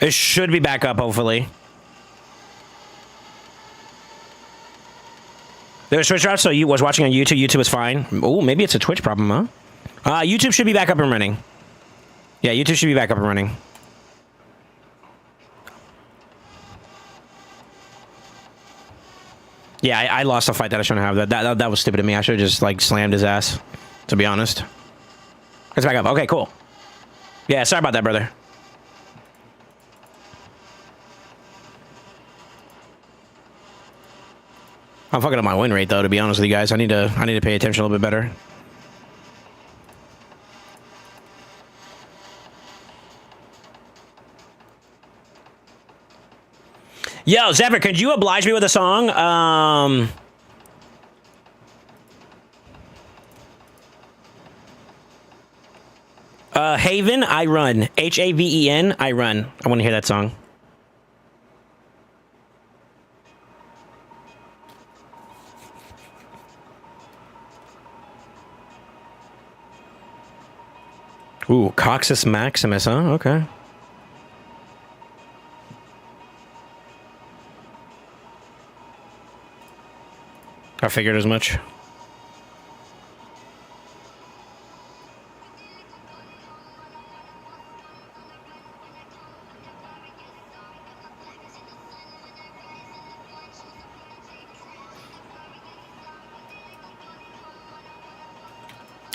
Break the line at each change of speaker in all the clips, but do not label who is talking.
It should be back up, hopefully. There's switch off, so you was watching on YouTube. YouTube is fine. Oh, maybe it's a Twitch problem, huh? YouTube should be back up and running. Yeah, YouTube should be back up and running. Yeah, I lost a fight that I shouldn't have. That was stupid of me. I should have just, like, slammed his ass, to be honest. It's back up. Okay, cool. Yeah, sorry about that, brother. I'm fucking up my win rate, though, to be honest with you guys. I need to pay attention a little bit better. Yo, Zephyr, could you oblige me with a song? Haven, I Run. Haven, I Run. I want to hear that song. Ooh, Coxus Maximus, huh? Okay. I figured as much.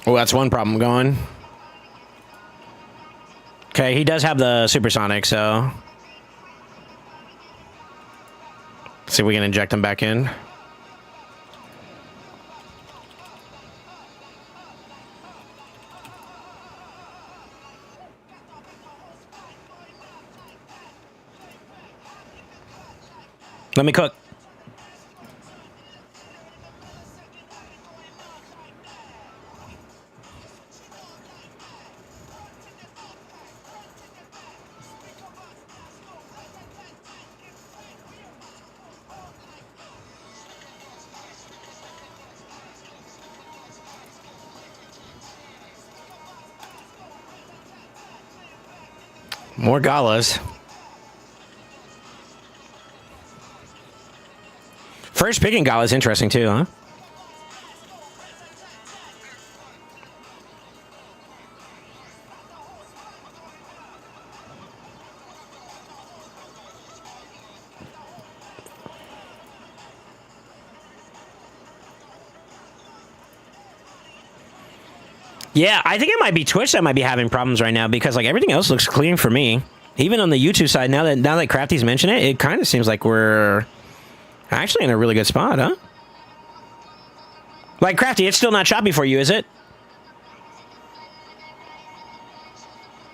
Oh, that's one problem going. Okay, he does have the supersonic, so... Let's see if we can inject him back in. Let me cook. More galas. First picking gala is interesting too, huh? Yeah, I think it might be Twitch that might be having problems right now because like everything else looks clean for me. Even on the YouTube side, now that Crafty's mentioned it, it kind of seems like we're actually in a really good spot, huh? Like Crafty, it's still not choppy for you, is it?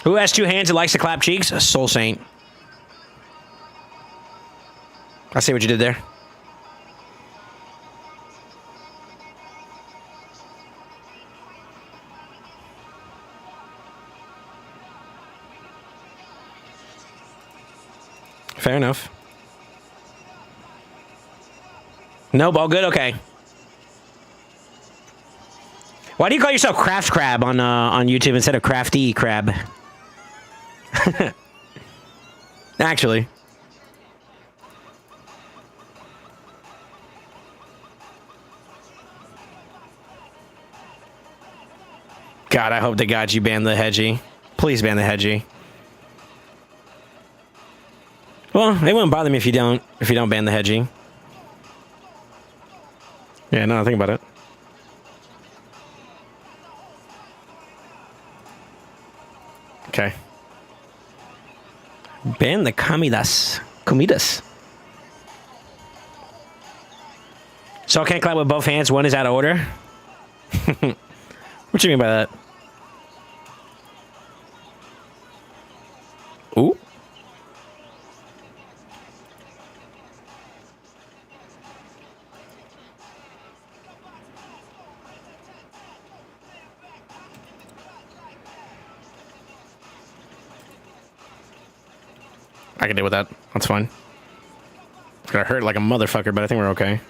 Who has two hands and likes to clap cheeks? SoulSaint. I see what you did there. Fair enough. Nope, all good? Okay. Why do you call yourself Craft Crab on YouTube instead of Crafty Crab? Actually. God, I hope to God you ban the Hedgie. Please ban the Hedgie. Well, it wouldn't bother me if you don't ban the Hedgie. Yeah, no, think about it. Okay. Ban the comidas. So I can't clap with both hands. One is out of order. What do you mean by that? Ooh. I can deal with that. That's fine. It's gonna hurt like a motherfucker, but I think we're okay.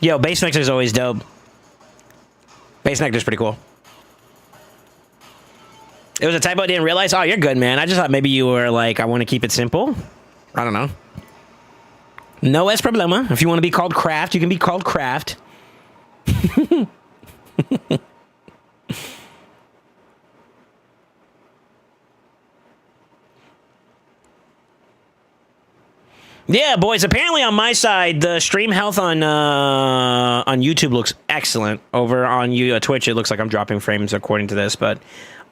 Yo, bass mixer's always dope. Bass nectar's pretty cool. It was a typo I didn't realize. Oh, you're good, man. I just thought maybe you were like, I want to keep it simple. I don't know. No es problema. If you want to be called Craft, you can be called Craft. Yeah, boys. Apparently, on my side, the stream health on YouTube looks excellent. Over on Twitch, it looks like I'm dropping frames according to this, but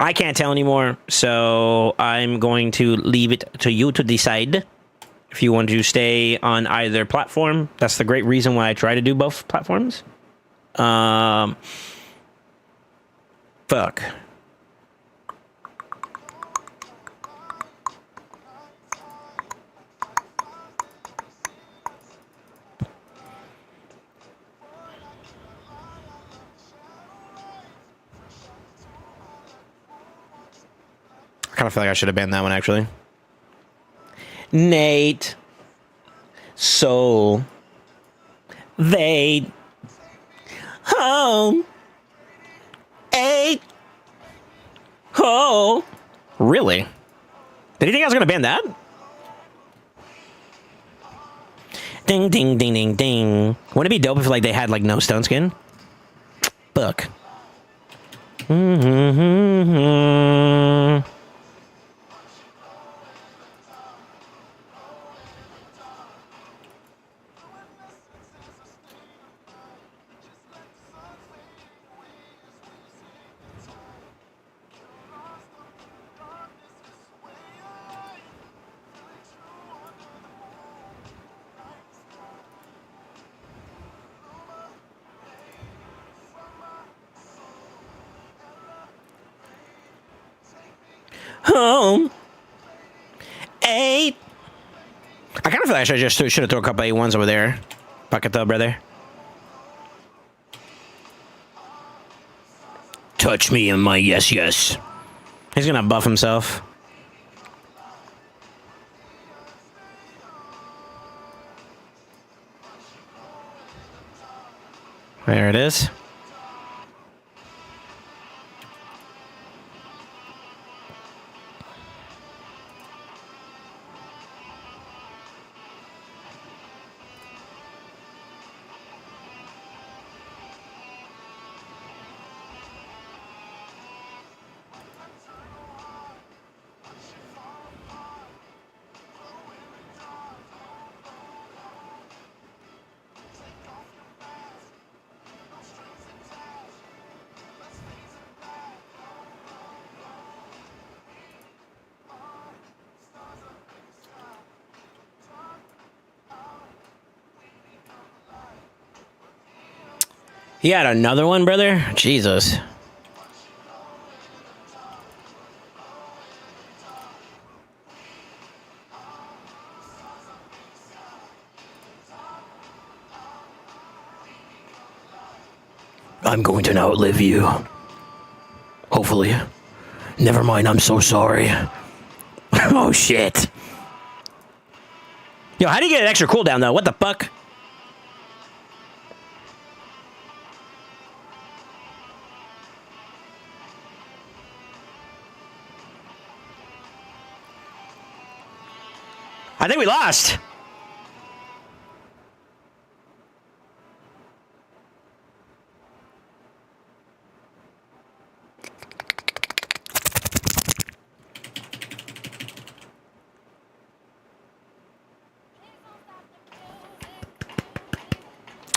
I can't tell anymore. So I'm going to leave it to you to decide if you want to stay on either platform. That's the great reason why I try to do both platforms. Fuck. I kind of feel like I should have banned that one, actually. Nate. Soul. They. Home. 8. Oh. Really? Did you think I was going to ban that? Ding, ding, ding, ding, ding. Wouldn't it be dope if like they had like no stone skin? Fuck. Home. 8. I kind of feel like I should have thrown a couple A1s over there. Bucket though, brother. Touch me in my yes, yes. He's gonna buff himself. There it is. He had another one, brother? Jesus. I'm going to outlive you. Hopefully. Never mind, I'm so sorry. Oh, shit. Yo, how do you get an extra cooldown, though? What the fuck? I think we lost.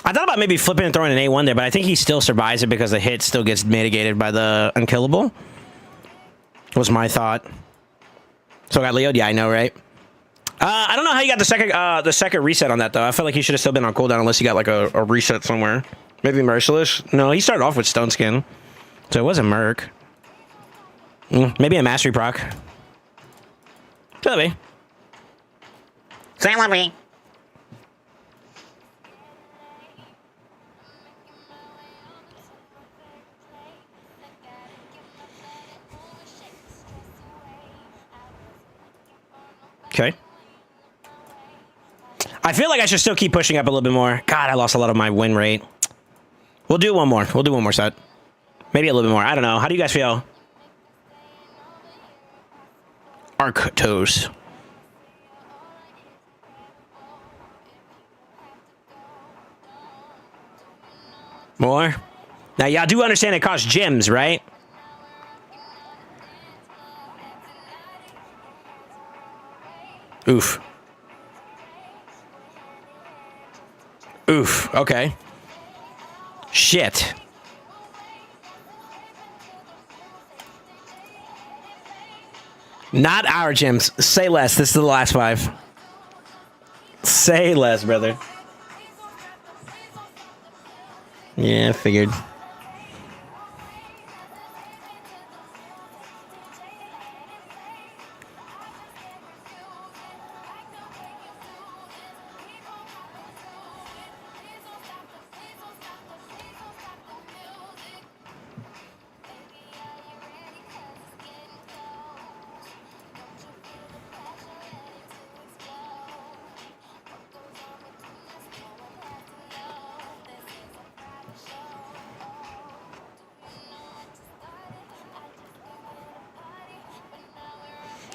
I thought about maybe flipping and throwing an A1 there, but I think he still survives it because the hit still gets mitigated by the unkillable. Was my thought. So I got Leo'd? Yeah, I know, right? I don't know how you got the second reset on that, though. I feel like he should have still been on cooldown unless he got, like, a reset somewhere. Maybe Merciless? No, he started off with Stone Skin. So it wasn't Merc. Maybe a Mastery proc. Could be. Say me. Okay. I feel like I should still keep pushing up a little bit more. God, I lost a lot of my win rate. We'll do one more. We'll do one more set. Maybe a little bit more. I don't know. How do you guys feel? Arctos. More? Now, y'all do understand it costs gems, right? Oof. Oof. Okay. Shit. Not our gems. Say less. This is the last 5. Say less, brother. Yeah, I figured.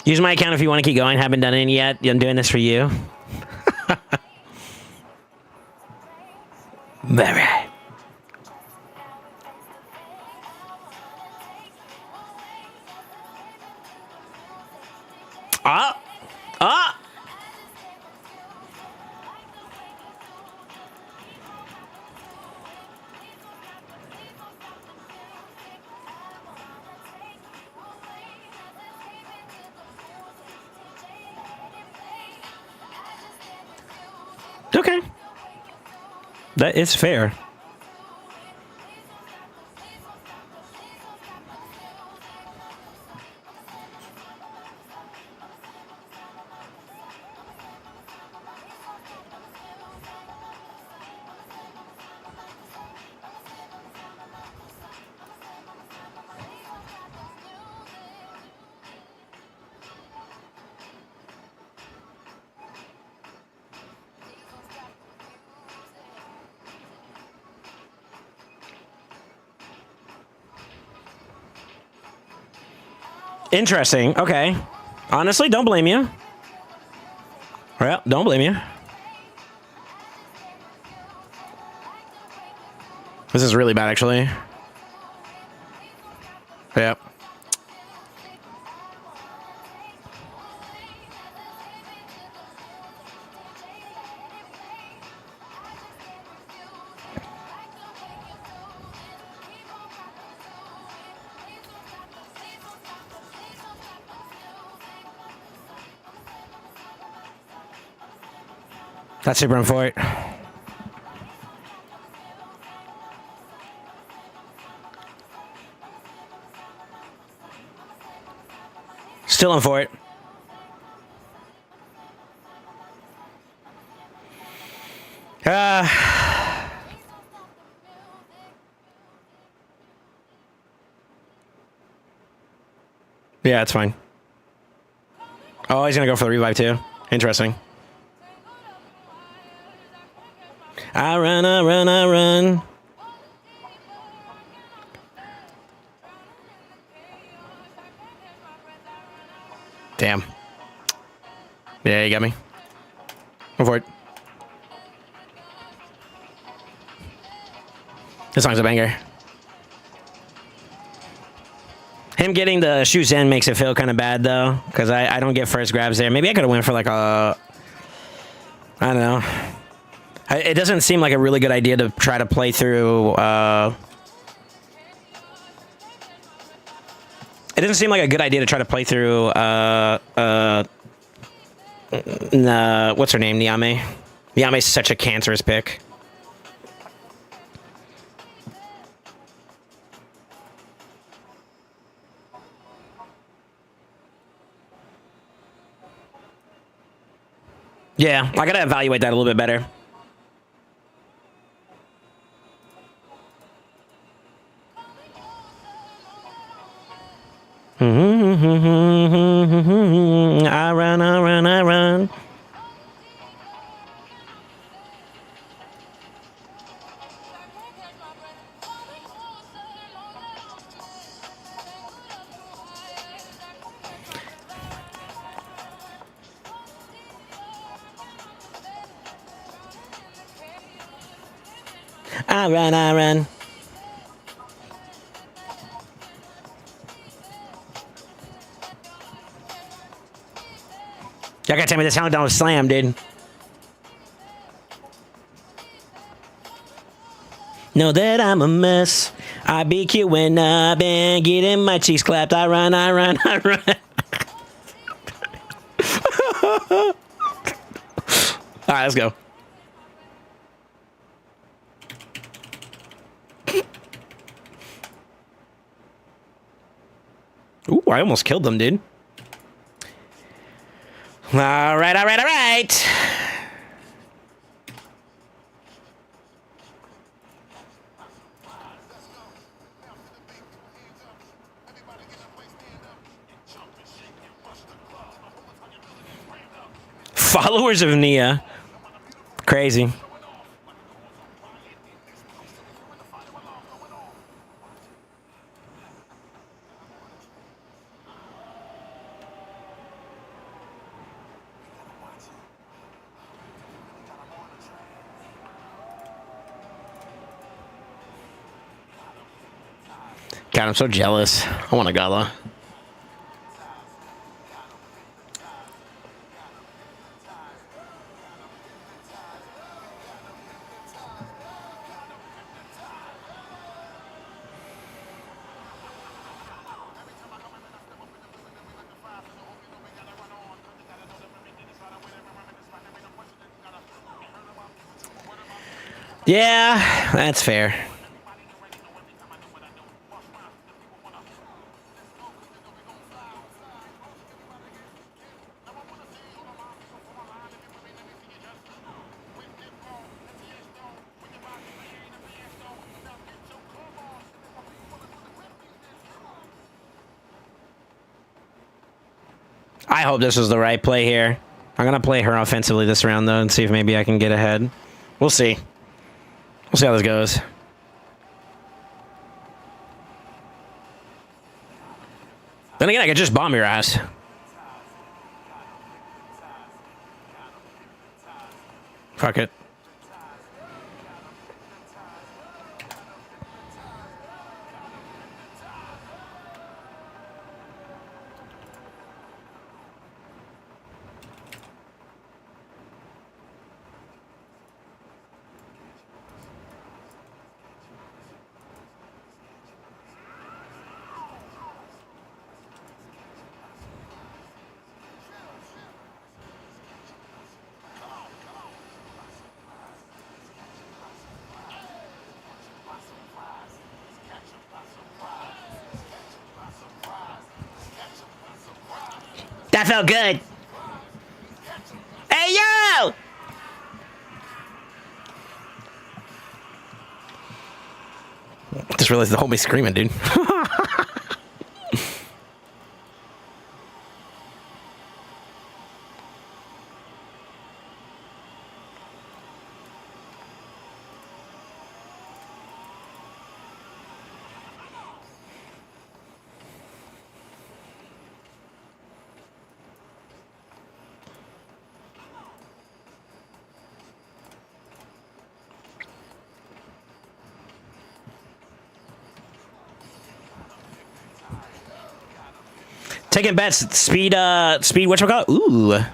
Use my account if you want to keep going. Haven't done it yet. I'm doing this for you. Very. Ah! Ah! Okay. That is fair. Interesting. Okay. Honestly, don't blame you. Well, don't blame you. This is really bad, actually. Yep. That's super on for it. Still on for it. Yeah, it's fine. Oh, he's gonna go for the revive too. Interesting. I run, I run, I run. Damn. Yeah, you got me. Go for it. This song's a banger. Him getting the shoot Zen makes it feel kind of bad, though, because I don't get first grabs there. Maybe I could have went for, like, a... I don't know. It doesn't seem like a really good idea to try to play through... It doesn't seem like a good idea to try to play through... what's her name? Niame. Niame's such a cancerous pick. Yeah, I gotta evaluate that a little bit better. I run, I run, I run. I run, I run. Y'all gotta tell me this sound don't slam, dude. Know that I'm a mess. I be queuing up and getting my cheeks clapped. I run, I run, I run. All right, let's go. Ooh, I almost killed them, dude. All right, all right, all right. Followers of Nia. Crazy. God, I'm so jealous. I want a gala. Yeah, that's fair. I hope this is the right play here. I'm going to play her offensively this round, though, and see if maybe I can get ahead. We'll see. We'll see how this goes. Then again, I could just bomb your ass. Fuck it. That felt good. Hey, yo! Just realized the homie screaming, dude. Taking bets, speed, whatchamacallit? Ooh. I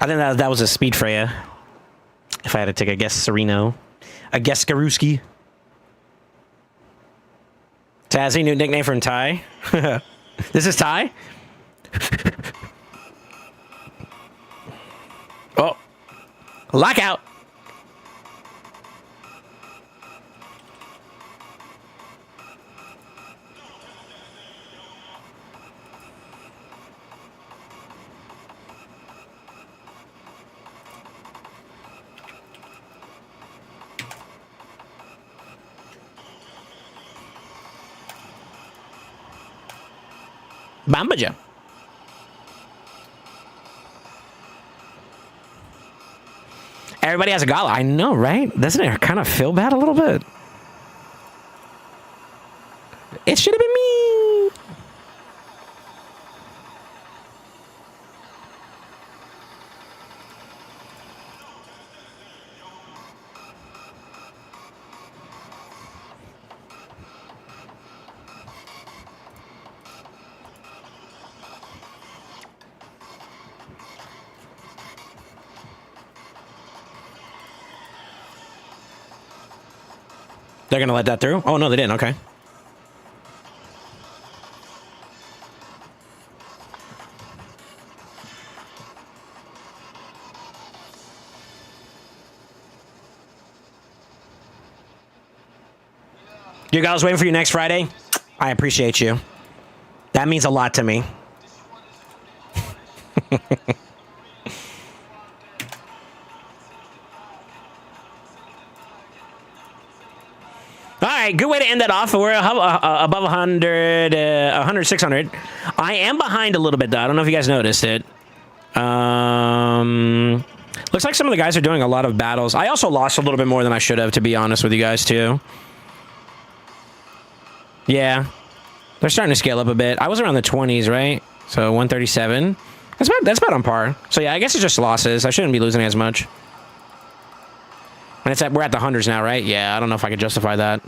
think that was a speed Freya. If I had to take a guess, Sereno. A guess, Garuski. Tazzy, new nickname from Ty. This is Ty? Oh. Lockout. Bambaja. Everybody has a gala. I know, right? Doesn't it kind of feel bad a little bit? It should have been me. They're gonna let that through? Oh no, they didn't. Okay. You guys waiting for you next Friday? I appreciate you. That means a lot to me. All right, good way to end that off. We're above 100, 100, 600. I am behind a little bit, though. I don't know if you guys noticed it. Looks like some of the guys are doing a lot of battles. I also lost a little bit more than I should have, to be honest with you guys, too. Yeah. They're starting to scale up a bit. I was around the 20s, right? So 137. That's about on par. So, yeah, I guess it's just losses. I shouldn't be losing as much. And we're at the hundreds now, right? Yeah, I don't know if I could justify that.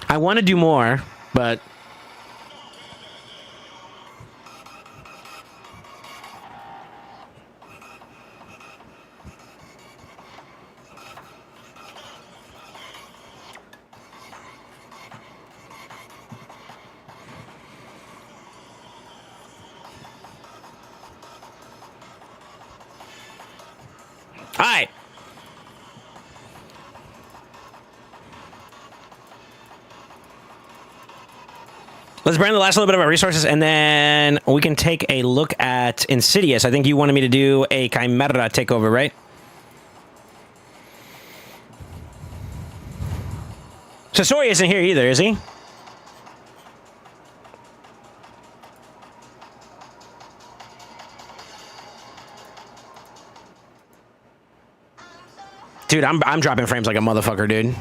I want to do more, but... All right. Let's burn the last little bit of our resources, and then we can take a look at Insidious. I think you wanted me to do a Chimera takeover, right? Sasori isn't here either, is he? Dude, I'm dropping frames like a motherfucker, dude.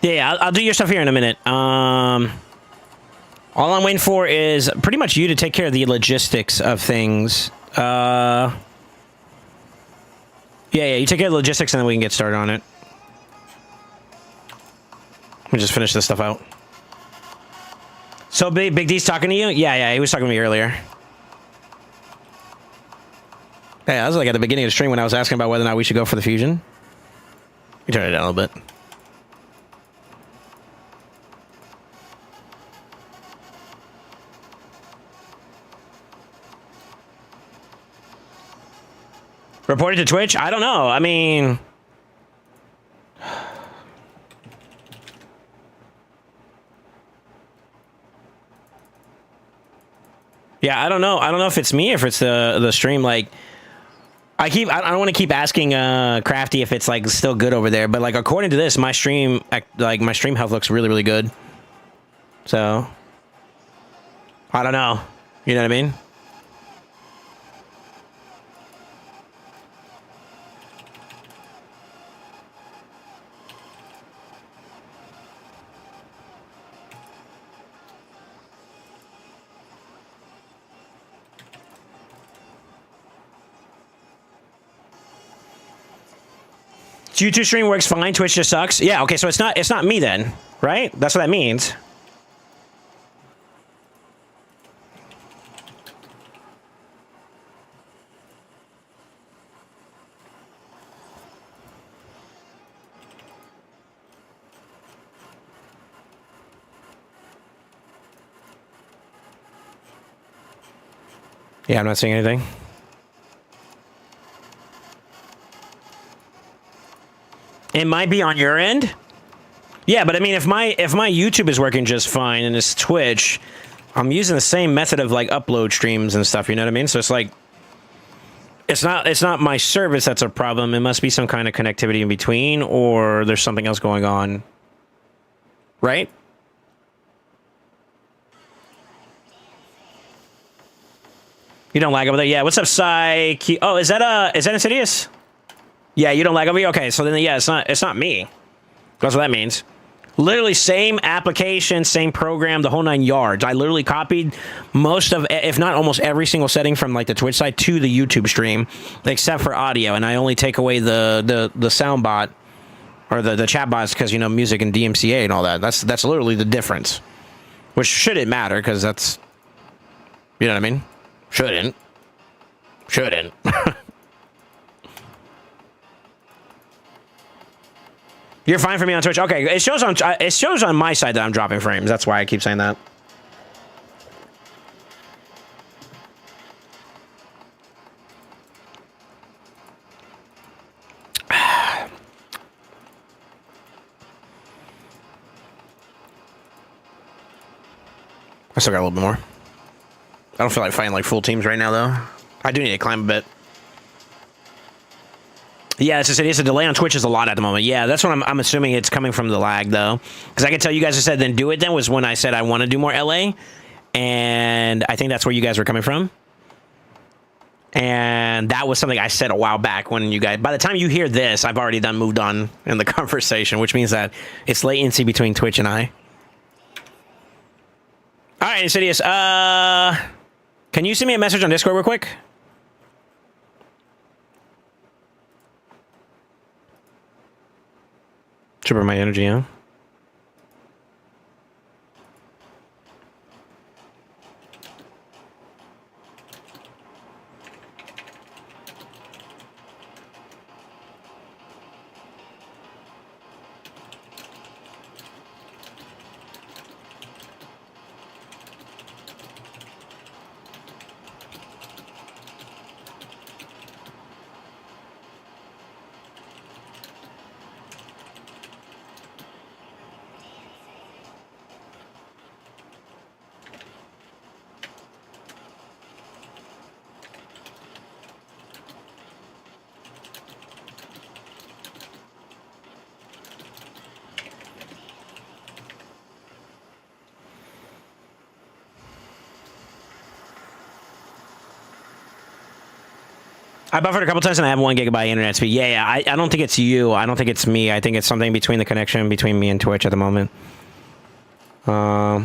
Yeah, I'll do your stuff here in a minute. All I'm waiting for is pretty much you to take care of the logistics of things. Yeah, you take care of the logistics and then we can get started on it. Let me just finish this stuff out. So Big D's talking to you? Yeah, he was talking to me earlier. Hey, I was like at the beginning of the stream when I was asking about whether or not we should go for the fusion. You turn it down a little bit. Reported to Twitch? I don't know. I mean... Yeah, I don't know. I don't know if it's me or if it's the stream. Like, I don't want to keep asking Crafty if it's like still good over there, but like according to this, my stream health looks really, really good. So, I don't know. You know what I mean? YouTube stream works fine. Twitch just sucks. Yeah. Okay. So it's not me then, right? That's what that means. Yeah, I'm not seeing anything. It might be on your end. Yeah, but I mean, if my YouTube is working just fine and it's Twitch, I'm using the same method of like upload streams and stuff. You know what I mean? So it's like, it's not my service that's a problem. It must be some kind of connectivity in between, or there's something else going on. Right? You don't lag over there? Yeah, what's up, Psych? Oh, is that Insidious? Yeah, you don't lag over here? Okay, so then, yeah, it's not me. That's what that means. Literally same application, same program, the whole 9 yards. I literally copied most of, if not almost every single setting from like the Twitch side to the YouTube stream, except for audio, and I only take away the sound bot or the chat bots because, you know, music and DMCA and all that. That's literally the difference, which shouldn't matter because that's, you know what I mean? Shouldn't. You're fine for me on Twitch. Okay, it shows on my side that I'm dropping frames. That's why I keep saying that. I still got a little bit more. I don't feel like fighting like full teams right now, though. I do need to climb a bit. Yeah, it's a delay on Twitch is a lot at the moment. Yeah, that's what I'm assuming it's coming from the lag, though. Because I can tell you guys who said then do it then was when I said I want to do more LA. And I think that's where you guys were coming from. And that was something I said a while back when you guys... By the time you hear this, I've already moved on in the conversation, which means that it's latency between Twitch and I. All right, Insidious. Can you send me a message on Discord real quick? Triple my energy, huh? I buffered a couple times and I have 1 gigabyte internet speed. Yeah, I don't think it's you. I don't think it's me. I think it's something between the connection between me and Twitch at the moment. Let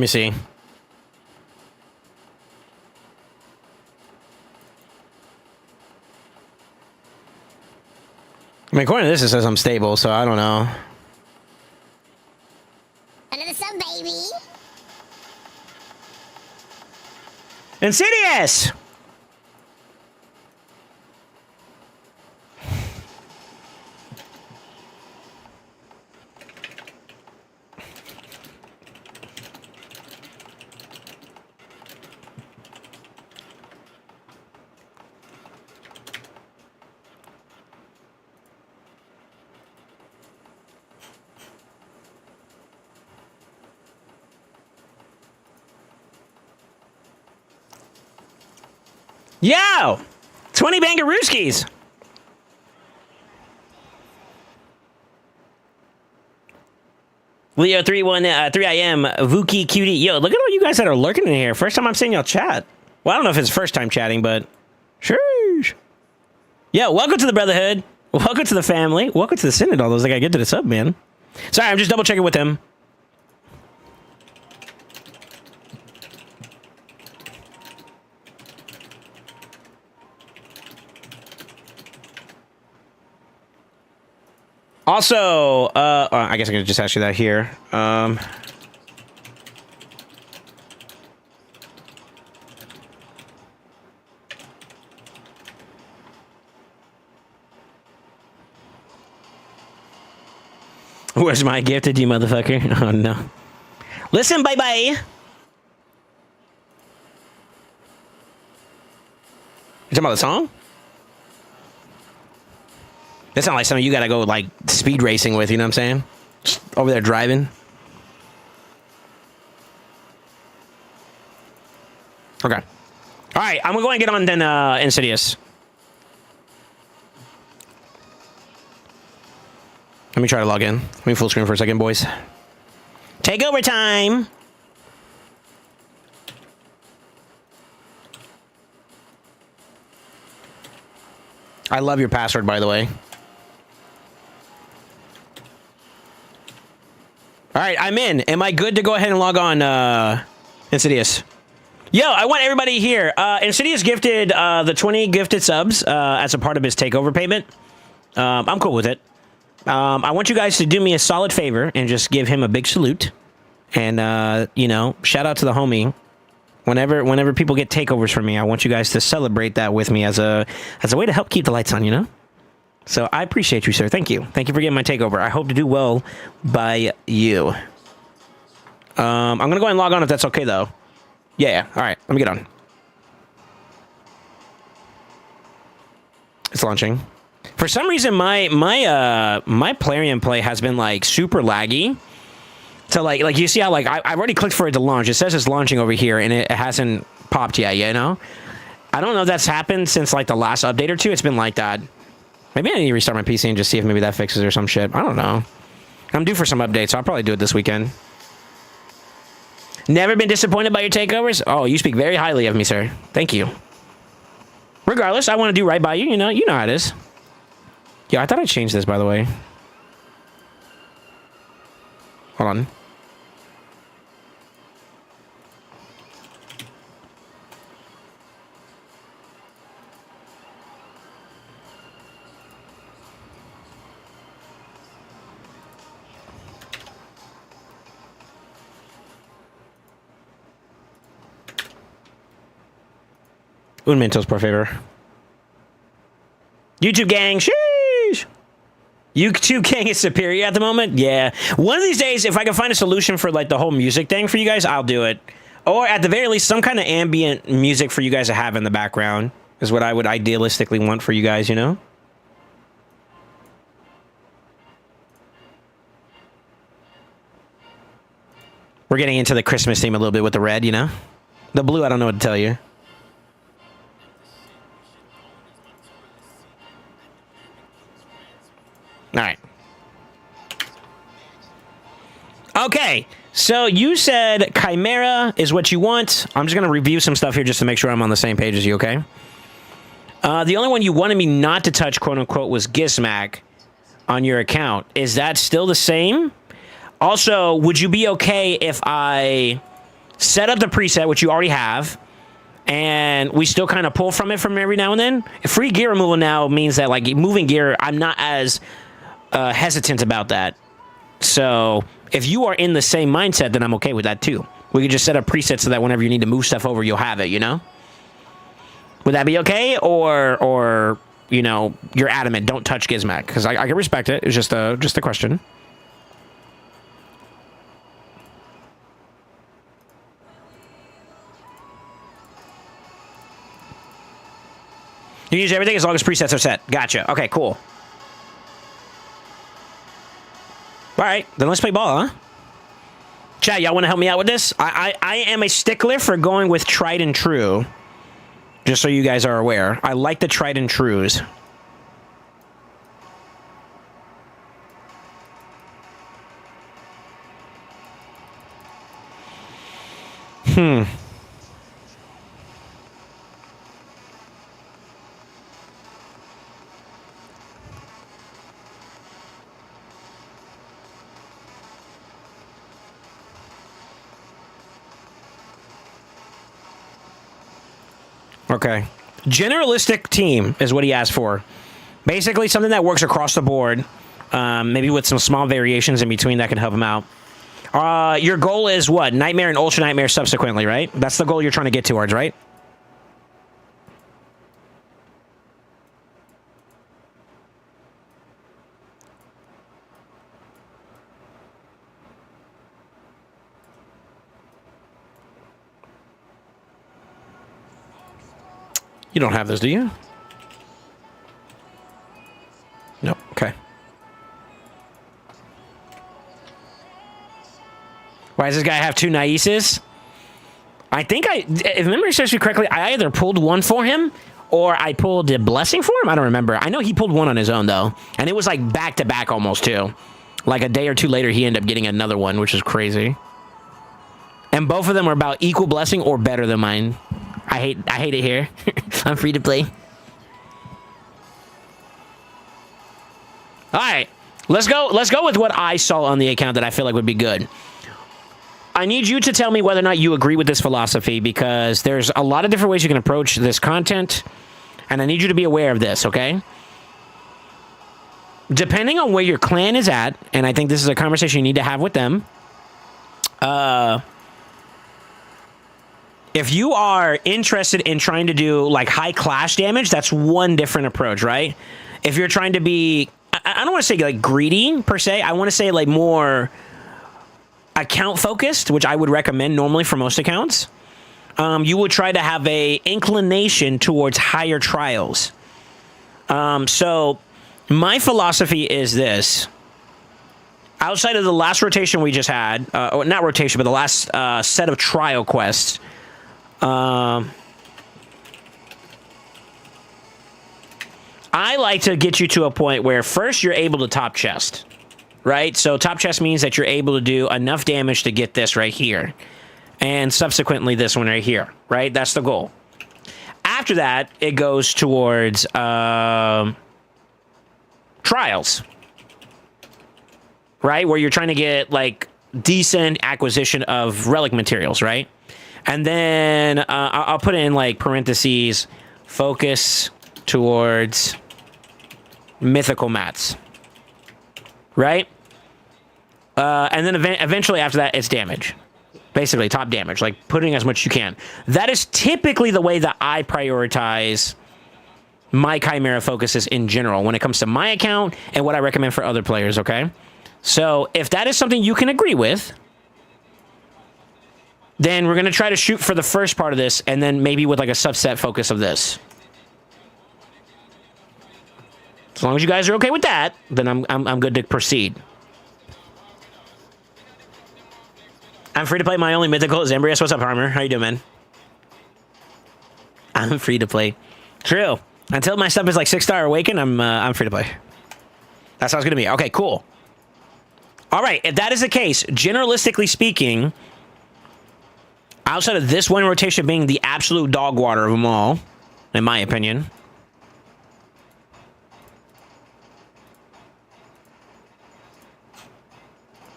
me see. I mean, according to this, it says I'm stable, so I don't know.
Another sub, baby.
Insidious! Yo! 20 Bangarooskis! Leo 313IM, Vuki QD. Yo, look at all you guys that are lurking in here. First time I'm seeing y'all chat. Well, I don't know if it's first time chatting, but... Sheesh. Yo, welcome to the Brotherhood. Welcome to the family. Welcome to the Synod, all those that gotta get to the sub, man. Sorry, I'm just double checking with him. Also, I guess I could just ask you that here. Where's my gift to you, motherfucker? Oh, no. Listen, bye-bye. You talking about the song? That's not like something you gotta go, like, speed racing with, you know what I'm saying? Just over there driving. Okay. All right, I'm gonna go and get on then Insidious. Let me try to log in. Let me full screen for a second, boys. Takeover time. I love your password, by the way. All right, I'm in. Am I good to go ahead and log on, Insidious? Yo, I want everybody here. Insidious gifted the 20 gifted subs as a part of his takeover payment. I'm cool with it. I want you guys to do me a solid favor and just give him a big salute. And, you know, shout out to the homie. Whenever people get takeovers from me, I want you guys to celebrate that with me as a way to help keep the lights on, you know? So I appreciate you, sir. Thank you. Thank you for getting my takeover. I hope to do well by you. I'm going to go ahead and log on if that's okay, though. Yeah. All right. Let me get on. It's launching. For some reason, my Plarium play has been, like, super laggy. So, like you see how, like, I've already clicked for it to launch. It says it's launching over here, and it hasn't popped yet, you know? I don't know if that's happened since, like, the last update or two. It's been like that. Maybe I need to restart my PC and just see if maybe that fixes or some shit. I don't know. I'm due for some updates, so I'll probably do it this weekend. Never been disappointed by your takeovers? Oh, you speak very highly of me, sir. Thank you. Regardless, I want to do right by you. You know how it is. Yeah, I thought I changed this, by the way. Hold on. Un momentos, por favor. YouTube gang, sheesh! YouTube gang is superior at the moment? Yeah. One of these days, if I can find a solution for, like, the whole music thing for you guys, I'll do it. Or, at the very least, some kind of ambient music for you guys to have in the background is what I would idealistically want for you guys, you know? We're getting into the Christmas theme a little bit with the red, you know? The blue, I don't know what to tell you. All right. Okay, so you said Chimera is what you want. I'm just going to review some stuff here just to make sure I'm on the same page as you, okay? The only one you wanted me not to touch, quote-unquote, was Gizmac on your account. Is that still the same? Also, would you be okay if I set up the preset, which you already have, and we still kind of pull from it from every now and then? Free gear removal now means that, like, moving gear, I'm not as hesitant about that. So if you are in the same mindset, then I'm okay with that too. We can just set up presets so that whenever you need to move stuff over, you'll have it, you know? Would that be okay? Or you know, you're adamant, don't touch Gizmac? Because I can respect it. It's just a question. You use everything as long as presets are set. Gotcha. Okay, cool. All right, then let's play ball, huh? Chat, y'all want to help me out with this? I am a stickler for going with tried and true. Just so you guys are aware. I like the tried and trues. Okay. Generalistic team is what he asked for. Basically, something that works across the board. Maybe with some small variations in between that can help him out. Your goal is what? Nightmare and Ultra Nightmare subsequently, right? That's the goal you're trying to get towards, right? You don't have those, do you? No. Okay. Why does this guy have two Naises? I think if memory serves me correctly, I either pulled one for him or I pulled a blessing for him. I don't remember. I know he pulled one on his own, though. And it was like back to back almost, too. Like a day or two later, he ended up getting another one, which is crazy. And both of them are about equal blessing or better than mine. I hate it here. I'm free to play. All right. Let's go with what I saw on the account that I feel like would be good. I need you to tell me whether or not you agree with this philosophy, because there's a lot of different ways you can approach this content, and I need you to be aware of this, okay? Depending on where your clan is at, and I think this is a conversation you need to have with them, if you are interested in trying to do like high clash damage, that's one different approach, right? If you're trying to be, I don't want to say like greedy per se, I want to say like more account focused, which I would recommend normally for most accounts. You would try to have a inclination towards higher trials. So my philosophy is this. Outside of the last rotation we just had, or not rotation, but the last set of trial quests, I like to get you to a point where first you're able to top chest, right? So top chest means that you're able to do enough damage to get this right here, and subsequently this one right here, right? That's the goal. After that, it goes towards trials, right? Where you're trying to get like decent acquisition of relic materials, right? And then I'll put in like parentheses, focus towards mythical mats, right? And then eventually after that, it's damage. Basically, top damage, like putting as much as you can. That is typically the way that I prioritize my Chimera focuses in general when it comes to my account and what I recommend for other players, okay? So if that is something you can agree with, then we're going to try to shoot for the first part of this, and then maybe with like a subset focus of this. As long as you guys are okay with that, then I'm good to proceed. I'm free to play. My only mythical is Embrius. What's up, Harmer? How you doing, man? I'm free to play. True. Until my stuff is like 6-star Awaken, I'm free to play. That's how it's going to be. Okay, cool. All right, if that is the case, generalistically speaking, outside of this one rotation being the absolute dog water of them all, in my opinion,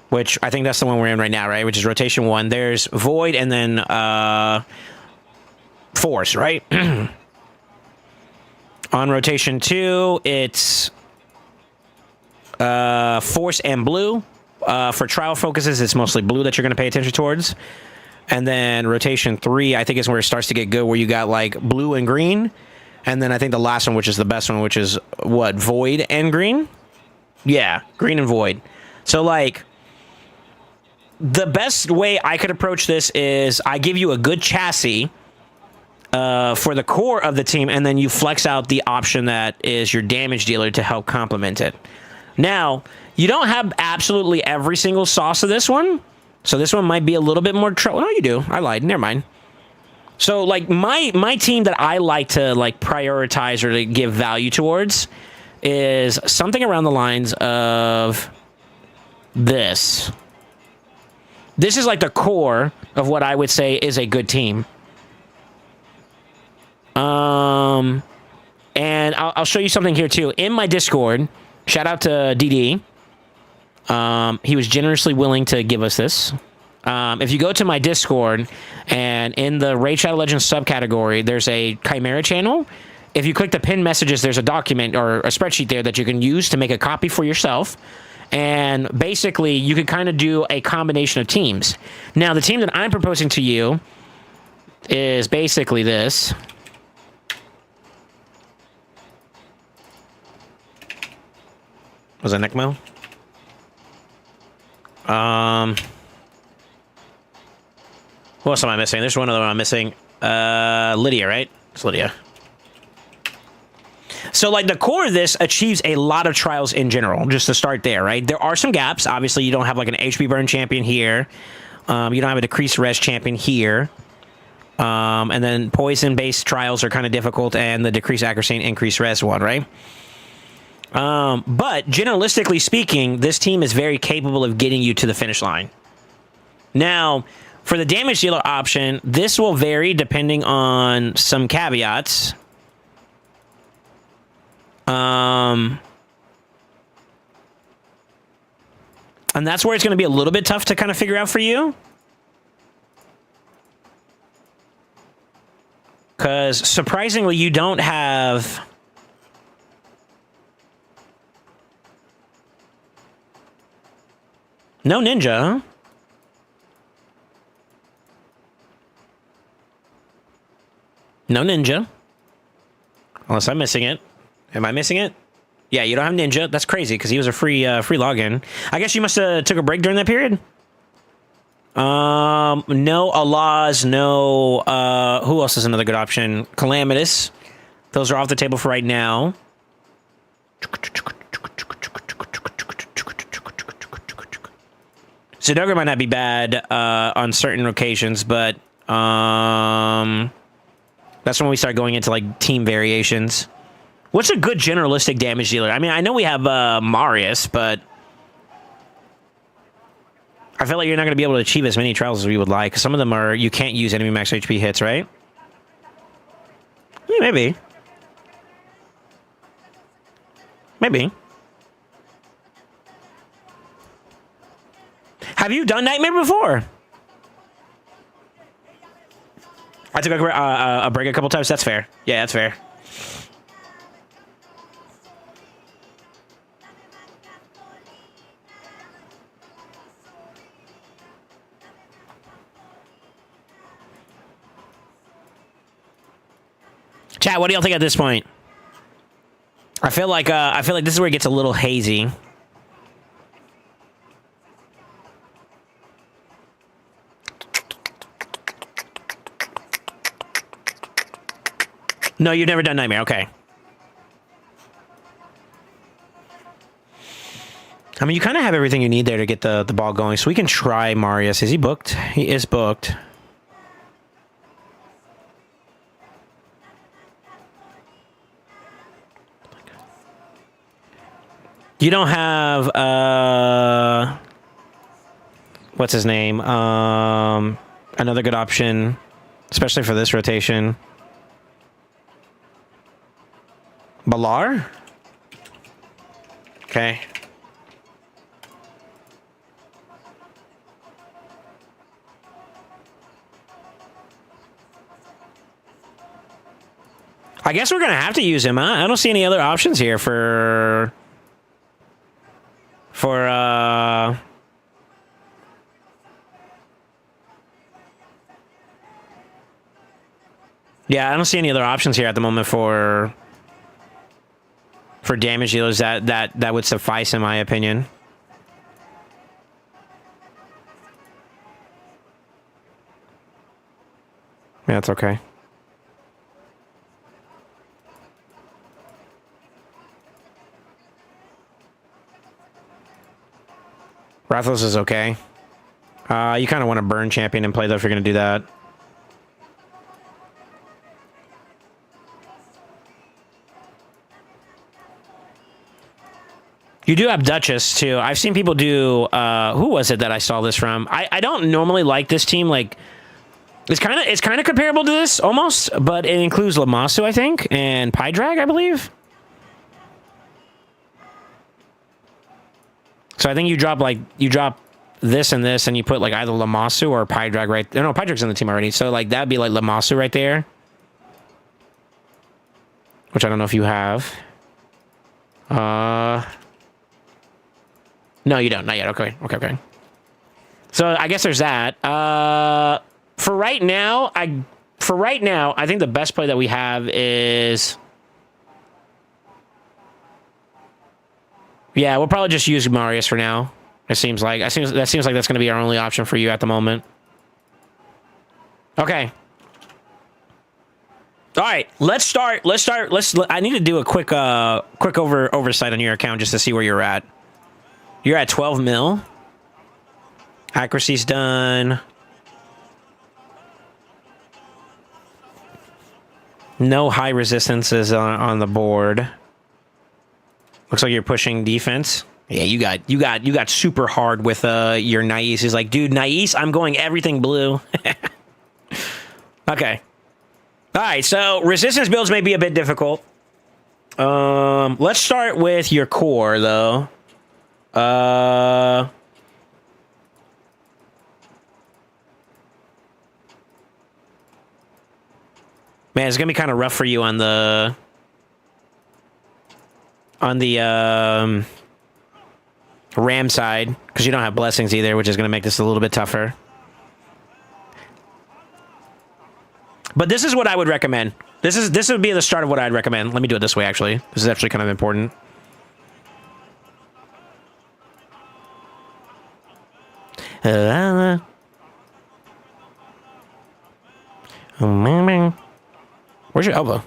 which I think that's the one we're in right now, right? Which is rotation 1. There's Void and then Force, right? On rotation 2, it's Force and Blue. For trial focuses, it's mostly Blue that you're going to pay attention towards. And then rotation 3, I think is where it starts to get good, where you got like Blue and Green. And then I think the last one, which is the best one, which is what? Void and Green? Yeah, Green and Void. So like, the best way I could approach this is I give you a good chassis for the core of the team, and then you flex out the option that is your damage dealer to help complement it. Now, you don't have absolutely every single sauce of this one, so this one might be a little bit more trouble. No, you do. I lied. Never mind. So, like, my team that I like to, like, prioritize or to give value towards is something around the lines of this. This is, like, the core of what I would say is a good team. And I'll show you something here too. In my Discord, shout out to DD. He was generously willing to give us this. If you go to my Discord and in the Raid Shadow Legends subcategory, there's a Chimera channel. If you click the pinned messages, there's a document or a spreadsheet there that you can use to make a copy for yourself. And basically, you can kind of do a combination of teams. Now, the team that I'm proposing to you is basically this. Was that Necmo? What else am I missing? There's one other one I'm missing. Lydia, right? It's Lydia. So, like, the core of this achieves a lot of trials in general, just to start there, right? There are some gaps. Obviously, you don't have, like, an HP burn champion here. You don't have a decreased res champion here. And then poison-based trials are kind of difficult, and the decreased accuracy and increased res one, right? But generalistically speaking, this team is very capable of getting you to the finish line. Now, for the damage dealer option, this will vary depending on some caveats. And that's where it's going to be a little bit tough to kind of figure out for you. Because surprisingly, you don't have... No ninja, huh? No ninja. Unless I'm missing it. Am I missing it? Yeah, you don't have ninja. That's crazy, because he was a free login. I guess you must have took a break during that period? No Allahs, no, who else is another good option? Calamitous. Those are off the table for right now. Sudoku might not be bad, on certain occasions, but, that's when we start going into, like, team variations. What's a good generalistic damage dealer? I mean, I know we have, Marius, but... I feel like you're not going to be able to achieve as many trials as we would like. Some of them are, you can't use enemy max HP hits, right? Yeah, maybe. Maybe. Have you done Nightmare before? I took a break a couple times. That's fair. Yeah, that's fair. Chat, what do y'all think at this point? I feel like this is where it gets a little hazy. No, you've never done Nightmare. Okay. I mean, you kind of have everything you need there to get the ball going, so we can try Marius. Is he booked? He is booked. You don't have, what's his name? Another good option, especially for this rotation. Balar? Okay. I guess we're going to have to use him, huh? I don't see any other options here for yeah, I don't see any other options here at the moment for damage dealers that would suffice, in my opinion. Yeah, it's okay. Rathalos is okay. You kind of want to burn champion and play though if you're going to do that. You do have Duchess too. I've seen people do. Who was it that I saw this from? I don't normally like this team. Like, it's kind of comparable to this almost, but it includes Lammasu, I think, and Pydrag, I believe. So I think you drop this and this, and you put like either Lammasu or Pydrag right there. No, Pydrag's in the team already. So like that'd be like Lammasu right there, which I don't know if you have. No, you don't. Not yet. Okay. So I guess there's that. For right now, I think the best play that we have is. Yeah, we'll probably just use Marius for now. It seems like that's going to be our only option for you at the moment. Okay. All right, let's start. I need to do a quick oversight on your account just to see where you're at. You're at 12 mil. Accuracy's done. No high resistances on the board. Looks like you're pushing defense. Yeah, you got super hard with your Nais. He's like, dude, Nais, I'm going everything blue. Okay. All right, so resistance builds may be a bit difficult. Let's start with your core though. Man, it's gonna be kind of rough for you on the Ram side because you don't have blessings either, which is gonna make this a little bit tougher. But this is what I would recommend. This would be the start of what I'd recommend. Let me do it this way, actually. This is actually kind of important. Where's your elbow?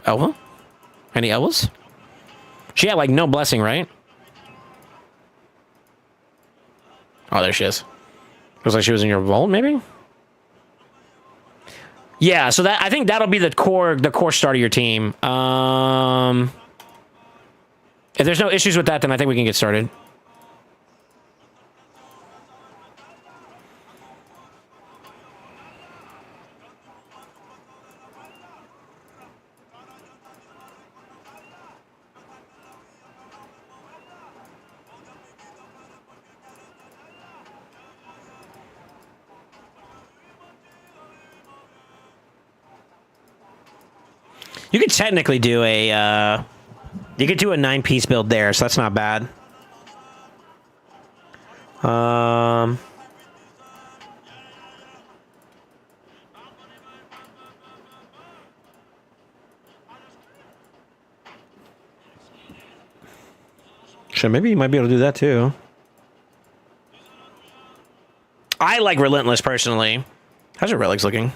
Elbow? Any elbows? She had, like, no blessing, right? Oh, there she is. Looks like she was in your vault, maybe? Yeah, so that I think that'll be the core start of your team. If there's no issues with that, then I think we can get started. You could technically do a, you could do a 9-piece build there, so that's not bad. Sure, maybe you might be able to do that too. I like Relentless personally. How's your relics looking?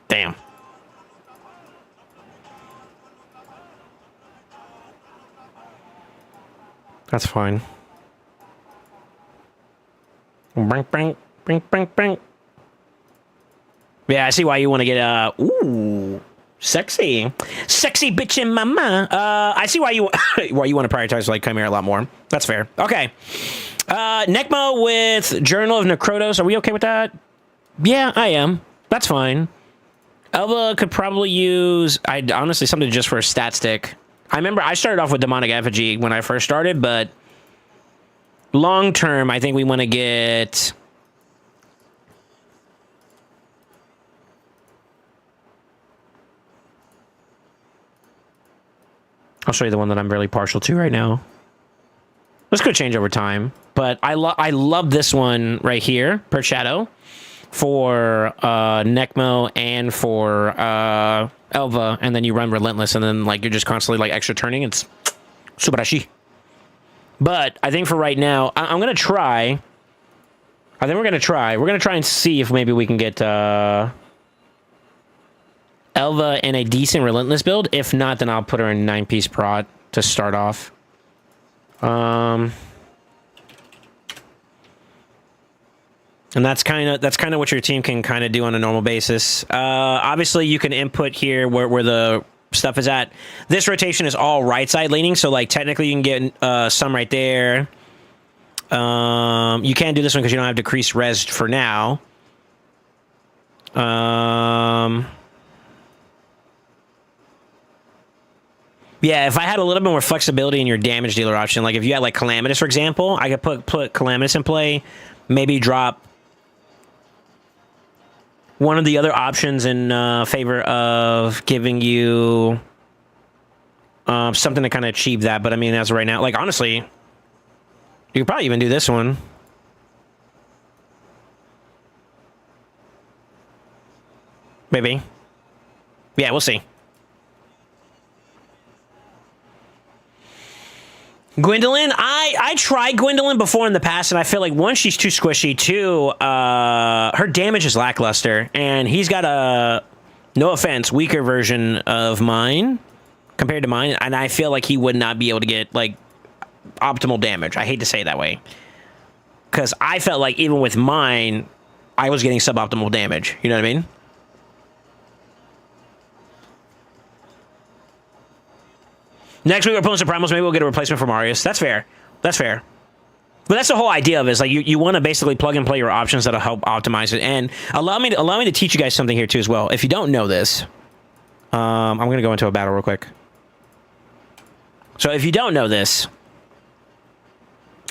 Damn. That's fine. Bang, bang, bang, bang, bang. Yeah, I see why you want to get ooh, sexy bitchin' mama. I see why you why you want to prioritize like Chimera a lot more. That's fair. Okay. Necmo with Journal of Necrotos. Are we okay with that? Yeah, I am. That's fine. Elva could probably use, honestly, something just for a stat stick. I remember I started off with Demonic Effigy when I first started, but long term, I think we want to get... I'll show you the one that I'm really partial to right now. This could change over time, but I love this one right here, Per Shadow, for Necmo and for Elva, and then you run Relentless, and then like you're just constantly like extra turning. It's subarashi. But I think for right now, I'm gonna try. I think we're gonna try. We're gonna try and see if maybe we can get Elva in a decent Relentless build. If not, then I'll put her in 9-piece prot to start off. And that's kind of what your team can kind of do on a normal basis. Obviously, you can input here where the stuff is at. This rotation is all right side leaning, so like technically you can get some right there. You can't do this one because you don't have decreased res for now. Yeah, if I had a little bit more flexibility in your damage dealer option, like if you had like Calamitous, for example, I could put Calamitous in play, maybe drop one of the other options in favor of giving you something to kind of achieve that. But I mean, as of right now, like honestly, you could probably even do this one. Maybe. Yeah, we'll see. Gwendolyn, I tried Gwendolyn before in the past, and I feel like one, she's too squishy. Two, her damage is lackluster, and he's got a, no offense, weaker version of mine. compared to mine, and I feel like he would not be able to get like optimal damage. I hate to say it that way, because I felt like even with mine, I was getting suboptimal damage. You know what I mean? Next week we're pulling some primals. Maybe we'll get a replacement for Marius. That's fair. That's fair. But that's the whole idea of it, is like you want to basically plug and play your options that'll help optimize it. And allow me to teach you guys something here too as well. If you don't know this, I'm gonna go into a battle real quick. So if you don't know this,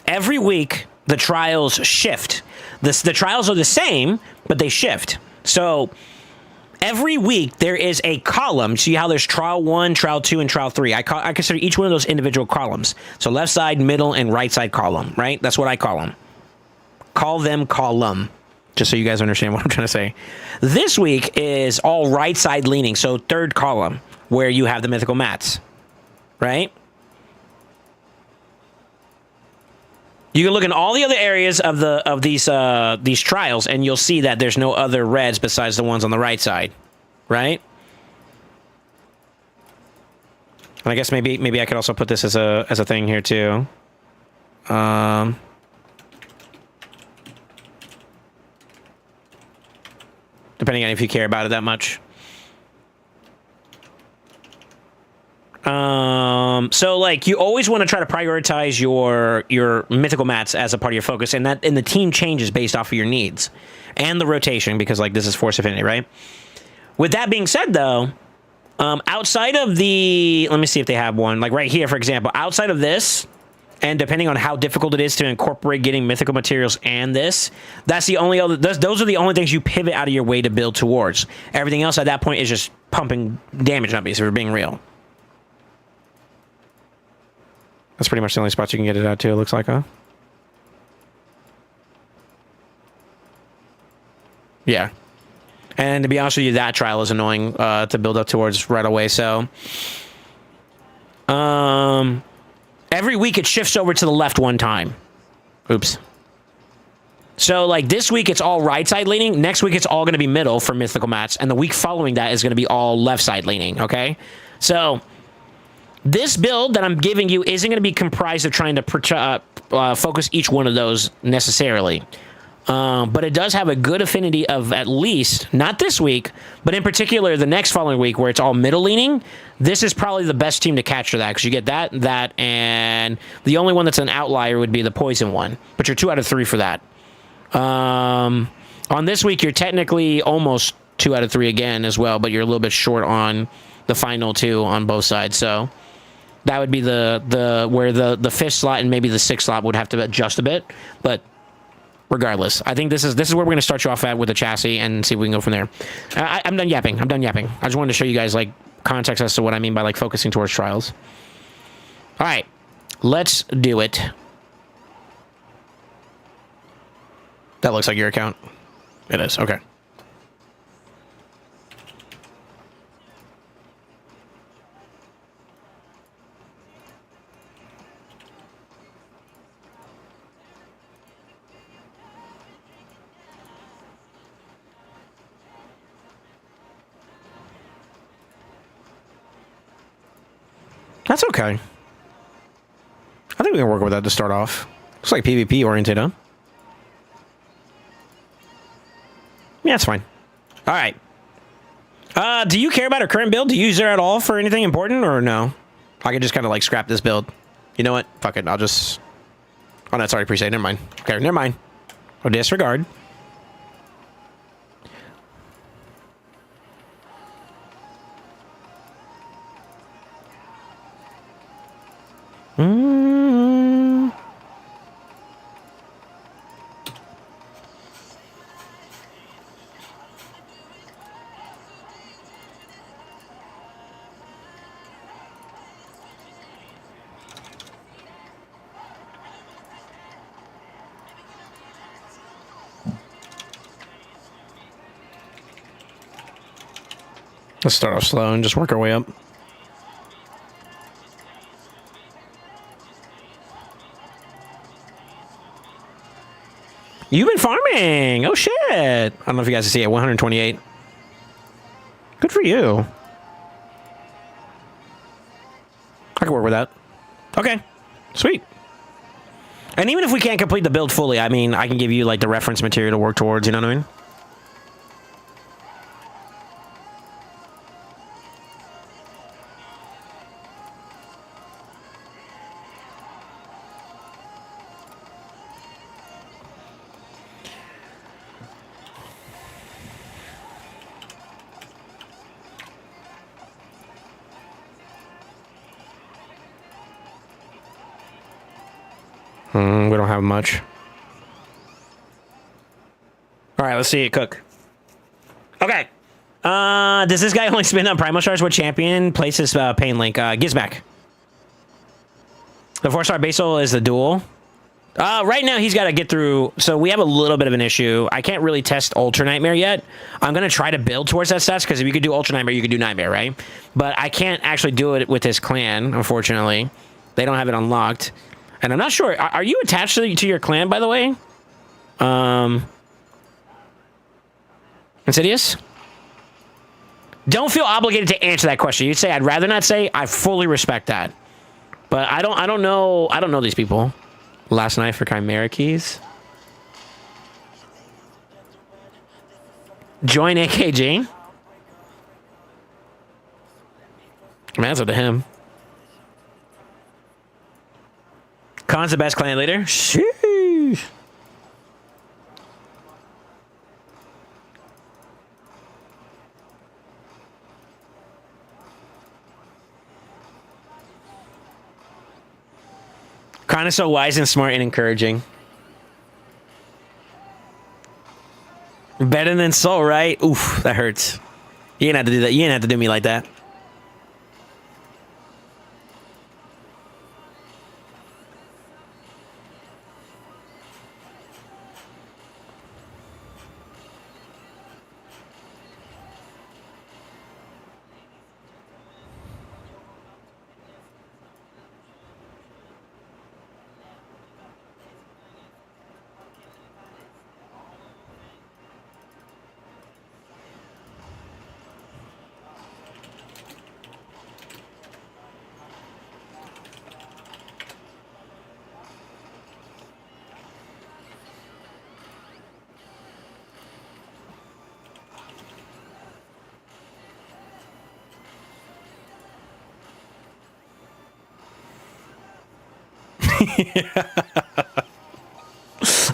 every week the trials shift. The trials are the same, but they shift. So every week there is a column. See how there's trial 1, trial 2, and trial 3. I consider each one of those individual columns. So left side, middle, and right side column, right? That's what I call them. Call them column, just so you guys understand what I'm trying to say. This week is all right side leaning, so third column, where you have the mythical mats, right? You can look in all the other areas of these trials, and you'll see that there's no other reds besides the ones on the right side, right? And I guess maybe I could also put this as a thing here too. Depending on if you care about it that much. So like you always want to try to prioritize your mythical mats as a part of your focus, and the team changes based off of your needs and the rotation, because like this is Force Affinity, right? With that being said though, outside of the, let me see if they have one, like right here, for example, outside of this, and depending on how difficult it is to incorporate getting mythical materials and this, that's the only other, those are the only things you pivot out of your way to build towards. Everything else at that point is just pumping damage nubbies, if we're being real. That's pretty much the only spots you can get it out to, it looks like, huh? Yeah. And to be honest with you, that trial is annoying to build up towards right away, so... every week it shifts over to the left one time. Oops. So, like, this week it's all right side leaning. Next week it's all going to be middle for mythical mats. And the week following that is going to be all left side leaning, okay? So... this build that I'm giving you isn't going to be comprised of trying to focus each one of those necessarily. But it does have a good affinity of at least, not this week, but in particular the next following week where it's all middle leaning. This is probably the best team to capture that, because you get that, and the only one that's an outlier would be the poison one. But you're 2 out of 3 for that. On this week, you're technically almost 2 out of 3 again as well, but you're a little bit short on the final 2 on both sides, so... that would be where the 5th slot and maybe the 6th slot would have to adjust a bit, but regardless, I think this is where we're going to start you off at with the chassis and see if we can go from there. I'm done yapping. I just wanted to show you guys like context as to what I mean by like focusing towards trials. All right, let's do it. That looks like your account. It is. Okay. That's okay. I think we can work with that to start off. Looks like PvP oriented, huh? Yeah, it's fine. All right. Do you care about our current build? Do you use it at all for anything important, or no? I could just kind of like scrap this build. You know what? Fuck it. I'll just... oh, no, it's already pre-saved. Never mind. Okay, never mind. Or disregard. Let's start off slow and just work our way up. You've been farming! Oh shit! I don't know if you guys can see it. 128. Good for you. can work with that. Okay. Sweet. And even if we can't complete the build fully, I mean, I can give you, like, the reference material to work towards, you know what I mean? We don't have much. All right, let's see it cook. Okay. Does this guy only spin on Primal Stars? What champion places Pain Link? Gizmac. The 4-star Basal is the duel. Right now, he's got to get through... So we have a little bit of an issue. I can't really test Ultra Nightmare yet. I'm going to try to build towards that stats, because if you could do Ultra Nightmare, you could do Nightmare, right? But I can't actually do it with his clan, unfortunately. They don't have it unlocked. And I'm not sure. Are you attached to your clan, by the way? Insidious? Don't feel obligated to answer that question. You'd say, I'd rather not say. I fully respect that. But I don't know these people. Last night for Chimera Keys. Join AKG. Man, that's up to him. Khan's the best clan leader? Sheesh. Khan is so wise and smart and encouraging. Better than Soul, right? Oof, that hurts. You didn't have to do that. You didn't have to do me like that.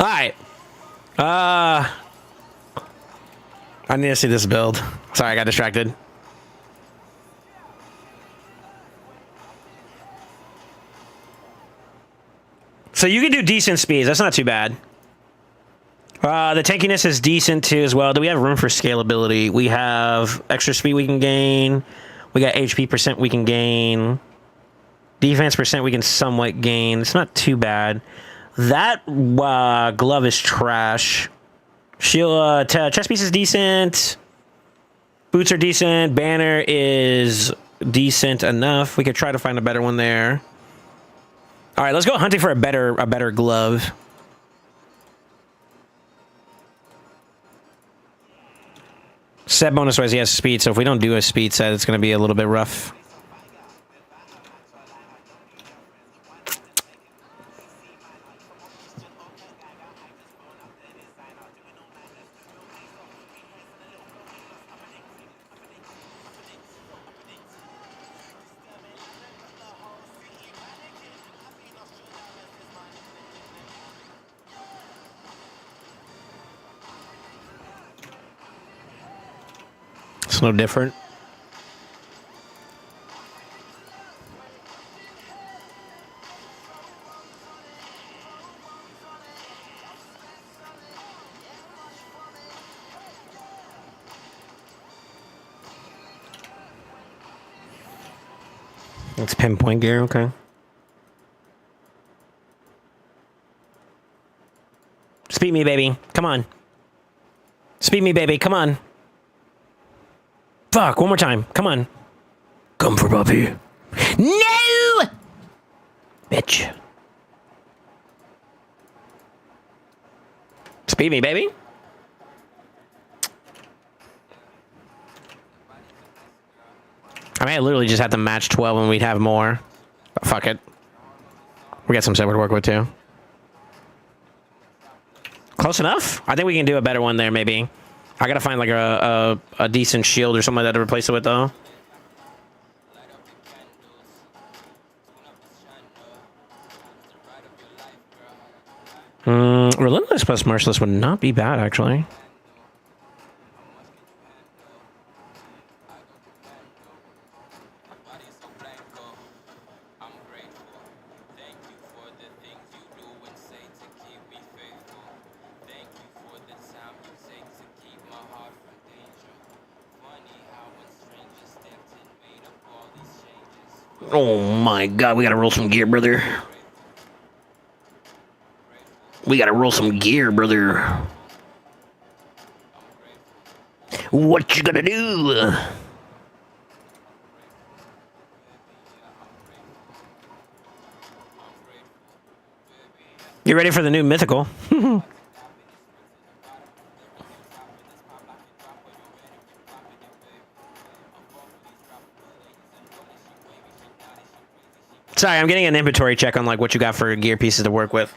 All right. I need to see this build. Sorry, I got distracted. So you can do decent speeds. That's not too bad. The tankiness is decent too as well. Do we have room for scalability? We have extra speed we can gain. We got HP percent we can gain. Defense percent we can somewhat gain. It's not too bad. That glove is trash. Shield, chest piece is decent. Boots are decent. Banner is decent enough. We could try to find a better one there. All right, let's go hunting for a better glove. Set bonus wise, he has speed. So if we don't do a speed set, it's going to be a little bit rough. It's no different. It's pinpoint gear, okay. Speed me, baby. Come on. Speed me, baby. Come on. Fuck, one more time. Come on. Come for puppy. No! Bitch. Speed me, baby. I mean, I literally just have to match 12 and we'd have more. Fuck it. We got some silver to work with, too. Close enough? I think we can do a better one there, maybe. I gotta find, like, a decent shield or something like that to replace it with, though. Relentless plus Merciless would not be bad, actually. Oh my god, we gotta roll some gear, brother. We gotta roll some gear, brother. What you gonna do? You ready for the new mythical? Sorry, I'm getting an inventory check on like what you got for gear pieces to work with.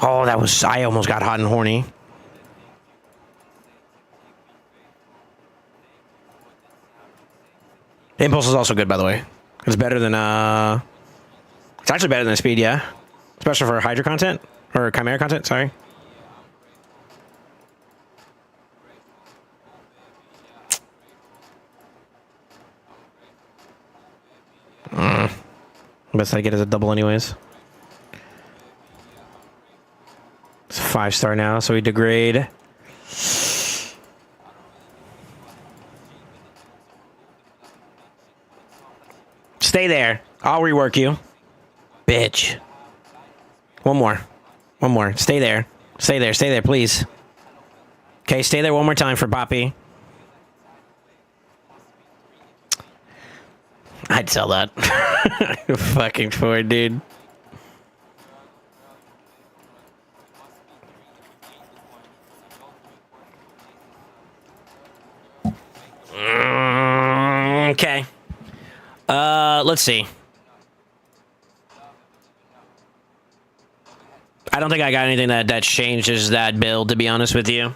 Oh, that was... I almost got hot and horny. Impulse is also good, by the way. It's better than, It's actually better than speed, yeah. Especially for Hydra content. Or Chimera content, sorry. Best I get is a double anyways. It's 5-star now, so we degrade. Stay there. I'll rework you. Bitch. One more. One more. Stay there. Stay there. Stay there, please. Okay, stay there one more time for Poppy. I'd sell that. Fucking for it, dude. Okay. Let's see. I don't think I got anything that changes that build, to be honest with you.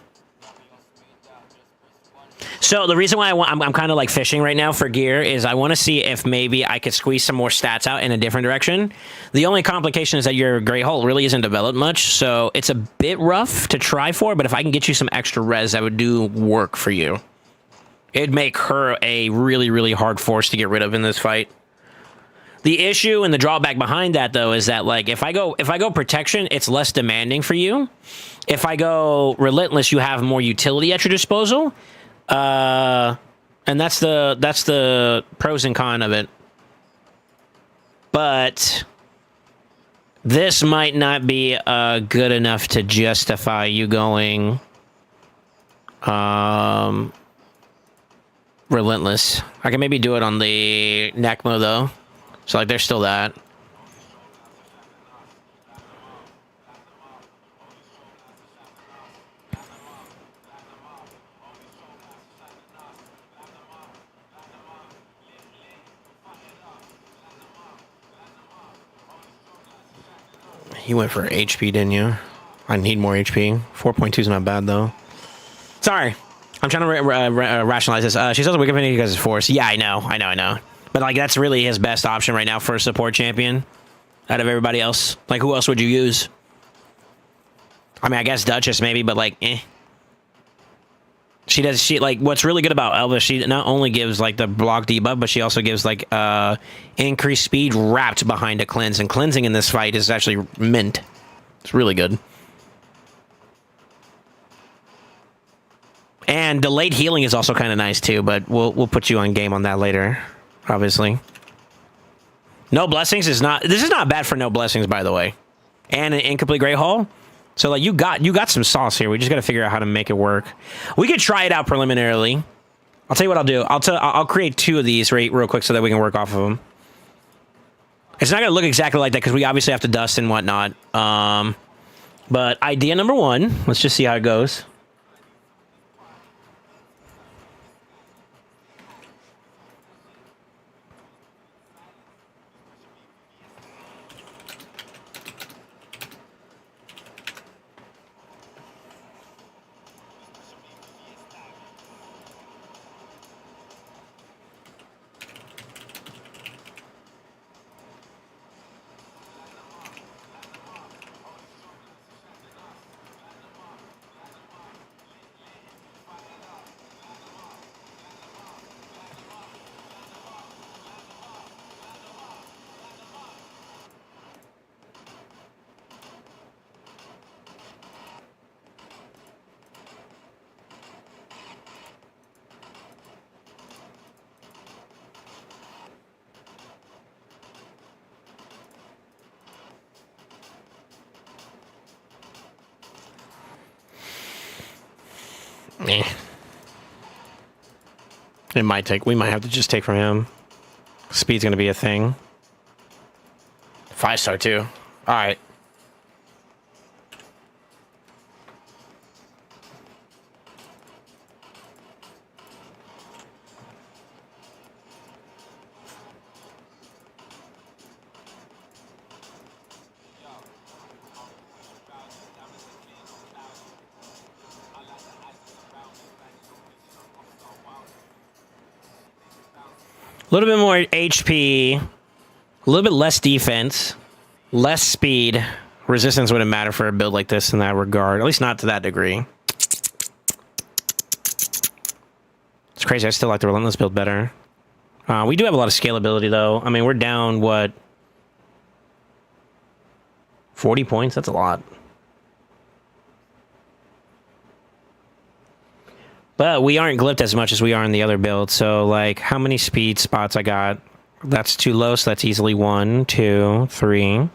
So the reason why I'm kind of like fishing right now for gear is I want to see if maybe I could squeeze some more stats out in a different direction. The only complication is that your Grey Hull really isn't developed much, so it's a bit rough to try for, but if I can get you some extra res, that would do work for you. It'd make her a really, really hard force to get rid of in this fight. The issue and the drawback behind that, though, is that like if I go protection, it's less demanding for you. If I go relentless, you have more utility at your disposal. And that's the pros and cons of it. But this might not be good enough to justify you going relentless. I can maybe do it on the Necmo though. So like there's still that. You went for HP, didn't you? I need more HP. 4.2 is not bad, though. Sorry. I'm trying to rationalize this. She says Wikipedia because it's force. Yeah, I know. But, like, that's really his best option right now for a support champion out of everybody else. Like, who else would you use? I mean, I guess Duchess maybe, but, like, eh. She like, what's really good about Elvis, she not only gives, like, the block debuff, but she also gives, like, increased speed wrapped behind a cleanse. And cleansing in this fight is actually mint. It's really good. And delayed healing is also kind of nice, too, but we'll put you on game on that later, obviously. No Blessings is not... This is not bad for No Blessings, by the way. And an Incomplete Grey Hull. So, like, you got some sauce here. We just got to figure out how to make it work. We could try it out preliminarily I'll tell you what I'll do. I'll create 2 of these real quick so that we can work off of them. It's not going to look exactly like that because we obviously have to dust and whatnot. But idea number 1, let's just see how it goes. It might take. We might have to just take from him. Speed's gonna be a thing. 5-star too. All right. A little bit more HP, a little bit less defense, less speed. Resistance wouldn't matter for a build like this in that regard, at least not to that degree. It's crazy. I still like the Relentless build better. We do have a lot of scalability, though. I mean, we're down, what, 40 points? That's a lot. But we aren't glipped as much as we are in the other build. So, like, how many speed spots I got? That's too low, so that's easily 1, 2, 3,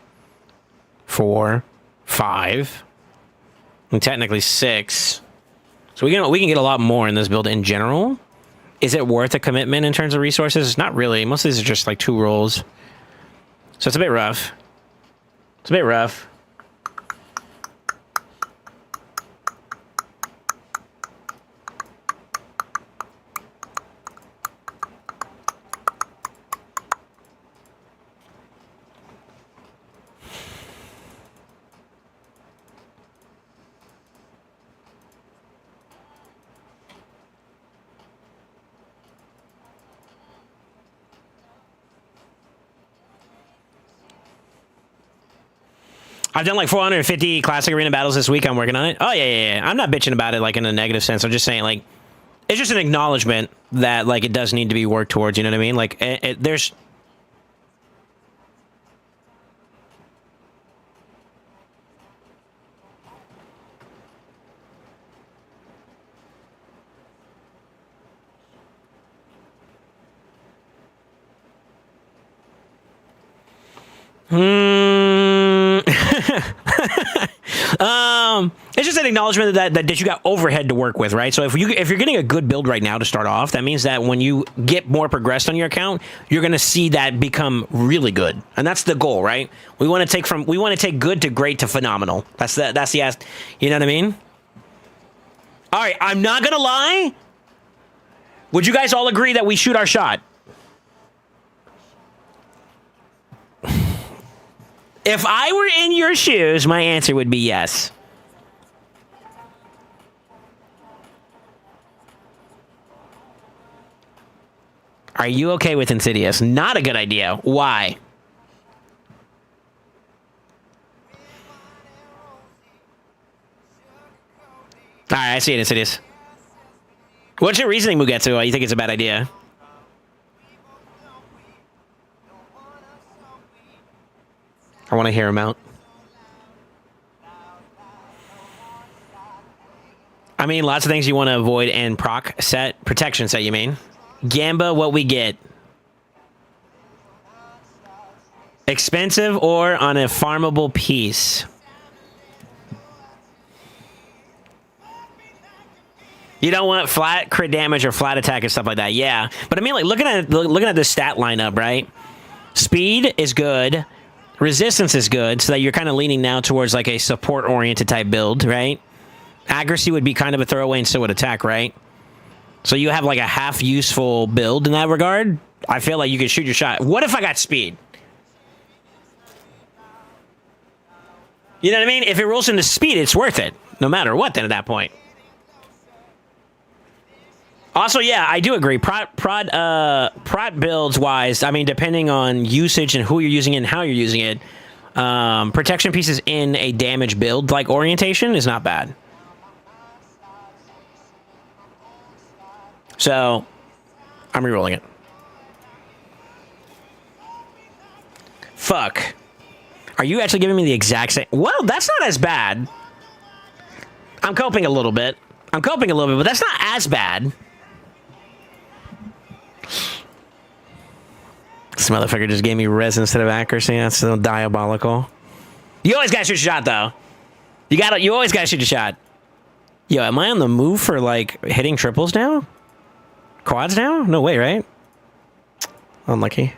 4, 5, and technically 6. So we can get a lot more in this build in general. Is it worth a commitment in terms of resources? Not really. Most of these are just like 2 rolls. So it's a bit rough. It's a bit rough. I've done like 450 classic arena battles this week. I'm working on it. Oh, yeah. I'm not bitching about it like in a negative sense. I'm just saying, like, it's just an acknowledgement that, like, it does need to be worked towards. You know what I mean? Like, there's... It's just an acknowledgement that you got overhead to work with, right? So if you're getting a good build right now to start off, that means that when you get more progressed on your account, you're going to see that become really good, and that's the goal, right? We want to take good to great to phenomenal. That's the you know what I mean? All right, I'm not gonna lie. Would you guys all agree that we shoot our shot? If I were in your shoes, my answer would be yes. Are you okay with Insidious? Not a good idea. Why? All right, I see it, Insidious. What's your reasoning, Mugetsu? Why you think it's a bad idea? I want to hear him out. I mean, lots of things you want to avoid in protection set, you mean? Gamba, what we get? Expensive or on a farmable piece? You don't want flat crit damage or flat attack and stuff like that. Yeah, but I mean, like looking at the stat lineup, right? Speed is good, resistance is good, so that you're kind of leaning now towards like a support-oriented type build, right? Accuracy would be kind of a throwaway, and so would attack, right? So you have like a half useful build in that regard. I feel like you could shoot your shot. What if I got speed? You know what I mean? If it rolls into speed, it's worth it, no matter what. Then at that point. Also, yeah, I do agree. Prot builds wise, I mean, depending on usage and who you're using it and how you're using it, protection pieces in a damage build like orientation is not bad. So, I'm rerolling it. Fuck. Are you actually giving me the exact same? Well, that's not as bad. I'm coping a little bit. But that's not as bad. This motherfucker just gave me res instead of accuracy. That's so diabolical. You always gotta shoot a shot, though. You always gotta shoot a shot. Yo, am I on the move for, like, hitting triples now? Quads now? No way, right? Unlucky.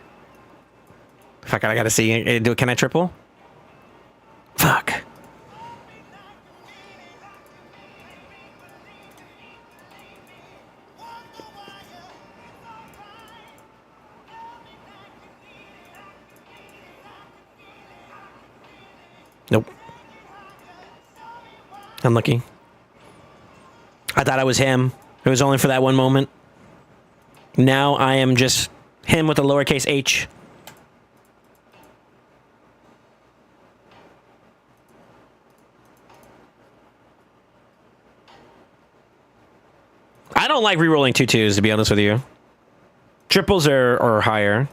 Fuck, I gotta see. Can I triple? Fuck. Nope. Unlucky. I thought I was him. It was only for that one moment. Now I am just him with a lowercase h. I don't like rerolling 2-2s, to be honest with you. Triples are higher.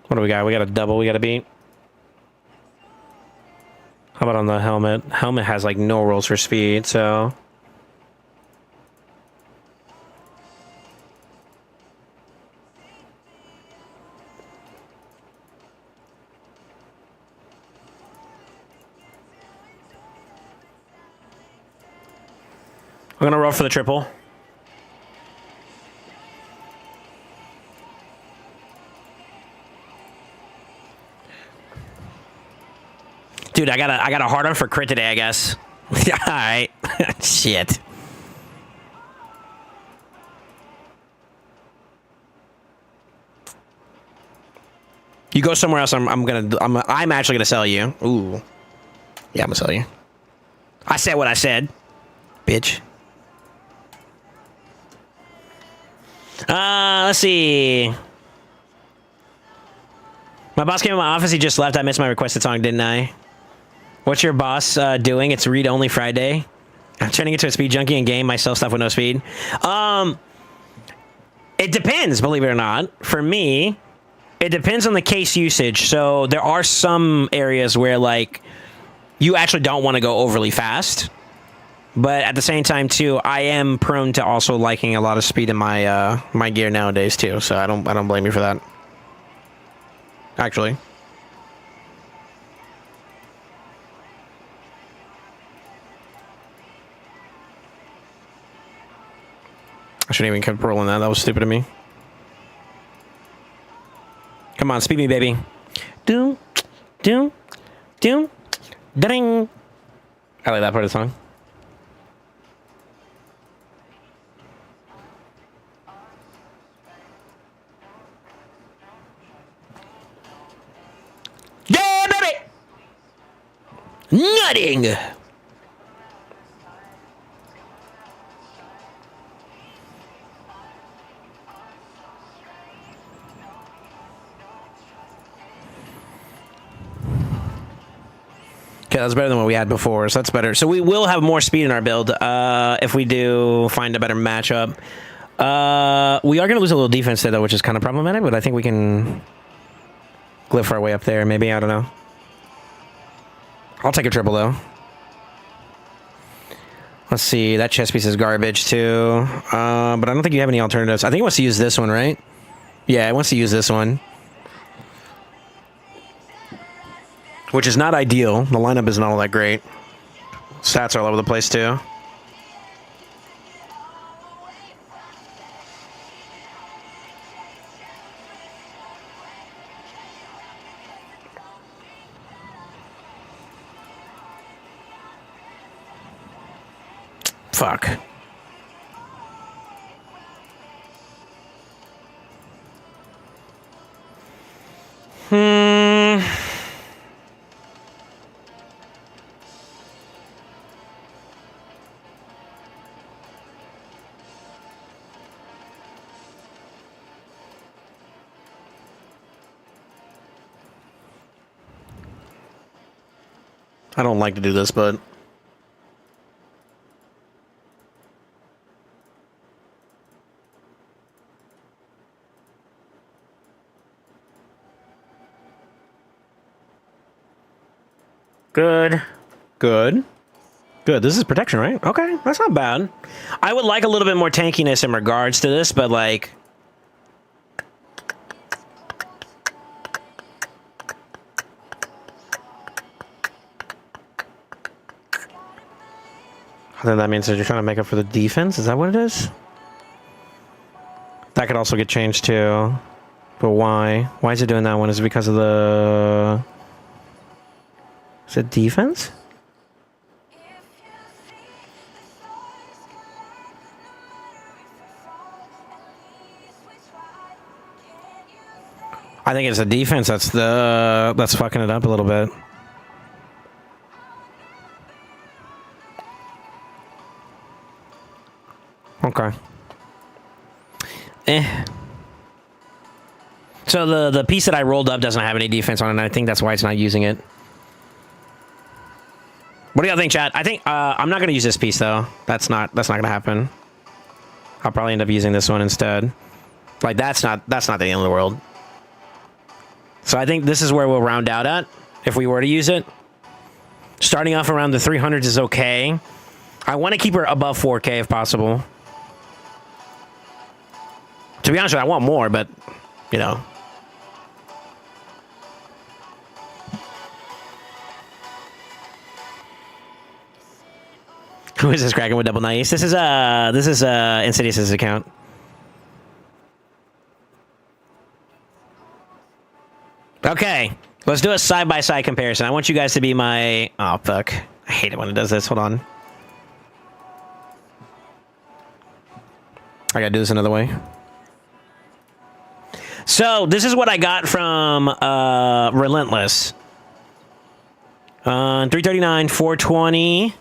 What do we got? We got a double we got to beat. How about on the helmet? Helmet has like no rolls for speed, so... I'm gonna roll for the triple. Dude, I got a hard on for crit today, I guess. All right. Shit. You go somewhere else. I'm actually gonna sell you. Ooh. Yeah, I'm gonna sell you. I said what I said, bitch. Let's see. My boss came in my office. He just left. I missed my requested song, didn't I? What's your boss doing? It's read-only Friday. I'm turning into a speed junkie and game myself stuff with no speed. It depends, believe it or not. For me, it depends on the case usage. So there are some areas where, like, you actually don't want to go overly fast. But at the same time, too, I am prone to also liking a lot of speed in my my gear nowadays, too. So I don't blame you for that. Actually. I shouldn't even keep rolling that. That was stupid of me. Come on, speed me, baby. Doom, doom, doom, ding. I like that part of the song. Yeah, baby! Nutting! Okay, that's better than what we had before, so that's better. So we will have more speed in our build if we do find a better matchup. We are going to lose a little defense there, though, which is kind of problematic, but I think we can glyph our way up there, maybe. I don't know. I'll take a triple, though. Let's see. That chess piece is garbage, too. But I don't think you have any alternatives. I think he wants to use this one, right? Yeah, it wants to use this one. Which is not ideal. The lineup isn't all that great. Stats are all over the place, too. Fuck. I don't like to do this, but... Good. Good. Good. This is protection, right? Okay, that's not bad. I would like a little bit more tankiness in regards to this, but like... I think that means that you're trying to make up for the defense. Is that what it is? That could also get changed too. But why? Why is it doing that one? Is it because of the... Is it defense? I think it's the defense that's fucking it up a little bit. Okay. So the piece that I rolled up doesn't have any defense on it, and I think that's why it's not using it. What do y'all think, chat? I think I'm not gonna use this piece though. That's not gonna happen. I'll probably end up using this one instead. Like that's not the end of the world. So I think this is where we'll round out at if we were to use it. Starting off around the 300s is okay. I want to keep her above 4K if possible. To be honest with you, I want more, but, you know. Who is this cracking with double nice? This is Insidious's account. Okay, let's do a side-by-side comparison. I want you guys to be my... Oh, fuck. I hate it when it does this. Hold on. I gotta do this another way. So, this is what I got from Relentless. 339, 420,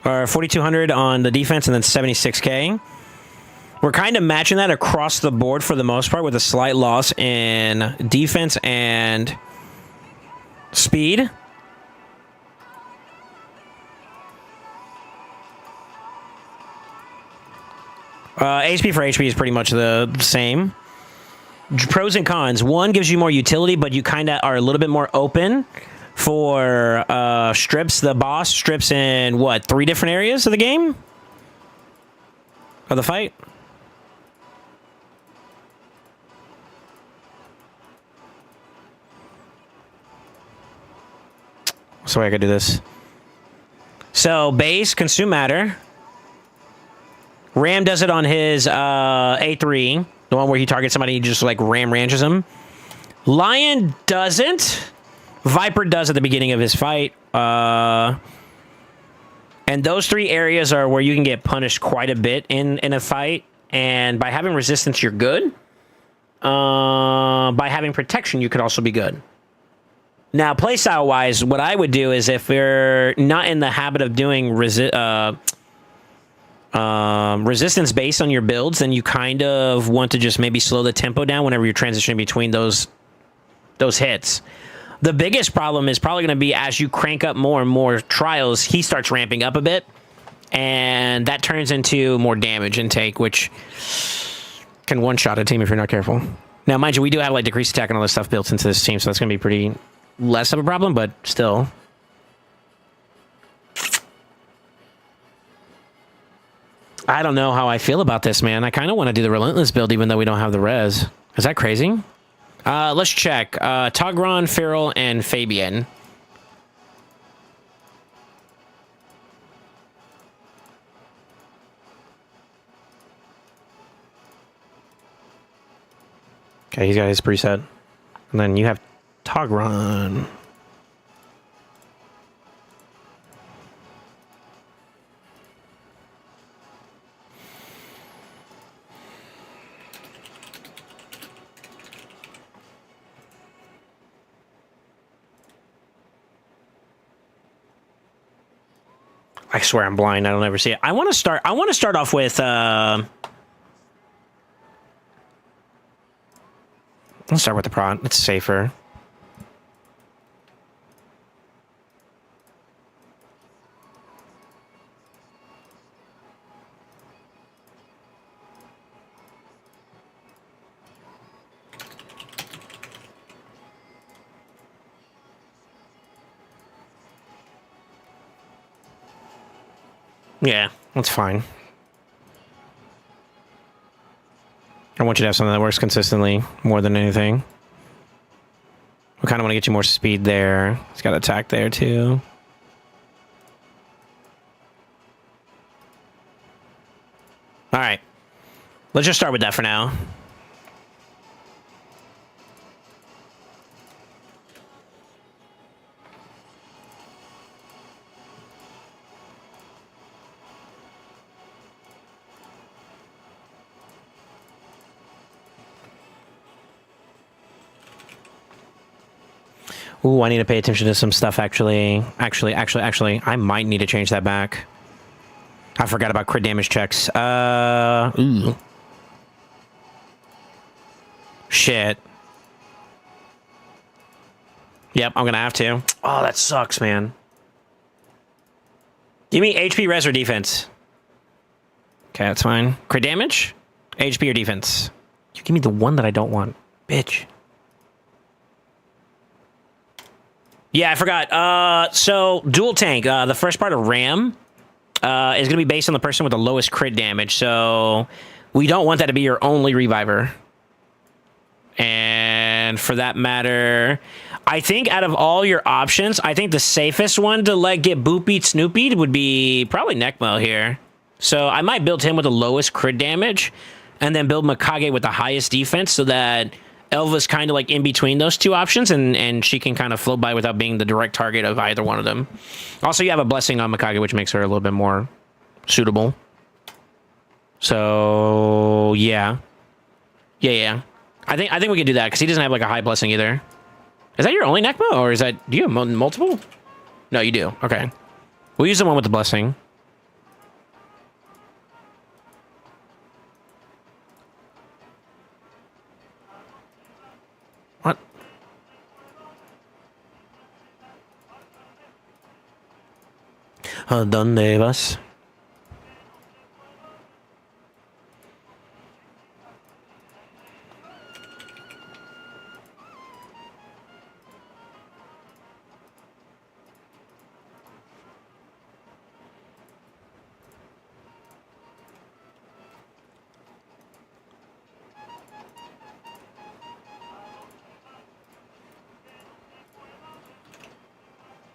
or 4,200 on the defense, and then 76K. We're kind of matching that across the board for the most part with a slight loss in defense and speed. HP for HP is pretty much the same. Pros and cons. One gives you more utility, but you kind of are a little bit more open for strips. The boss strips in, what, 3 different areas of the game? Of the fight? So I could do this. So base, consume matter. Ram does it on his A3, the one where he targets somebody, he just like ram ranches him. Lion doesn't. Viper does at the beginning of his fight. And those 3 areas are where you can get punished quite a bit in a fight. And by having resistance, you're good. By having protection, you could also be good. Now, playstyle-wise, what I would do is if you're not in the habit of doing resistance based on your builds, then you kind of want to just maybe slow the tempo down whenever you're transitioning between those hits. The biggest problem is probably going to be as you crank up more and more trials, he starts ramping up a bit, and that turns into more damage intake, which can one-shot a team if you're not careful. Now, mind you, we do have like decreased attack and all this stuff built into this team, so that's going to be pretty less of a problem, but still. I don't know how I feel about this, man. I kind of want to do the Relentless build even though we don't have the res. Is that crazy? Let's check. Togron, Farrell, and Fabian. Okay, he's got his preset. And then you have Togron. I swear I'm blind. I don't ever see it. I want to start off with let's start with the prod. It's safer. Yeah, that's fine. I want you to have something that works consistently more than anything. We kind of want to get you more speed there. It's got attack there too. All right. Let's just start with that for now. Ooh, I need to pay attention to some stuff, actually. Actually, I might need to change that back. I forgot about crit damage checks. Ooh. Shit. Yep, I'm gonna have to. Oh, that sucks, man. Give me HP, res, or defense. Okay, that's fine. Crit damage? HP or defense? You give me the one that I don't want. Bitch. Yeah, I forgot. So, dual tank. The first part of RAM is going to be based on the person with the lowest crit damage. So, we don't want that to be your only reviver. And for that matter, I think out of all your options, I think the safest one to let get boopied snoopied would be probably Necmo here. So, I might build him with the lowest crit damage and then build Mikage with the highest defense so that Elva's kind of like in between those two options, and she can kind of float by without being the direct target of either one of them. Also, you have a blessing on Mikage, which makes her a little bit more suitable. So, yeah. Yeah. I think we can do that, because he doesn't have like a high blessing either. Is that your only Necmo, or is that... Do you have multiple? No, you do. Okay. We'll use the one with the blessing. What? ¿A dónde vas?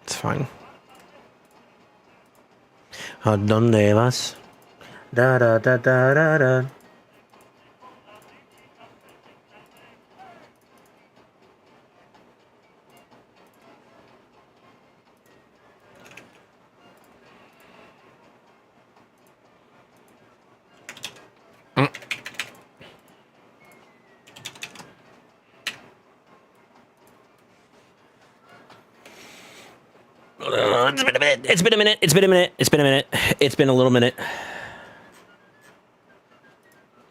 It's fine. ¿A dónde vas? Da da da da da da. It's been a minute. It's been a minute. It's been a minute. It's been a little minute.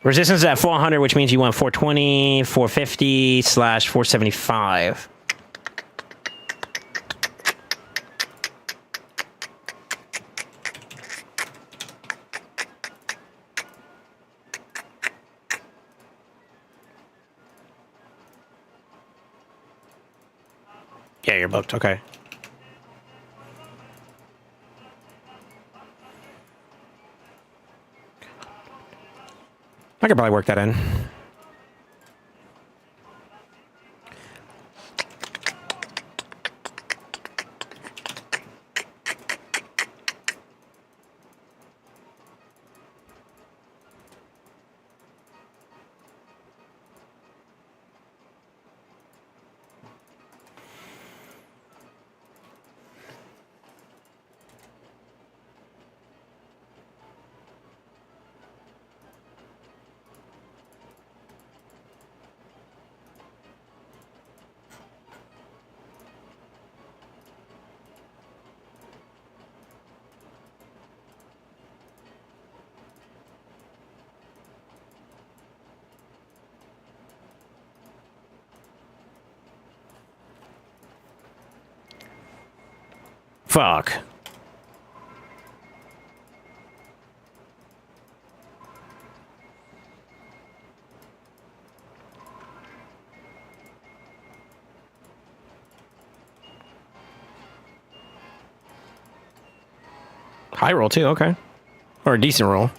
Resistance is at 400, which means you want 420, 450 / 475. Yeah, you're booked. Okay. I could probably work that in. Fuck. High roll too, okay. Or a decent roll.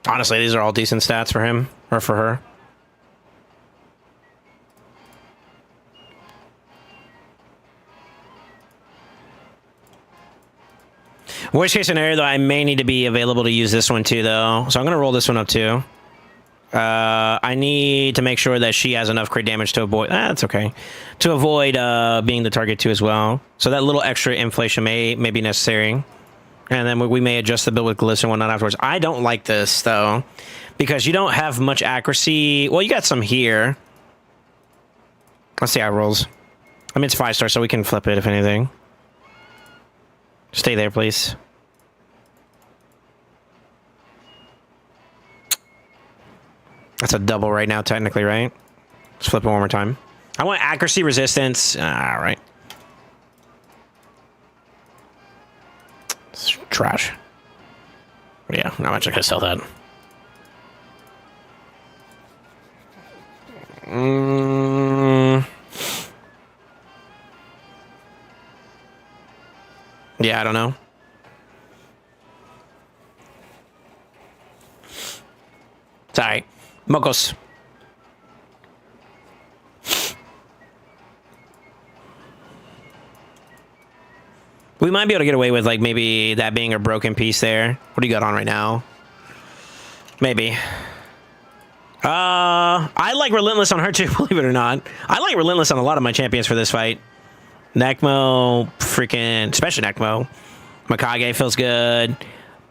Honestly, these are all decent stats for him or for her. Worst case scenario, though, I may need to be available to use this one too, though. So I'm going to roll this one up too. I need to make sure that she has enough crit damage to avoid... that's okay. To avoid being the target too as well. So that little extra inflation may be necessary. And then we may adjust the build with glyphs and whatnot afterwards. I don't like this, though, because you don't have much accuracy. Well, you got some here. Let's see how it rolls. I mean, it's 5-star, so we can flip it, if anything. Stay there, please. That's a double right now, technically, right? Let's flip it one more time. I want accuracy, resistance. All right. It's trash. Yeah, not much I could sell that. Yeah, I don't know. Sorry. Mocos. We might be able to get away with, like, maybe that being a broken piece there. What do you got on right now? Maybe. I like Relentless on her, too, believe it or not. I like Relentless on a lot of my champions for this fight. Necmo, freaking... especially Necmo. Mikage feels good.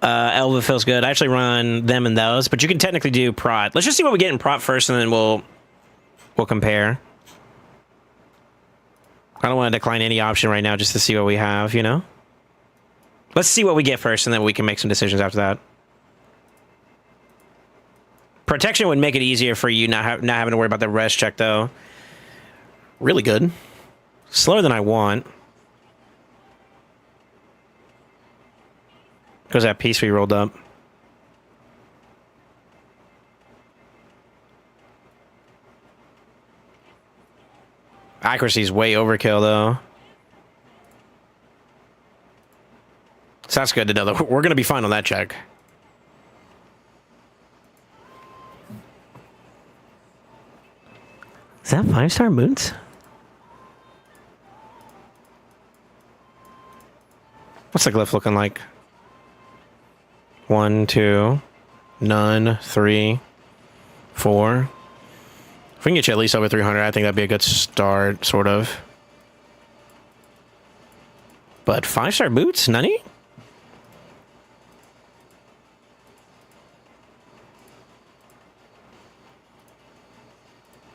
Elva feels good. I actually run them and those, but you can technically do prot. Let's just see what we get in prot first, and then we'll compare. I don't want to decline any option right now just to see what we have, you know? Let's see what we get first, and then we can make some decisions after that. Protection would make it easier for you not having to worry about the rest check, though. Really good. Slower than I want. Goes that piece we rolled up. Accuracy is way overkill, though. So that's good to know that we're going to be fine on that check. Is that 5-star boots? What's the glyph looking like? 1, 2, none, 3, 4. If we can get you at least over 300, I think that'd be a good start, sort of. But 5-star boots? Nani?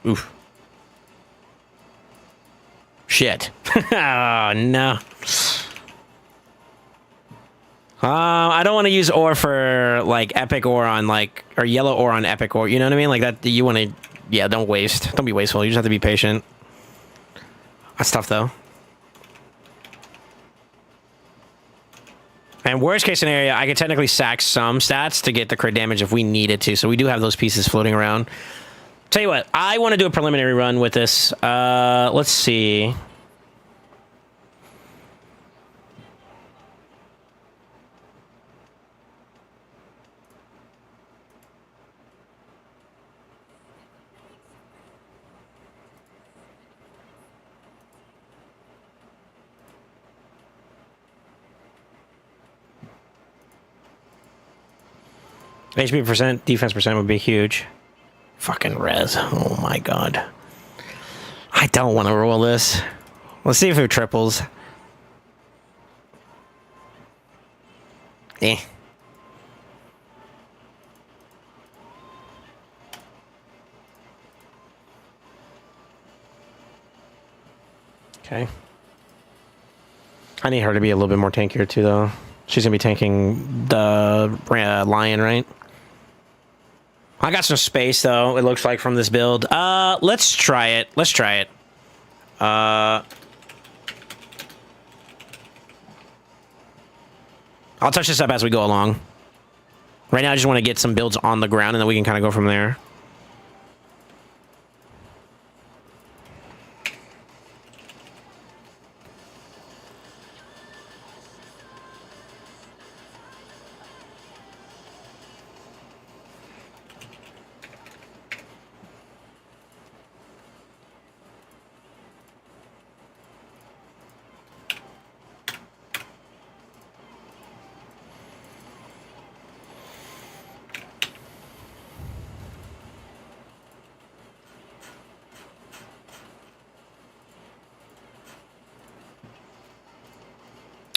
Oof. Shit. Oh, no. I don't want to use ore for, like, epic ore on, like, or yellow ore on epic ore. You know what I mean? Like, that, you want to, yeah, don't waste. Don't be wasteful. You just have to be patient. That's tough, though. And worst case scenario, I could technically sack some stats to get the crit damage if we needed to. So we do have those pieces floating around. Tell you what, I want to do a preliminary run with this. Let's see. HP percent, defense percent would be huge. Fucking res. Oh my god. I don't want to roll this. Let's see if it triples. Eh. Okay. I need her to be a little bit more tankier too, though. She's gonna be tanking the lion, right? I got some space, though, it looks like, from this build. Let's try it. Let's try it. I'll touch this up as we go along. Right now, I just want to get some builds on the ground, and then we can kind of go from there.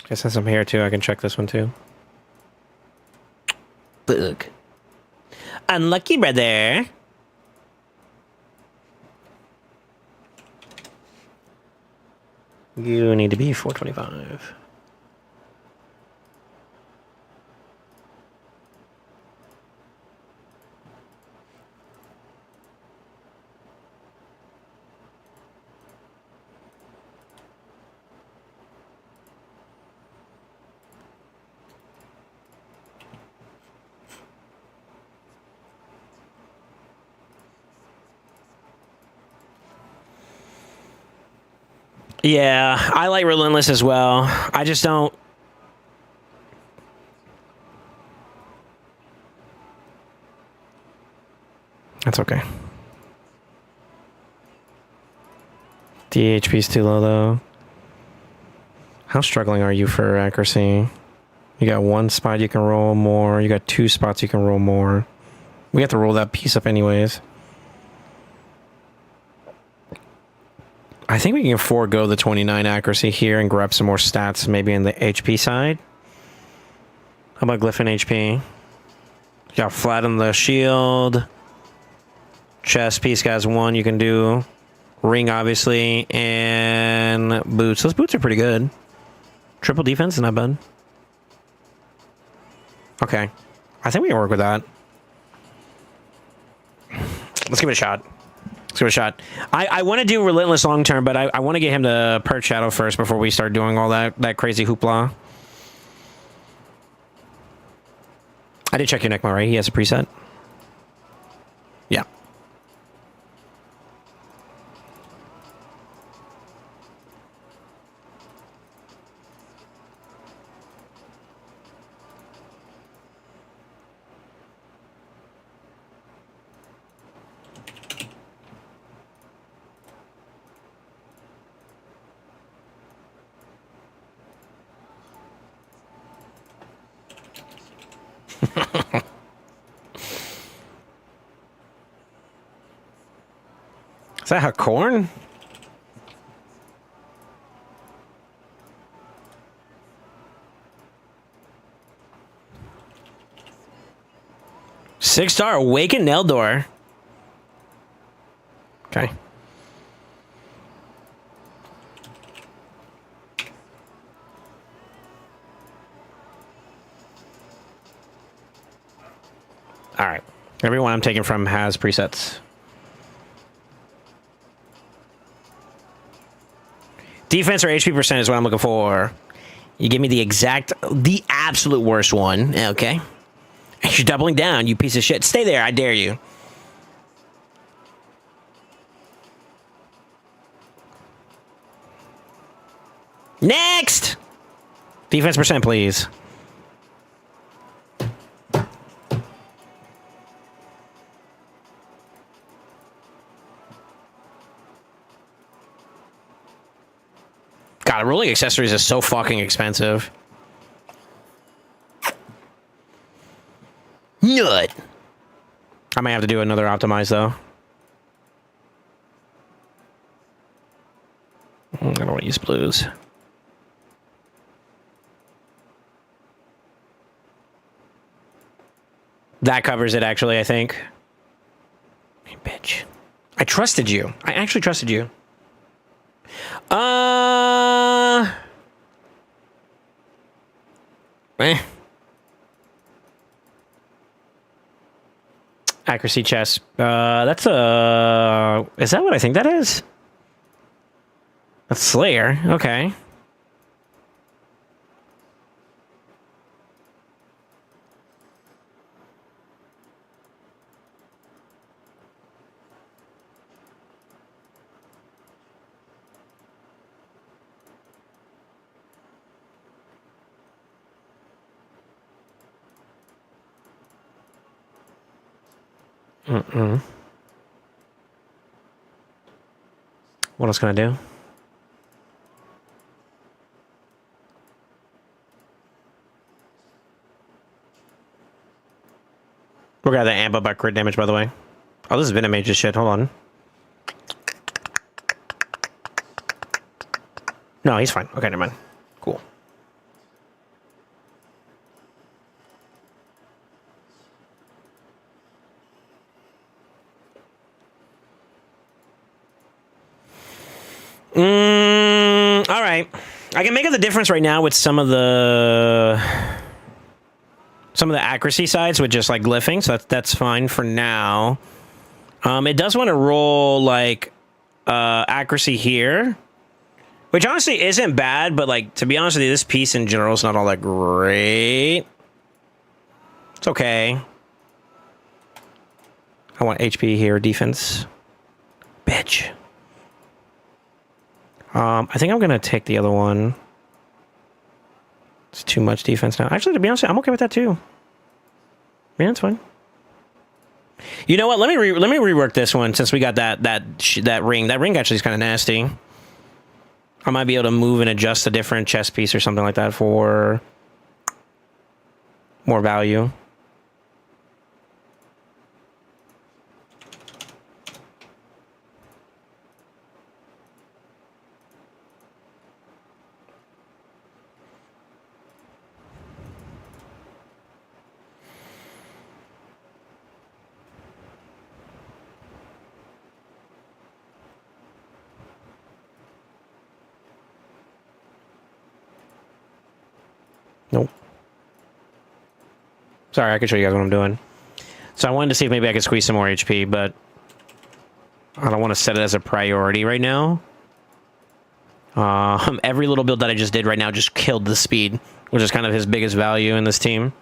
I guess since I'm here too, I can check this one too. Bug. Unlucky, brother. You need to be 425. Yeah, I like Relentless as well. I just don't... That's okay. DHP's too low, though. How struggling are you for accuracy? You got one spot you can roll more. You got two spots you can roll more. We have to roll that piece up anyways. I think we can forego the 29 accuracy here and grab some more stats maybe in the HP side. How about Glyph and HP? Got flat on the shield. Chest piece guys one you can do. Ring obviously. And boots. Those boots are pretty good. Triple defense is not bad. Okay. I think we can work with that. Let's give it a shot. Let's give it a shot. I want to do Relentless long term, but I want to get him to Perch Shadow first before we start doing all that crazy hoopla. I did check your Necmo, right? He has a preset? Yeah. Is that a corn? Six-star Awakened Eldor. Okay. All right. Everyone I'm taking from has presets. Defense or HP percent is what I'm looking for. You give me the absolute worst one. Okay. You're doubling down, you piece of shit. Stay there, I dare you. Next! Defense percent, please. God, rolling accessories is so fucking expensive. Nut. I might have to do another optimize, though. I don't want to use blues. That covers it, actually, I think. Hey, bitch. I trusted you. I actually trusted you. Eh. Accuracy chess. That's a... Is that what I think that is? That's Slayer. Okay. What else can I do? We're gonna have to amp up our crit damage, by the way. Oh, this is Venomage as shit. Hold on. No, he's fine. Okay, never mind. Cool. All right. I can make up the difference right now with some of the accuracy sides with just like glyphing, so that's fine for now. It does want to roll like accuracy here, which honestly isn't bad, but like to be honest with you, this piece in general is not all that great. It's okay. I want HP here, defense. Bitch. I think I'm gonna take the other one. It's too much defense now. Actually, to be honest, I'm okay with that too. Yeah, that's fine. You know what? Let me rework this one since we got that ring. That ring actually is kind of nasty. I might be able to move and adjust a different chess piece or something like that for more value. Nope. Sorry, I can show you guys what I'm doing. So I wanted to see if maybe I could squeeze some more HP, but I don't want to set it as a priority right now. Every little build that I just did right now just killed the speed, which is kind of his biggest value in this team.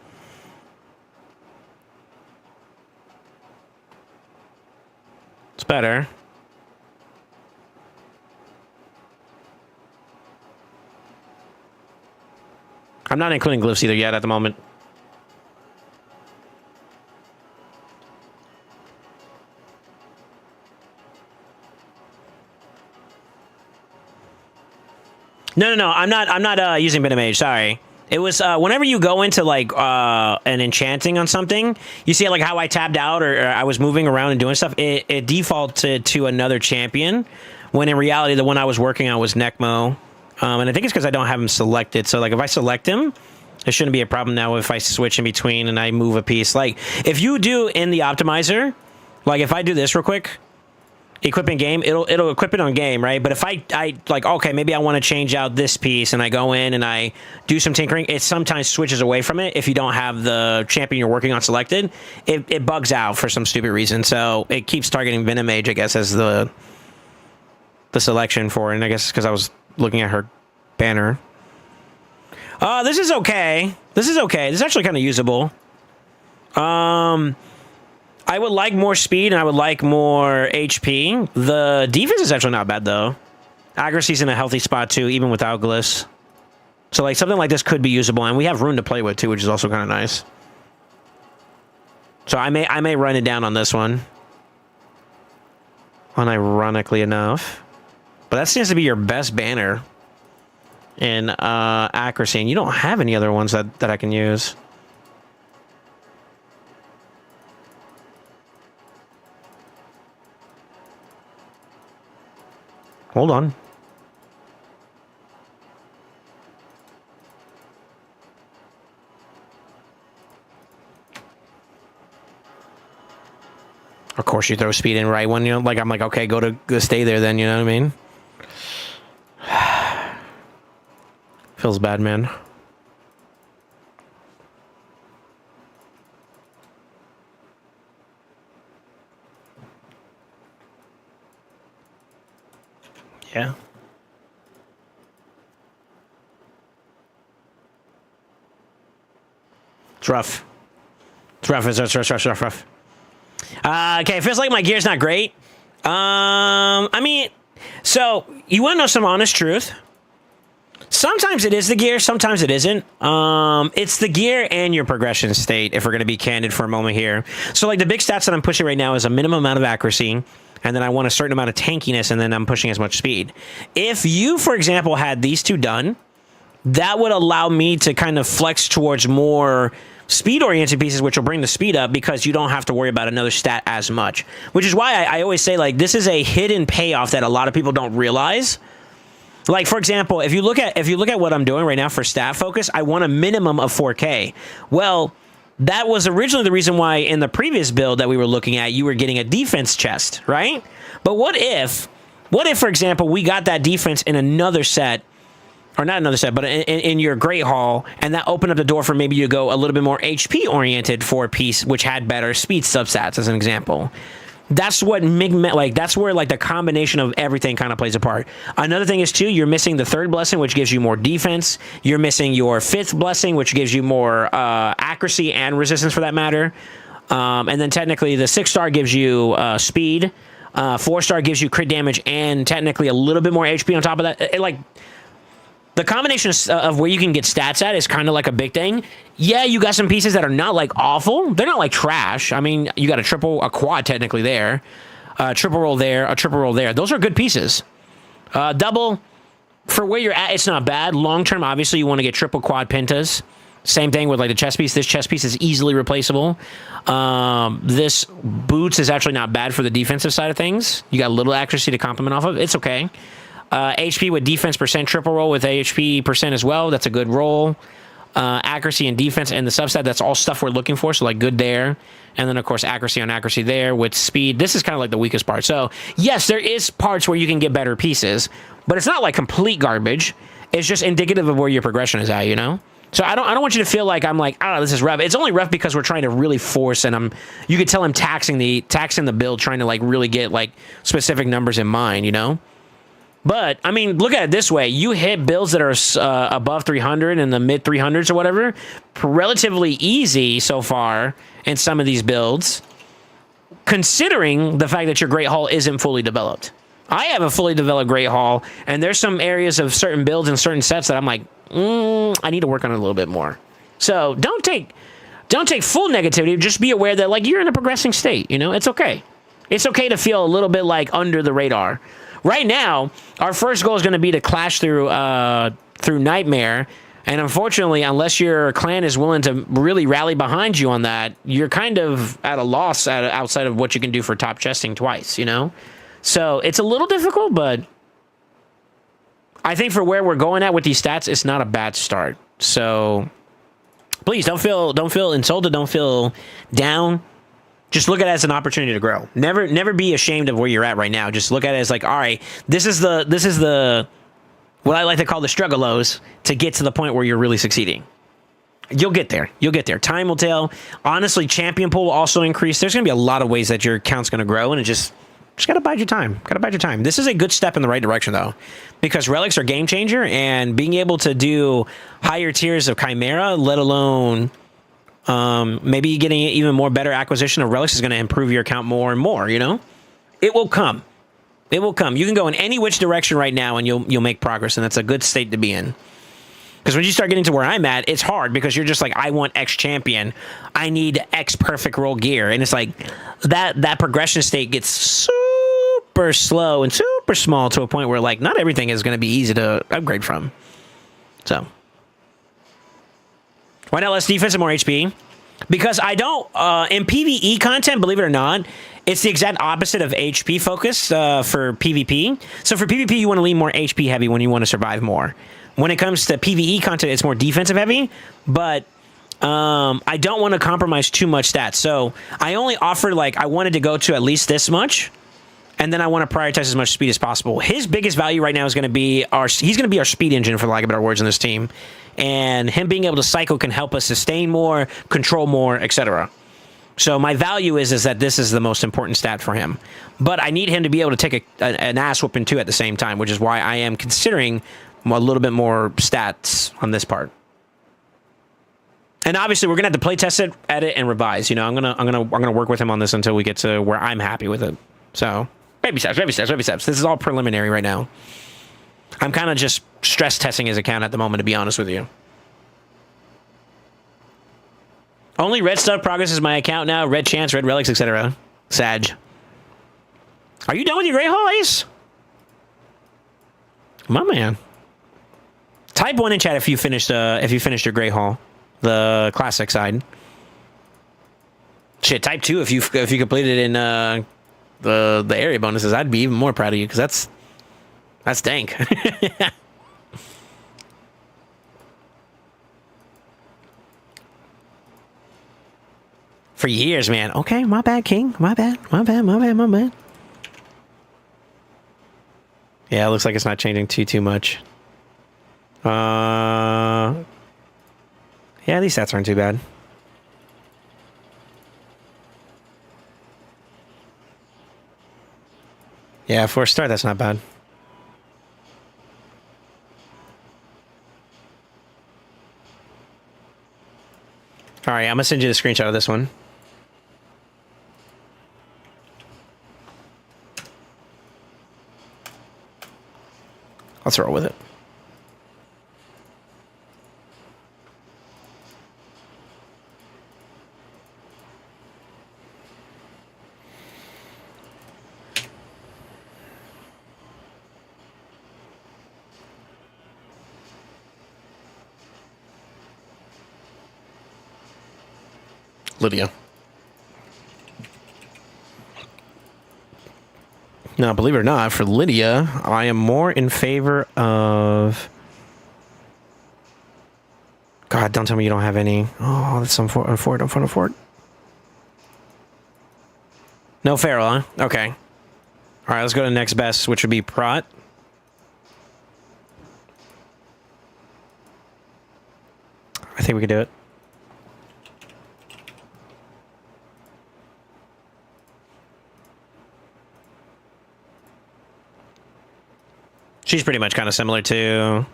It's better. I'm not including glyphs either yet at the moment. No. I'm not using Venomage. Sorry. It was whenever you go into like an enchanting on something, you see like how I tabbed out or I was moving around and doing stuff. It defaulted to another champion, when in reality the one I was working on was Necmo. And I think it's because I don't have him selected. So, like, if I select him, it shouldn't be a problem now if I switch in between and I move a piece. Like, if you do in the optimizer, like, if I do this real quick, equip in game, it'll equip it on game, right? But if I like, okay, maybe I want to change out this piece and I go in and I do some tinkering, it sometimes switches away from it if you don't have the champion you're working on selected. It bugs out for some stupid reason. So, it keeps targeting Venomage, I guess, as the selection for it. And I guess it's because I was looking at her banner. This is okay. This is okay. This is actually kind of usable. I would like more speed and I would like more HP. The defense is actually not bad though. Accuracy's in a healthy spot too, even without glyphs. So like something like this could be usable, and we have rune to play with too, which is also kind of nice. So I may run it down on this one. Unironically enough. But that seems to be your best banner in accuracy, and you don't have any other ones that I can use. Hold on. Of course you throw speed in right when, you know, like, I'm like, okay, go stay there then, you know what I mean? Feels bad, man.
Yeah.
It's rough. It's rough. It's rough. Okay, it feels like my gear's not great. I mean, so you want to know some honest truth? Sometimes it is the gear, sometimes it isn't. It's the gear and your progression state, if we're going to be candid for a moment here. So, like, the big stats that I'm pushing right now is a minimum amount of accuracy, and then I want a certain amount of tankiness, and then I'm pushing as much speed. If you, for example, had these two done, that would allow me to kind of flex towards more speed-oriented pieces, which will bring the speed up because you don't have to worry about another stat as much. Which is why I always say, like, this is a hidden payoff that a lot of people don't realize. Like, for example, if you look at what I'm doing right now for stat focus, I want a minimum of 4K. Well, that was originally the reason why in the previous build that we were looking at, you were getting a defense chest, right? But what if, for example, we got that defense in another set, or not another set, but in your Great Hall, and that opened up the door for maybe you to go a little bit more HP-oriented for a piece, which had better speed substats, as an example. That's what that's where like the combination of everything kind of plays a part. Another thing is too, you're missing the third blessing, which gives you more defense. You're missing your fifth blessing, which gives you more accuracy and resistance for that matter. And then technically the 6-star gives you speed. 4-star gives you crit damage and technically a little bit more HP on top of that. Like, the combination of where you can get stats at is kind of like a big thing. Yeah, you got some pieces that are not like awful. They're not like trash. I mean, you got a quad technically there, a triple roll there, a triple roll there. Those are good pieces. Double, for where you're at, it's not bad. Long term, obviously, you want to get triple quad pentas. Same thing with like the chest piece. This chest piece is easily replaceable. This boots is actually not bad for the defensive side of things. You got a little accuracy to complement off of. It's okay. HP with defense percent, triple roll with HP percent as well. That's a good roll. Accuracy and defense and the substat, that's all stuff we're looking for. So like good there. And then of course accuracy on accuracy there with speed. This is kind of like the weakest part. So yes, there is parts where you can get better pieces, but it's not like complete garbage. It's just indicative of where your progression is at, you know? So I don't want you to feel like I'm like, oh, this is rough. It's only rough because we're trying to really force, and you could tell I'm taxing the build, trying to like really get like specific numbers in mind, you know? But, I mean, look at it this way. You hit builds that are above 300 in the mid 300s or whatever, relatively easy so far in some of these builds, considering the fact that your Great Hall isn't fully developed. I have a fully developed Great Hall, and there's some areas of certain builds and certain sets that I'm like, I need to work on it a little bit more. So don't take full negativity. Just be aware that, like, you're in a progressing state, you know? It's okay. It's okay to feel a little bit, like, under the radar. Right now, our first goal is going to be to clash through Nightmare, and unfortunately, unless your clan is willing to really rally behind you on that, you're kind of at a loss outside of what you can do for top chesting twice, you know? So it's a little difficult, but I think for where we're going at with these stats, it's not a bad start. So please don't feel insulted, don't feel down. Just look at it as an opportunity to grow. Never be ashamed of where you're at right now. Just look at it as like, all right, this is the what I like to call the struggle-os to get to the point where you're really succeeding. You'll get there. You'll get there. Time will tell. Honestly, champion pool will also increase. There's going to be a lot of ways that your account's going to grow, and it just got to bide your time. Got to bide your time. This is a good step in the right direction, though, because relics are game changer, and being able to do higher tiers of Chimera, let alone maybe getting even more better acquisition of relics, is going to improve your account more and more, you know? It will come. It will come. You can go in any which direction right now, and you'll make progress, and that's a good state to be in. Because when you start getting to where I'm at, it's hard because you're just like, I want X champion. I need X perfect roll gear. And it's like that progression state gets super slow and super small to a point where like not everything is going to be easy to upgrade from. So why not less defense and more HP? Because I don't, in PvE content, believe it or not, it's the exact opposite of HP focus for PvP. So for PvP, you want to lean more HP heavy when you want to survive more. When it comes to PvE content, it's more defensive heavy, but I don't want to compromise too much stats. So I only offered, like, I wanted to go to at least this much, and then I want to prioritize as much speed as possible. His biggest value right now is going to be he's going to be our speed engine, for lack of better words, in this team. And him being able to cycle can help us sustain more, control more, etc. So my value is that this is the most important stat for him. But I need him to be able to take an ass whooping too at the same time, which is why I am considering a little bit more stats on this part. And obviously, we're gonna have to play test it, edit, and revise. You know, I'm gonna work with him on this until we get to where I'm happy with it. So baby steps, baby steps, baby steps. This is all preliminary right now. I'm kind of just stress testing his account at the moment, to be honest with you. Only red stuff progress is my account now. Red chance, red relics, etc. Sag. Are you done with your Grey Hall, Ace? My man. Type 1 in chat if you finished your Grey Hall, the classic side. Shit, type 2 if you completed it in the area bonuses. I'd be even more proud of you because that's dank. For years, man. Okay, my bad, King. My bad. Yeah, it looks like it's not changing too much. Yeah, these stats aren't too bad. Yeah, for a start, that's not bad. All right, I'm gonna send you the screenshot of this one. I'll throw it with it. Lydia. Now, believe it or not, for Lydia, I am more in favor of... God, don't tell me you don't have any. Oh, that's unfortunate. No Feral, huh? Okay. All right, let's go to the next best, which would be Prot. I think we could do it. She's pretty much kind of similar to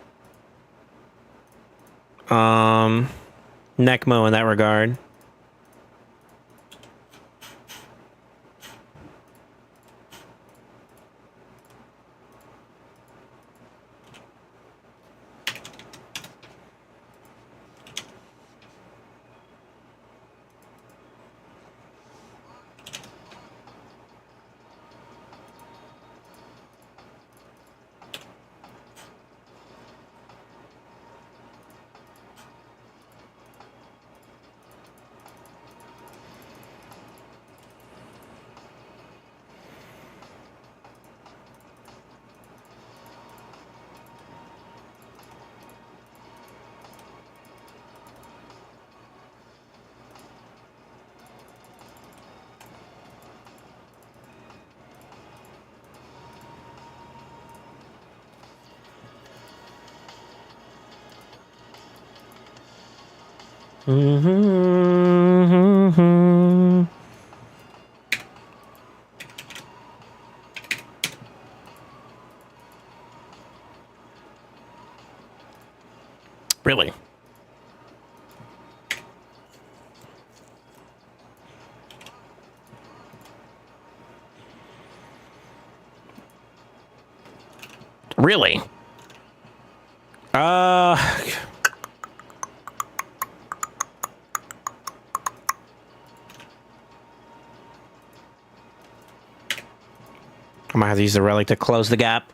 Necmo in that regard. Really? Really? I might have to use the relic to close the gap.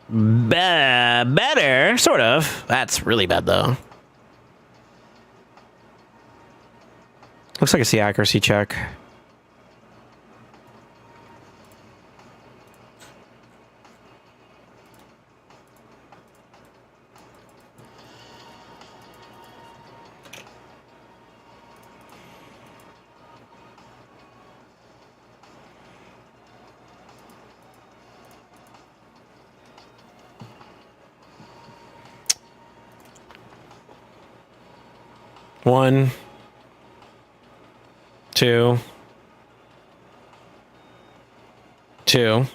Better, sort of. That's really bad, though. Looks like it's the accuracy check. One. 2. 2.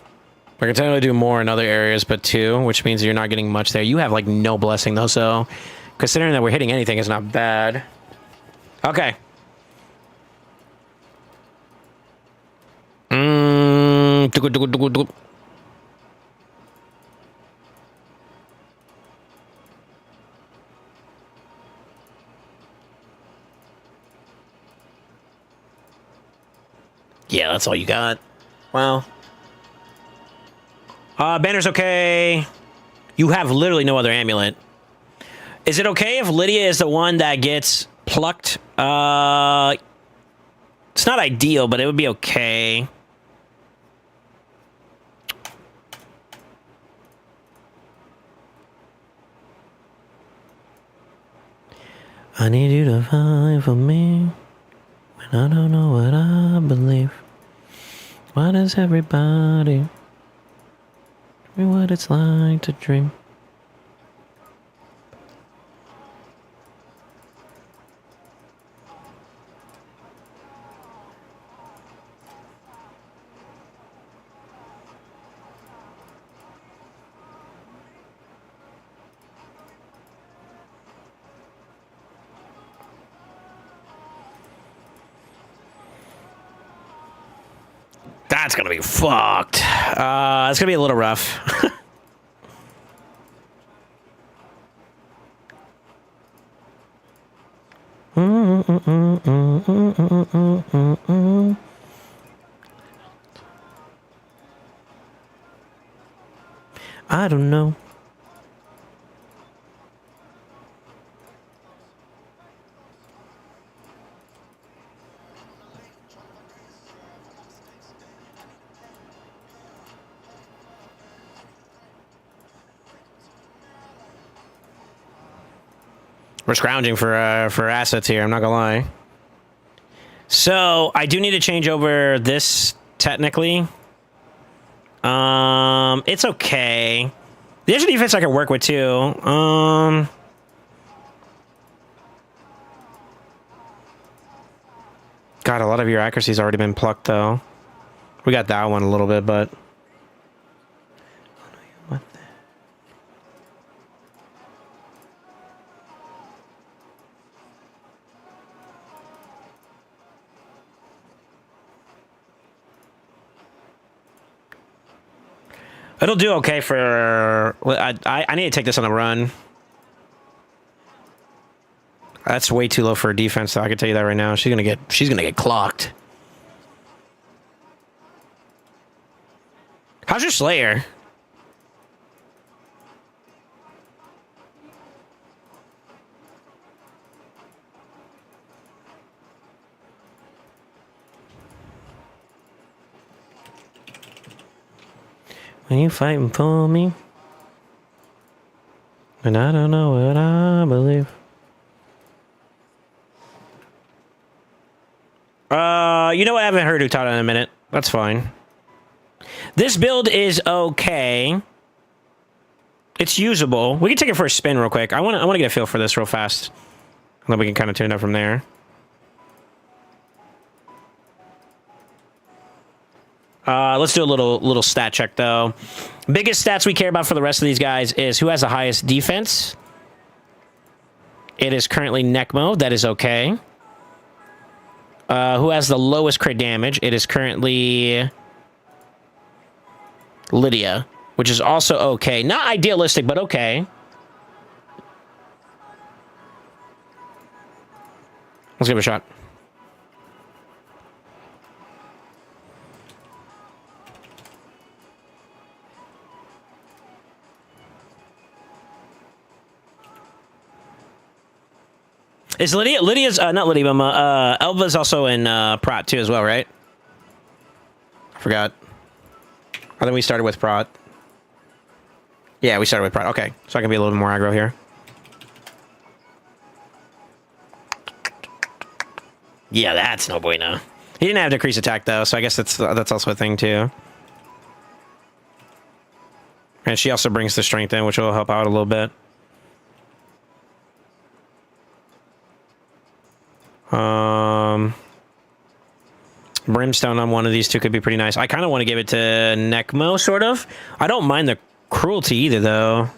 I can technically do more in other areas, but 2, which means you're not getting much there. You have, like, no blessing, though, so considering that we're hitting anything is not bad. Okay. Yeah, that's all you got. Wow. Banner's okay. You have literally no other amulet. Is it okay if Lydia is the one that gets plucked? It's not ideal, but it would be okay. I need you to fight for me when I don't know what I believe. Why does everybody tell me what it's like to dream? That's gonna be fucked. It's gonna be a little rough. I don't know. We're scrounging for assets here, I'm not gonna lie. So, I do need to change over this, technically. It's okay. The extra defense I can work with, too. God, a lot of your accuracy's already been plucked, though. We got that one a little bit, but... It'll do okay for... I need to take this on a run. That's way too low for a defense, though. I can tell you that right now. She's gonna get clocked. How's your Slayer? When you fighting for me, and I don't know what I believe. You know what? I haven't heard Utada in a minute. That's fine. This build is okay. It's usable. We can take it for a spin real quick. I want to get a feel for this real fast, and then we can kind of tune it up from there. Let's do a little stat check, though. Biggest stats we care about for the rest of these guys is who has the highest defense. It is currently Necmo. That is okay. Who has the lowest crit damage? It is currently Lydia, which is also okay. Not idealistic, but okay. Let's give it a shot. Is Lydia's, not Lydia, but Elva's also in Prot too as well, right? I forgot. I think we started with Prot. Yeah, we started with Prot. Okay, so I can be a little bit more aggro here. Yeah, that's no bueno. He didn't have decreased attack, though, so I guess that's also a thing, too. And she also brings the strength in, which will help out a little bit. Brimstone on one of these two could be pretty nice. I kind of want to give it to Necmo, sort of. I don't mind the cruelty either, though.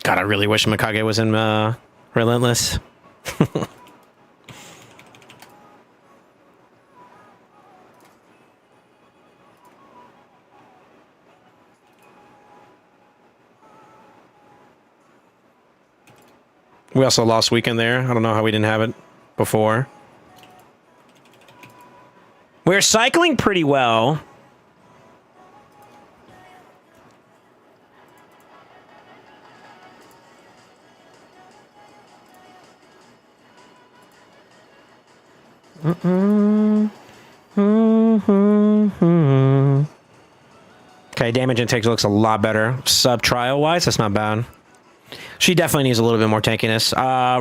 God, I really wish Mikage was in Relentless. We also lost Weekend there. I don't know how we didn't have it before. We're cycling pretty well. Okay, damage intake looks a lot better. Sub-trial wise, that's not bad. She definitely needs a little bit more tankiness.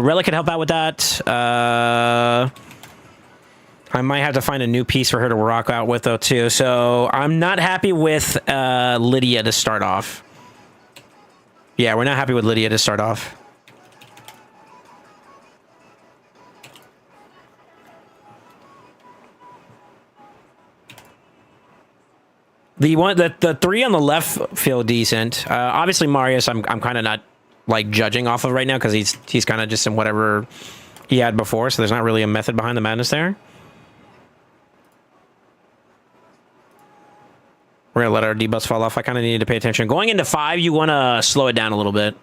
Relic could help out with that. I might have to find a new piece for her to rock out with, though, too. So I'm not happy with Lydia to start off. Yeah, we're not happy with Lydia to start off. The three on the left feel decent. Obviously, Marius, I'm kind of not like judging off of right now because he's kind of just in whatever he had before, so there's not really a method behind the madness there. We're gonna let our debuffs fall off. I kind of needed to pay attention. Going into 5, you want to slow it down a little bit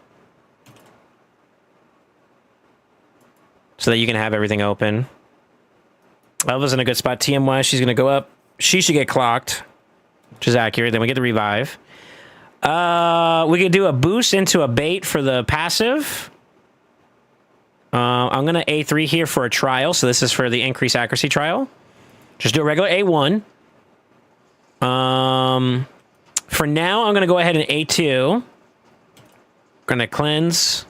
so that you can have everything open. Elva's in a good spot. TMY, she's gonna go up. She should get clocked, which is accurate. Then we get the revive. We could do a boost into a bait for the passive. I'm going to A3 here for a trial. So this is for the increased accuracy trial. Just do a regular A1. For now, I'm going to go ahead and A2. Going to cleanse.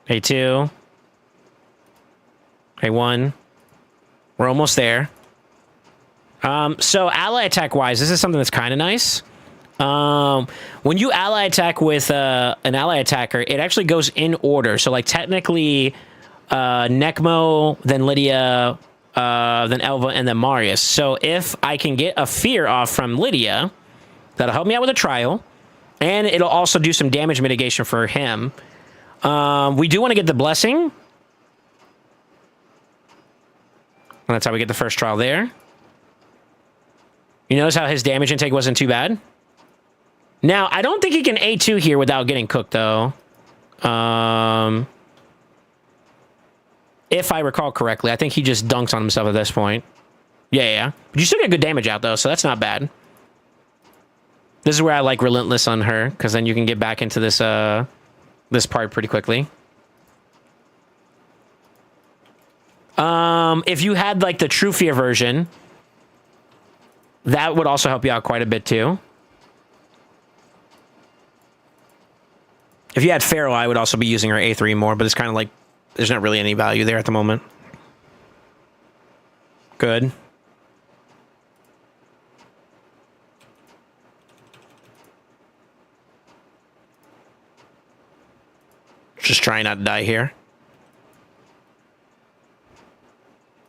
A2. A1. We're almost there. So ally attack wise, this is something that's kind of nice. When you ally attack with an ally attacker, it actually goes in order. So like technically, Necmo, then Lydia, then Elva, and then Marius. So if I can get a fear off from Lydia, that'll help me out with a trial, and it'll also do some damage mitigation for him. We do want to get the blessing. And that's how we get the first trial there. You notice how his damage intake wasn't too bad? Now, I don't think he can A2 here without getting cooked, though. If I recall correctly. I think he just dunks on himself at this point. Yeah. But you still get good damage out, though, so that's not bad. This is where I like Relentless on her, because then you can get back into this, this part pretty quickly. If you had, like, the True Fear version, that would also help you out quite a bit, too. If you had Pharaoh, I would also be using her A3 more, but it's kind of like there's not really any value there at the moment. Good. Just trying not to die here.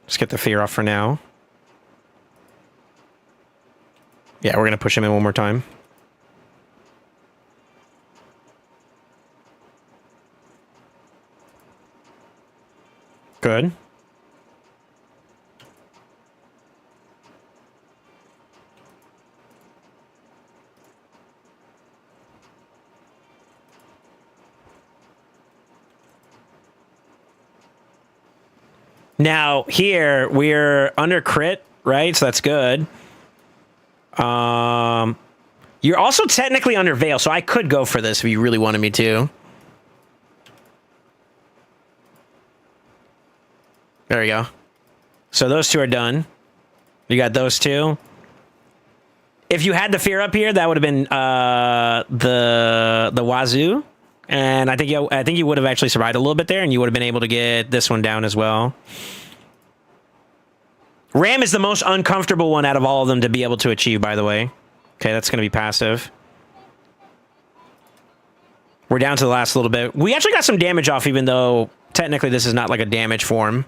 Let's get the fear off for now. Yeah, we're going to push him in one more time. Good. Now, here, we're under crit, right? So that's good. You're also technically under Veil, so I could go for this if you really wanted me to. There we go. So those two are done. You got those two. If you had the fear up here, that would have been the Wazoo, and I think you would have actually survived a little bit there, and you would have been able to get this one down as well. Ram is the most uncomfortable one out of all of them to be able to achieve, by the way. Okay, that's going to be passive. We're down to the last little bit. We actually got some damage off, even though technically this is not like a damage form.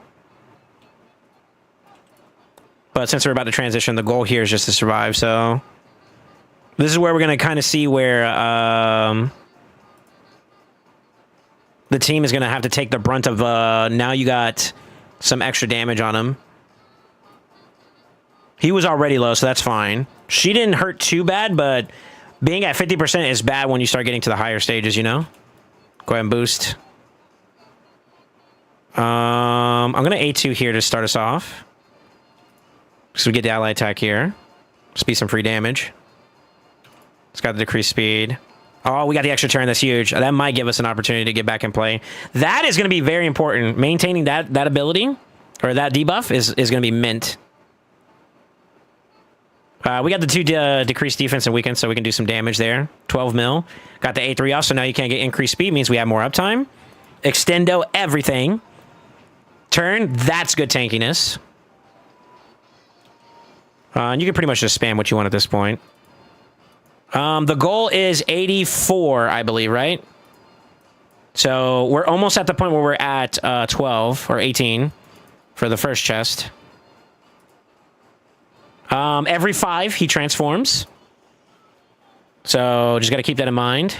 But since we're about to transition, the goal here is just to survive, so... This is where we're going to kind of see where the team is going to have to take the brunt of... now you got some extra damage on him. He was already low, so that's fine. She didn't hurt too bad, but being at 50% is bad when you start getting to the higher stages, you know? Go ahead and boost. I'm going to A2 here to start us off. So we get the ally attack here. Just be some free damage. It's got the decreased speed. Oh, we got the extra turn. That's huge. That might give us an opportunity to get back in play. That is going to be very important. Maintaining that ability, or that debuff, is going to be mint. We got the 2 decreased defense and weakness, so we can do some damage there. 12 mil. Got the A3 off, so now you can't get increased speed. Means we have more uptime. Extendo, everything. Turn, that's good tankiness. And you can pretty much just spam what you want at this point. The goal is 84, I believe, right? So we're almost at the point where we're at 12 or 18 for the first chest. Every 5, he transforms. So just got to keep that in mind.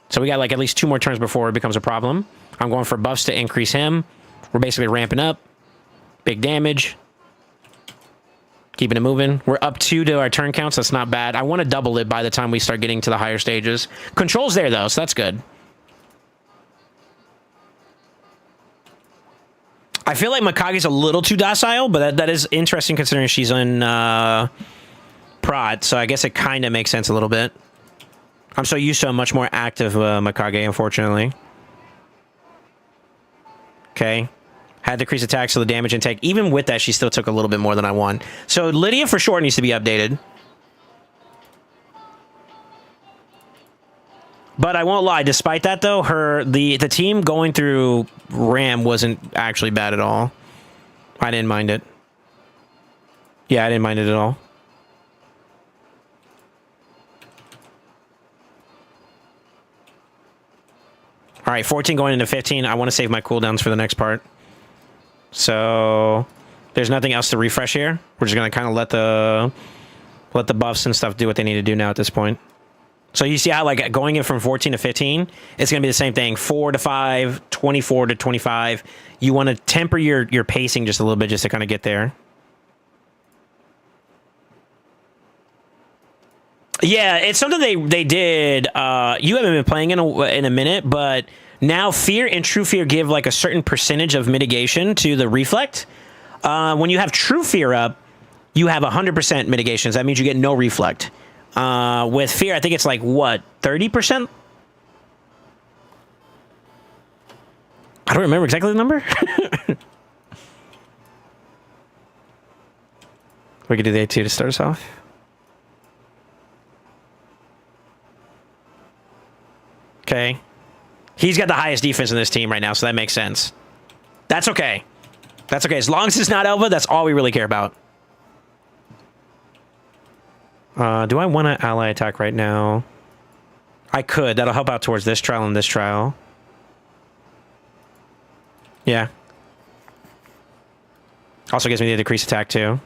So we got like at least 2 more turns before it becomes a problem. I'm going for buffs to increase him. We're basically ramping up. Big damage. Keeping it moving. We're up 2 to our turn counts. That's not bad. I want to double it by the time we start getting to the higher stages. Control's there, though, so that's good. I feel like Mikage's a little too docile, but that is interesting considering she's in prod, so I guess it kind of makes sense a little bit. I'm so used to a much more active Mikage, unfortunately. Okay. Had decreased attack, so the damage intake. Even with that, she still took a little bit more than I want. So Lydia, for sure, needs to be updated. But I won't lie. Despite that, though, the team going through Ram wasn't actually bad at all. I didn't mind it. Yeah, I didn't mind it at all. All right, 14 going into 15. I want to save my cooldowns for the next part. So there's nothing else to refresh here. We're just going to kind of let the buffs and stuff do what they need to do now at this point. So you see how, like, going in from 14 to 15, it's going to be the same thing. 4 to 5, 24 to 25. You want to temper your pacing just a little bit just to kind of get there. Yeah, it's something they did. You haven't been playing in a minute, but now Fear and True Fear give like a certain percentage of mitigation to the reflect. When you have True Fear up, you have 100% mitigations. That means you get no reflect. With Fear, I think it's like, what, 30%? I don't remember exactly the number. We could do the A2 to start us off. Okay. He's got the highest defense in this team right now, so that makes sense. That's okay. That's okay. As long as it's not Elva, that's all we really care about. Do I want to ally attack right now? I could. That'll help out towards this trial and this trial. Yeah. Also gives me the decreased attack, too.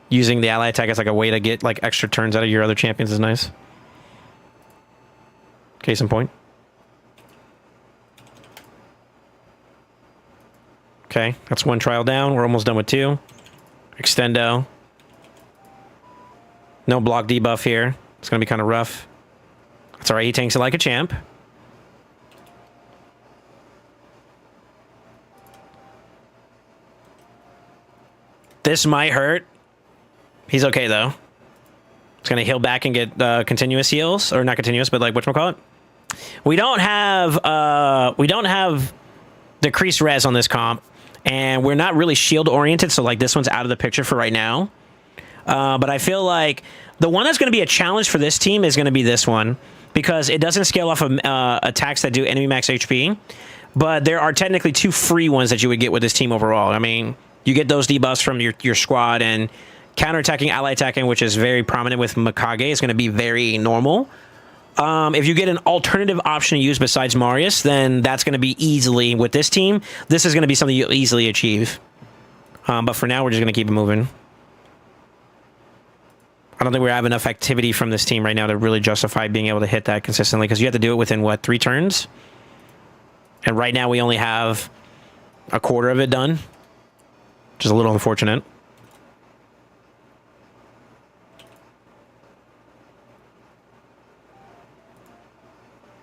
Using the ally attack as like a way to get like extra turns out of your other champions is nice. Case in point. Okay, that's 1 trial down. We're almost done with 2. Extendo. No block debuff here. It's going to be kind of rough. That's all right. He tanks it like a champ. This might hurt. He's okay, though. It's going to heal back and get continuous heals. Or not continuous, but like, whatchamacallit? We don't have decreased res on this comp. And we're not really shield oriented, so like this one's out of the picture for right now. But I feel like the one that's going to be a challenge for this team is going to be this one, because it doesn't scale off of attacks that do enemy max HP. But there are technically 2 free ones that you would get with this team overall. I mean, You get those debuffs from your squad, and counterattacking, ally attacking, which is very prominent with Mikage, is going to be very normal. If you get an alternative option to use besides Marius, then that's going to be easily, with this team, this is going to be something you'll easily achieve. But for now, we're just going to keep it moving. I don't think we have enough activity from this team right now to really justify being able to hit that consistently, because you have to do it within, what, 3 turns? And right now we only have a quarter of it done, which is a little unfortunate.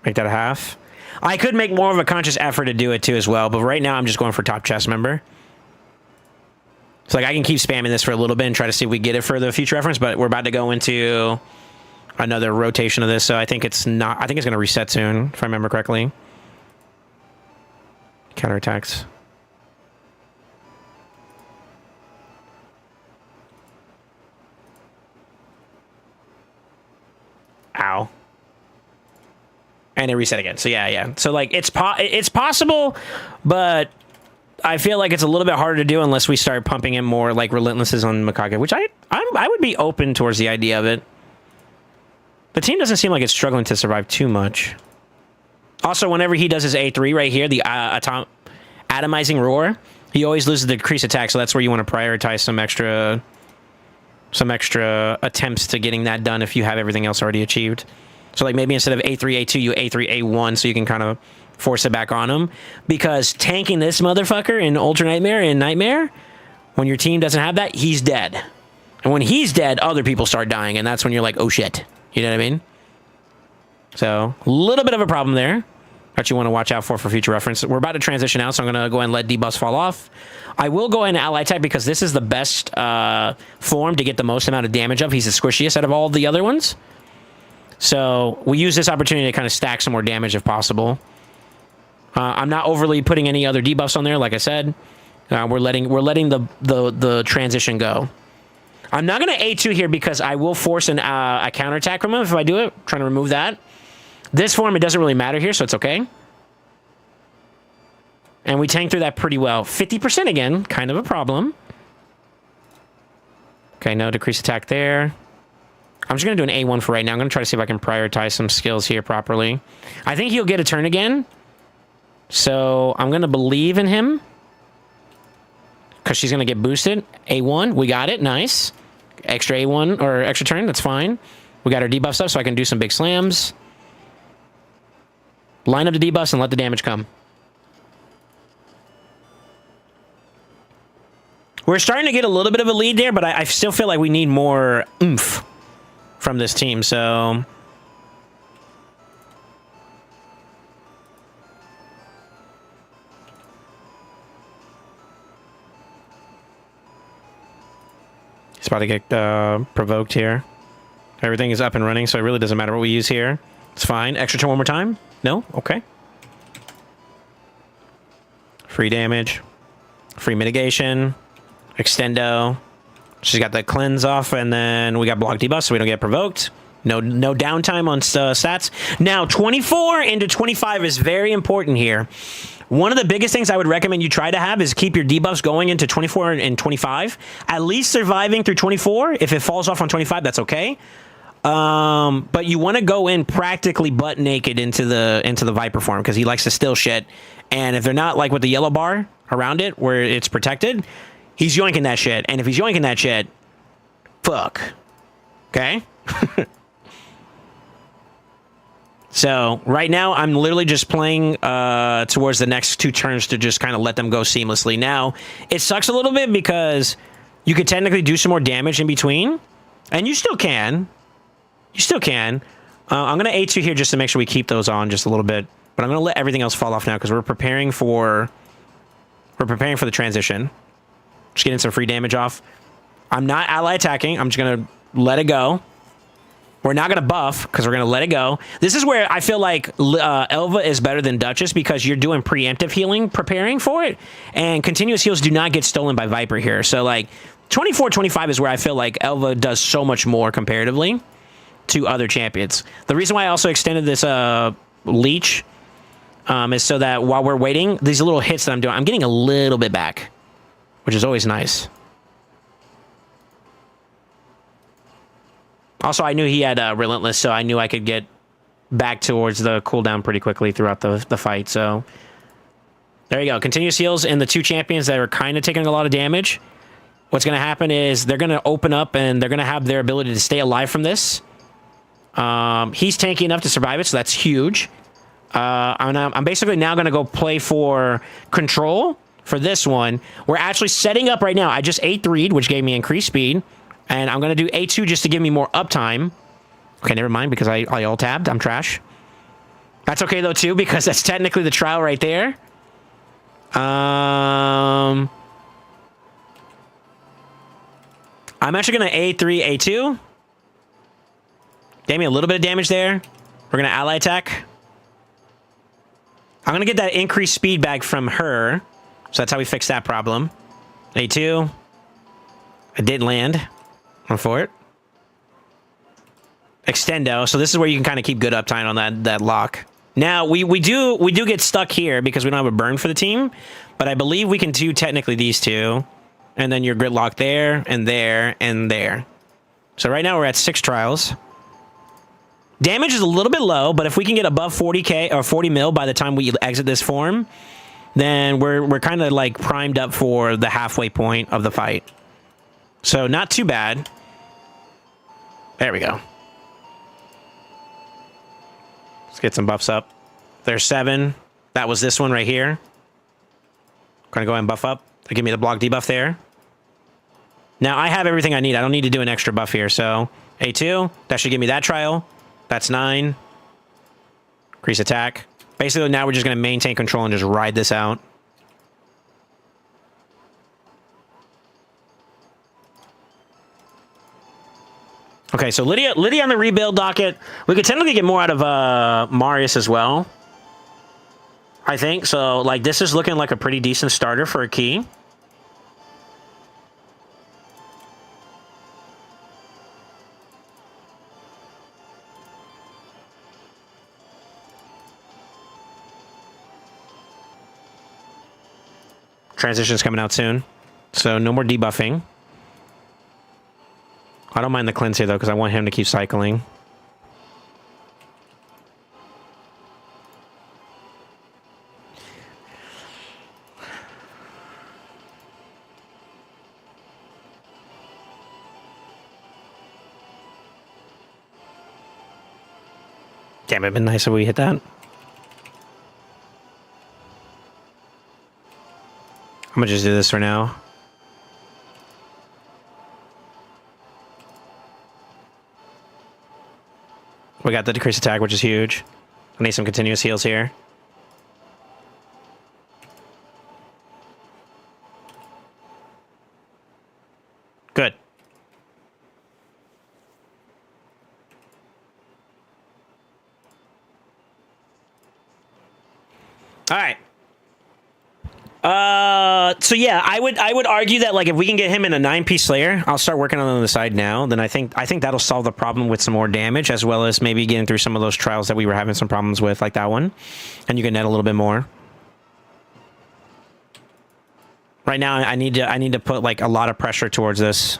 Make that a half. I could make more of a conscious effort to do it too as well, but right now I'm just going for top chest member. So like I can keep spamming this for a little bit and try to see if we get it for the future reference, but we're about to go into another rotation of this, so I think it's not, I think it's going to reset soon, if I remember correctly. Counterattacks. Ow. And it reset again. So yeah. So like it's possible, but I feel like it's a little bit harder to do unless we start pumping in more like relentlesses on Mikage, which I would be open towards the idea of it. The team doesn't seem like it's struggling to survive too much. Also, whenever he does his A3 right here, the atomizing roar, he always loses the decreased attack, so that's where you want to prioritize some extra attempts to getting that done if you have everything else already achieved. So like maybe instead of A3, A2, you A3, A1, so you can kind of force it back on him. Because tanking this motherfucker in Ultra Nightmare and Nightmare, when your team doesn't have that, he's dead. And when he's dead, other people start dying, and that's when you're like, oh shit. You know what I mean? So, a little bit of a problem there that you want to watch out for future reference. We're about to transition out, so I'm going to go ahead and let debuffs fall off. I will go ahead and ally type because this is the best form to get the most amount of damage up. He's the squishiest out of all the other ones. So, we use this opportunity to kind of stack some more damage if possible. I'm not overly putting any other debuffs on there, like I said. We're letting the transition go. I'm not going to A2 here because I will force a counterattack from him if I do it. Trying to remove that. This form, it doesn't really matter here, so it's okay. And we tank through that pretty well. 50% again, kind of a problem. Okay, no decreased attack there. I'm just going to do an A1 for right now. I'm going to try to see if I can prioritize some skills here properly. I think he'll get a turn again. So I'm going to believe in him. Because she's going to get boosted. A1, we got it, nice. Extra A1, or extra turn, that's fine. We got our debuffs up so I can do some big slams. Line up the debuffs and let the damage come. We're starting to get a little bit of a lead there, but I still feel like we need more oomph from this team, so... It's about to get provoked here. Everything is up and running, so it really doesn't matter what we use here. It's fine. Extra turn one more time? No? Okay. Free damage. Free mitigation. Extendo. She's got the cleanse off, and then we got block debuff, so we don't get provoked. No downtime on stats. Now, 24 into 25 is very important here. One of the biggest things I would recommend you try to have is keep your debuffs going into 24 and 25. At least surviving through 24. If it falls off on 25, that's okay. But you want to go in practically butt naked into the Viper form because he likes to steal shit. And if they're not like with the yellow bar around it where it's protected, he's yoinking that shit. And if he's yoinking that shit, fuck. Okay? So, right now, I'm literally just playing towards the next 2 turns to just kind of let them go seamlessly. Now, it sucks a little bit because you could technically do some more damage in between. And you still can. You still can. I'm going to A2 here just to make sure we keep those on just a little bit. But I'm going to let everything else fall off now because we're preparing for the transition. Just getting some free damage off. I'm not ally attacking. I'm just going to let it go. We're not going to buff because we're going to let it go. This is where I feel like Elva is better than Duchess because you're doing preemptive healing, preparing for it. And continuous heals do not get stolen by Viper here. So, like, 24-25 is where I feel like Elva does so much more comparatively to other champions. The reason why I also extended this leech is so that while we're waiting, these little hits that I'm doing, I'm getting a little bit back. which is always nice. Also, I knew he had Relentless, so I knew I could get back towards the cooldown pretty quickly throughout the fight, so... There you go. Continuous heals in the two champions that are kind of taking a lot of damage. What's going to happen is they're going to open up and they're going to have their ability to stay alive from this. He's tanky enough to survive it, so that's huge. I'm basically now going to go play for control for this one. We're actually setting up right now. I just A3'd, which gave me increased speed. And I'm going to do A2 just to give me more uptime. Okay, never mind, because I alt-tabbed. I'm trash. That's okay, though, too, because that's technically the trial right there. I'm actually going to A3, A2. Gave me a little bit of damage there. We're going to ally attack. I'm going to get that increased speed back from her. So that's how we fix that problem. A2. I did land. I'm for it. Extendo. So this is where you can kind of keep good uptime on that lock. Now, we do get stuck here because we don't have a burn for the team. But I believe we can do technically these two. And then your grid lock there, and there, and there. So right now we're at 6 trials. Damage is a little bit low, but if we can get above 40k or 40 mil by the time we exit this form, then we're kind of like primed up for the halfway point of the fight. So not too bad. There we go. Let's get some buffs up. There's 7. That was this one right here. Gonna go ahead and buff up. They give me the block debuff there. Now I have everything I need. I don't need to do an extra buff here. So A2, that should give me that trial. That's 9. Increase attack. Basically, now we're just going to maintain control and just ride this out. Okay, so Lydia on the rebuild docket. We could technically get more out of Marius as well, I think. So, like, this is looking like a pretty decent starter for a key. Transition's coming out soon, so no more debuffing. I don't mind the cleanse here, though, because I want him to keep cycling. Damn, it'd been nice if we hit that. I'm gonna just do this for now. We got the decreased attack, which is huge. I need some continuous heals here. Good. All right. So yeah, I would argue that, like, if we can get him in a 9-piece Slayer, I'll start working on the side now. Then I think that'll solve the problem with some more damage, as well as maybe getting through some of those trials that we were having some problems with, like that one. And you can net a little bit more. Right now, I need to put, like, a lot of pressure towards this,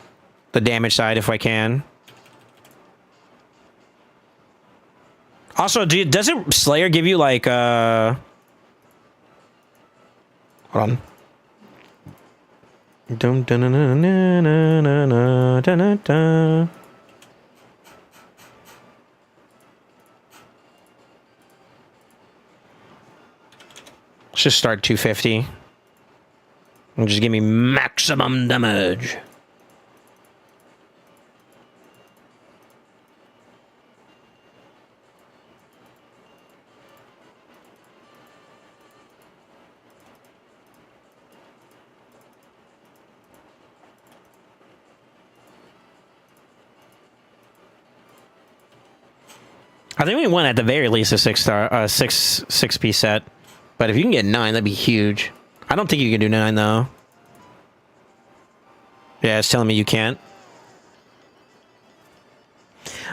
the damage side, if I can. Also, doesn't Slayer give you, like, hold on. Let's just start 250. And just give me maximum damage. I think we want at the very least a 6-piece set, but if you can get 9, that'd be huge. I don't think you can do 9 though. Yeah, it's telling me you can't.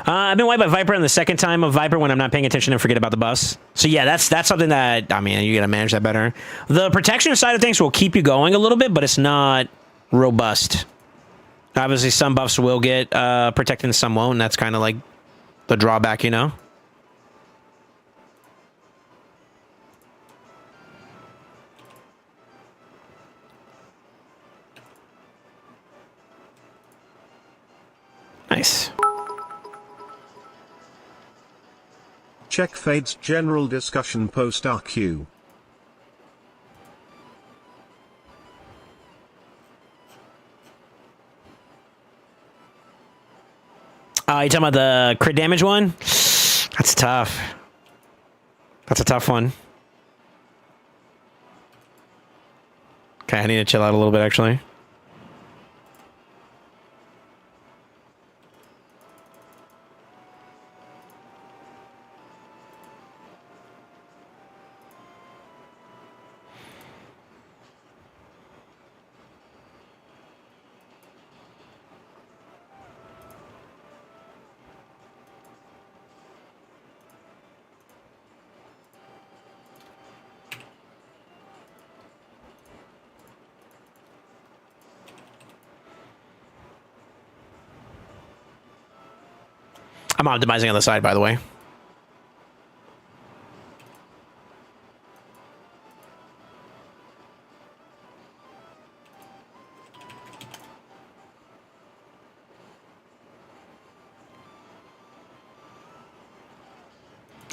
I've been wiped by Viper on the second time of Viper when I'm not paying attention and forget about the bus. So yeah, that's something that, I mean, you gotta manage that better. The protection side of things will keep you going a little bit, but it's not robust. Obviously, some buffs will get protected and some won't, and that's kind of like the drawback, you know? Nice.
Check Fade's general discussion post RQ.
You talking about the crit damage one? That's tough. That's a tough one. Okay, I need to chill out a little bit, actually. I'm optimizing on the side, by the way.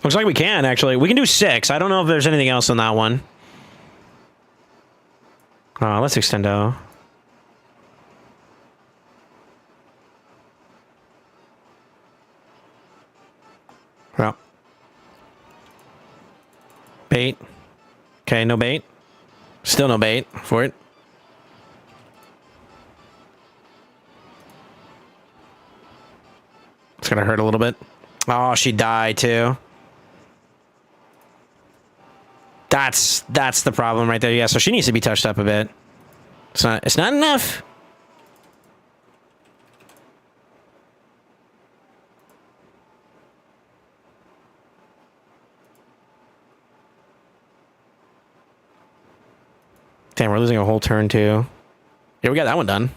Looks like we can, actually. We can do 6. I don't know if there's anything else on that one. Let's extendo. Well. Bait. Okay, no bait. Still no bait for it. It's gonna hurt a little bit. Oh, she died too. That's the problem right there. Yeah, so she needs to be touched up a bit. It's not enough. Damn, we're losing a whole turn too. Yeah, we got that one done.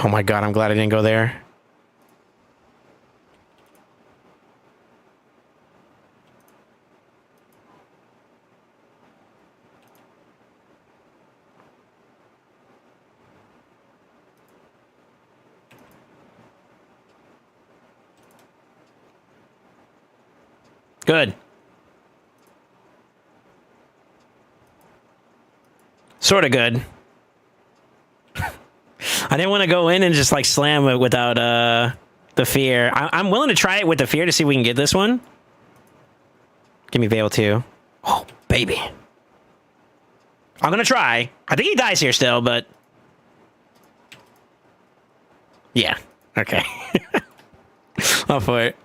Oh my god, I'm glad I didn't go there. Good. Sort of good. I didn't want to go in and just like slam it without the fear. I'm willing to try it with the fear to see if we can get this one. Give me Veil too. Oh, baby. I'm going to try. I think he dies here still, but... Yeah. Okay. I'll for it.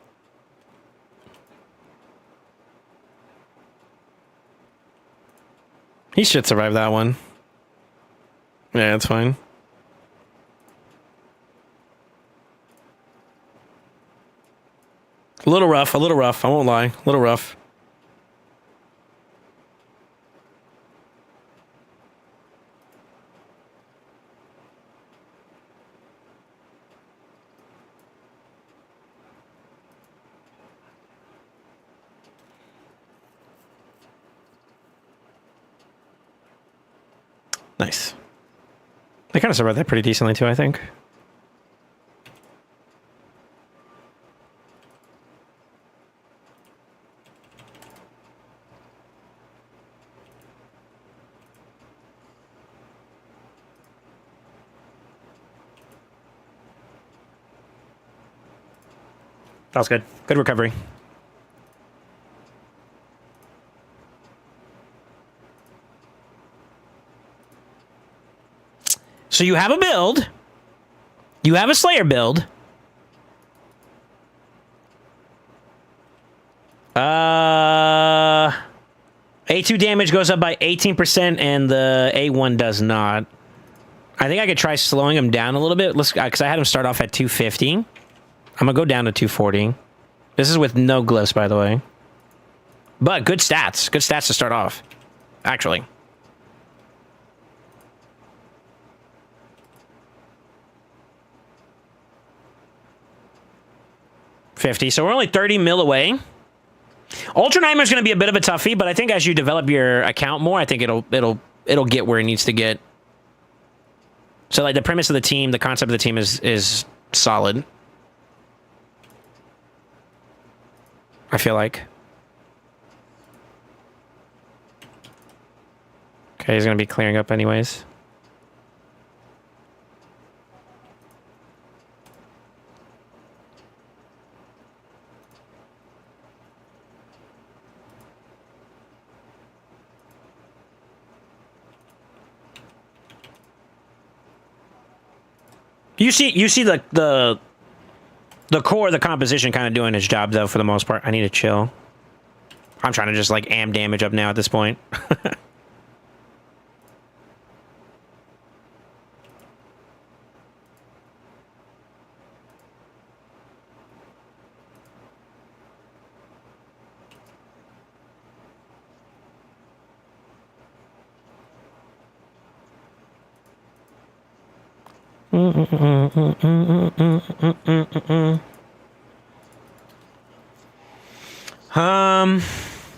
He should survive that one. Yeah, that's fine. A little rough, I won't lie. A little rough. Nice. They kind of survived that pretty decently too, I think. That was good. Good recovery. So you have a build. You have a Slayer build. A2 damage goes up by 18% and the A1 does not. I think I could try slowing him down a little bit. Let's, because I had him start off at 250. I'm gonna go down to 240. This is with no glyphs, by the way. But good stats. Good stats to start off, actually. $50. So we're only 30 mil away. Ultra Nightmare's going to be a bit of a toughie, but I think as you develop your account more, I think it'll get where it needs to get. So like the premise of the team, the concept of the team is solid. I feel like. Okay, he's going to be clearing up anyways. You see the core of the composition kind of doing its job though for the most part. I need to chill. I'm trying to just like am damage up now at this point.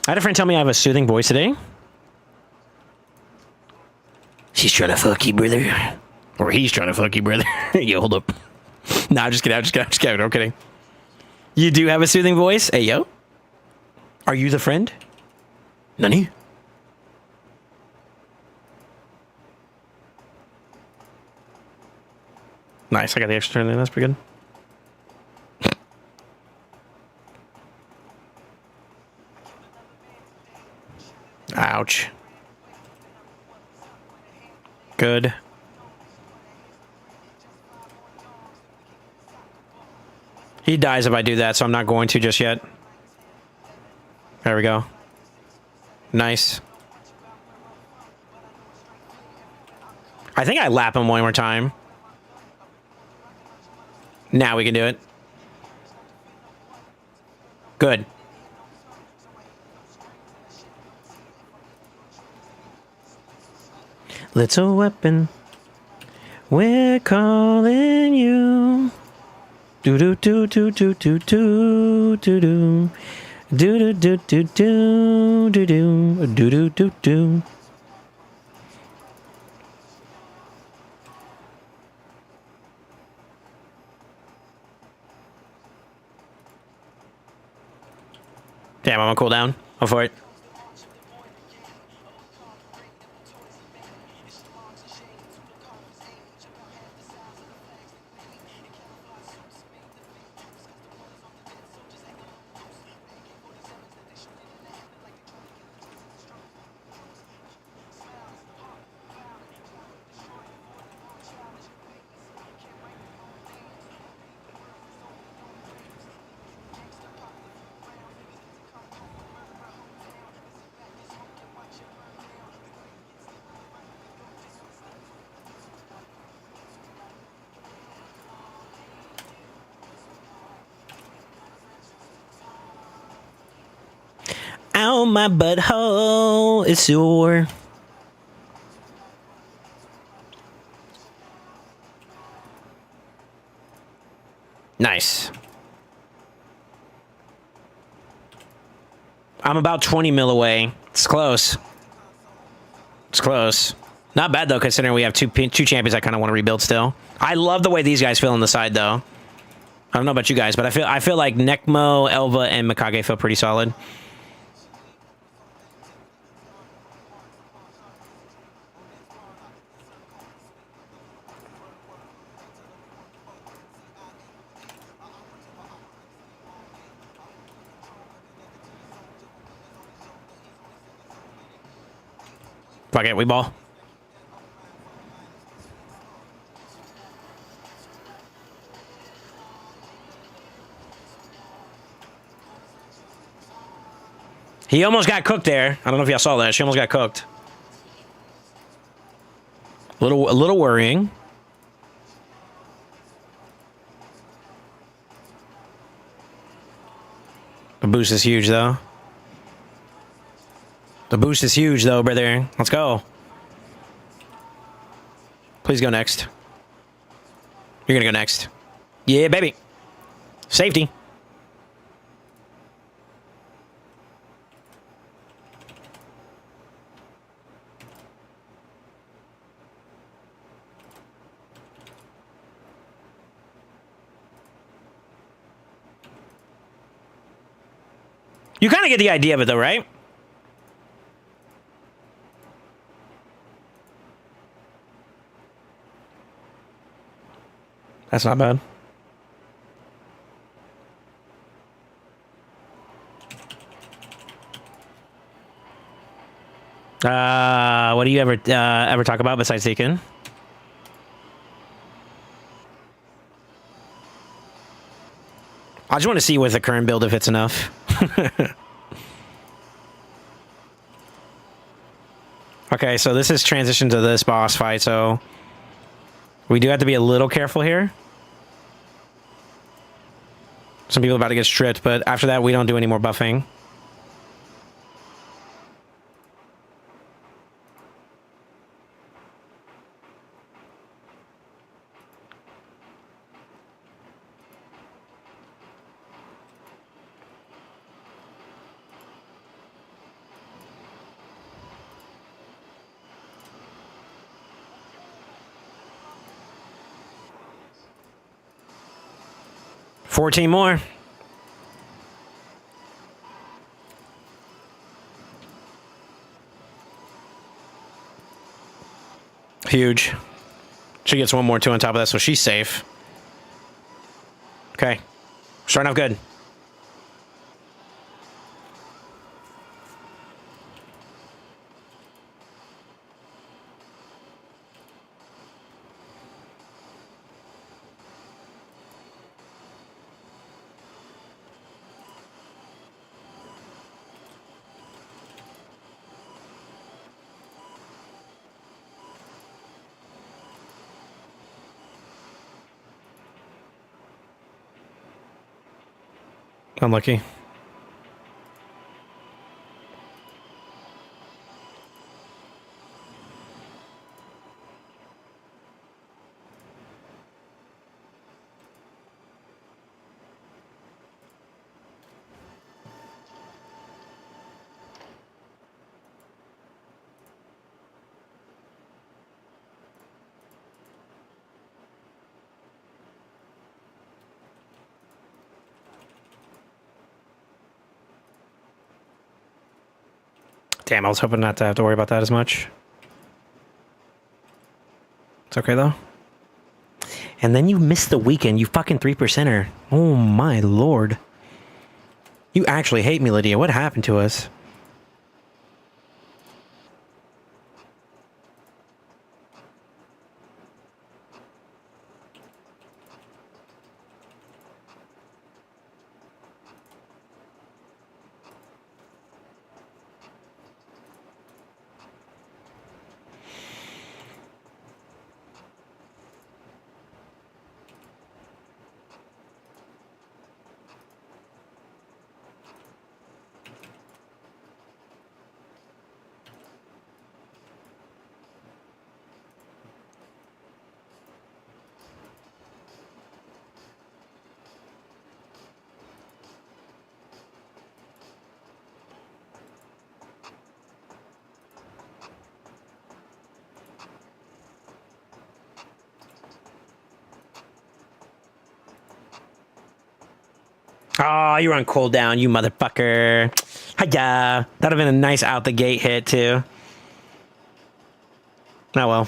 I had a friend tell me I have a soothing voice today. She's trying to fuck you, brother. Or he's trying to fuck you, brother. Yo, hold up. Nah, I'm just kidding. I'm just kidding. I'm kidding. You do have a soothing voice? Hey, yo. Are you the friend? Nani? Nice. I got the extra turn in. That's pretty good. Ouch. Good. He dies if I do that, so I'm not going to just yet. There we go. Nice. I think I lap him one more time. Now we can do it. Good. Little weapon, we're calling you. Do do do do do do do do do do do do do do do do do do do. Damn, I'm on cooldown. Go for it. Ow, my butthole is sore. Nice. I'm about 20 mil away. It's close. It's close. Not bad, though, considering we have two champions I kind of want to rebuild still. I love the way these guys feel on the side, though. I don't know about you guys, but I feel like Nekmo, Elva, and Mikage feel pretty solid. Fuck it, we ball. He almost got cooked there. I don't know if y'all saw that. She almost got cooked. A little worrying. The boost is huge, though. The boost is huge, though, brother. Let's go. Please go next. You're gonna go next. Yeah, baby. Safety. You kind of get the idea of it, though, right? That's not bad. What do you ever talk about besides Deacon? I just want to see with the current build if it's enough. Okay, so this is transition to this boss fight, so we do have to be a little careful here. Some people are about to get stripped, but after that, we don't do any more buffing. $14 more. Huge. She gets one more too on top of that, so she's safe. Okay. Starting off good. Unlucky. Damn, I was hoping not to have to worry about that as much. It's okay, though. And then you missed the weekend, you fucking 3%er. Oh, my lord. You actually hate me, Lydia. What happened to us? Oh, you were on cooldown, you motherfucker. Hiya. That'd have been a nice out the gate hit, too. Oh, well.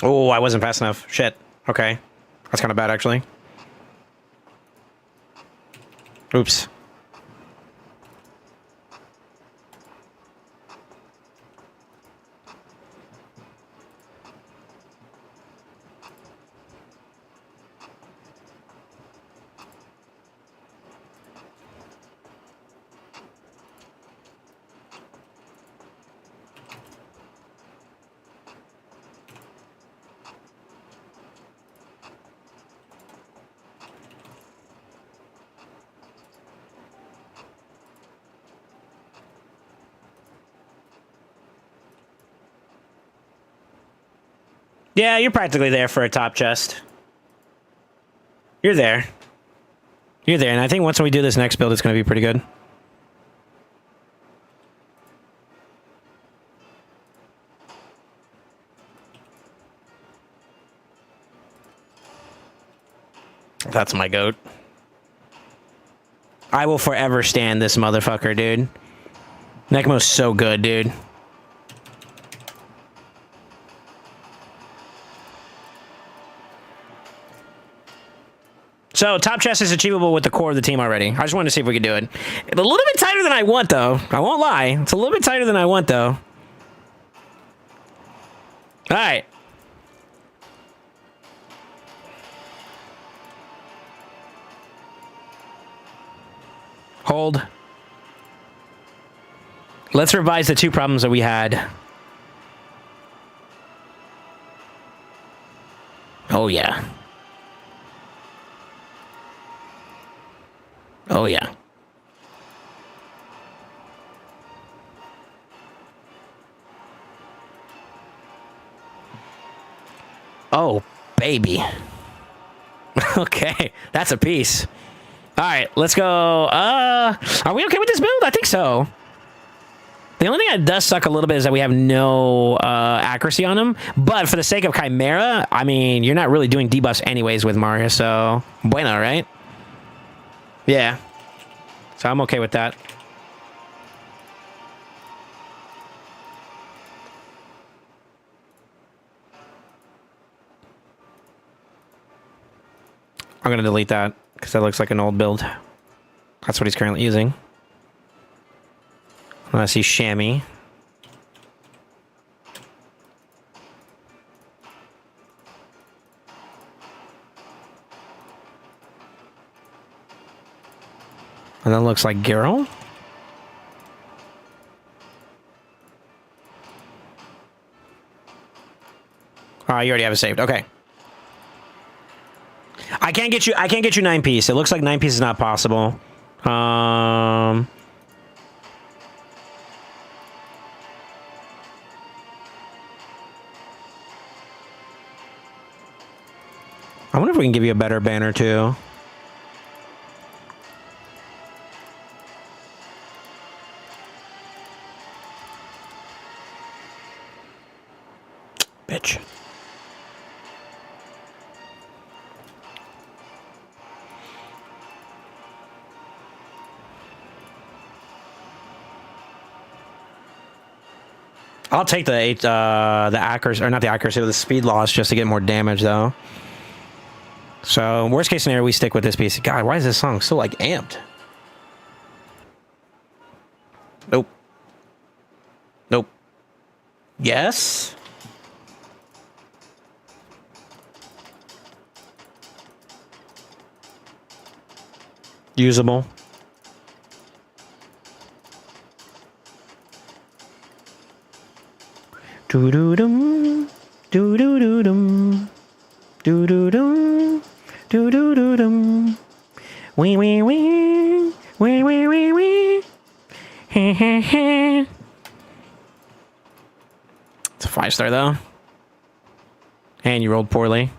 Oh, I wasn't fast enough. Shit. Okay. That's kind of bad, actually. Oops. Yeah, you're practically there for a top chest. You're there. You're there, and I think once we do this next build, it's going to be pretty good. That's my goat. I will forever stand this motherfucker, dude. Nekmo's so good, dude. So, top chest is achievable with the core of the team already. I just wanted to see if we could do it. It's a little bit tighter than I want, though. I won't lie. It's a little bit tighter than I want, though. All right. Hold. Let's revise the two problems that we had. Oh, yeah. Oh, yeah. Oh, baby. Okay, that's a piece. All right, let's go. Are we okay with this build? I think so. The only thing that does suck a little bit is that we have no accuracy on him. But for the sake of Chimera, I mean, you're not really doing debuffs anyways with Mario, so bueno, right? Yeah. So I'm okay with that. I'm going to delete that because that looks like an old build. That's what he's currently using. Unless he's Shammy. And that looks like Girl. Oh, you already have it saved. Okay. I can't get you 9 piece. It looks like 9 piece is not possible. I wonder if we can give you a better banner too. Bitch. I'll take the accuracy, or not the accuracy, but the speed loss just to get more damage though. So worst case scenario, we stick with this piece. God, why is this song so like amped? Nope. Nope. Yes. Usable. Do do dum, do do do dum, do do dum, do do do dum. Wee wee wee, wee wee wee wee. He he he. It's a 5-star though, and you rolled poorly.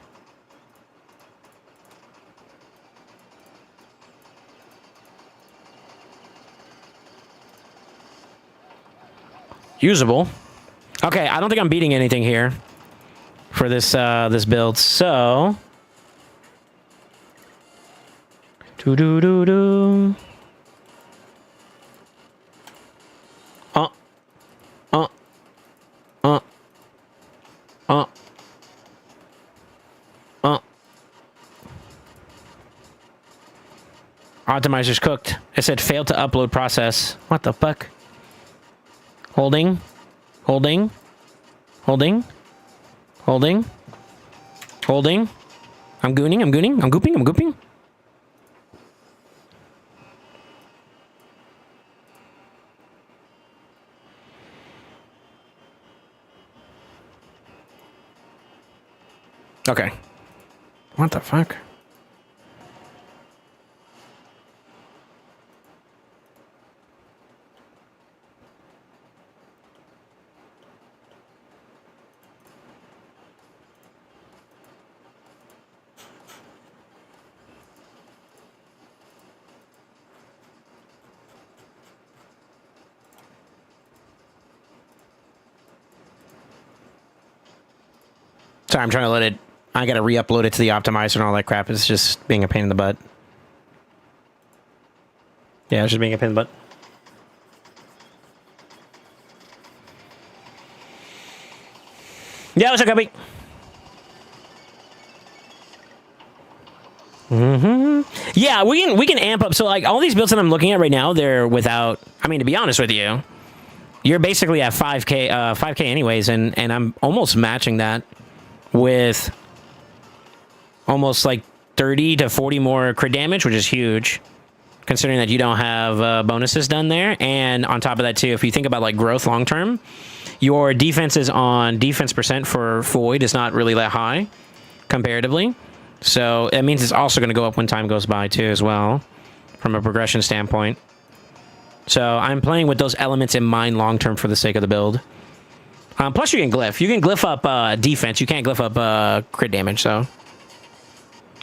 Usable. Okay, I don't think I'm beating anything here for this this build. So, do do do do. Uh, uh, uh, uh, uh. Optimizer's cooked. It said failed to upload process. What the fuck? Holding. Holding. Holding. Holding. Holding. I'm gooning. I'm gooning. I'm gooping. I'm gooping. Okay. What the fuck? Sorry, I'm trying to let it. I gotta re-upload it to the optimizer and all that crap. It's just being a pain in the butt. Yeah, it's just being a pain in the butt. Yeah, what's up, Gubby? Yeah, we can amp up. So like all these builds that I'm looking at right now, they're without. I mean, to be honest with you, you're basically at 5K, 5K anyways, and I'm almost matching that with almost like 30 to 40 more crit damage, which is huge, considering that you don't have bonuses done there. And on top of that too, if you think about like growth long term, your defenses on defense percent for Void is not really that high comparatively. So it means it's also going to go up when time goes by too as well, from a progression standpoint. So I'm playing with those elements in mind long term for the sake of the build. Plus you can glyph. You can glyph up defense. You can't glyph up crit damage. So,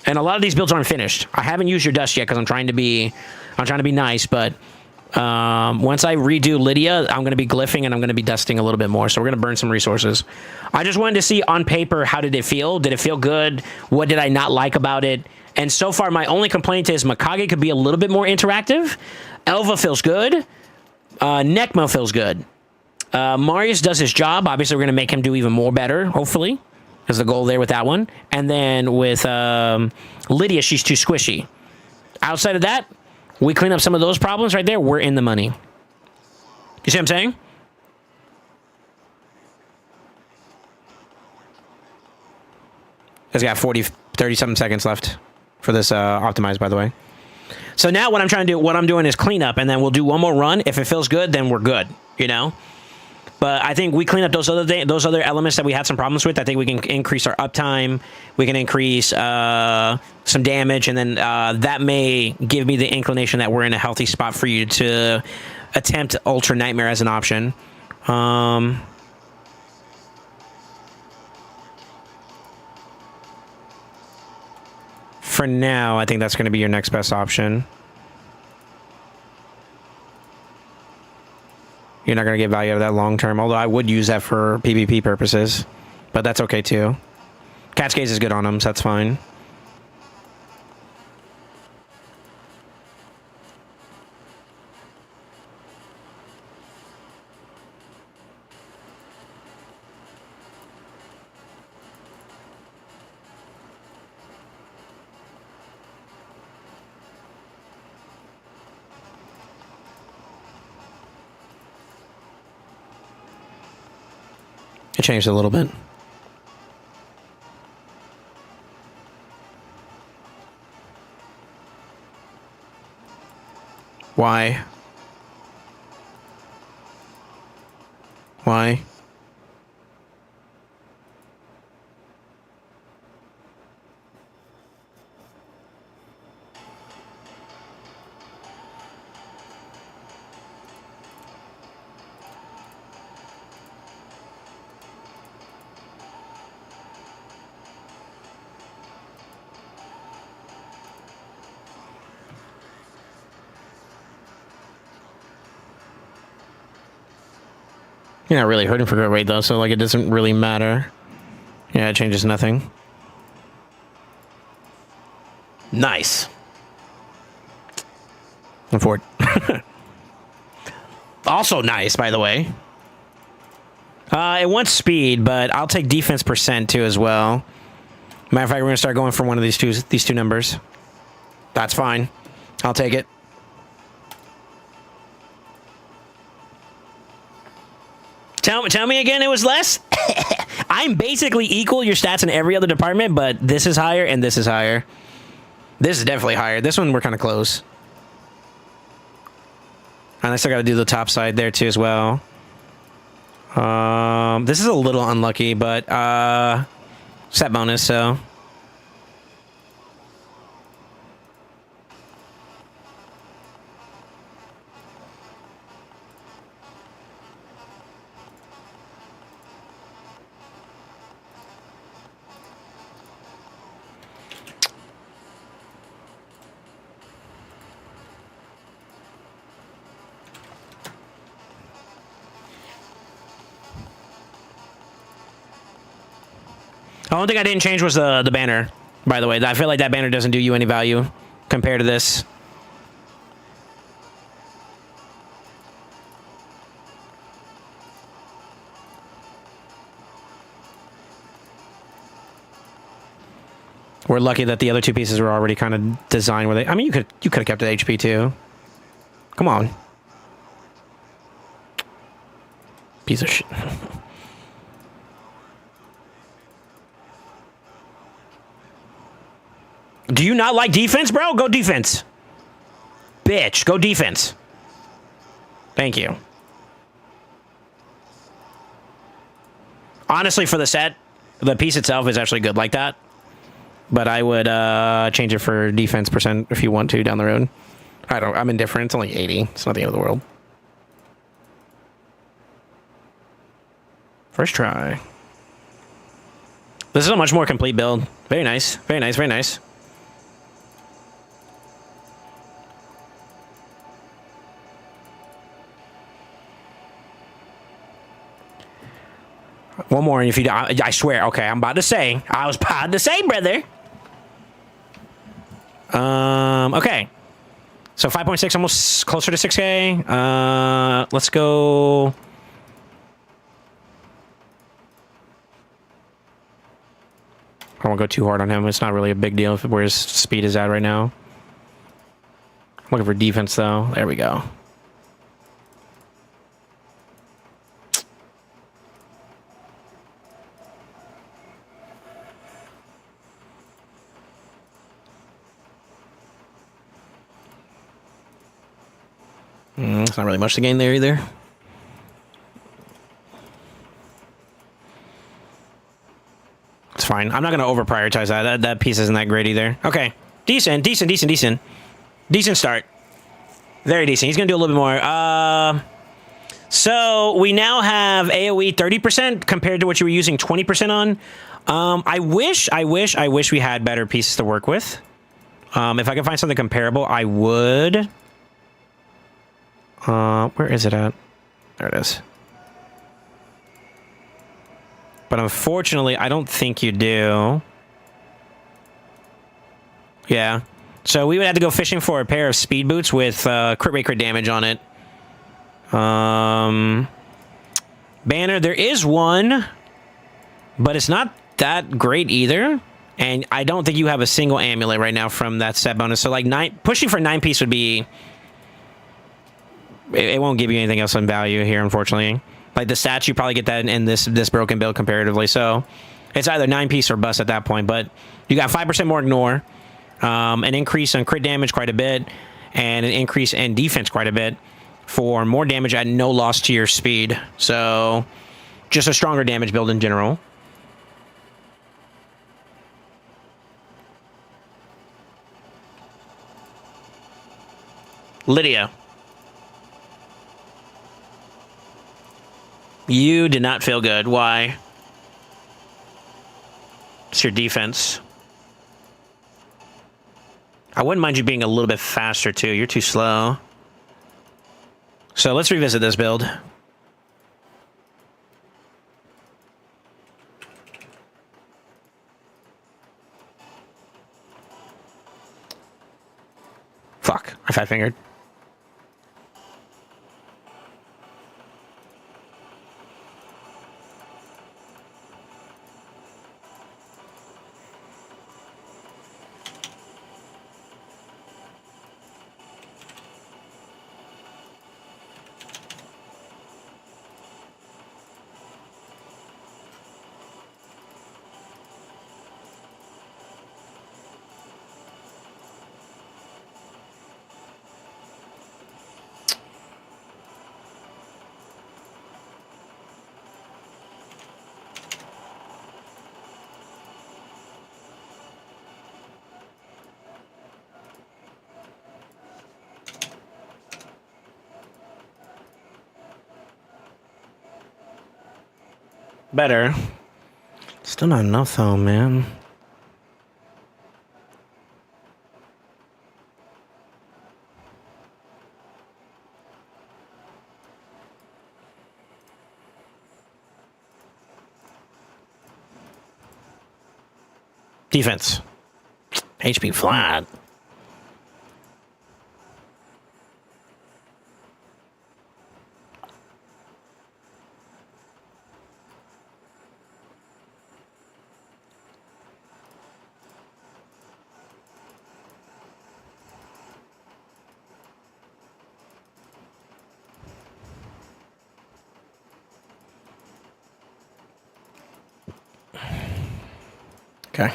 and a lot of these builds aren't finished. I haven't used your dust yet because I'm trying to be nice. But once I redo Lydia, I'm going to be glyphing and I'm going to be dusting a little bit more. So we're going to burn some resources. I just wanted to see on paper, how did it feel? Did it feel good? What did I not like about it? And so far, my only complaint is Mikage could be a little bit more interactive. Elva feels good. Necmo feels good. Marius does his job. Obviously, we're going to make him do even more better, hopefully, is the goal there with that one. And then with Lydia, she's too squishy. Outside of that, we clean up some of those problems right there, we're in the money. You see what I'm saying? It's got 30-something seconds left for this optimize, by the way. So now what I'm trying to do, what I'm doing is clean up, and then we'll do one more run. If it feels good, then we're good, you know? But I think we clean up those other elements that we had some problems with. I think we can increase our uptime. We can increase some damage, and then that may give me the inclination that we're in a healthy spot for you to attempt Ultra Nightmare as an option. For now, I think that's going to be your next best option. You're not going to get value out of that long term, although I would use that for PvP purposes. But that's okay too. Catch Gaze is good on him, so that's fine. It changed a little bit. Why? Why? You're not really hurting for crit rate though, so like it doesn't really matter. Yeah, it changes nothing. Nice. And forward. Also nice, by the way. It wants speed, but I'll take defense percent too as well. Matter of fact, we're gonna start going for one of these two numbers. That's fine. I'll take it. Tell me again it was less? I'm basically equal your stats in every other department, but this is higher and this is higher. This is definitely higher. This one we're kind of close. And I still got to do the top side there too as well. This is a little unlucky, but set bonus, so... The only thing I didn't change was the banner, by the way. I feel like that banner doesn't do you any value compared to this. We're lucky that the other two pieces were already kind of designed with it. I mean, you could have kept it HP too. Come on. Piece of shit. Do you not like defense, bro? Go defense. Bitch, go defense. Thank you. Honestly, for the set, the piece itself is actually good like that. But I would change it for defense percent if you want to down the road. I'm indifferent. It's only 80. It's not the end of the world. First try. This is a much more complete build. Very nice. Very nice. Very nice. One more, and if you, I swear. Okay, I'm about to say. I was about to say, brother. Okay. So 5.6, almost closer to 6K. Let's go. I won't go too hard on him. It's not really a big deal where his speed is at right now. I'm looking for defense, though. There we go. It's not really much to gain there either. It's fine. I'm not going to over-prioritize that. That piece isn't that great either. Okay. Decent. Decent start. Very decent. He's going to do a little bit more. So we now have AoE 30% compared to what you were using 20% on. I wish we had better pieces to work with. If I could find something comparable, I would. Where is it at? There it is. But unfortunately, I don't think you do. Yeah. So we would have to go fishing for a pair of speed boots with crit rate, crit damage on it. Banner, there is one, but it's not that great either. And I don't think you have a single amulet right now from that set bonus. So like pushing for 9-piece would be... It won't give you anything else on value here, unfortunately. Like the stats, you probably get that in this broken build comparatively. So it's either 9-piece or bust at that point. But you got 5% more ignore, an increase on crit damage quite a bit, and an increase in defense quite a bit for more damage at no loss to your speed. So just a stronger damage build in general. Lydia. You did not feel good. Why? It's your defense. I wouldn't mind you being a little bit faster, too. You're too slow. So let's revisit this build. Fuck. I fat-fingered. Better. Still not enough though, man. Defense. HP flat. Okay.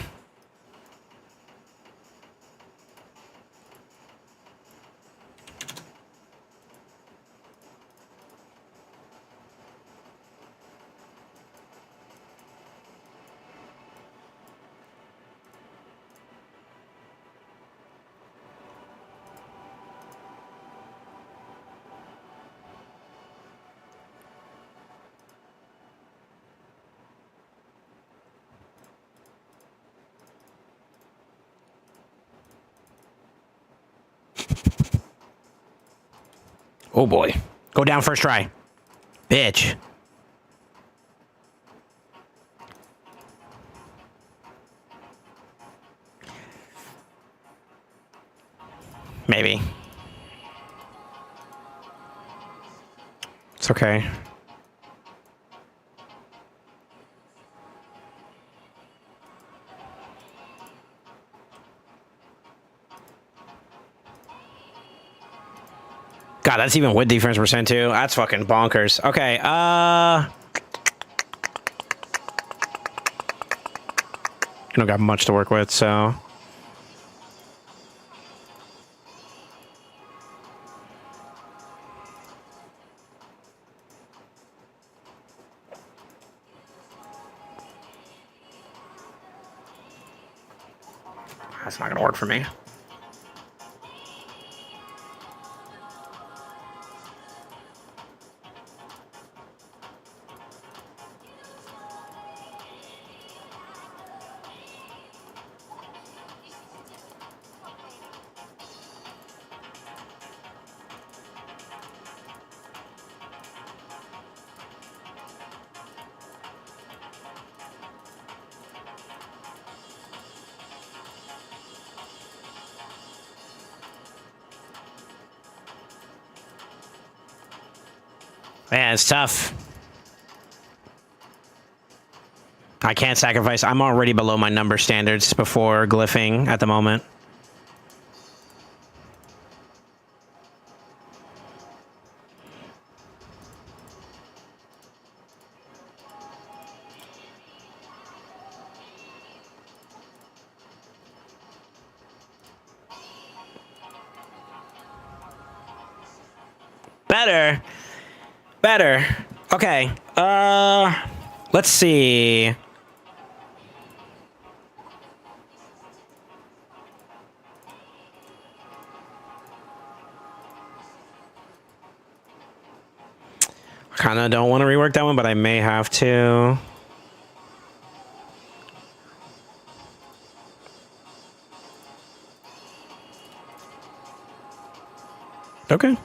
Oh boy. Go down first try. Bitch. Maybe. It's okay. God, that's even with defense percent too. That's fucking bonkers. Okay, I don't got much to work with, so. That's not gonna work for me. Man, it's tough. I can't sacrifice. I'm already below my number standards before glyphing at the moment. Better. Better. Okay. Let's see. Kind of don't want to rework that one, but I may have to. Okay.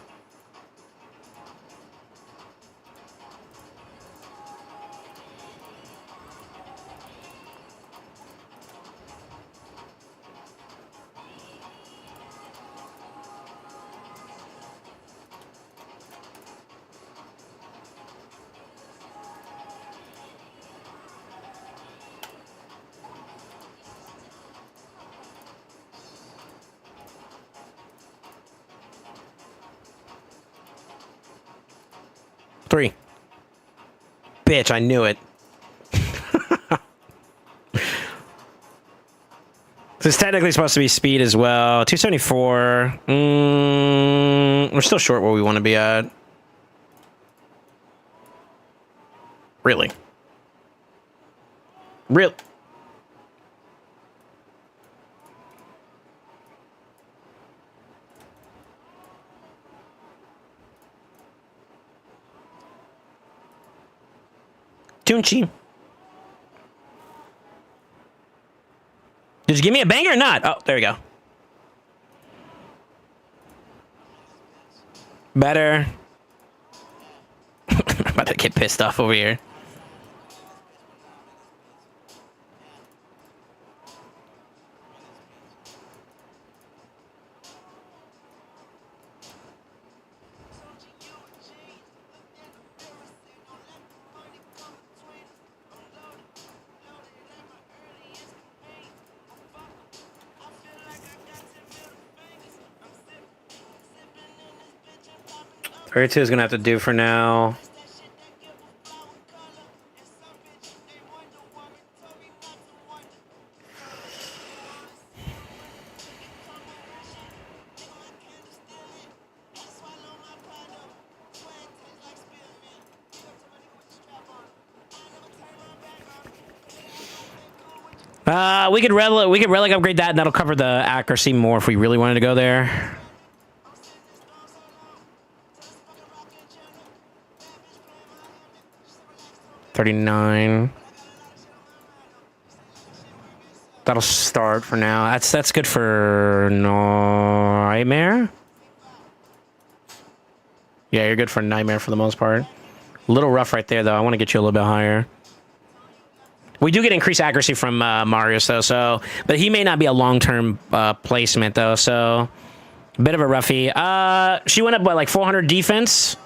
Three. Bitch, I knew it. This is technically supposed to be speed as well. 274. We're still short where we want to be at. Really? Real? Tunchi. Did you give me a banger or not? Oh, there we go. Better. I'm about to get pissed off over here. 32 is gonna have to do for now. We could relic upgrade that, and that'll cover the accuracy more if we really wanted to go there. $39. That'll start for now. That's good for Nightmare. Yeah, you're good for Nightmare for the most part. A little rough right there, though. I want to get you a little bit higher. We do get increased accuracy from Marius, though, so... But he may not be a long-term placement, though, so... A bit of a roughie. She went up, what, like 400 defense?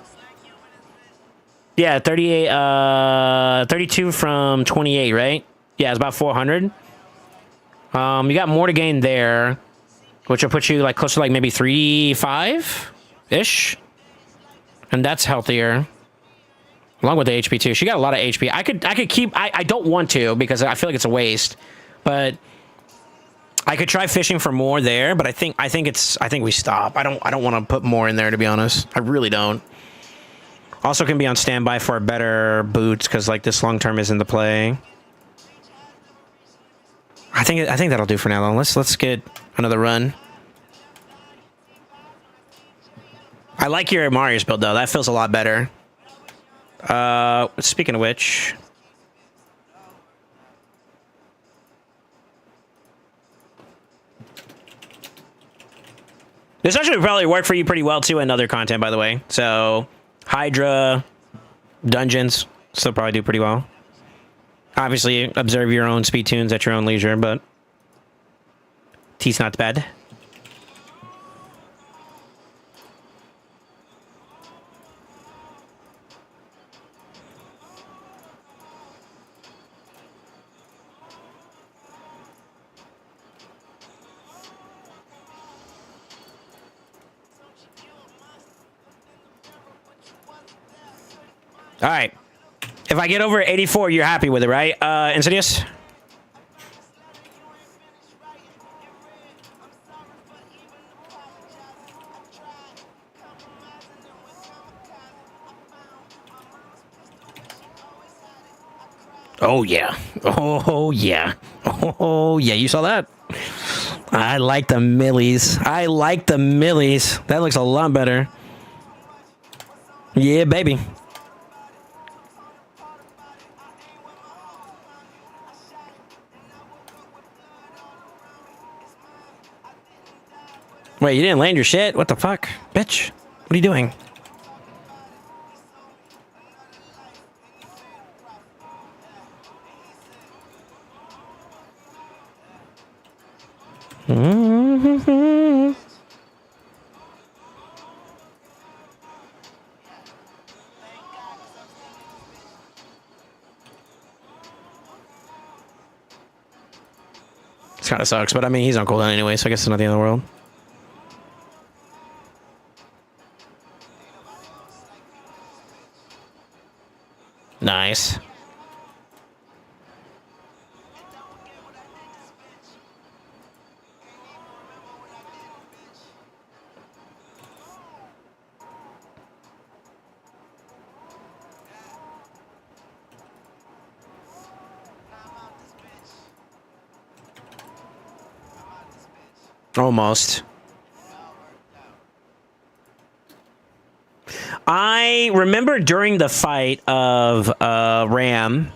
Yeah, 38, 32 from 28, right? Yeah, it's about 400. You got more to gain there, which will put you, like, closer to, like, maybe 3.5-ish. And that's healthier. Along with the HP too. She got a lot of HP. I could keep. I don't want to because I feel like it's a waste. But I could try fishing for more there. But I think we stop. I don't want to put more in there, to be honest. I really don't. Also can be on standby for better boots because like this long term is in the play. I think that'll do for now. Though. Let's get another run. I like your Marius build though. That feels a lot better. Speaking of which, this actually would probably work for you pretty well too in other content, by the way. So, Hydra, dungeons, still probably do pretty well. Obviously, observe your own speed tunes at your own leisure, but T's not bad. All right. If I get over 84, you're happy with it, right? Insidious? Oh, yeah. Oh, yeah. Oh, yeah. You saw that? I like the millies. I like the millies. That looks a lot better. Yeah, baby. Wait, you didn't land your shit? What the fuck? Bitch. What are you doing? This kind of sucks, but I mean, he's on cooldown anyway, so I guess it's not the end of the world. Nice. Almost. I remember during the fight of Ram,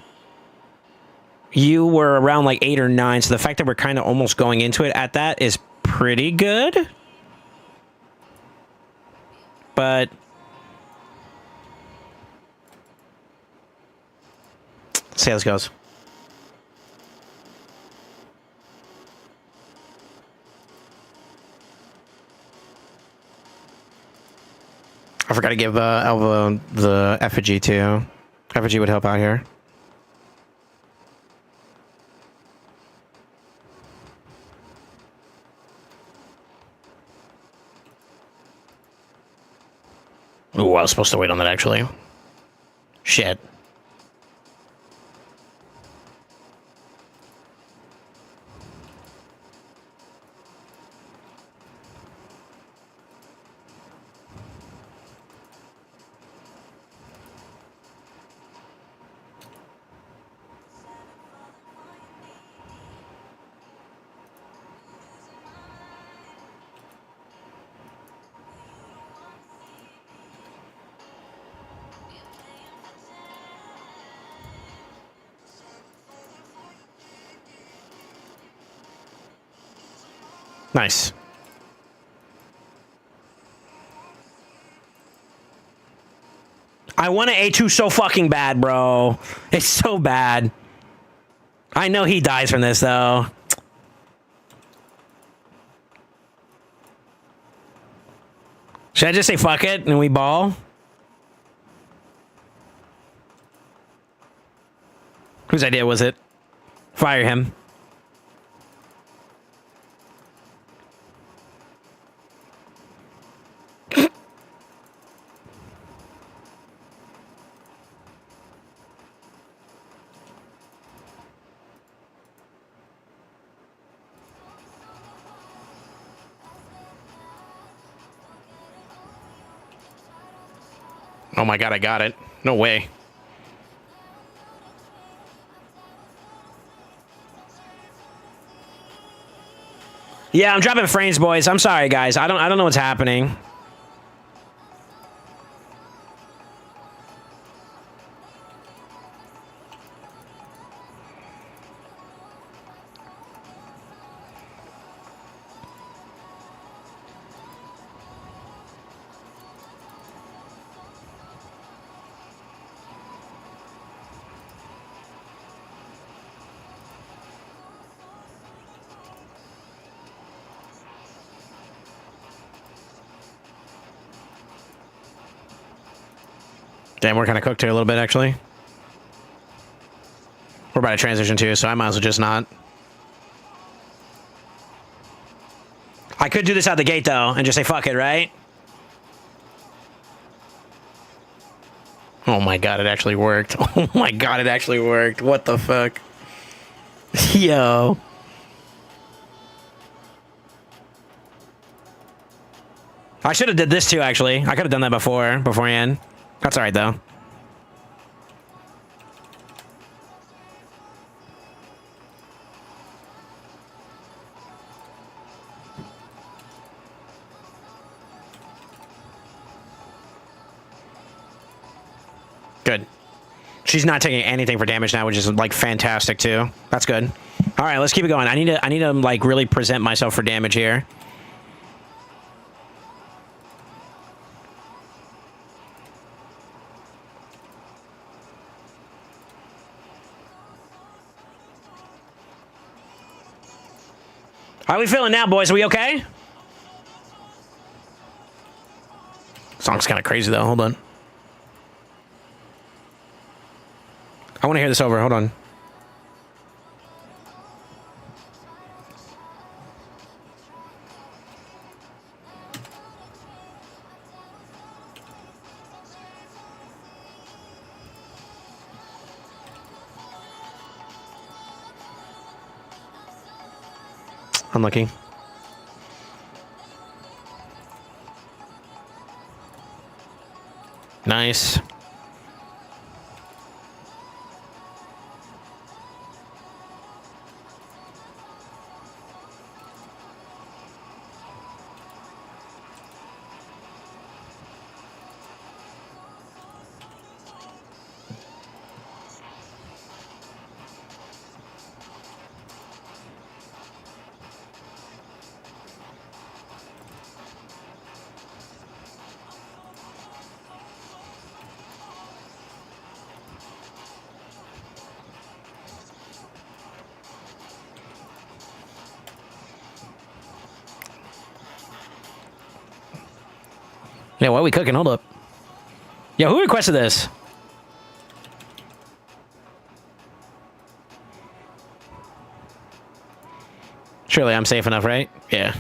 you were around like 8 or 9, so the fact that we're kind of almost going into it at that is pretty good. But let's see how this goes. I forgot to give Elva the effigy too. Effigy would help out here. Ooh, I was supposed to wait on that, actually. Shit. Nice. I want an A2 so fucking bad, bro. It's so bad. I know he dies from this, though. Should I just say fuck it and we ball? Whose idea was it? Fire him. Oh my god, I got it. No way. Yeah, I'm dropping frames, boys. I'm sorry, guys. I don't know what's happening. Damn, we're kind of cooked here a little bit, actually. We're about to transition too, so I might as well just not. I could do this out the gate, though, and just say fuck it, right? Oh my god, it actually worked. Oh my god, it actually worked. What the fuck? Yo. I should have did this too, actually. I could have done that beforehand. That's alright, though. Good. She's not taking anything for damage now, which is, like, fantastic, too. That's good. Alright, let's keep it going. I need to, like, really present myself for damage here. How are we feeling now, boys? Are we okay? Song's kind of crazy, though. Hold on. I want to hear this over. Hold on. Unlucky. Nice. Yeah, what are we cooking? Hold up. Yo, who requested this? Surely I'm safe enough, right? Yeah.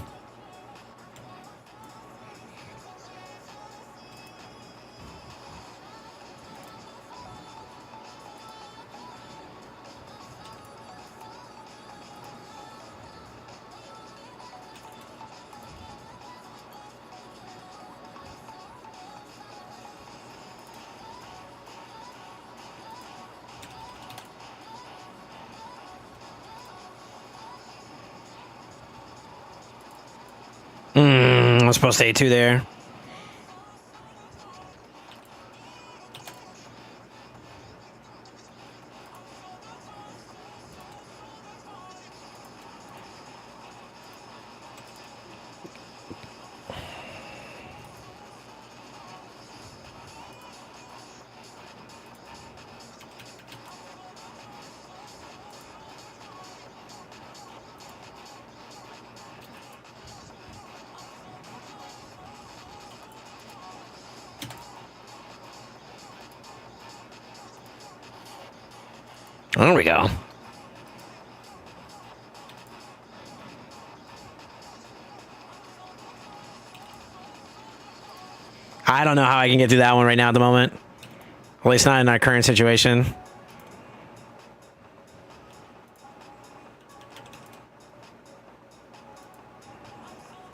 I'm supposed to A2 there. There we go. I don't know how I can get through that one right now at the moment. At least not in our current situation.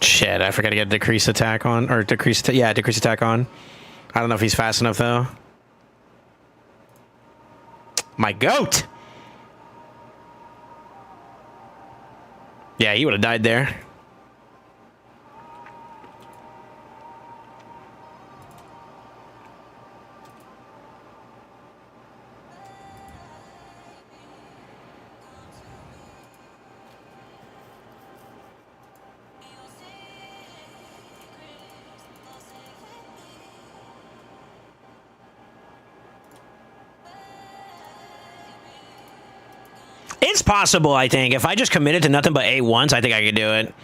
Shit, I forgot to get decrease attack on, or decrease attack on. I don't know if he's fast enough though. My goat! Yeah, he would have died there. It's possible, I think. If I just committed to nothing but A once, I think I could do it.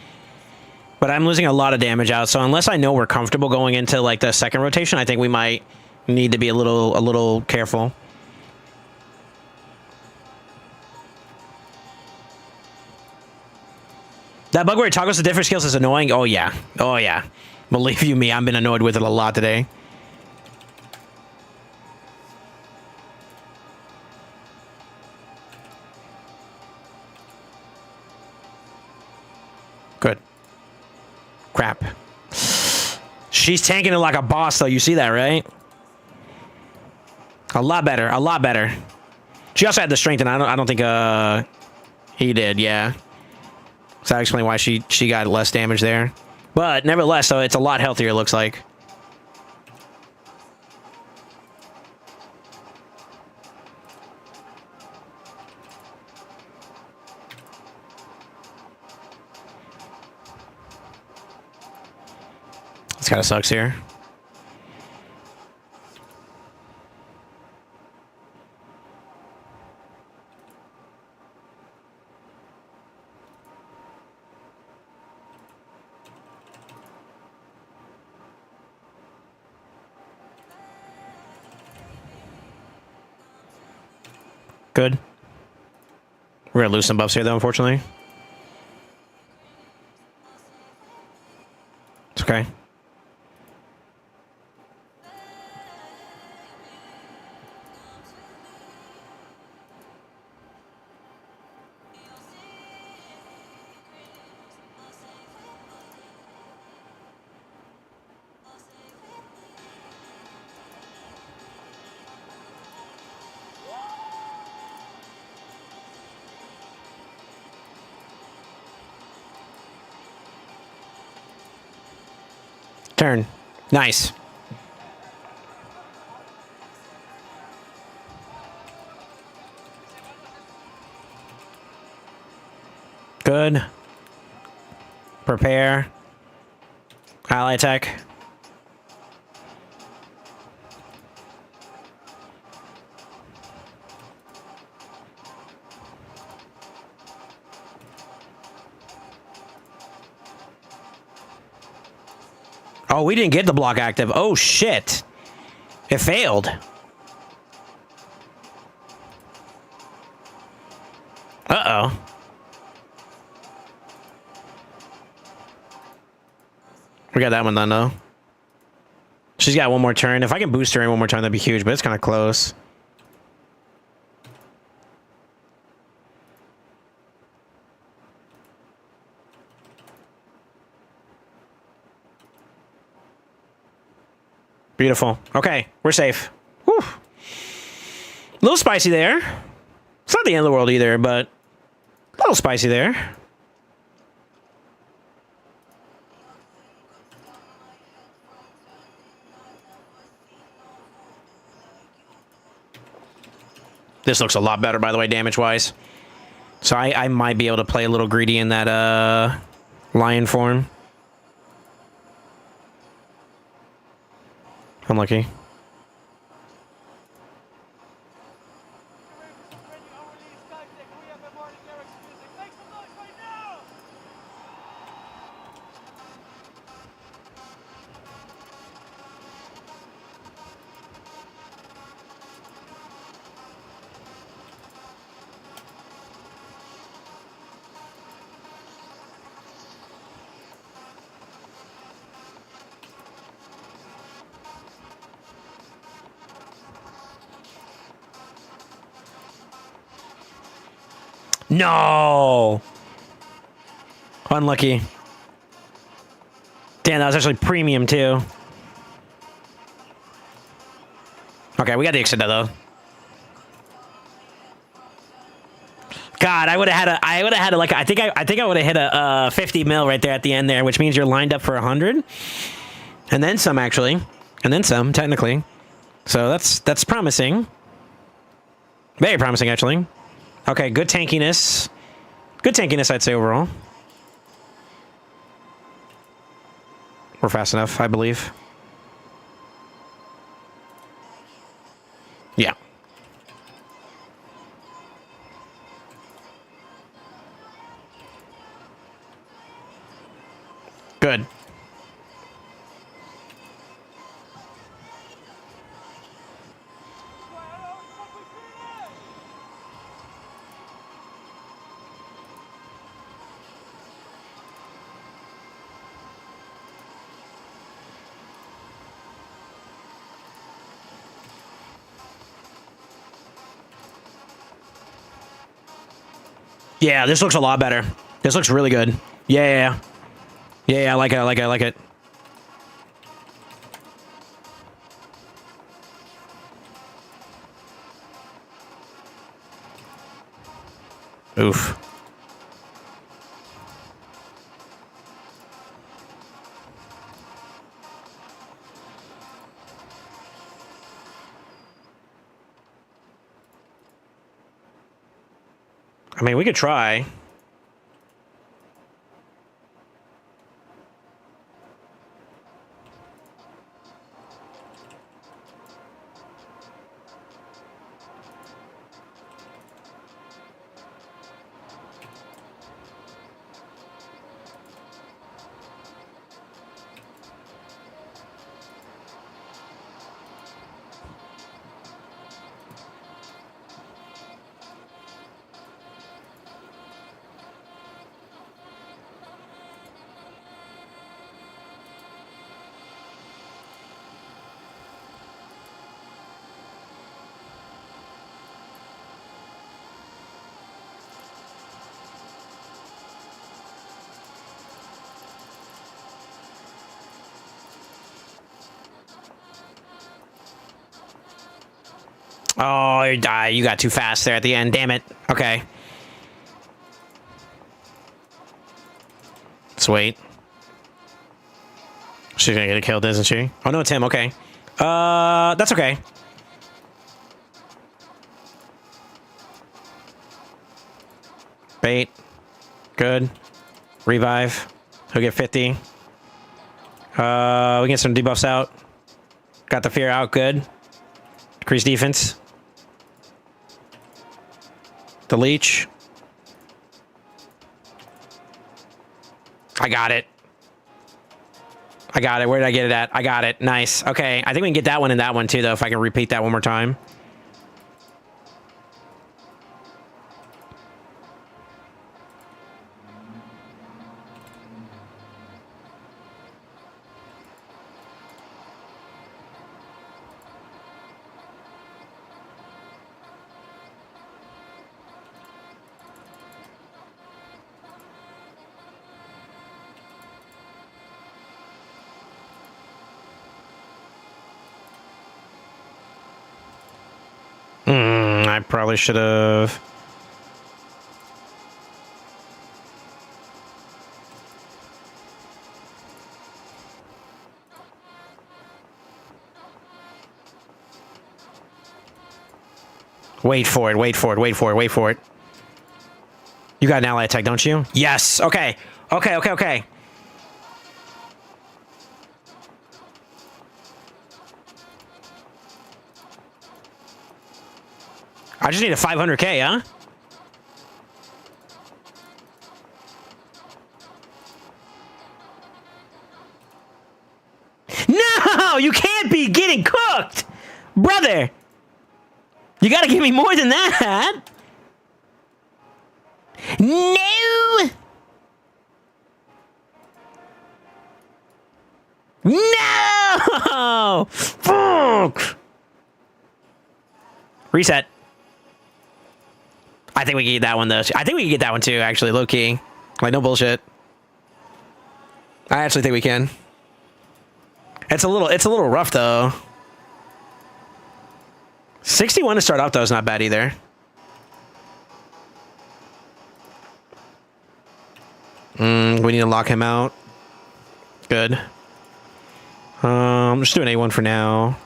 But I'm losing a lot of damage out, so unless I know we're comfortable going into like the second rotation, I think we might need to be a little careful. That bug where it toggles the different skills is annoying. Oh yeah. Oh yeah. Believe you me, I've been annoyed with it a lot today. Good. Crap. She's tanking it like a boss, though. You see that, right? A lot better. A lot better. She also had the strength, and I don't think he did. Yeah. So that explains why she got less damage there. But nevertheless, though, it's a lot healthier. It looks like. This kind of sucks here. Good. We're gonna lose some buffs here, though, unfortunately. It's okay. Turn. Nice. Good. Prepare. Ally attack. Oh, we didn't get the block active. Oh, shit. It failed. Uh-oh. We got that one done, though. She's got one more turn. If I can boost her in one more time, that'd be huge, but it's kind of close. Beautiful. Okay, we're safe. Whew. A little spicy there. It's not the end of the world either, but a little spicy there. This looks a lot better, by the way, damage-wise. So I might be able to play a little greedy in that lion form. Unlucky. No! Unlucky. Damn, that was actually premium, too. Okay, we got the extender, though. God, I would have had a, like, I think I would have hit a 50 mil right there at the end there, which means you're lined up for 100. And then some, actually. And then some, technically. So that's promising. Very promising, actually. Okay, good tankiness. Good tankiness, I'd say, overall. We're fast enough, I believe. Yeah. Good. Yeah, this looks a lot better. This looks really good. Yeah. Yeah, I like it, I like it, I like it. Oof. I mean, we could try. Oh, you got too fast there at the end. Damn it. Okay. Let's wait. She's gonna get a kill, isn't she? Oh, no, it's him. Okay. That's okay. Bait. Good. Revive. He'll get 50. We get some debuffs out. Got the fear out. Good. Decrease defense. The leech. I got it. I got it. Where did I get it at? I got it. Nice. Okay. I think we can get that one and that one too, though, if I can repeat that one more time. I probably should have. Wait for it, wait for it, wait for it, wait for it. You got an ally attack, don't you? Yes. Okay. Okay, okay, okay. I just need a 500k, huh? No! You can't be getting cooked! Brother! You gotta give me more than that! No! No! Fuck! Reset. I think we can get that one, though. I think we can get that one, too, actually, low-key. Like, no bullshit. I actually think we can. It's a little rough, though. 61 to start off, though, is not bad, either. We need to lock him out. Good. Just do an A1 for now.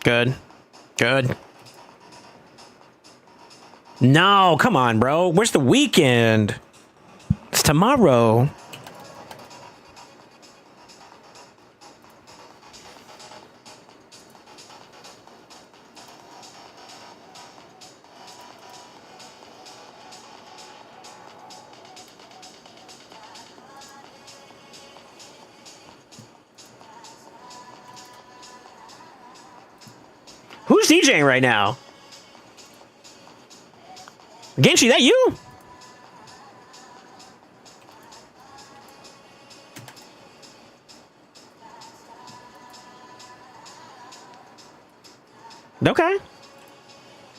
Good. Good. No, come on, bro. Where's the weekend? It's tomorrow. Who's DJing right now? Genshi, that you? Okay.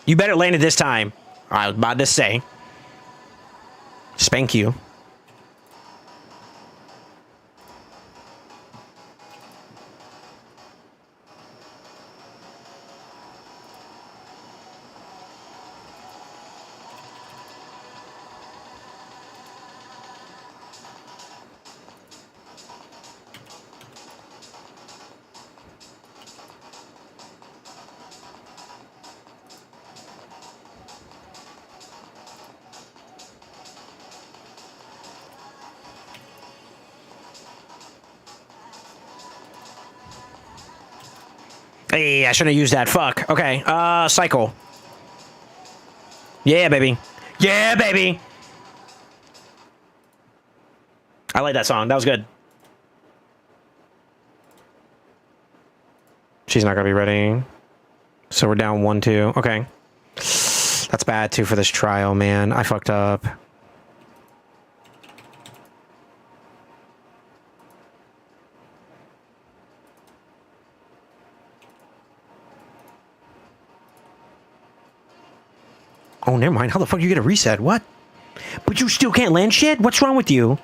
You better land it this time. I was about to say. Spank you. Hey, I shouldn't have used that. Fuck. Okay. Cycle. Yeah, baby. Yeah, baby. I like that song. That was good. She's not gonna be ready. So we're down 1-2. Okay. That's bad, too, for this trial, man. I fucked up. Oh, never mind. How the fuck you get a reset? What? But you still can't land shit? What's wrong with you?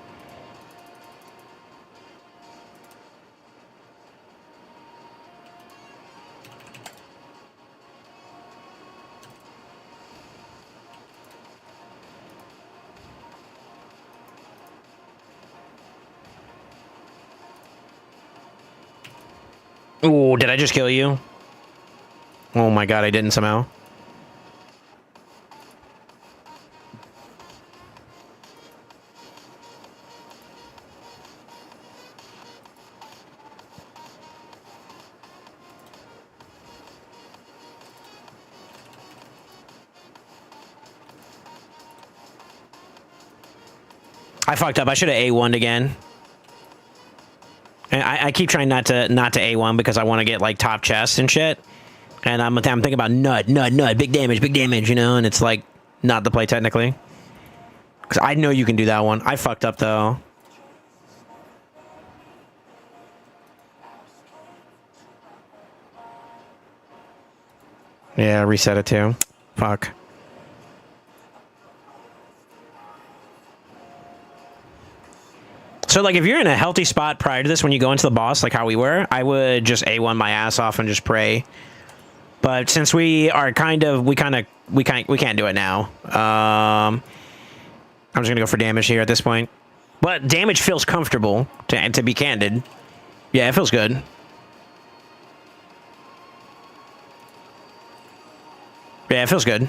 Oh, did I just kill you? Oh my god, I didn't somehow. I fucked up. I should have A1'd again. And I keep trying not to A1 because I want to get like top chest and shit. And I'm thinking about nut, big damage, you know, and it's like not the play technically. Because I know you can do that one. I fucked up though. Yeah, reset it too. Fuck. So, like, if you're in a healthy spot prior to this, when you go into the boss, like how we were, I would just A1 my ass off and just pray. But since we are we can't do it now. I'm just gonna go for damage here at this point. But damage feels comfortable, to be candid. Yeah, it feels good. Yeah, it feels good.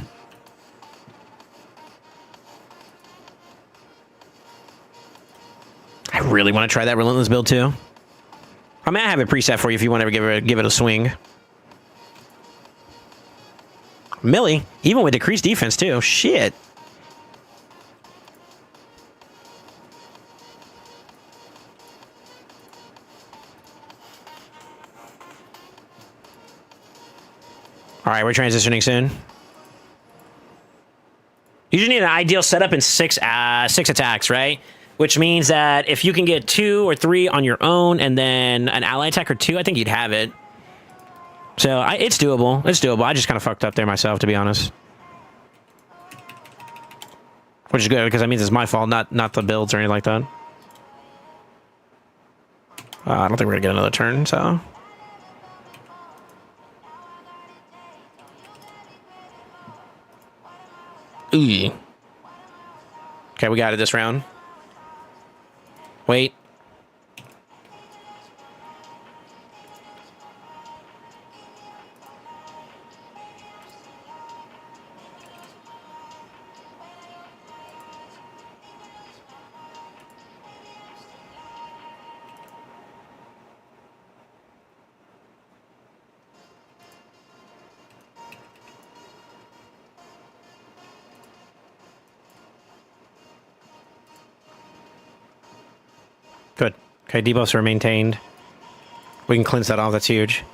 I really want to try that Relentless build, too. I mean, I have a preset for you if you want to give it a swing. Millie, even with decreased defense, too. Shit. All right, we're transitioning soon. You just need an ideal setup in six attacks, right? Which means that if you can get 2 or 3 on your own and then an ally attack or 2, I think you'd have it. So it's doable. It's doable. I just kind of fucked up there myself, to be honest. Which is good because that means it's my fault, not the builds or anything like that. I don't think we're gonna get another turn, so. Ooh. Okay, we got it this round. Wait. Good. Okay, debuffs are maintained. We can cleanse that off. That's huge.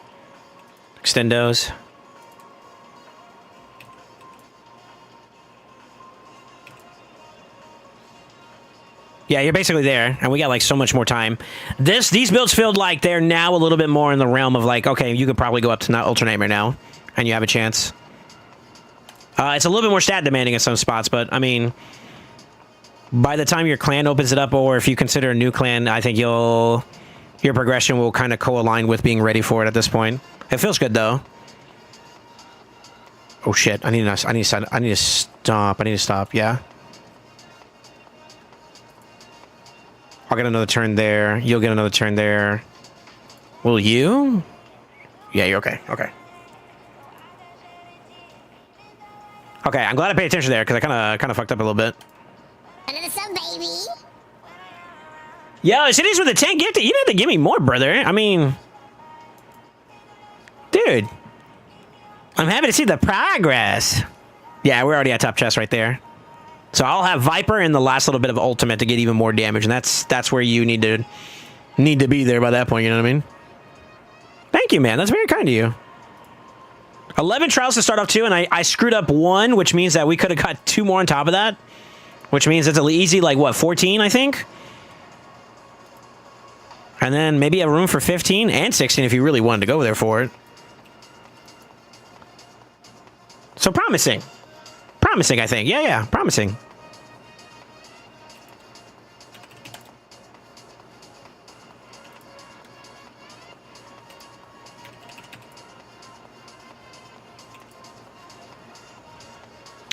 Extendos. Yeah, you're basically there, and we got like so much more time. These builds feel like they're now a little bit more in the realm of like, okay, you could probably go up to not Ultra Nightmare now, and you have a chance. It's a little bit more stat demanding in some spots, but I mean, by the time your clan opens it up, or if you consider a new clan, I think your progression will kind of co-align with being ready for it at this point. It feels good though. Oh shit! I need to stop. I need to stop. Yeah. I'll get another turn there. You'll get another turn there. Will you? Yeah, you're okay. Okay. Okay, I'm glad I paid attention there because I kind of fucked up a little bit.
Another sub, baby.
Yo, cities with a 10 gifted. You need to give me more, brother. I mean, dude, I'm happy to see the progress. Yeah, we're already at top chest right there. So I'll have Viper and the last little bit of ultimate to get even more damage, and that's where you need to be there by that point. You know what I mean? Thank you, man. That's very kind of you. 11 trials to start off 2, and I screwed up 1, which means that we could have got 2 more on top of that. Which means it's an easy, like, what, 14, I think? And then maybe a room for 15 and 16 if you really wanted to go there for it. So promising. Promising, I think. Yeah, promising.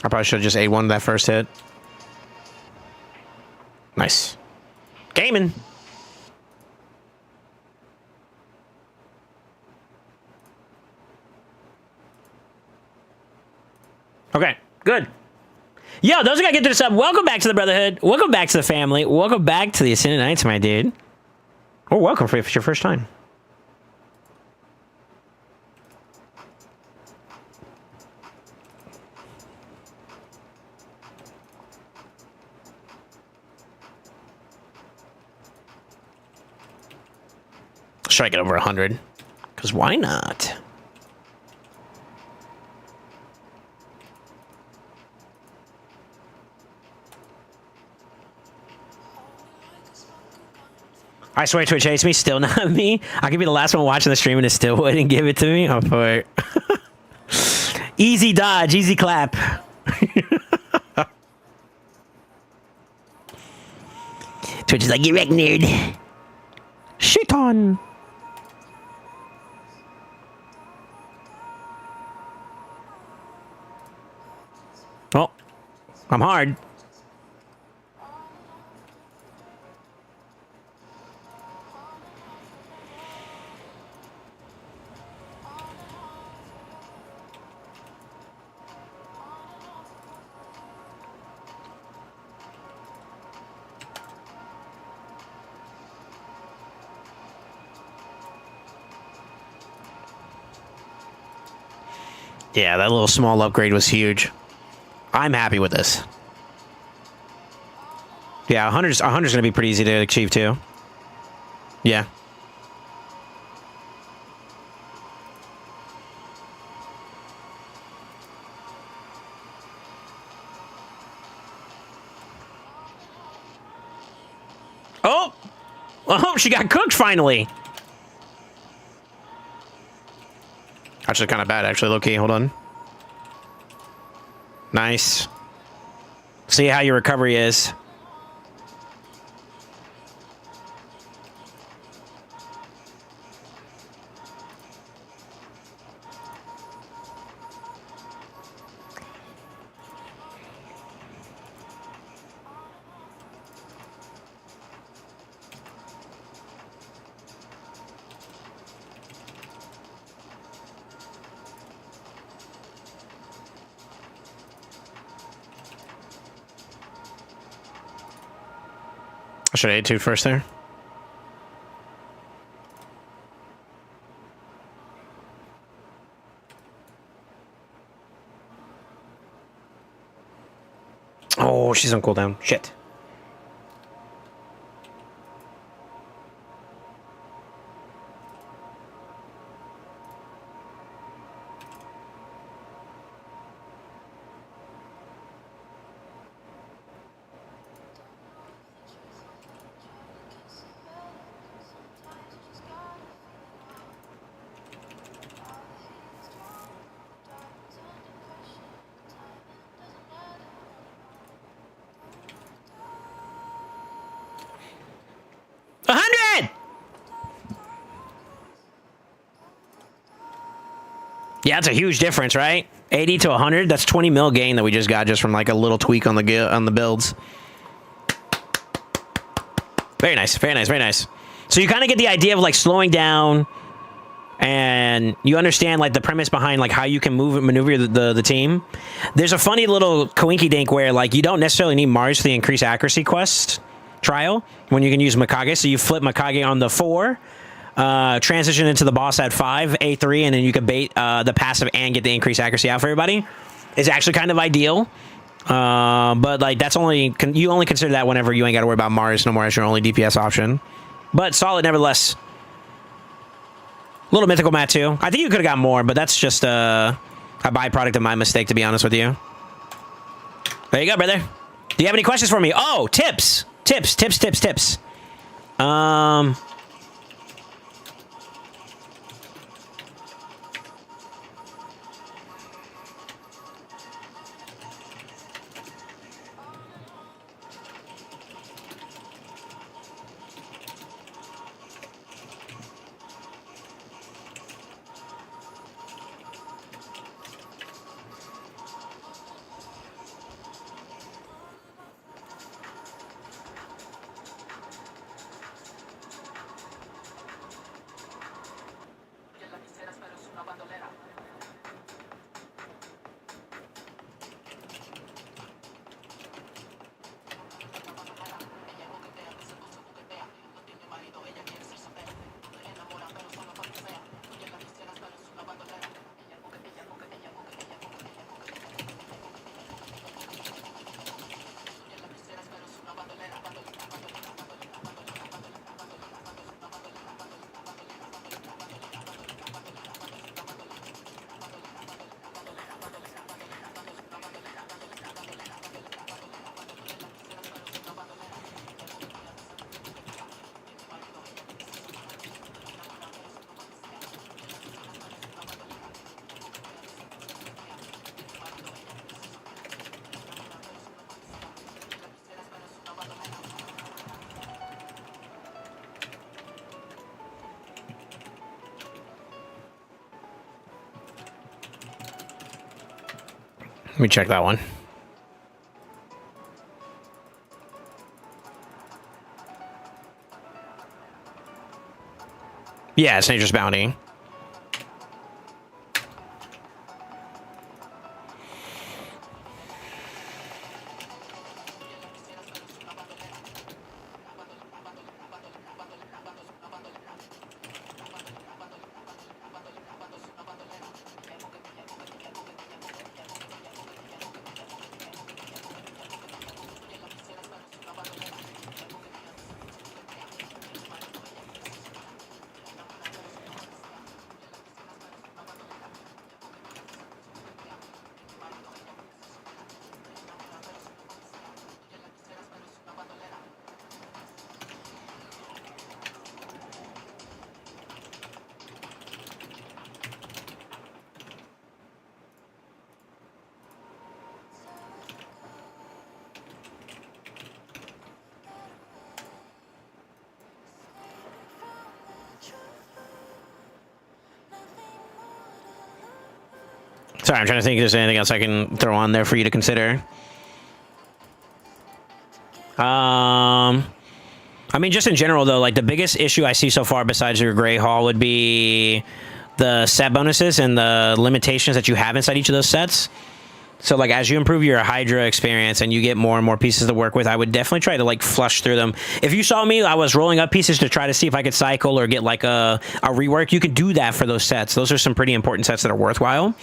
I probably should have just A1 that first hit. Nice. Gaming. Okay, good. Yo, those who got to get to the sub, welcome back to the Brotherhood. Welcome back to the family. Welcome back to the Ascended Knights, my dude. Or welcome if it's your first time. Let's try to get over 100. Because why not? I swear Twitch hates me, still not me. I could be the last one watching the stream and it still wouldn't give it to me. Oh, boy. Easy dodge, easy clap. Twitch is like, you wreck nerd. Shit on. Oh, I'm hard. Yeah, that little small upgrade was huge. I'm happy with this. Yeah, 100's going to be pretty easy to achieve, too. Yeah. Oh! Oh, she got cooked, finally! Actually, kind of bad, actually, low-key. Hold on. Nice. See how your recovery is. I should have A2 first there. Oh, she's on cooldown. Shit. Yeah, that's a huge difference, right? 80 to 100, that's 20 mil gain that we just got just from like a little tweak on the builds. Very nice, very nice, very nice. So you kind of get the idea of like slowing down, and you understand like the premise behind like how you can move and maneuver the team. There's a funny little coinky dink where like you don't necessarily need Mars for the increased accuracy quest trial when you can use Mikage. So you flip Mikage on the 4. Transition into the boss at 5, A3, and then you can bait the passive and get the increased accuracy out for everybody. It's actually kind of ideal. But like that's you only consider that whenever you ain't got to worry about Mars no more as your only DPS option. But solid nevertheless. Little mythical mat too. I think you could have got more, but that's just a byproduct of my mistake, to be honest with you. There you go, brother. Do you have any questions for me? Oh, tips. Tips. Let me check that one. Yeah, it's Nature's Bounty. Sorry, I'm trying to think if there's anything else I can throw on there for you to consider. I mean, just in general, though, like the biggest issue I see so far besides your Gray Hall would be the set bonuses and the limitations that you have inside each of those sets. So, like, as you improve your Hydra experience and you get more and more pieces to work with, I would definitely try to, like, flush through them. If you saw me, I was rolling up pieces to try to see if I could cycle or get, like, a rework. You could do that for those sets. Those are some pretty important sets that are worthwhile.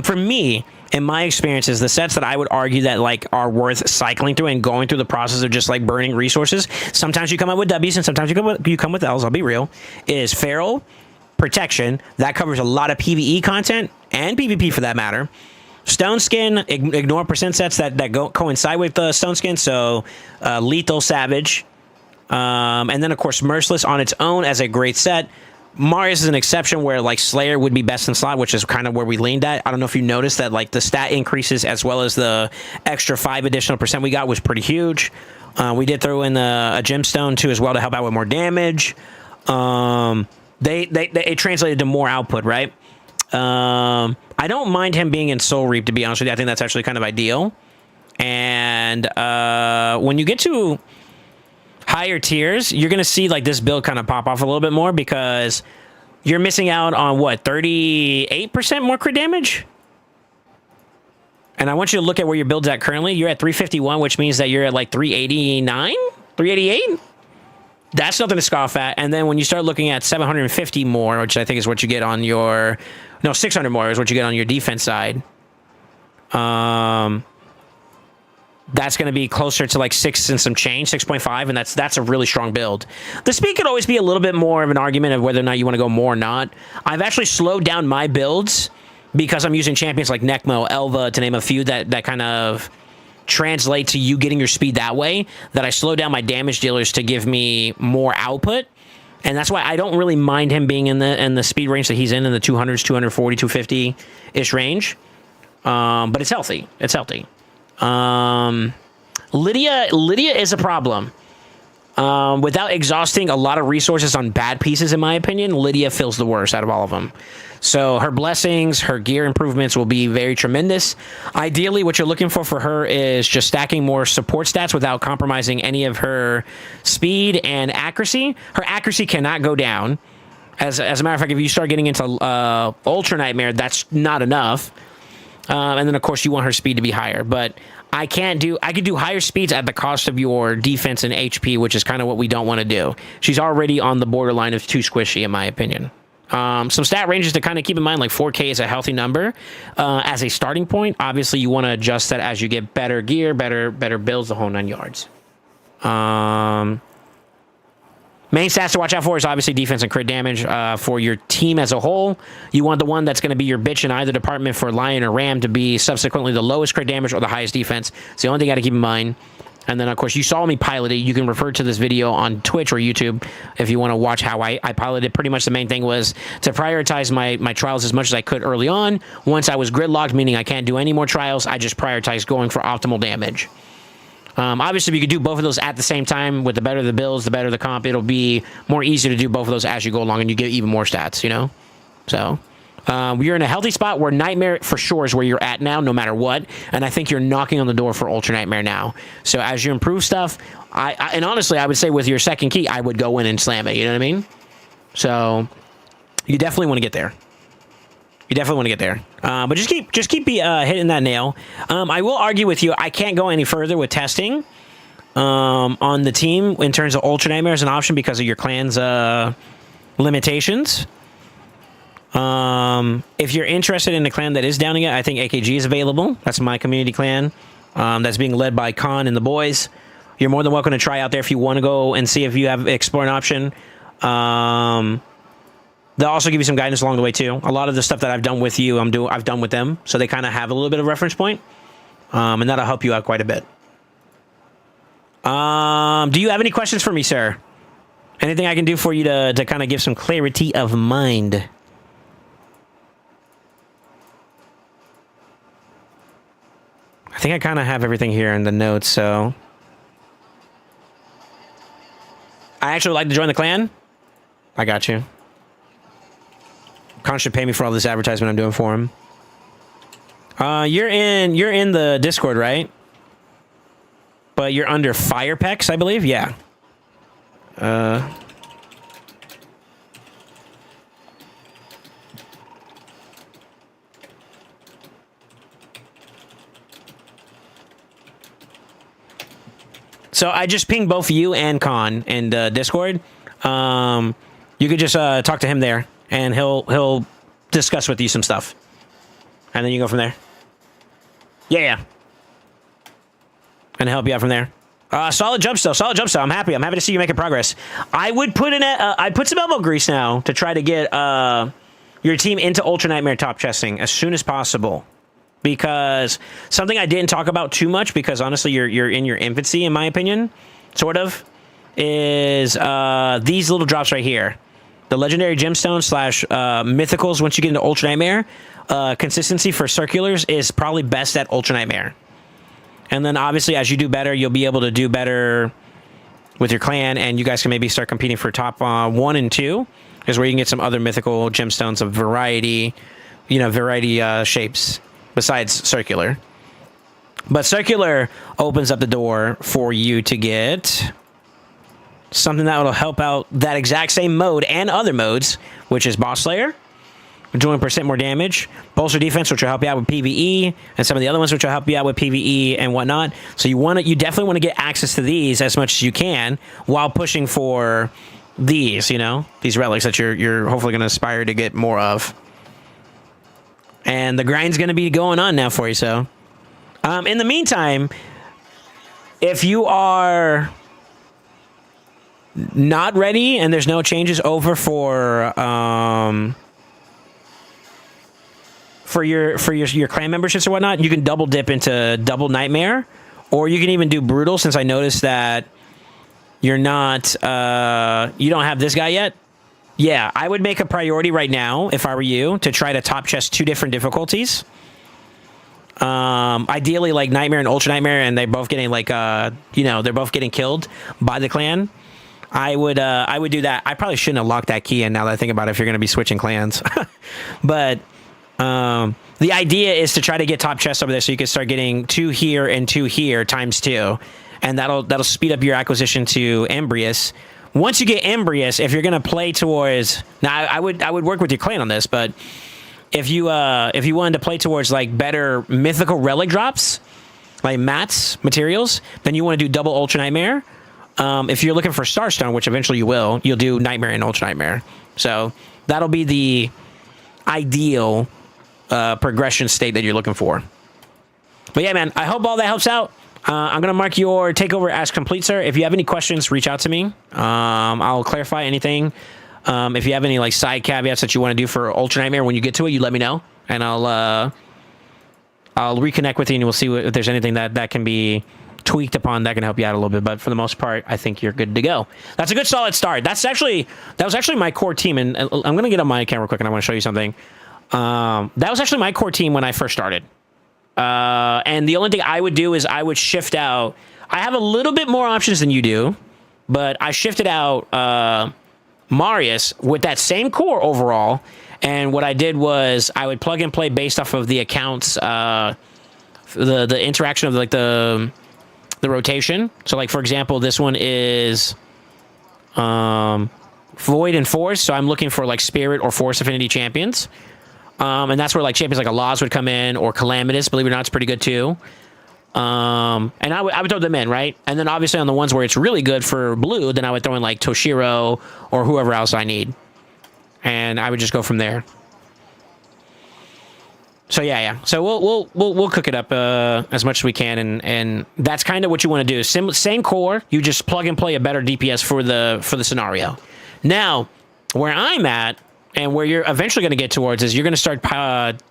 For me, in my experiences, the sets that I would argue that, like, are worth cycling through and going through the process of just, like, burning resources, sometimes you come up with W's and sometimes you come with L's, I'll be real, is Feral, Protection. That covers a lot of PvE content and PvP for that matter. Stone Skin, ignore percent sets that coincide with Stone Skin, so Lethal, Savage, and then, of course, Merciless on its own as a great set. Marius is an exception where, like, Slayer would be best in slot, which is kind of where we leaned at. I don't know if you noticed that, like, the stat increases as well as the extra 5 additional percent we got was pretty huge. We did throw in a Gemstone, too, as well to help out with more damage. It translated to more output, right? I don't mind him being in Soul Reap, to be honest with you. I think that's actually kind of ideal. And when you get to higher tiers, you're going to see, like, this build kind of pop off a little bit more because you're missing out on, what, 38% more crit damage? And I want you to look at where your build's at currently. You're at 351, which means that you're at, like, 389? 388? That's nothing to scoff at. And then when you start looking at 750 more, which I think is what you get on your... No, 600 more is what you get on your defense side. That's going to be closer to like 6 and some change, 6.5, and that's a really strong build. The speed could always be a little bit more of an argument of whether or not you want to go more or not. I've actually slowed down my builds because I'm using champions like Necmo, Elva, to name a few that kind of translate to you getting your speed that way, that I slow down my damage dealers to give me more output. And that's why I don't really mind him being in the speed range that he's in the 200s, 240, 250-ish range. But it's healthy. It's healthy. Lydia is a problem. Without exhausting a lot of resources on bad pieces, in my opinion, Lydia feels the worst out of all of them. So her blessings, her gear improvements will be very tremendous. Ideally, what you're looking for her is just stacking more support stats without compromising any of her speed and accuracy. Her accuracy cannot go down. As a matter of fact, if you start getting into Ultra Nightmare, that's not enough. And then, of course, you want her speed to be higher. But I can do higher speeds at the cost of your defense and HP, which is kind of what we don't want to do. She's already on the borderline of too squishy, in my opinion. Some stat ranges to kind of keep in mind, like 4K is a healthy number as a starting point. Obviously, you want to adjust that as you get better gear, better builds, the whole 9 yards. Main stats to watch out for is obviously defense and crit damage. For your team as a whole, you want the one that's going to be your bitch in either department for Lion or Ram to be subsequently the lowest crit damage or the highest defense. It's the only thing you got to keep in mind. And then, of course, you saw me pilot it. You can refer to this video on Twitch or YouTube if you want to watch how I piloted. Pretty much the main thing was to prioritize my trials as much as I could early on. Once I was gridlocked, meaning I can't do any more trials, I just prioritized going for optimal damage. Obviously, if you could do both of those at the same time, with the better the builds, the better the comp, it'll be more easy to do both of those as you go along and you get even more stats, you know? So... you're in a healthy spot where Nightmare for sure is where you're at now, no matter what. And I think you're knocking on the door for Ultra Nightmare now. So as you improve stuff, and honestly, I would say with your second key, I would go in and slam it. You know what I mean? So you definitely want to get there. You definitely want to get there. But just keep hitting that nail. I will argue with you. I can't go any further with testing on the team in terms of Ultra Nightmare as an option because of your clan's limitations. If you're interested in a clan that is downing it, I think AKG is available. That's my community clan. That's being led by Khan and the boys. You're more than welcome to try out there if you want to go and see if you have explore an option. They'll also give you some guidance along the way too. A lot of the stuff that I've done with you, I've done with them, so they kind of have a little bit of reference point, and that'll help you out quite a bit. Do you have any questions for me, sir? Anything I can do for you to kind of give some clarity of mind? I think I kind of have everything here in the notes, so... I actually would like to join the clan. I got you. Khan should pay me for all this advertisement I'm doing for him. You're in the Discord, right? But you're under Fire Pecs, I believe. Yeah. So I just pinged both you and Khan in Discord. You could just talk to him there, and he'll discuss with you some stuff, and then you go from there. Yeah. And help you out from there. Solid jump still. Solid jump still. I'm happy to see you making progress. I would put in I'd put some elbow grease now to try to get your team into Ultra Nightmare top chesting as soon as possible. Because something I didn't talk about too much, because honestly you're in your infancy, in my opinion, sort of, is these little drops right here. The legendary gemstone / mythicals. Once you get into Ultra Nightmare, consistency for circulars is probably best at Ultra Nightmare. And then obviously as you do better, you'll be able to do better with your clan, and you guys can maybe start competing for top 1 and 2, is where you can get some other mythical gemstones of variety, shapes besides circular. But circular opens up the door for you to get something that will help out that exact same mode and other modes, which is Boss Slayer, doing % more damage, bolster defense, which will help you out with PvE, and some of the other ones which will help you out with PvE and whatnot. So you definitely want to get access to these as much as you can while pushing for these, these relics that you're hopefully going to aspire to get more of. And the grind's going to be going on now for you. So, in the meantime, if you are not ready and there's no changes over for your clan memberships or whatnot, you can double dip into double nightmare, or you can even do brutal, since I noticed that you're not you don't have this guy yet. Yeah, I would make a priority right now, if I were you, to try to top chest 2 different difficulties. Ideally like Nightmare and Ultra Nightmare, and they're both getting they're both getting killed by the clan. I would do that. I probably shouldn't have locked that key in, now that I think about it, if you're going to be switching clans. But the idea is to try to get top chests over there, so you can start getting 2 here and 2 here times 2, and that'll speed up your acquisition to Embrius. Once you get Embrius, if you're going to play towards, now I would work with your clan on this, but if you wanted to play towards like better mythical relic drops, like mats, materials, then you want to do double Ultra Nightmare. If you're looking for Starstone, which eventually you'll do Nightmare and Ultra Nightmare. So that'll be the ideal progression state that you're looking for. But yeah, man, I hope all that helps out. I'm going to mark your takeover as complete, sir. If you have any questions, reach out to me. I'll clarify anything. If you have any like side caveats that you want to do for Ultra Nightmare when you get to it, you let me know, and I'll reconnect with you, and we'll see if there's anything that can be tweaked upon that can help you out a little bit. But for the most part, I think you're good to go. That's a good solid start. That was actually my core team, and I'm going to get on my camera quick, and I want to show you something. That was actually my core team when I first started. And the only thing I would do is I would shift out. I have a little bit more options than you do, but I shifted out Marius with that same core overall. And what I did was I would plug and play based off of the accounts, the interaction of like the rotation. So like, for example, this one is Void and Force. So I'm looking for like Spirit or Force Affinity champions. And that's where like champions like Alaz would come in, or Calamitous, believe it or not, it's pretty good too. And I would throw them in, right? And then obviously on the ones where it's really good for blue, then I would throw in like Toshiro or whoever else I need. And I would just go from there. So yeah. So we'll cook it up as much as we can, and that's kind of what you want to do. Same core, you just plug and play a better DPS for the scenario. Now, where I'm at, and where you're eventually going to get towards, is you're going to start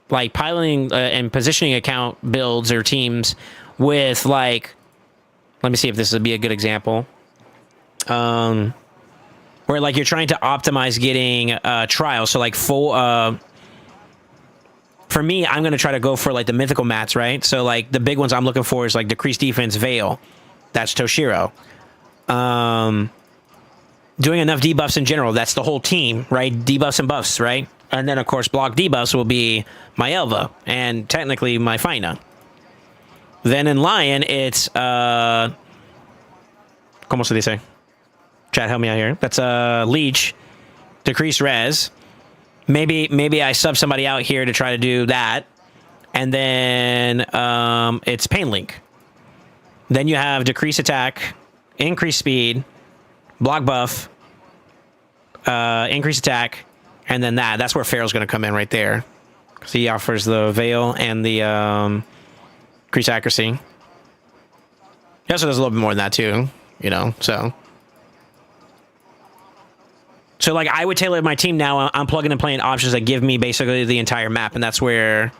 like piloting and positioning account builds or teams with like, let me see if this would be a good example. Where like you're trying to optimize getting trials. So like full, for me, I'm going to try to go for like the mythical mats, right? So like the big ones I'm looking for is like decreased defense Veil. That's Toshiro. Doing enough debuffs in general. That's the whole team, right? Debuffs and buffs, right? And then, of course, block debuffs will be my Elva and technically my Fina. Then in Lion, it's, ¿Cómo se dice? Chat, help me out here. That's Leech, decrease res. Maybe I sub somebody out here to try to do that. And then it's Pain Link. Then you have decrease attack, increase speed, block buff, increase attack, and then that's where Pharaoh's going to come in right there. Because he offers the Veil and the increase accuracy. He also does a little bit more than that too, you know, so. So, like, I would tailor my team now. I'm plugging and playing options that give me basically the entire map, and that's where...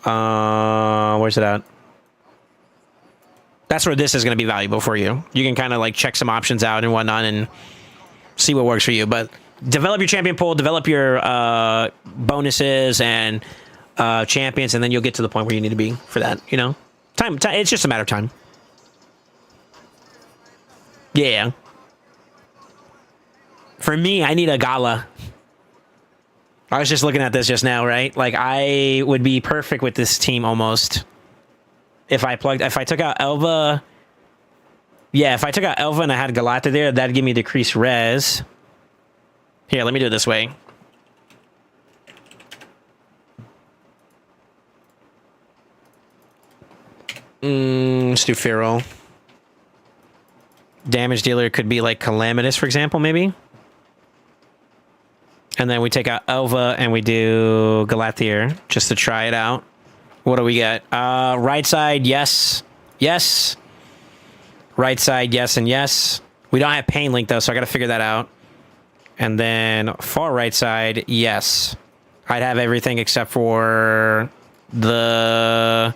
where's it at? That's where this is going to be valuable for you. You can kind of, like, check some options out and whatnot and see what works for you. But develop your champion pool, develop your bonuses and champions, and then you'll get to the point where you need to be for that, you know? Time, it's just a matter of time. Yeah. For me, I need a Gala. I was just looking at this just now, right? Like, I would be perfect with this team almost. If I took out Elva... Yeah, if I took out Elva and I had Galata there, that'd give me decreased res. Here, let me do it this way. Let's do Feral. Damage dealer could be like Calamitous, for example, maybe. And then we take out Elva and we do Galathier just to try it out. What do we get? Right side, yes. Yes. Right side, yes and yes. We don't have Pain Link, though, so I got to figure that out. And then far right side, yes. I'd have everything except for the...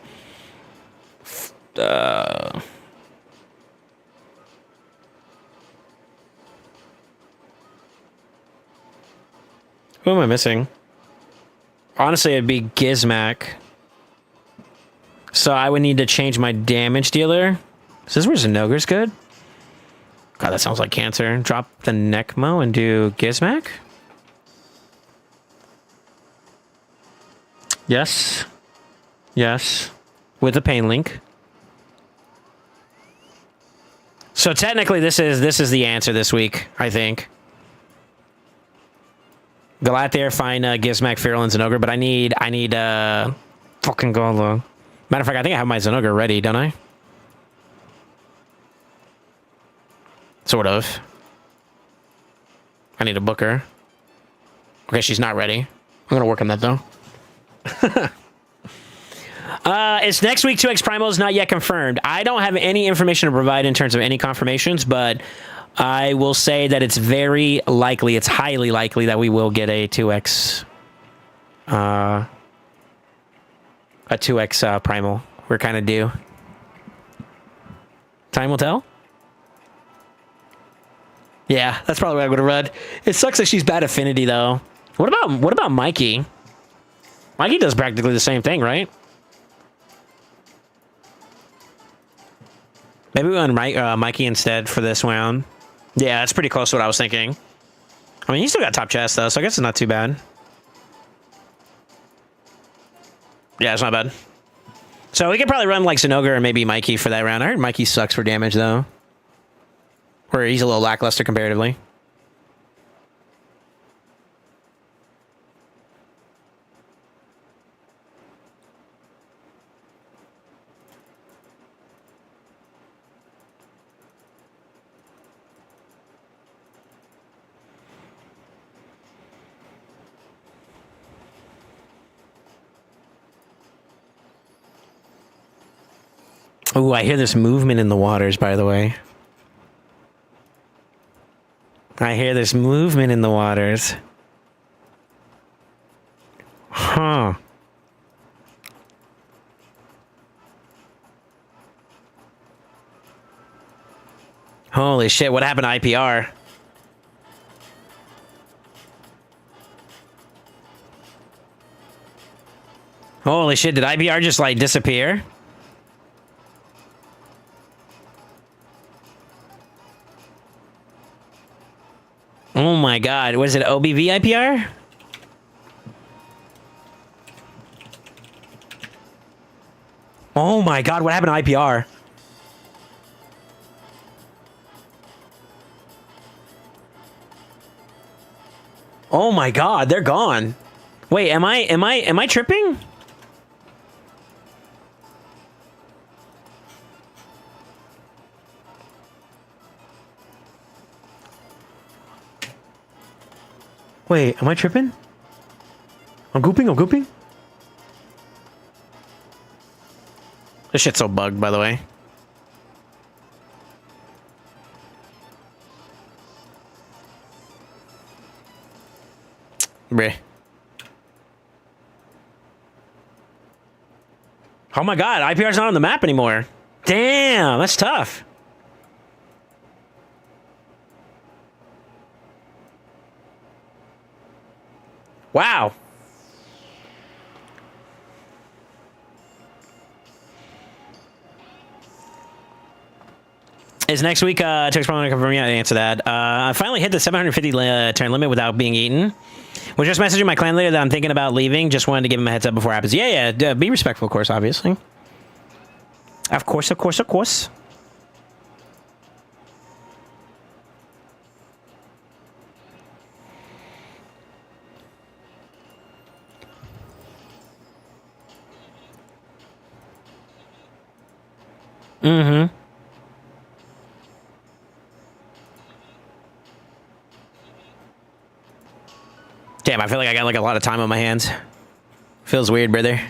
Who am I missing? Honestly, it'd be Gizmac. So I would need to change my damage dealer. Is this where Zinogre's good? God, that sounds like cancer. Drop the Necmo and do Gizmac? Yes. Yes. With the Pain Link. So technically this is the answer this week, I think. Galathier, fine, Gizmac, Feral, and Zinogre, but I need fucking Golo. Matter of fact, I think I have my Zinogre ready, don't I? Sort of. I need a Booker. Okay, she's not ready. I'm gonna work on that though. It's next week. 2x Primal is not yet confirmed. I don't have any information to provide in terms of any confirmations, but I will say that it's very likely, it's highly likely that we will get a 2x Primal. We're kind of due. Time will tell. Yeah, that's probably what I would have read. It sucks that she's bad affinity though. What about Mikey? Mikey does practically the same thing, right? Maybe we run Mikey instead for this round. Yeah, that's pretty close to what I was thinking. I mean, he's still got top chest though, so I guess it's not too bad. Yeah, it's not bad. So we could probably run like Zinogre or maybe Mikey for that round. I heard Mikey sucks for damage though. Or he's a little lackluster comparatively. Oh, I hear this movement in the waters, by the way. I hear this movement in the waters. Huh. Holy shit, what happened to IPR? Holy shit, did IPR just, like, disappear? Oh my god, was it OBV IPR? Oh my god, what happened to IPR? Oh my god, they're gone. Wait, am I tripping? Wait, am I tripping? I'm gooping. This shit's so bugged, by the way. Bruh. Oh my god, IPR's not on the map anymore. Damn, that's tough. Wow. Is next week Text probably come from? Yeah, answer that. I finally hit the 750 turn limit without being eaten. Was just messaging my clan leader that I'm thinking about leaving. Just wanted to give him a heads up before it happens. Yeah. Be respectful, of course, obviously. Of course. Mm-hmm. Damn, I feel like I got like a lot of time on my hands. Feels weird, brother.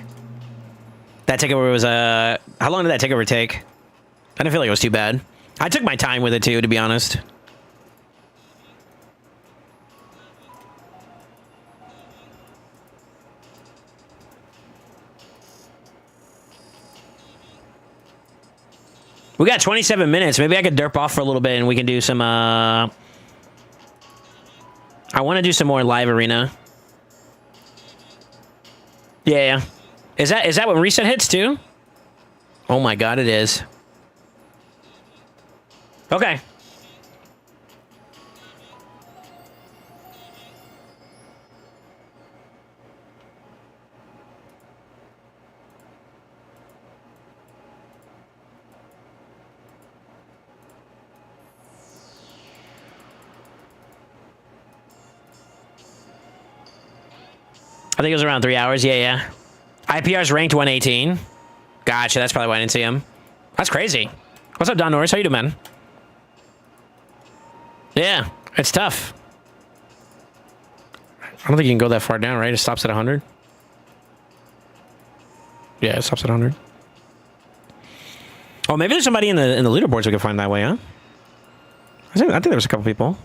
That takeover was how long did that takeover take? I didn't feel like it was too bad. I took my time with it too, to be honest. We got 27 minutes. Maybe I could derp off for a little bit and we can do some I want to do some more live arena. Yeah. Is that when reset hits too? Oh my god, it is. Okay. I think it was around 3 hours. Yeah. IPR's ranked 118. Gotcha. That's probably why I didn't see him. That's crazy. What's up, Don Norris? How you doing, man? Yeah, it's tough. I don't think you can go that far down, right? It stops at 100. Yeah, it stops at 100. Oh, maybe there's somebody in the leaderboards we can find that way, huh? I think there was a couple people.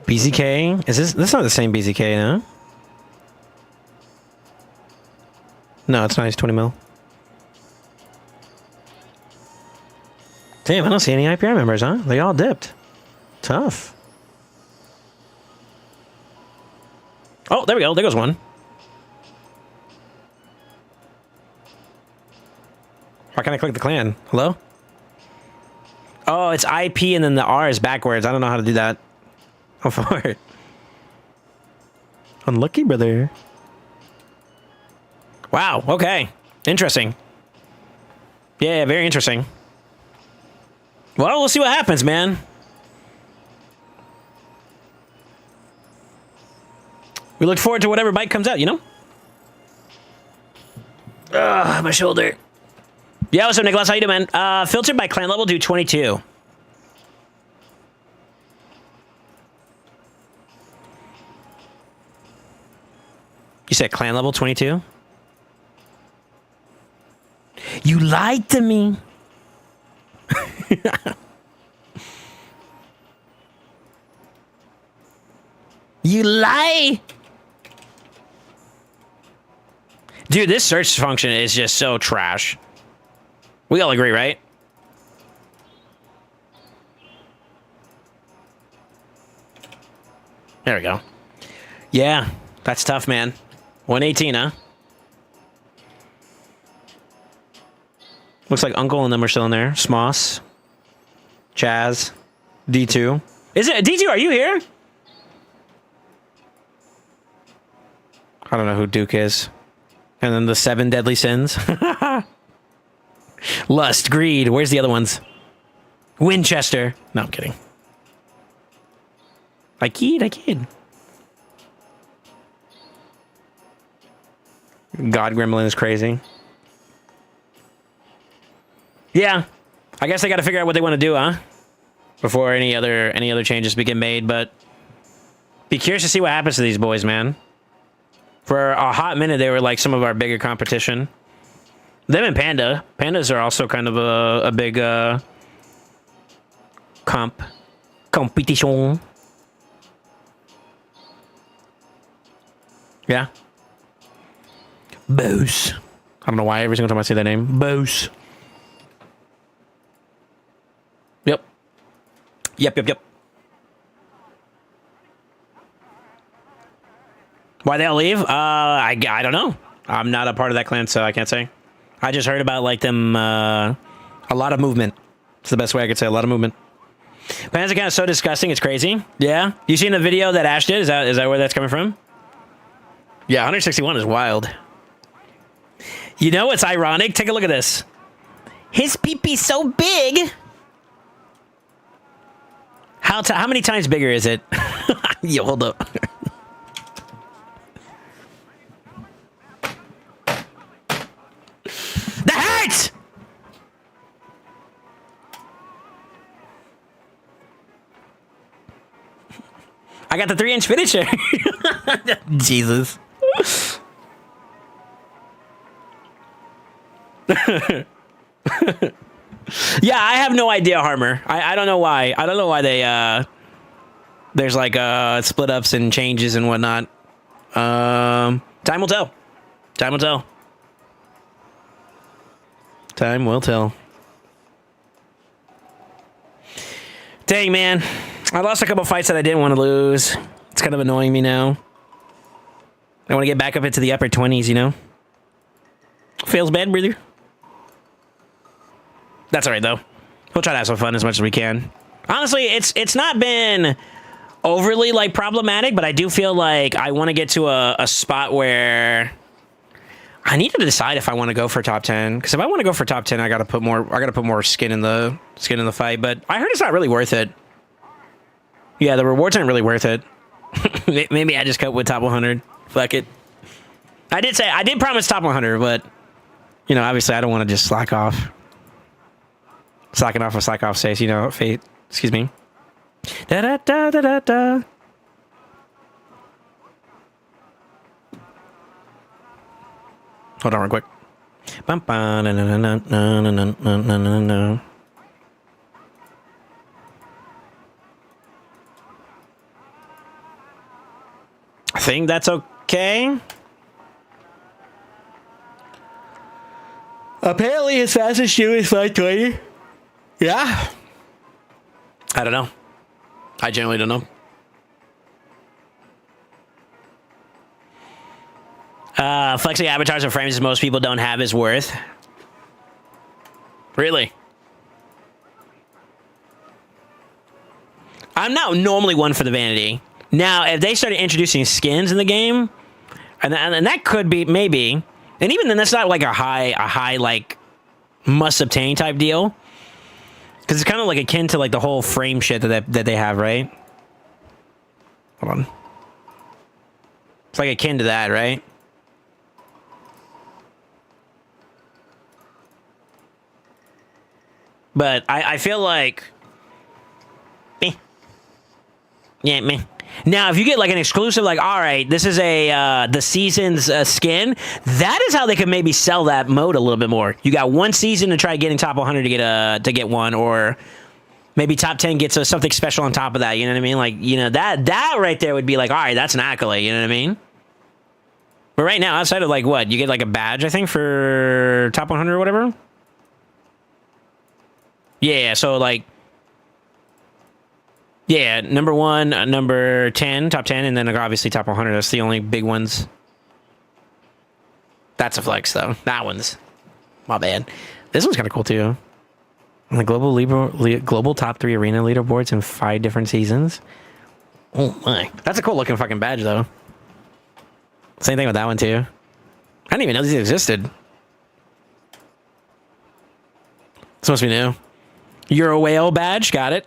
BZK? Is this not the same BZK, no? No, it's not. It's 20 mil. Damn, I don't see any IPR members, huh? They all dipped. Tough. Oh, there we go. There goes one. Why can't I click the clan? Hello? Oh, it's IP and then the R is backwards. I don't know how to do that. How far? Unlucky, brother. Wow, okay. Interesting. Yeah, very interesting. Well, we'll see what happens, man. We look forward to whatever bike comes out, you know? Ugh, my shoulder. Yeah, what's up, Nicholas? How you doing, man? Filtered by clan level, do 22. You said clan level 22? You lied to me. You lie. Dude, this search function is just so trash. We all agree, right? There we go. Yeah, that's tough, man. 118, huh? Looks like Uncle and them are still in there. Smoss. Chaz. D2. Is it D2? Are you here? I don't know who Duke is. And then the 7 deadly sins. Lust, greed. Where's the other ones? Winchester. No, I'm kidding. I kid. God Gremlin is crazy. Yeah. I guess they got to figure out what they want to do, huh? Before any other changes begin made, but be curious to see what happens to these boys, man. For a hot minute, they were like some of our bigger competition. Them and Panda. Pandas are also kind of a big competition. Yeah. Boos. I don't know why every single time I say that name. Boos. Yep. Why they all leave? I don't know. I'm not a part of that clan, so I can't say. I just heard about like them. A lot of movement. It's the best way I could say. A lot of movement. Pan's account is so disgusting. It's crazy. Yeah. You seen the video that Ash did? Is that where that's coming from? Yeah, 161 is wild. You know what's ironic? Take a look at this. His pee-pee's so big. How many times bigger is it? Yo, hold up. That hurts! I got the 3-inch finisher. Jesus. Yeah, I have no idea, Harmer. I don't know why. I don't know why they there's like split ups and changes and whatnot. Time will tell. Time will tell. Time will tell. Dang, man. I lost a couple fights that I didn't want to lose. It's kind of annoying me now. I want to get back up into the upper 20s, you know? Feels bad, brother. That's all right, though. We'll try to have some fun as much as we can. Honestly, it's not been overly, like, problematic, but I do feel like I want to get to a spot where I need to decide if I want to go for top 10. Because if I want to go for top 10, I got to put more skin in the fight. But I heard it's not really worth it. Yeah, the rewards aren't really worth it. Maybe I just cut with top 100. Fuck it. I did promise top 100, but you know, obviously I don't want to just slack off. Slacking off a slack off says, you know, fate. Excuse me. Da da da da da da. Hold on real quick. Bum, ba, na, na, na, na, na, na, na, na, na, na. I think that's okay. Apparently his fastest shoe is 520. Yeah. I don't know. I generally don't know. Flexing avatars and frames most people don't have is worth. Really? I'm not normally one for the vanity. Now, if they started introducing skins in the game, and that could be maybe, and even then, that's not like a high like must obtain type deal, because it's kind of like akin to like the whole frame shit that they have, right? Hold on, it's like akin to that, right? But I feel like, meh. Yeah, meh. Now, if you get like an exclusive, like, all right, this is the season's skin, that is how they could maybe sell that mode a little bit more. You got one season to try getting top 100 to get one, or maybe top 10 gets something special on top of that. You know what I mean? Like, you know, that right there would be like, all right, that's an accolade. You know what I mean? But right now, outside of like what, you get like a badge, I think, for top 100 or whatever. Yeah, so like, yeah, number 1, number 10, top 10, and then obviously top 100. That's the only big ones. That's a flex, though. That one's my bad. This one's kind of cool too. On the global top 3 arena leaderboards in 5 different seasons. Oh my, that's a cool looking fucking badge though. Same thing with that one too. I didn't even know these existed. This must be new. You're a whale badge, got it.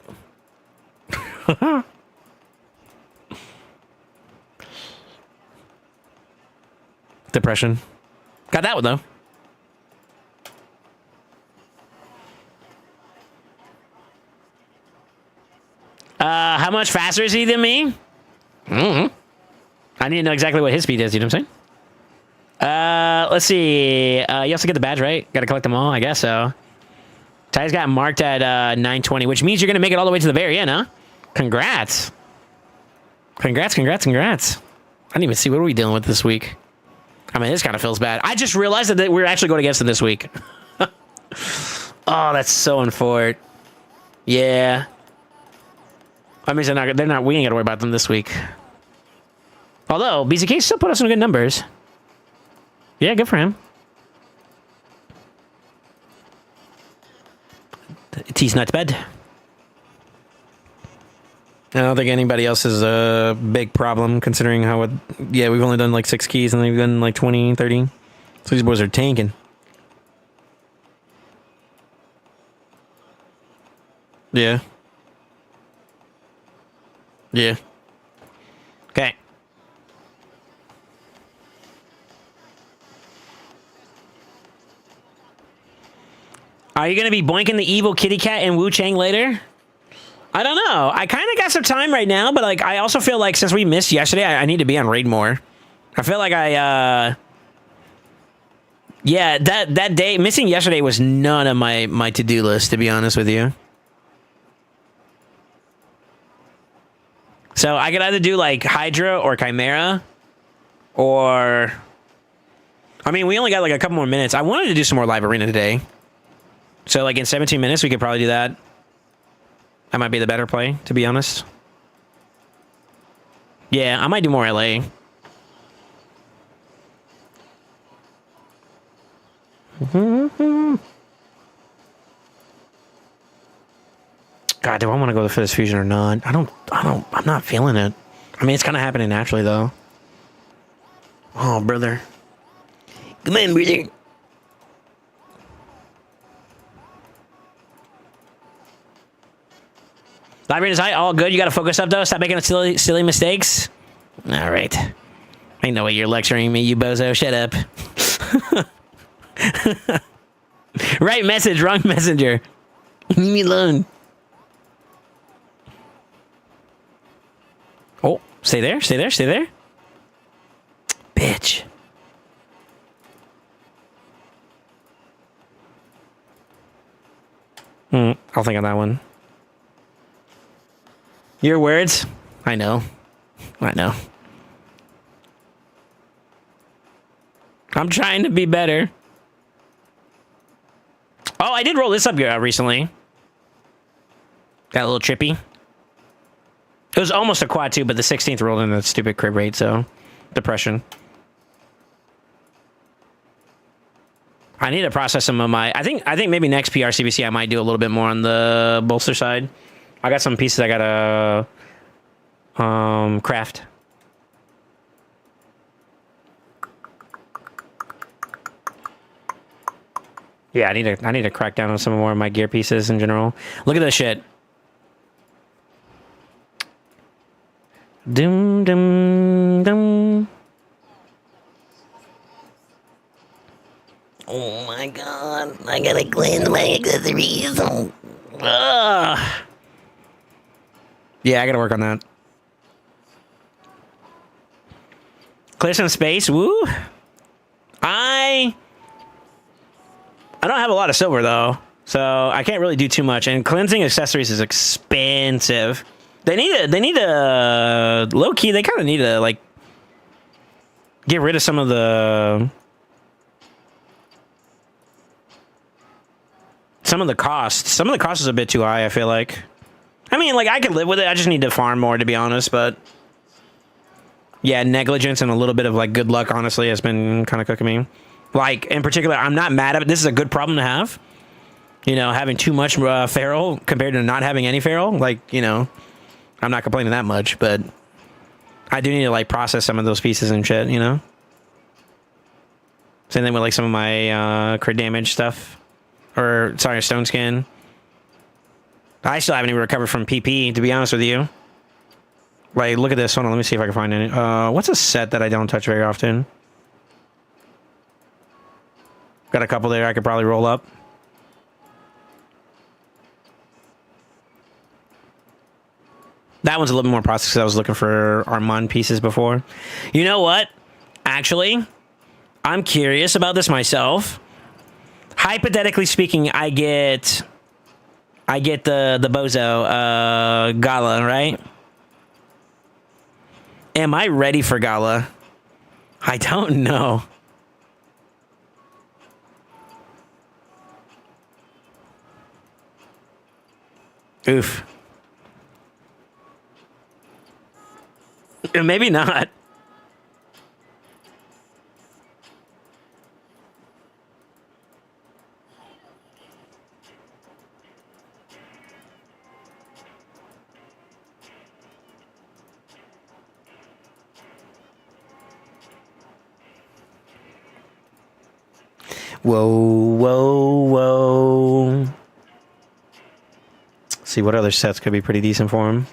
Depression. Got that one though. How much faster is he than me? I need to know exactly what his speed is, you know what I'm saying? Let's see. You also get the badge, right? Gotta collect them all, I guess so. Ty's got marked at 920, which means you're gonna make it all the way to the very end, huh? Congrats. Congrats. I didn't even see what are we dealing with this week. I mean, this kind of feels bad. I just realized that we're actually going against them this week. Oh, that's so unfortunate. Yeah. That means they're not, we ain't got to worry about them this week. Although, BZK still put us some good numbers. Yeah, good for him. T's not to bed. I don't think anybody else is a big problem considering how it... Yeah, we've only done like 6 keys and they've done like 20, 30. So these boys are tanking. Yeah. Yeah. Okay. Are you going to be boinking the evil kitty cat and Wu Chang later? I don't know. I kind of got some time right now, but like I also feel like since we missed yesterday, I need to be on raid more. I feel like yeah, that day missing yesterday was none of my to-do list, to be honest with you. So I could either do like Hydra or Chimera, or I mean, we only got like a couple more minutes. I wanted to do some more live arena today. So like in 17 minutes, we could probably do that. That might be the better play, to be honest. Yeah, I might do more LA. God, do I want to go for this fusion or not? I'm not feeling it. I mean, it's kind of happening naturally, though. Oh, brother. Come on, brother. Librarian is high, all good. You got to focus up, though. Stop making silly mistakes. All right. Ain't no way you're lecturing me, you bozo. Shut up. Right message, wrong messenger. Leave me alone. Oh, stay there. Bitch. I'll think on that one. Your words? I know. I'm trying to be better. Oh, I did roll this up recently. Got a little trippy. It was almost a quad too, but the 16th rolled in the stupid crib rate, so depression. I need to process some of my... I think maybe next PRCBC I might do a little bit more on the bolster side. I got some pieces I gotta craft. Yeah, I need to crack down on some more of my gear pieces in general. Look at this shit. Dum dum dum. Oh my god! I gotta cleanse my accessories. Ugh. Yeah, I gotta work on that. Clear some space. Woo. I don't have a lot of silver though, so I can't really do too much. And cleansing accessories is expensive. They need to low key. They kind of need to like get rid of some of the costs. Some of the cost is a bit too high, I feel like. I mean, like, I could live with it. I just need to farm more, to be honest, but... Yeah, negligence and a little bit of, like, good luck, honestly, has been kind of cooking me. Like, in particular, I'm not mad at it. This is a good problem to have. You know, having too much feral compared to not having any feral. Like, you know, I'm not complaining that much, but I do need to like process some of those pieces and shit, you know? Same thing with like some of my crit damage stuff. Or, sorry, stone skin. I still haven't even recovered from PP, to be honest with you. Like, look at this. Hold on, let me see if I can find any. What's a set that I don't touch very often? Got a couple there I could probably roll up. That one's a little bit more processed because I was looking for Armand pieces before. You know what? Actually, I'm curious about this myself. Hypothetically speaking, I get the Bozo Gala, right? Am I ready for Gala? I don't know. Oof. Maybe not. Whoa, whoa, whoa. See what other sets could be pretty decent for him.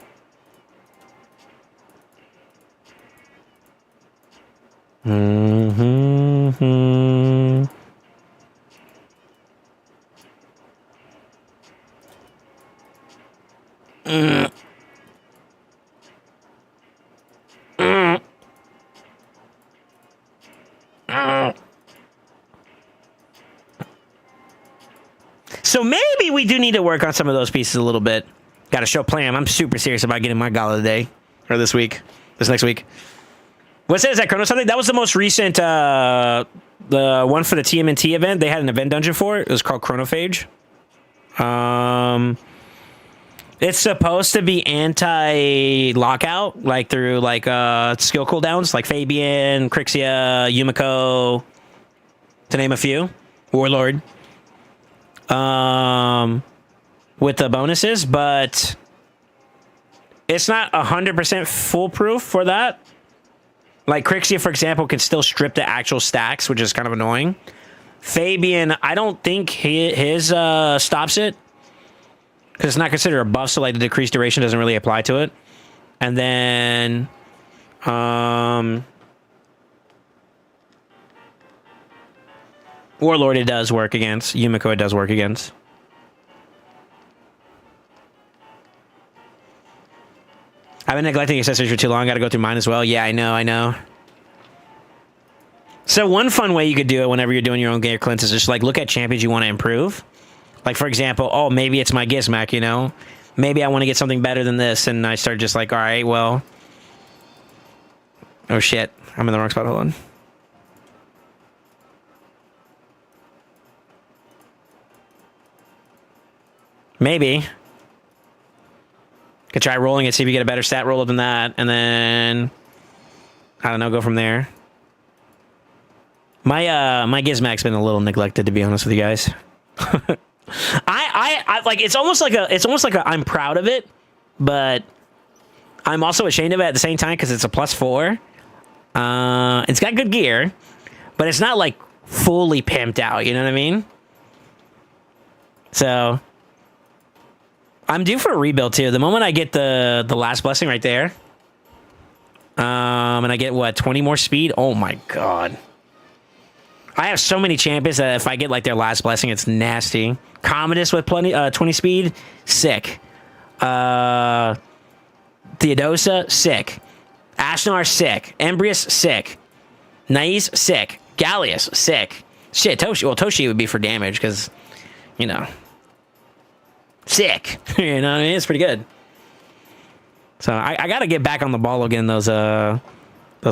So maybe we do need to work on some of those pieces a little bit. Got to show plan. I'm super serious about getting my Gala today. Or this week. This next week. What is that, Chrono something? That was the most recent, the one for the TMNT event. They had an event dungeon for it. It was called Chronophage. It's supposed to be anti-lockout, like through like skill cooldowns, like Fabian, Crixia, Yumiko, to name a few. Warlord. With the bonuses, but it's not 100% foolproof for that. Like Crixia, for example, can still strip the actual stacks, which is kind of annoying. Fabian, I don't think his stops it because it's not considered a buff, so like the decreased duration doesn't really apply to it. And then Warlord it does work against. Yumiko it does work against. I've been neglecting accessories for too long. Got to go through mine as well. Yeah, I know. So one fun way you could do it whenever you're doing your own gear cleanse is just like look at champions you want to improve. Like for example, oh, maybe it's my Gizmac, you know? Maybe I want to get something better than this. And I start just like, all right, well. Oh shit, I'm in the wrong spot, hold on. Maybe. Could try rolling it, see if you get a better stat roll up than that, and then I don't know, go from there. My Gizmac's been a little neglected, to be honest with you guys. I like it's almost like a I'm proud of it, but I'm also ashamed of it at the same time because it's a +4. It's got good gear, but it's not like fully pimped out, you know what I mean? So I'm due for a rebuild too. The moment I get the last blessing right there, and I get what 20 more speed. Oh my god! I have so many champions that if I get like their last blessing, it's nasty. Commodus with 20 speed, sick. Theodosa, sick. Ashnar, sick. Embrius, sick. Nais, sick. Gallius, sick. Shit, Toshi. Well, Toshi would be for damage because, you know. Sick. You know what I mean? It's pretty good. So I got to get back on the ball again, those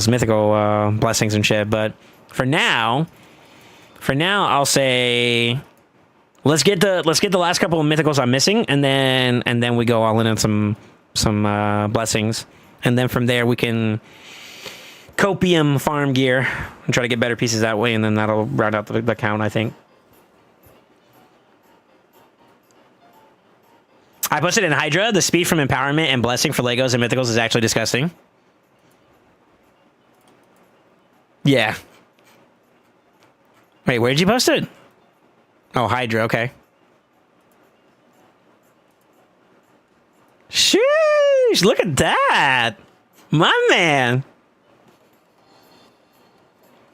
mythical blessings and shit. But for now, I'll say let's get the last couple of mythicals I'm missing, and then we go all in on some blessings, and then from there we can copium farm gear and try to get better pieces that way, and then that'll round out the count, I think. I posted in Hydra. The speed from empowerment and blessing for Legos and Mythicals is actually disgusting. Yeah. Wait, where'd you post it? Oh, Hydra. Okay. Sheesh! Look at that, my man.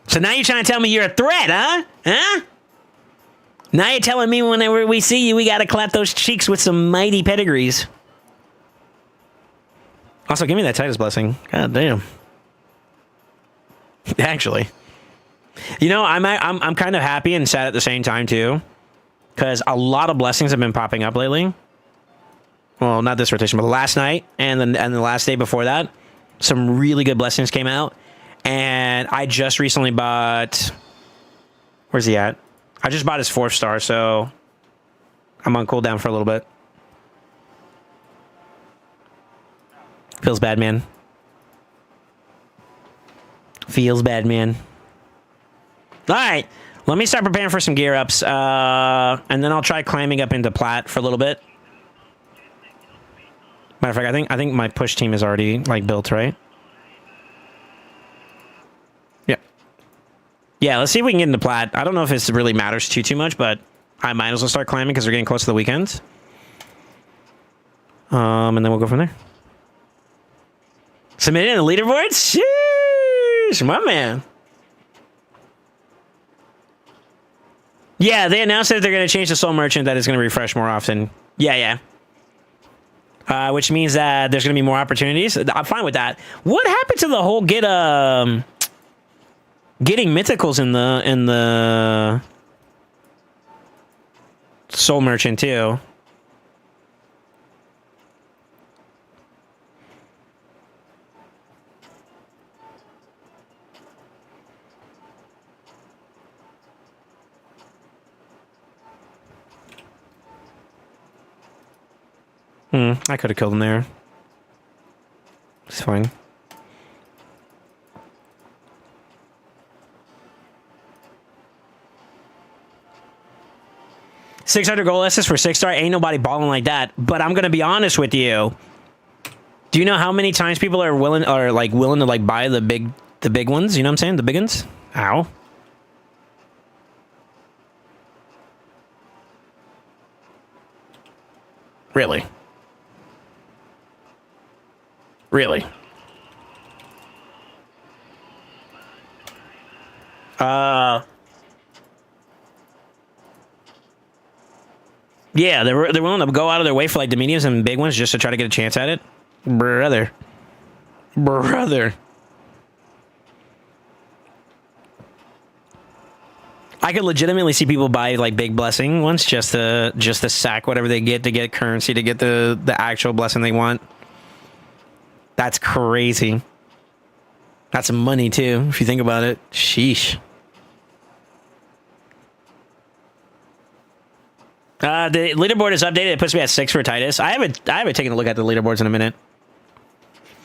So now you're trying to tell me you're a threat, huh? Huh? Now you're telling me whenever we see you, we gotta clap those cheeks with some mighty pedigrees. Also, give me that Titus blessing. God damn. Actually, you know, I'm kind of happy and sad at the same time too, because a lot of blessings have been popping up lately. Well, not this rotation, but last night and the last day before that, some really good blessings came out. And I just recently bought... Where's he at? I just bought his 4th star, so I'm on cooldown for a little bit. Feels bad, man. Feels bad, man. All right, let me start preparing for some gear ups, and then I'll try climbing up into plat for a little bit. Matter of fact, I think my push team is already like built, right? Yeah, let's see if we can get into plat. I don't know if it really matters too much, but I might as well start climbing because we're getting close to the weekend. And then we'll go from there. Submit in the leaderboard? Sheesh, my man. Yeah, they announced that they're going to change the Soul Merchant, that it's going to refresh more often. Yeah. Which means that there's going to be more opportunities. I'm fine with that. What happened to the whole getting mythicals in the Soul Merchant too? I could have killed him there. It's fine. $600 goal assist for 6-star. Ain't nobody balling like that. But I'm gonna be honest with you. Do you know how many times people are willing to like buy the big ones? You know what I'm saying? The big ones. Ow. Really? Really? Yeah, they're willing to go out of their way for like the mediums and big ones just to try to get a chance at it. Brother. I could legitimately see people buy like big blessing ones just to sack whatever they get to get currency to get the actual blessing they want. That's crazy. That's money too, if you think about it. Sheesh. The leaderboard is updated. It puts me at 6 for Titus. I haven't taken a look at the leaderboards in a minute.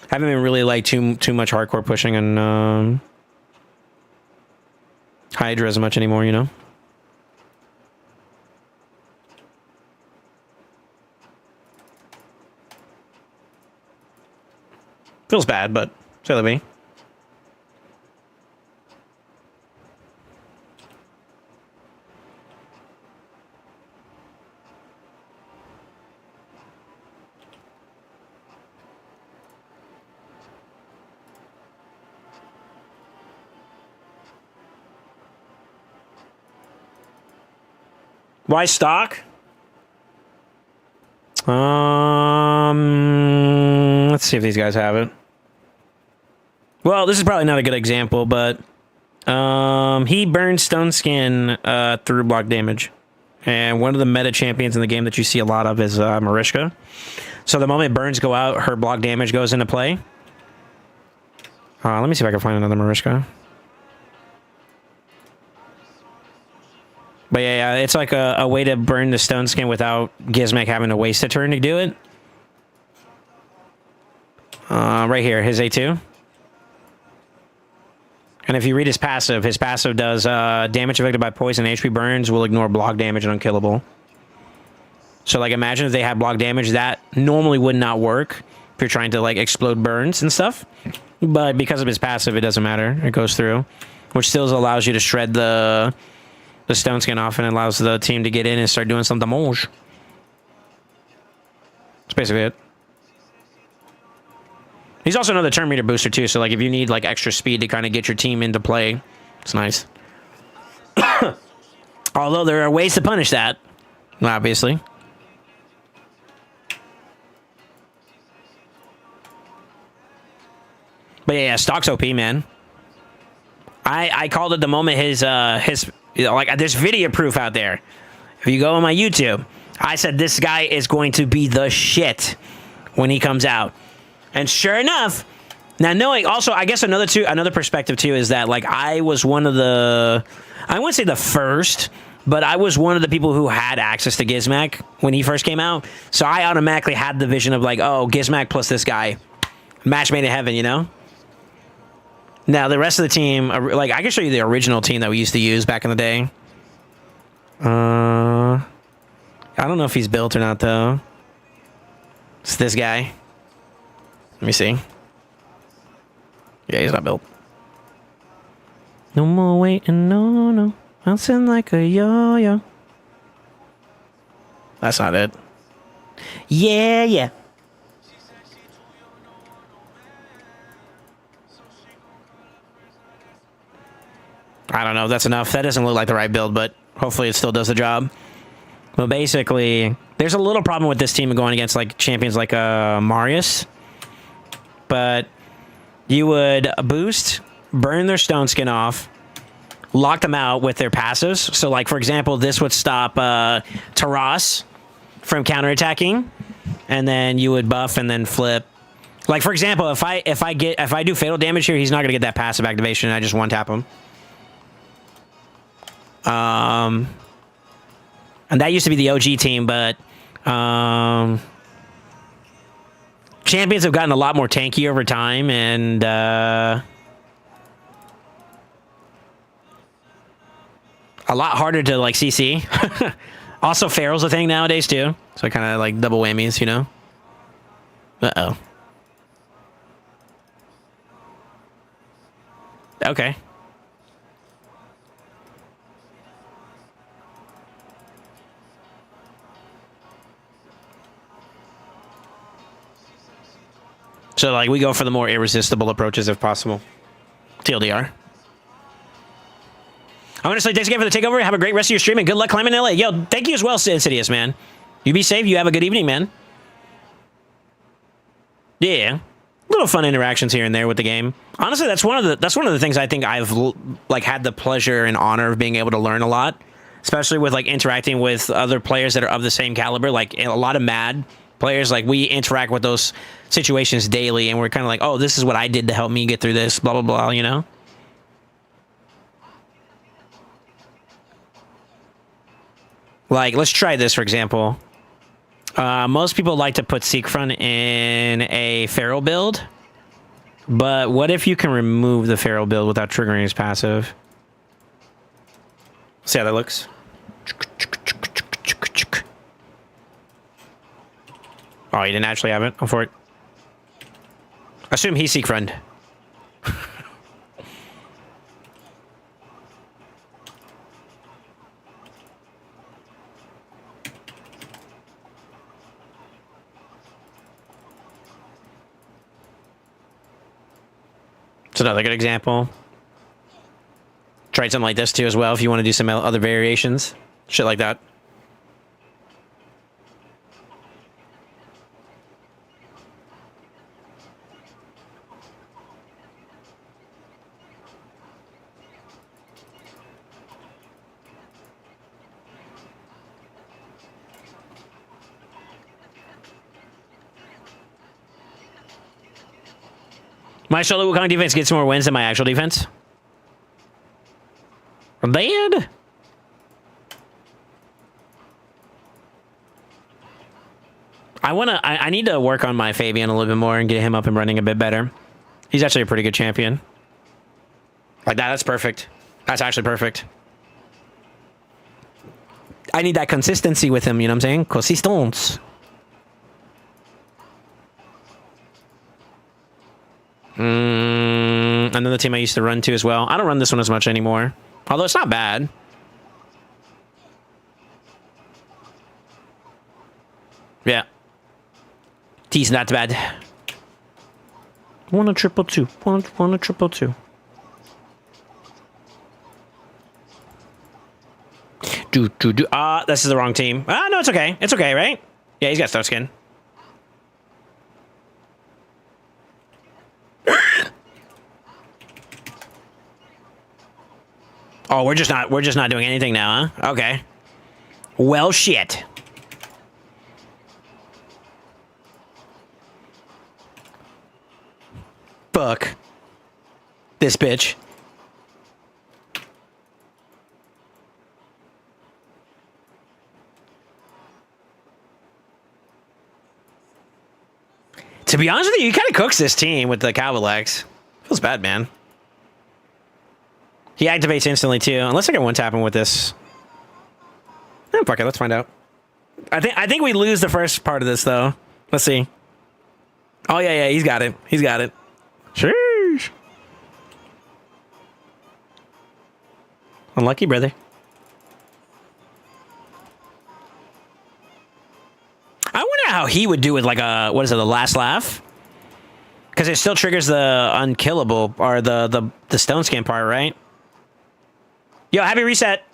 I haven't been really like too much hardcore pushing on Hydra as much anymore, you know. Feels bad, but say that me. Why stock? Let's see if these guys have it. Well, this is probably not a good example, but he burns Stone Skin through block damage. And one of the meta champions in the game that you see a lot of is Mariska. So the moment burns go out, her block damage goes into play. Let me see if I can find another Mariska. But yeah, it's like a way to burn the Stone Skin without Gizmek having to waste a turn to do it. Right here, his A2. And if you read his passive does damage affected by poison HP burns will ignore block damage and unkillable. So like imagine if they had block damage, that normally would not work if you're trying to like explode burns and stuff. But because of his passive, it doesn't matter. It goes through, which still allows you to shred the stone skin off and allows the team to get in and start doing some damage. That's basically it. He's also another turn meter booster too, so like if you need like extra speed to kind of get your team into play, it's nice. Although there are ways to punish that, obviously. But yeah, Stock's OP, man. I called it the moment his like there's video proof out there. If you go on my YouTube, I said this guy is going to be the shit when he comes out. And sure enough, now knowing also, I guess another perspective too is that like I was one of the, I wouldn't say the first, but I was one of the people who had access to Gizmac when he first came out. So I automatically had the vision of like, oh, Gizmac plus this guy, match made in heaven, you know? Now, the rest of the team, like, I can show you the original team that we used to use back in the day. I don't know if he's built or not, though. It's this guy. Let me see. Yeah, he's not built. No more waiting, no. Bouncing like a yo-yo. That's not it. Yeah. I don't know if that's enough. That doesn't look like the right build, but hopefully it still does the job. But basically, there's a little problem with this team going against like champions like Marius. But you would boost, burn their stone skin off, lock them out with their passives. So like, for example, this would stop Taras from counterattacking. And then you would buff and then flip. Like, for example, if I do fatal damage here, he's not going to get that passive activation. I just one-tap him. And that used to be the OG team, but champions have gotten a lot more tanky over time, and a lot harder to like CC. Also, Pharaoh's a thing nowadays too, so kind of like double whammies, you know. Uh-oh. Okay. So, like, we go for the more irresistible approaches if possible. TLDR. I'm going to say thanks again for the takeover. Have a great rest of your stream, and good luck climbing LA. Yo, thank you as well, Insidious, man. You be safe. You have a good evening, man. Yeah. Little fun interactions here and there with the game. Honestly, that's one of the things I think I've, like, had the pleasure and honor of being able to learn a lot. Especially with, like, interacting with other players that are of the same caliber. Like, a lot of Mad players, like, we interact with those situations daily, and we're kind of like, oh, this is what I did to help me get through this, blah, blah, blah, you know? Like, let's try this, for example. Most people like to put Seekfront in a Feral build, but what if you can remove the Feral build without triggering his passive? See how that looks? Oh, you didn't actually have it? I'm for it. Assume he's Seekfriend. It's another good example. Tried something like this too as well if you want to do some other variations. Shit like that. My solo Wukong defense gets more wins than my actual defense. Bad. I need to work on my Fabian a little bit more and get him up and running a bit better. He's actually a pretty good champion. Like that, that's perfect. That's actually perfect. I need that consistency with him, you know what I'm saying? Consistence. Another team I used to run to as well. I don't run this one as much anymore. Although it's not bad. Yeah. T's not bad. One a triple two. One a triple two. This is the wrong team. No, it's okay. It's okay, right? Yeah, he's got star skin. Oh, we're just not doing anything now, huh? Okay. Well, shit. Fuck. This bitch. To be honest with you, he kind of cooks this team with the Cavalex. Feels bad, man. He activates instantly too, unless I can one-tap him with this. Fuck it, let's find out. I think we lose the first part of this though. Let's see. Oh yeah, he's got it. He's got it. Sheesh. Unlucky, brother. I wonder how he would do with like a, what is it, the last laugh? Because it still triggers the unkillable or the stone skin part, right? Yo, happy reset.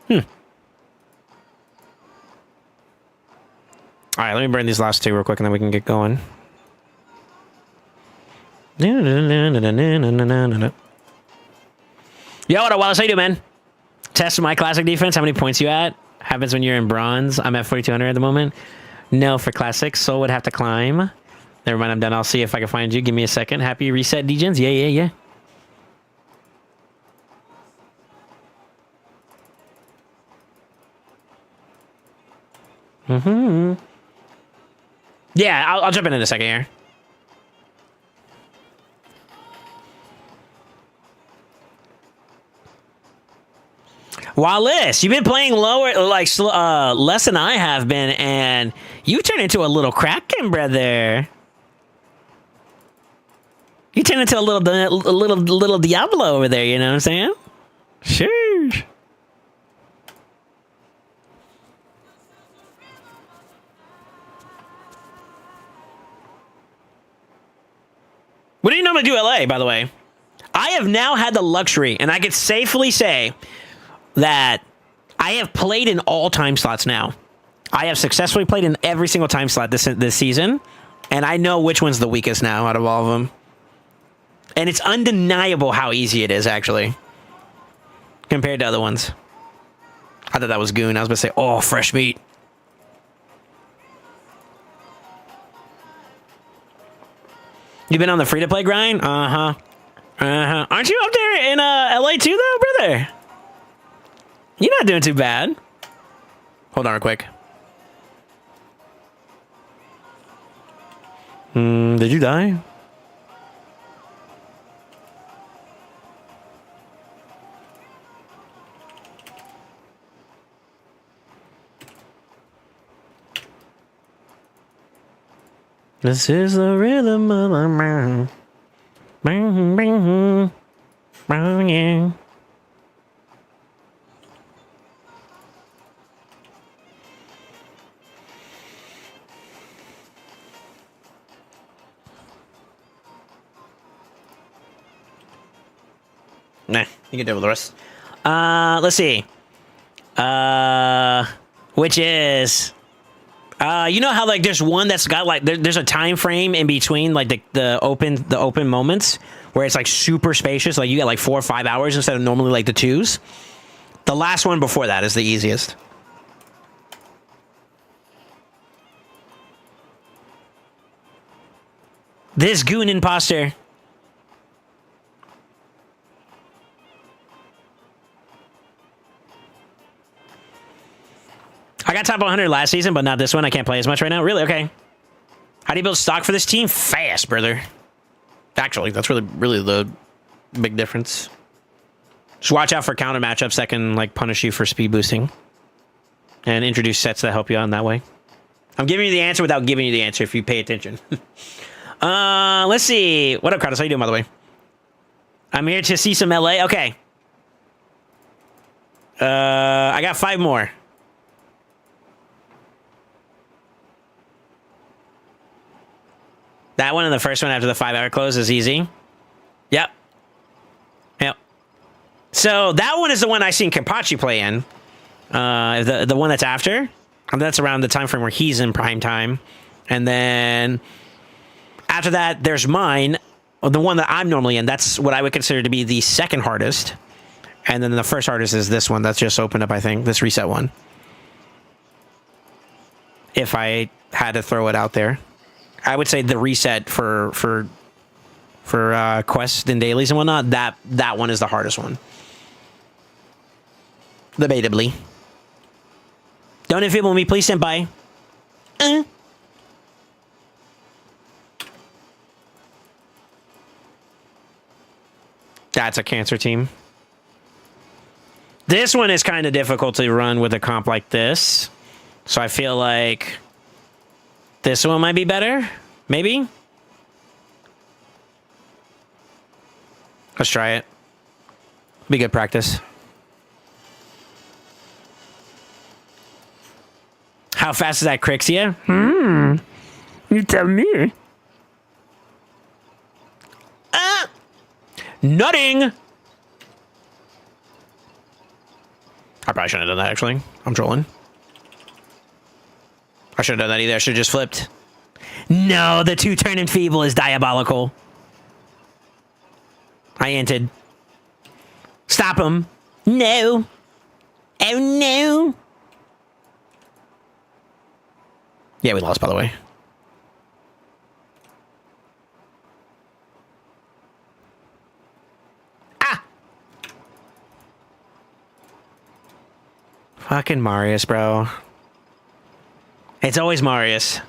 All right, let me burn these last two real quick and then we can get going. Yo, what up, Wallace? How you doing, man? Test my classic defense. How many points you at? Happens when you're in bronze. I'm at 4,200 at the moment. No, for classic, Soul would have to climb. Never mind, I'm done. I'll see if I can find you. Give me a second. Happy reset, Degens. Yeah. Yeah, I'll jump in a second here. Wallace, you've been playing lower, like less than I have been, and you turn into a little Kraken, brother. You turn into a little Diablo over there. You know what I'm saying? Sure. What do you normally do, LA? By the way, I have now had the luxury, and I could safely say that I have played in all time slots now. I have successfully played in every single time slot this season, and I know which one's the weakest now out of all of them. And it's undeniable how easy it is, actually, compared to other ones. I thought that was goon. I was going to say, oh, fresh meat. You been on the free-to-play grind? Uh-huh. Aren't you up there in LA too, though, brother? You're not doing too bad. Hold on real quick. Did you die? This is the rhythm of the man. Bang, bang, bang, yeah. Nah, you can deal with the rest. Let's see. Which is... you know how like there's one that's got like there's a time frame in between like the open moments where it's like super spacious, like you get like 4 or 5 hours instead of normally like the 2s. The last one before that is the easiest. This goon imposter. I got top 100 last season, but not this one. I can't play as much right now. Really? Okay. How do you build stock for this team? Fast, brother. Actually, that's really the big difference. Just watch out for counter matchups that can like punish you for speed boosting, and introduce sets that help you out in that way. I'm giving you the answer without giving you the answer if you pay attention. Let's see. What up, Carlos? How you doing, by the way? I'm here to see some LA. Okay. I got 5 more. That one and the first one after the 5-hour close is easy. Yep. Yep. So that one is the one I seen Kapachi play in. The one that's after. And that's around the time frame where he's in prime time. And then after that, there's mine. The one that I'm normally in. That's what I would consider to be the second hardest. And then the first hardest is this one. That's just opened up, I think. This reset one. If I had to throw it out there. I would say the reset for quests and dailies and whatnot, that one is the hardest one. Debatably. Don't enfeeble me, please, senpai. That's a cancer team. This one is kind of difficult to run with a comp like this. So I feel like this one might be better. Maybe. Let's try it. Be good practice. How fast is that Crixia? You tell me. Nutting! I probably shouldn't have done that, actually. I'm trolling. I shouldn't have done that either. I should have just flipped. No, the 2-turn enfeeble is diabolical. I entered. Stop him. No. Oh, no. Yeah, we lost, by the way. Ah! Fucking Marius, bro. It's always Marius.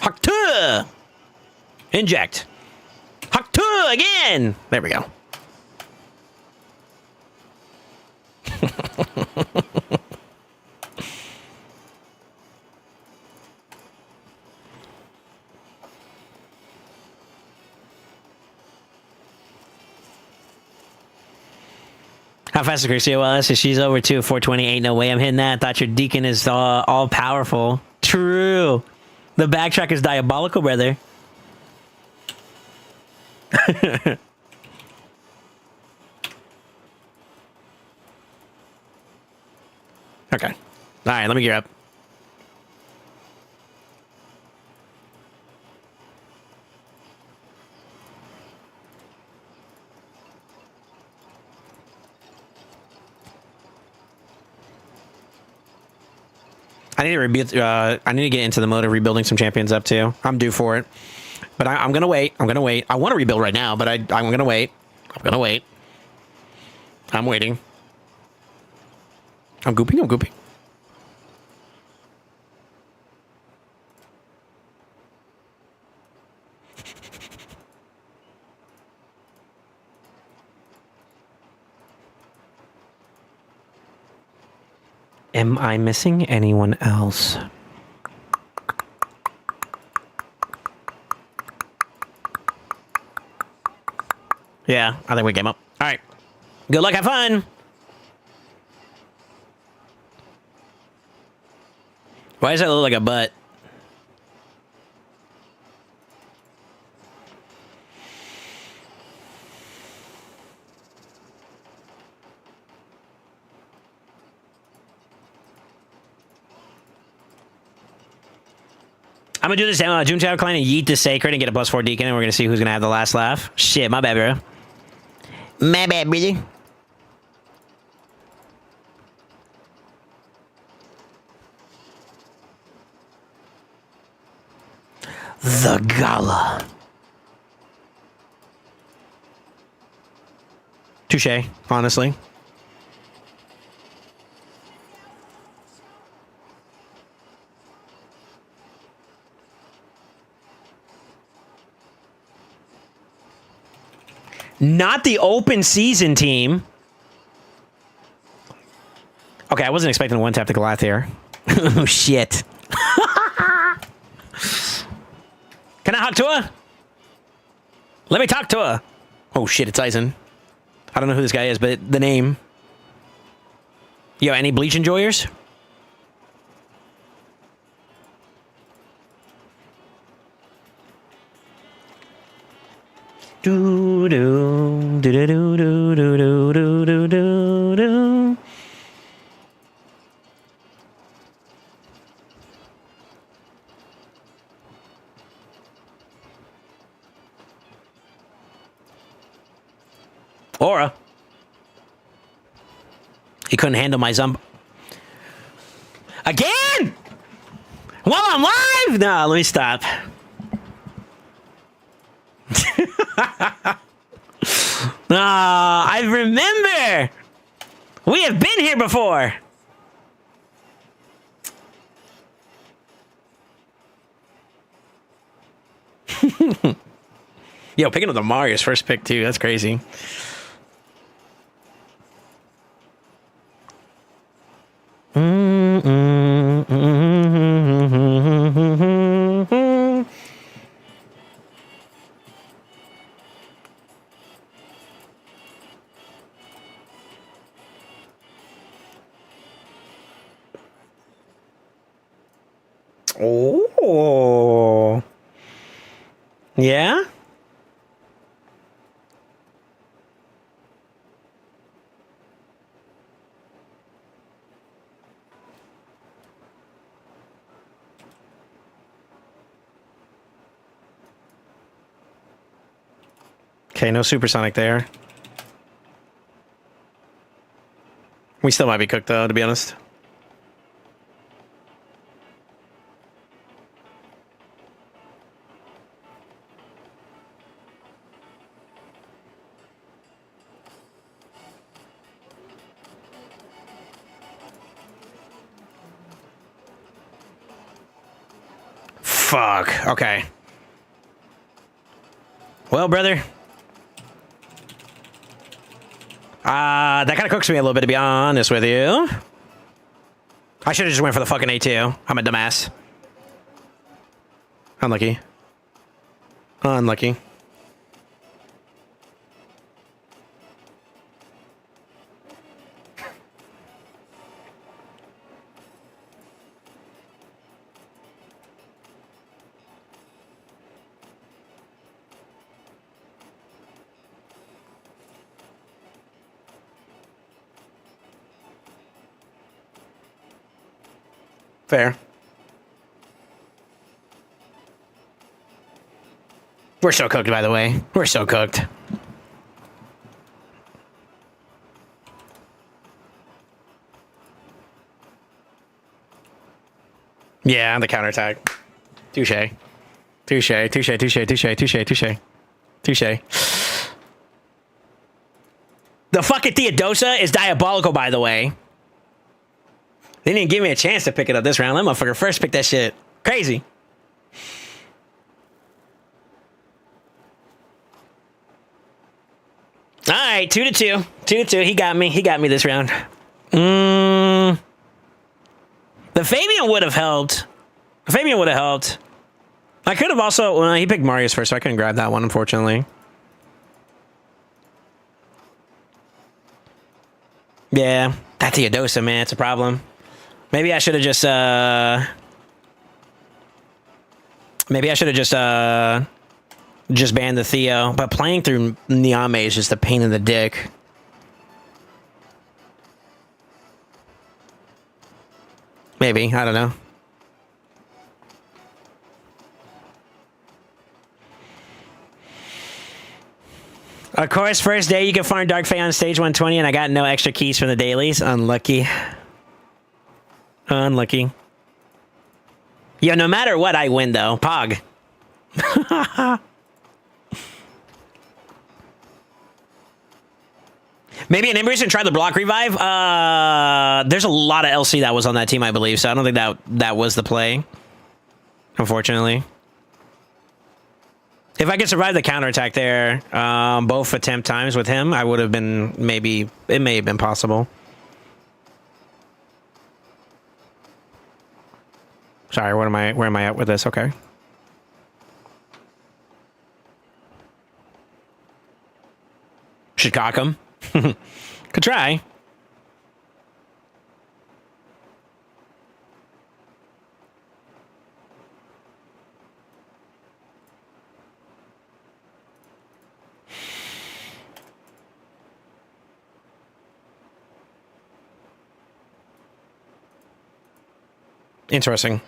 Haktu! Inject. Haktu again! There we go. How fast is Gracie? Well, she's over 420. Ain't no way I'm hitting that. Thought your deacon is all powerful. True. The backtrack is diabolical, brother. Okay. All right, let me gear up. I need to I need to get into the mode of rebuilding some champions up too. I'm due for it, but I'm gonna wait. I'm gonna wait. I want to rebuild right now, but I'm gonna wait. I'm gonna wait. I'm waiting. I'm gooping. I'm gooping. Am I missing anyone else? Yeah, I think we came up. All right. Good luck. Have fun. Why does that look like a butt? I'm gonna do this June Shadow Clan and yeet the Sacred and get a +4 Deacon, and we're gonna see who's gonna have the last laugh. Shit, my bad, bro. My bad, brother. The Gala. Touche, honestly. Not the open season team. Okay, I wasn't expecting a one-tap to Goliath here. Oh, shit. Can I talk to her? Let me talk to her. Oh, shit, it's Eisen. I don't know who this guy is, but the name. Yo, any Bleach enjoyers? Do do do do do do do do do do do. Aura. He couldn't handle my zump. Again? While I'm live? No, let me stop. I remember. We have been here before. Yo, picking up the Mario's first pick too. That's crazy. Oh. Yeah? Okay, no supersonic there. We still might be cooked though, to be honest. Fuck. Okay. Well, brother. That kind of cooks me a little bit, to be honest with you. I should have just went for the fucking A2. I'm a dumbass. Unlucky. Unlucky. Fair. We're so cooked, by the way. We're so cooked. Yeah, the counterattack. Touche. Touche, touche, touche, touche, touche, touche. Touche. The fucking Theodosa is diabolical, by the way. They didn't give me a chance to pick it up this round. That motherfucker first picked that shit. Crazy. All right, 2-2. 2-2. He got me. He got me this round. The Fabian would have helped. The Fabian would have helped. I could have also... Well, he picked Marius first, so I couldn't grab that one, unfortunately. Yeah. That Theodosa, man. It's a problem. Maybe I should have just, Maybe I should have just banned the Theo. But playing through Niame is just a pain in the dick. Maybe. I don't know. Of course, first day you can farm Dark Fae on stage 120, and I got no extra keys from the dailies. Unlucky. Unlucky. Yo, no matter what, I win, though. Pog. Maybe an Embrace and try the block revive. There's a lot of LC that was on that team, I believe, so I don't think that was the play, unfortunately. If I could survive the counterattack there, both attempt times with him, I would have been, maybe, it may have been possible. Sorry, where am I at with this? Okay. Should cock him. Could try. Interesting.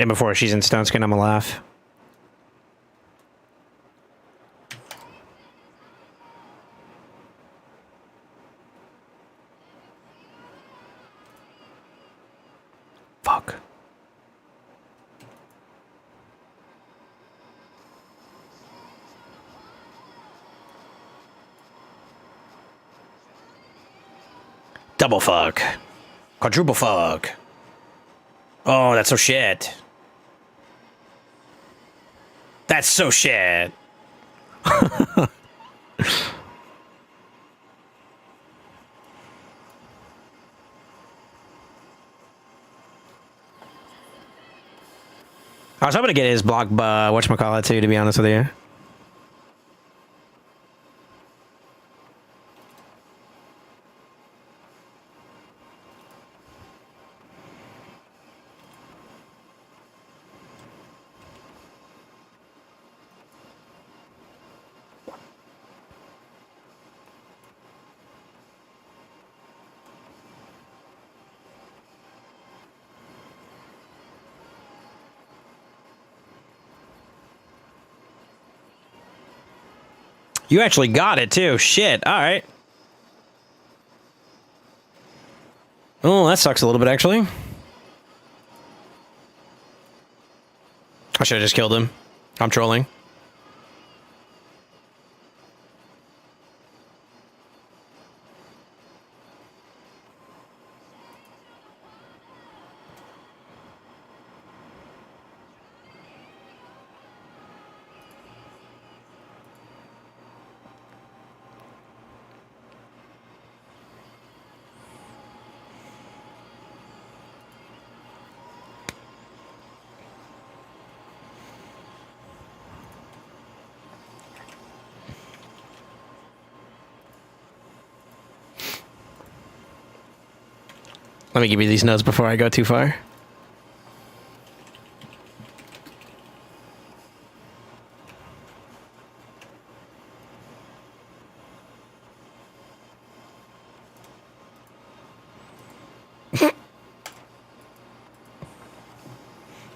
And before she's in stone skin, I'm gonna laugh. Fuck. Double fuck. Quadruple fuck. Oh, that's so shit. That's so shit. I was hoping to get his block, whatchamacallit too, to be honest with you. You actually got it, too. Shit. All right. Oh, that sucks a little bit, actually. I should have just killed him. I'm trolling. Let me give you these notes before I go too far.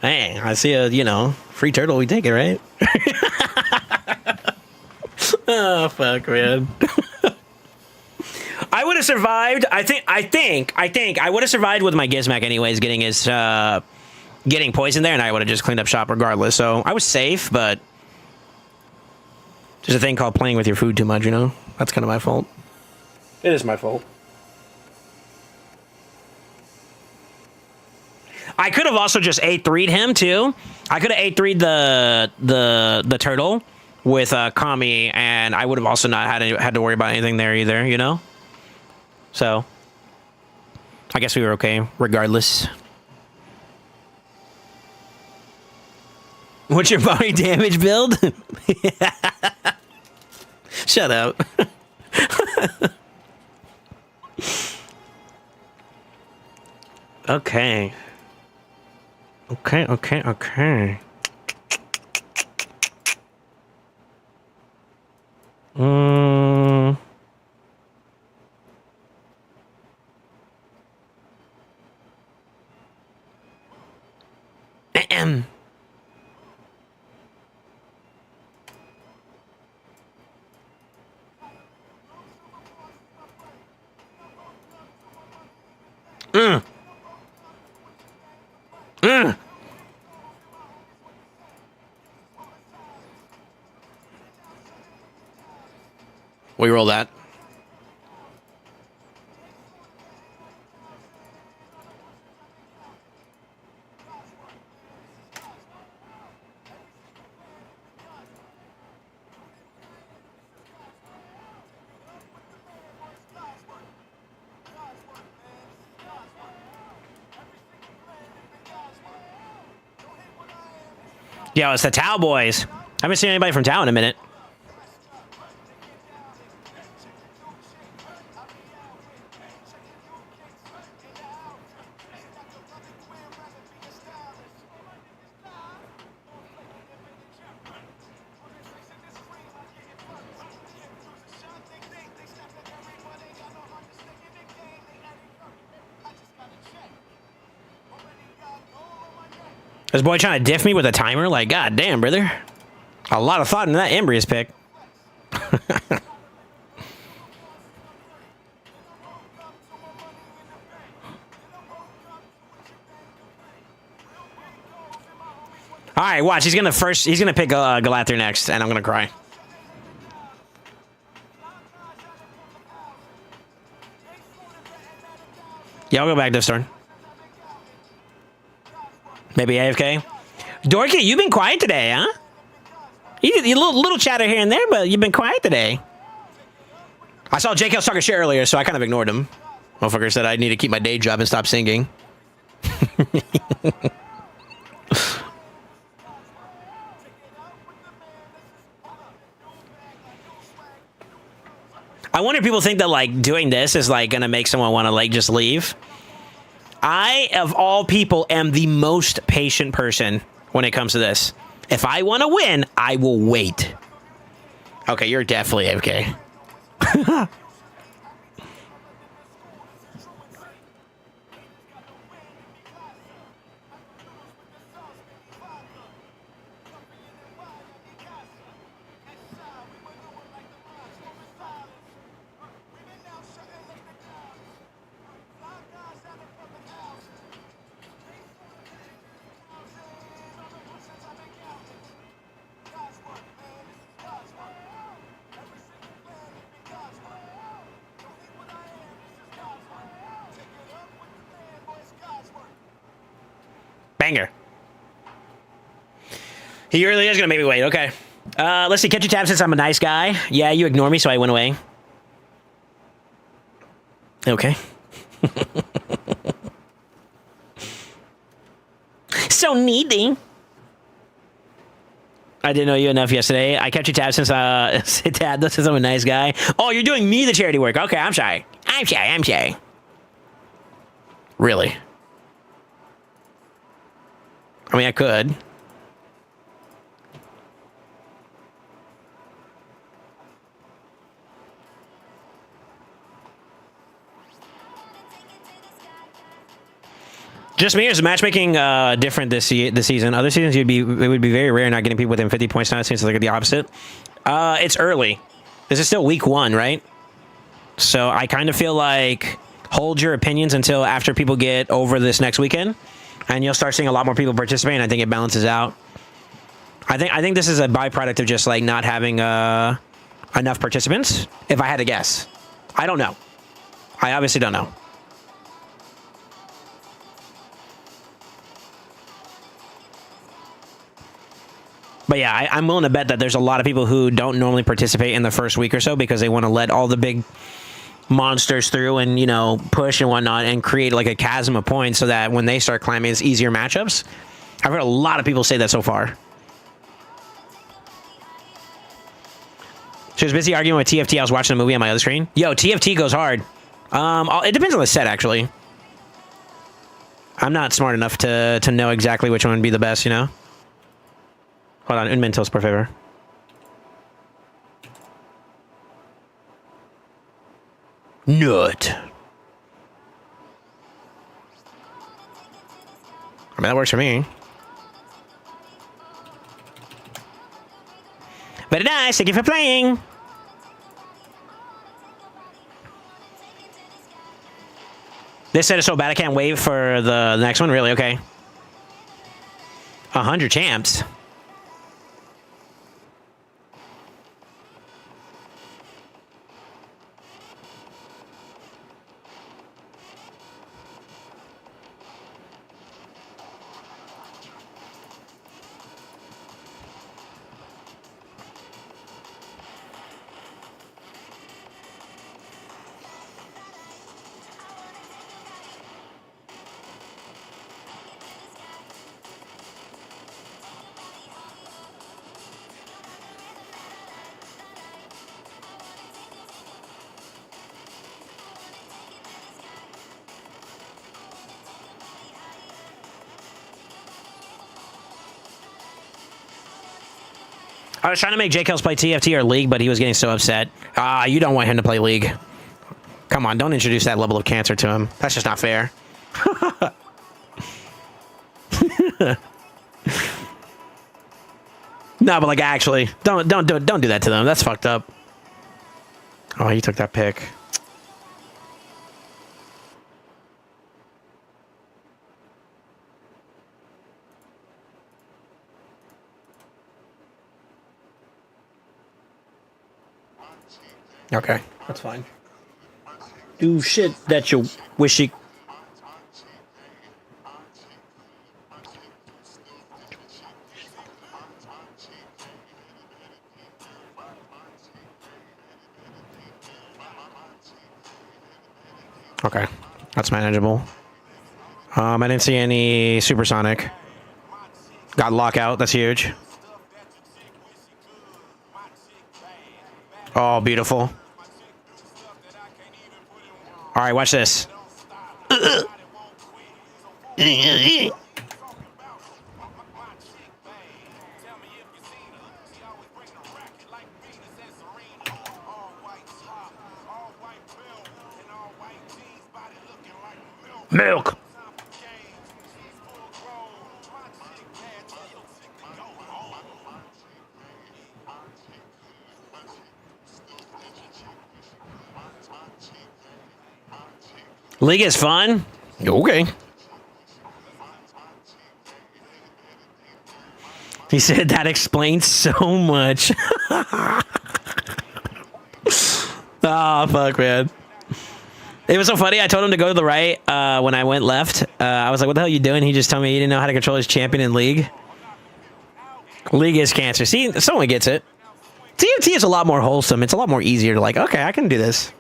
Hey, I see a, free turtle, we take it, right? Oh, fuck, man. I would have survived. I think I would have survived with my Gizmac anyways, getting his, getting poisoned there, and I would have just cleaned up shop regardless. So I was safe, but there's a thing called playing with your food too much, That's kind of my fault. It is my fault. I could have also just A3'd him too. I could have A3'd the turtle with Kami, and I would have also not had to worry about anything there either, So I guess we were okay regardless. What's your body damage build? Shut up. Okay. Okay. Ahem. We roll that. Yo, it's the Tau boys. I haven't seen anybody from Tau in a minute. This boy trying to diff me with a timer? Like, god damn, brother. A lot of thought in that Embrius pick. All right, watch. He's gonna pick Galather next, and I'm gonna cry. Yeah, I'll go back this turn. Maybe AFK. Dorky, you've been quiet today, huh? You little chatter here and there, but you've been quiet today. I saw JK talking shit earlier, so I kind of ignored him. Motherfucker said I need to keep my day job and stop singing. I wonder if people think that, like, doing this is, like, gonna make someone want to, like, just leave. I, of all people, am the most patient person when it comes to this. If I want to win, I will wait. Okay, you're definitely AFK. Banger. He really is gonna make me wait. Okay. Let's see. Catch your tab since I'm a nice guy. Yeah, you ignore me, so I went away. Okay. So needy. I didn't know you enough yesterday. I kept your tab since since I'm a nice guy. Oh, you're doing me the charity work. Okay, I'm sorry. I'm sorry. Really? I mean, I could. Just me, or is matchmaking different this season? Other seasons, it would be very rare not getting people within 50 points. Now it seems like the opposite. It's early. This is still week 1, right? So I kind of feel like hold your opinions until after people get over this next weekend, and you'll start seeing a lot more people participate. And I think it balances out. I think this is a byproduct of just like not having enough participants. If I had to guess, I don't know. I obviously don't know. But yeah, I'm willing to bet that there's a lot of people who don't normally participate in the first week or so because they want to let all the big monsters through and, you know, push and whatnot and create like a chasm of points so that when they start climbing, it's easier matchups. I've heard a lot of people say that so far. She was busy arguing with TFT. I was watching a movie on my other screen. Yo, TFT goes hard. It depends on the set, actually. I'm not smart enough to know exactly which one would be the best, you know? Hold on, un momentos, por favor. Nut. I mean, that works for me. Very nice, thank you for playing. This set is so bad I can't wait for the next one, really? Okay. 100 champs. I was trying to make Jake Hills play TFT or League, but he was getting so upset. You don't want him to play League. Come on, don't introduce that level of cancer to him. That's just not fair. No, but like actually, don't do that to them. That's fucked up. Oh, he took that pick. Okay, that's fine. Do shit that you wish you... Okay, that's manageable. I didn't see any supersonic. Got lockout, that's huge. Oh, beautiful. All right, watch this. Milk. League is fun? Okay. He said that explains so much. Oh, fuck, man. It was so funny. I told him to go to the right when I went left. I was like, what the hell are you doing? He just told me he didn't know how to control his champion in League. League is cancer. See, someone gets it. TFT is a lot more wholesome. It's a lot more easier to like, okay, I can do this.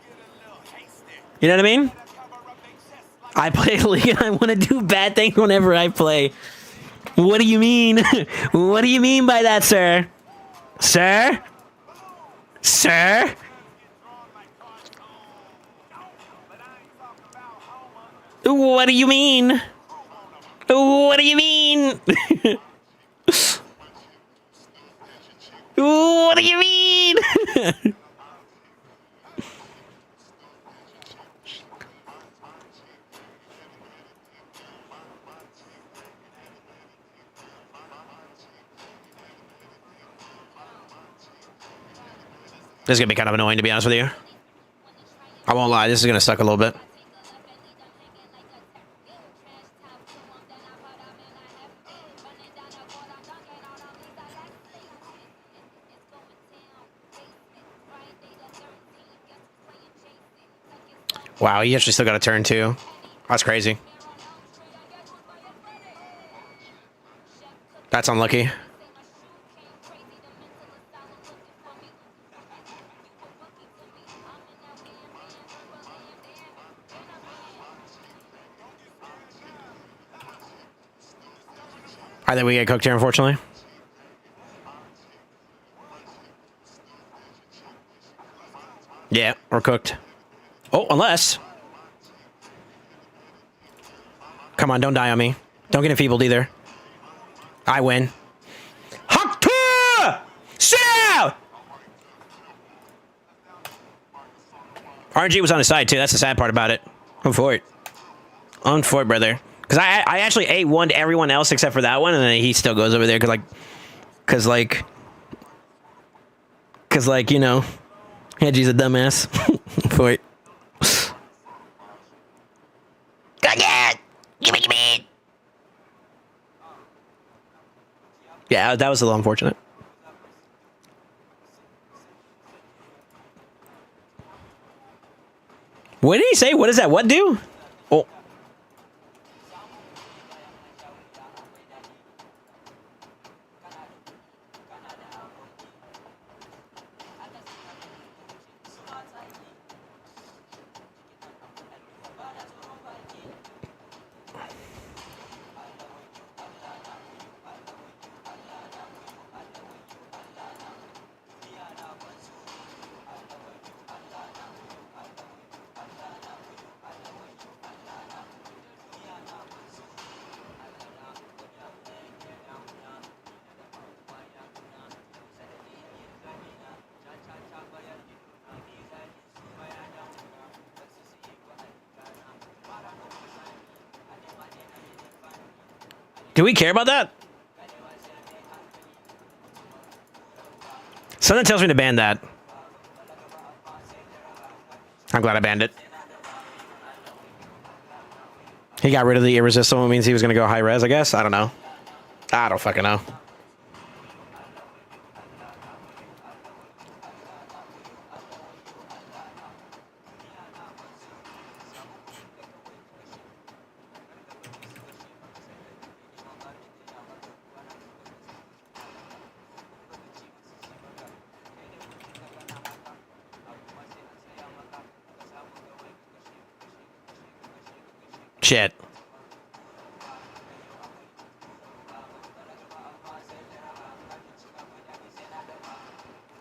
You know what I mean? I play League and I want to do bad things whenever I play. What do you mean? What do you mean by that, sir? Sir? Sir? What do you mean? What do you mean? What do you mean? This is going to be kind of annoying, to be honest with you. I won't lie, this is going to suck a little bit. Wow, he actually still got a turn, too. That's crazy. That's unlucky. I think we get cooked here, unfortunately. Yeah, we're cooked. Oh, unless... Come on, don't die on me. Don't get enfeebled either. I win. Hakta! Sit out! RNG was on his side, too. That's the sad part about it. I'm for it. I'm for it, brother. Because I actually ate to everyone else except for that one, and then he still goes over there because, you know, Hedgie's a dumbass. For it. Yeah, that was a little unfortunate. What did he say? What does that what do? Oh. Do we care about that? Something tells me to ban that. I'm glad I banned it. He got rid of the irresistible, means he was going to go high res, I guess. I don't know. I don't fucking know. Shit.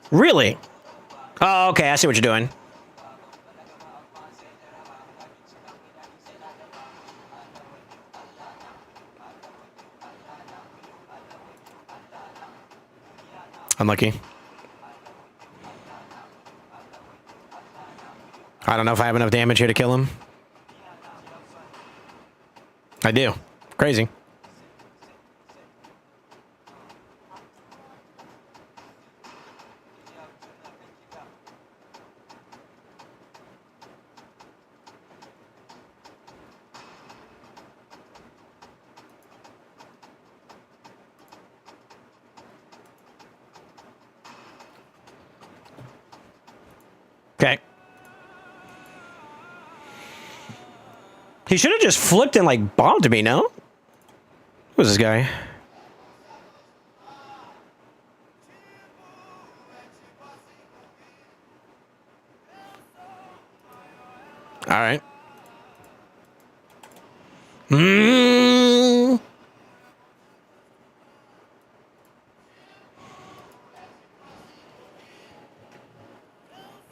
Really? Oh, okay. I see what you're doing. Unlucky. I don't know if I have enough damage here to kill him. I do. Crazy. Okay. He should have just flipped and, like, bombed me, no? Who's this guy? All right.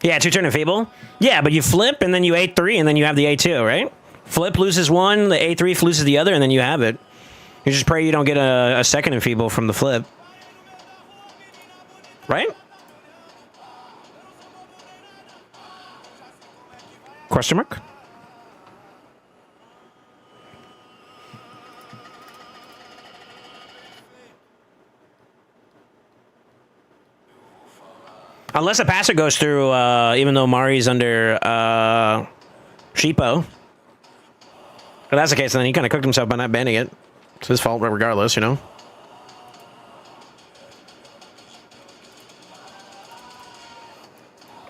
Yeah, 2-turn Enfeeble. Yeah, but you flip, and then you A3, and then you have the A2, right? Flip loses one, the A3 loses the other, and then you have it. You just pray you don't get a second Enfeeble from the flip. Right? Question mark? Unless a passer goes through, even though Mari's under Sheepo. If that's the case, then he kind of cooked himself by not banning it. It's his fault, regardless, you know?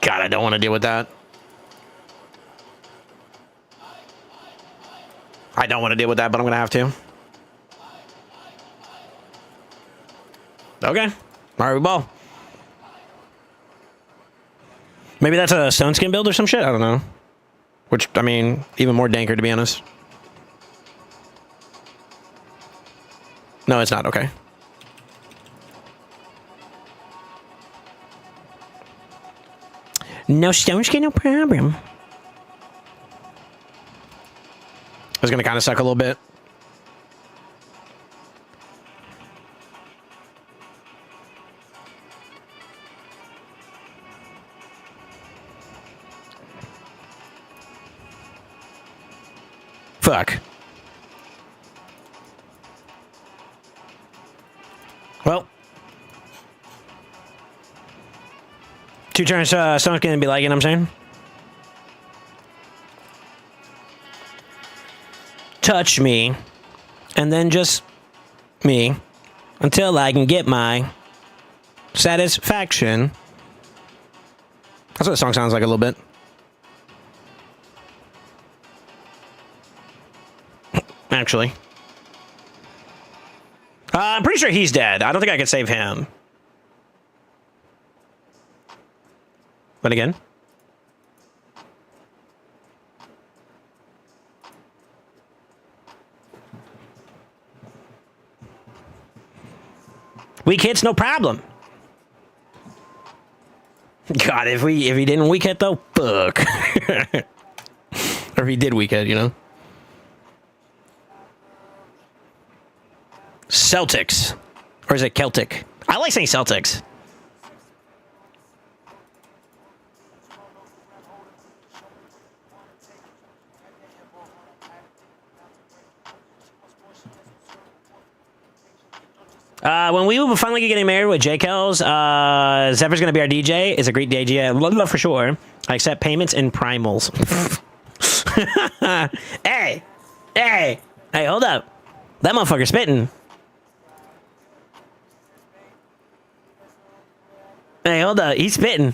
God, I don't want to deal with that. I don't want to deal with that, but I'm going to have to. Okay. Mario ball. Maybe that's a stone skin build or some shit? I don't know. Which, I mean, even more danker, to be honest. No, it's not. Okay. No stone skin, no problem. It's going to kind of suck a little bit. Fuck. Well. 2 turns, someone's gonna be like, you know what I'm saying? Touch me. And then just me. Until I can get my satisfaction. That's what the song sounds like a little bit. Actually. I'm pretty sure he's dead. I don't think I could save him. But again. Weak hits, no problem. God, if he didn't weak hit though, fuck. Or if he did weak hit, you know. Celtics. Or is it Celtic? I like saying Celtics. When we will finally get getting married with J. Kells, Zephyr's gonna be our DJ. Is a great DJ. Love for sure. I accept payments in primals. Hey, hold up. That motherfucker spitting. Hey, hold up. He's spitting.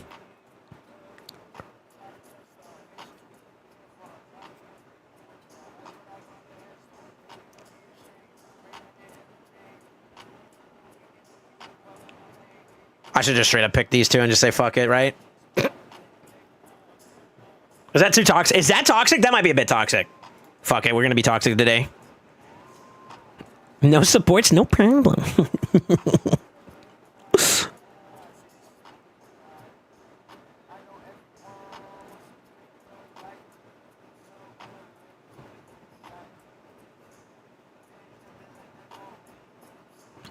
I should just straight up pick these two and just say fuck it, right? Is that too toxic? Is that toxic? That might be a bit toxic. Fuck it, we're gonna be toxic today. No supports, no problem.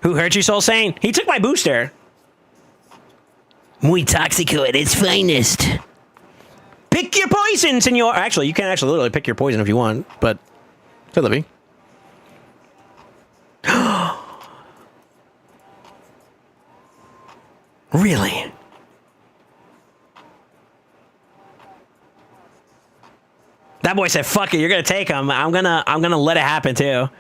Who hurt you, SoulSaint? He took my booster. Muy toxico at its finest. Pick your poison, senor. Actually, you can actually literally pick your poison if you want, but hey, Libby. Really? That boy said, "Fuck it, you're gonna take him. I'm gonna let it happen too."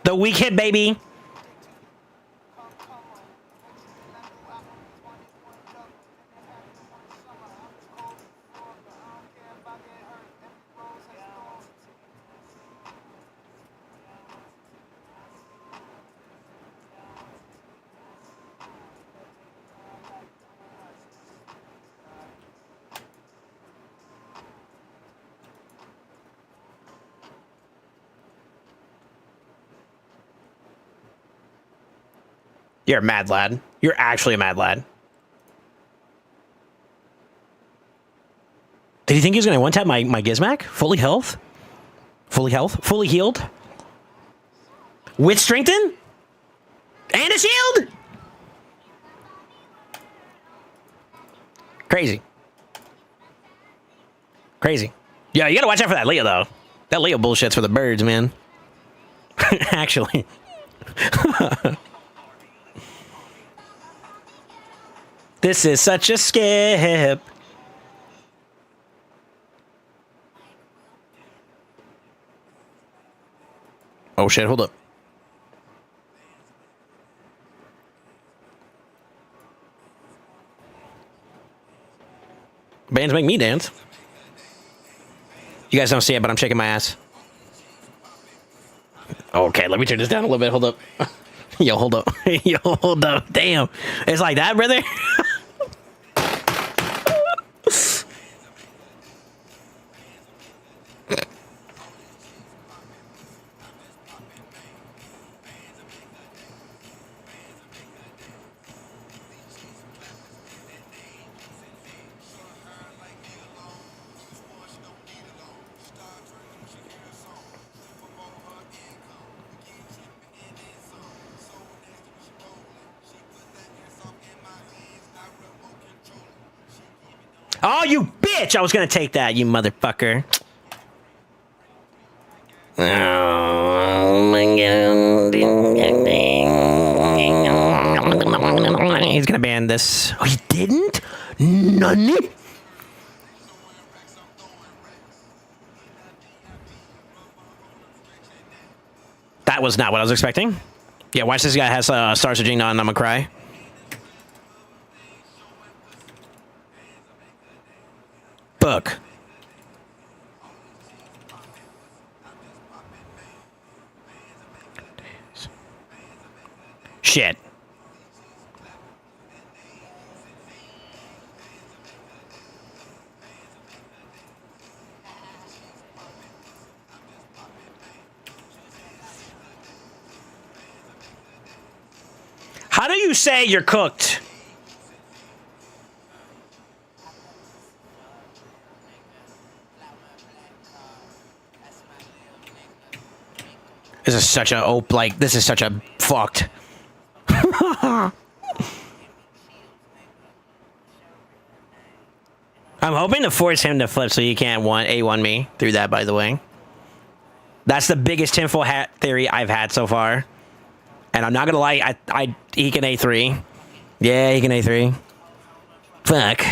The weak hit, baby. You're a mad lad. You're actually a mad lad. Did you think he was going to one-tap my Gizmac? Fully health? Fully health? Fully healed? With strengthen? And a shield? Crazy. Crazy. Yeah, you got to watch out for that Leo, though. That Leo bullshit's for the birds, man. Actually. This is such a skip. Oh shit, hold up. Bands make me dance. You guys don't see it, but I'm shaking my ass. Okay, let me turn this down a little bit. Hold up. Yo, hold up. Yo, hold up. Damn. It's like that, brother? Oh, you bitch! I was gonna take that, you motherfucker. Oh my god. He's gonna ban this. Oh, he didn't? None? That was not what I was expecting. Yeah, watch this guy has Star Surging on, I'm gonna cry. Book. Shit. How do you say you're cooked? This is such a this is such a fucked. I'm hoping to force him to flip so he can't A1 me through that, by the way. That's the biggest tinfoil hat theory I've had so far. And I'm not going to lie, he can A3. Yeah, he can A3. Fuck.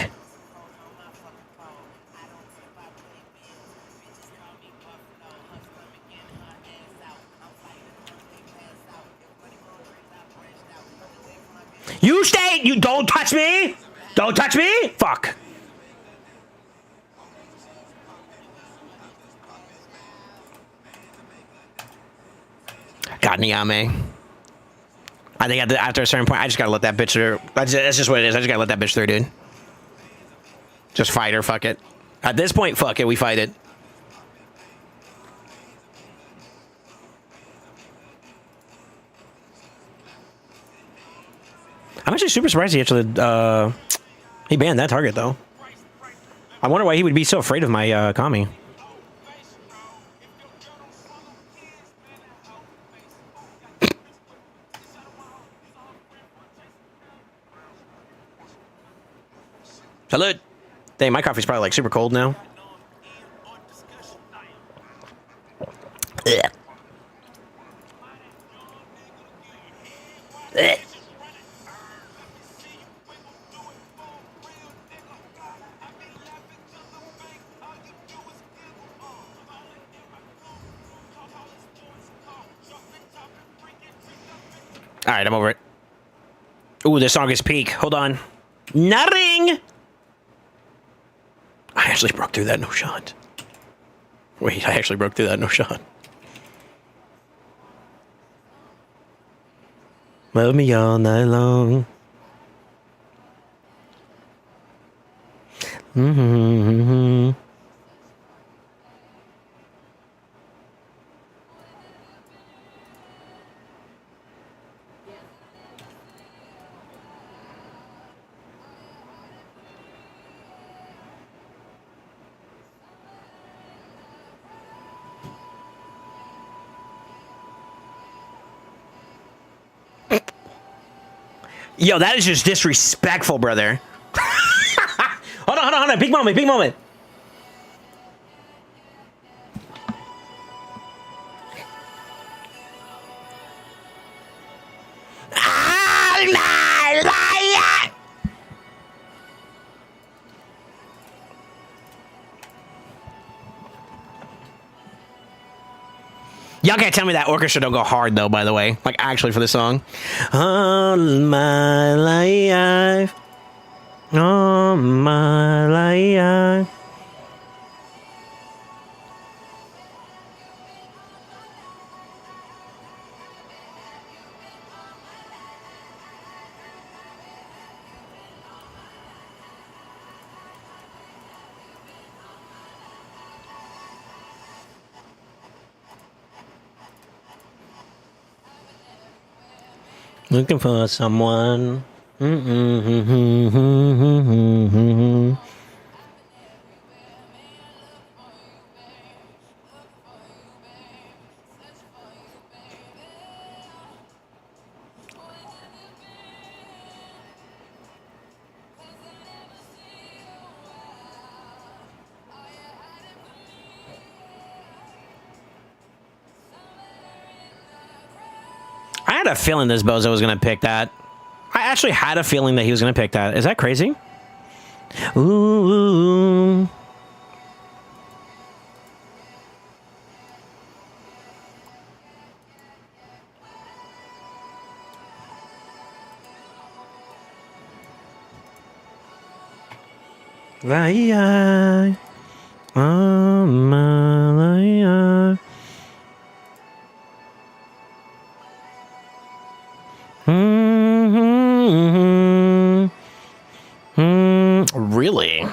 You stay! You don't touch me! Don't touch me! Fuck. God, Niame. I think after a certain point, I just gotta let that bitch through. That's just what it is. I just gotta let that bitch through, dude. Just fight her. Fuck it. At this point, fuck it. We fight it. I'm actually super surprised he actually he banned that target though. I wonder why he would be so afraid of my Kami. Salute. Dang, my coffee's probably like super cold now. Ugh. Ugh. All right, I'm over it. Ooh, this song is peak. Hold on. Nothing. I actually broke through that no shot. Wait, I actually broke through that no shot. Love me all night long. Mm-hmm. Yo, that is just disrespectful, brother. Hold on. Big moment. Y'all can't tell me that orchestra don't go hard, though, by the way. Like, actually, for this song. All my life. All my life. Looking for someone. I had a feeling this bozo was going to pick that. I actually had a feeling that he was going to pick that. Is that crazy? Ooh. Really?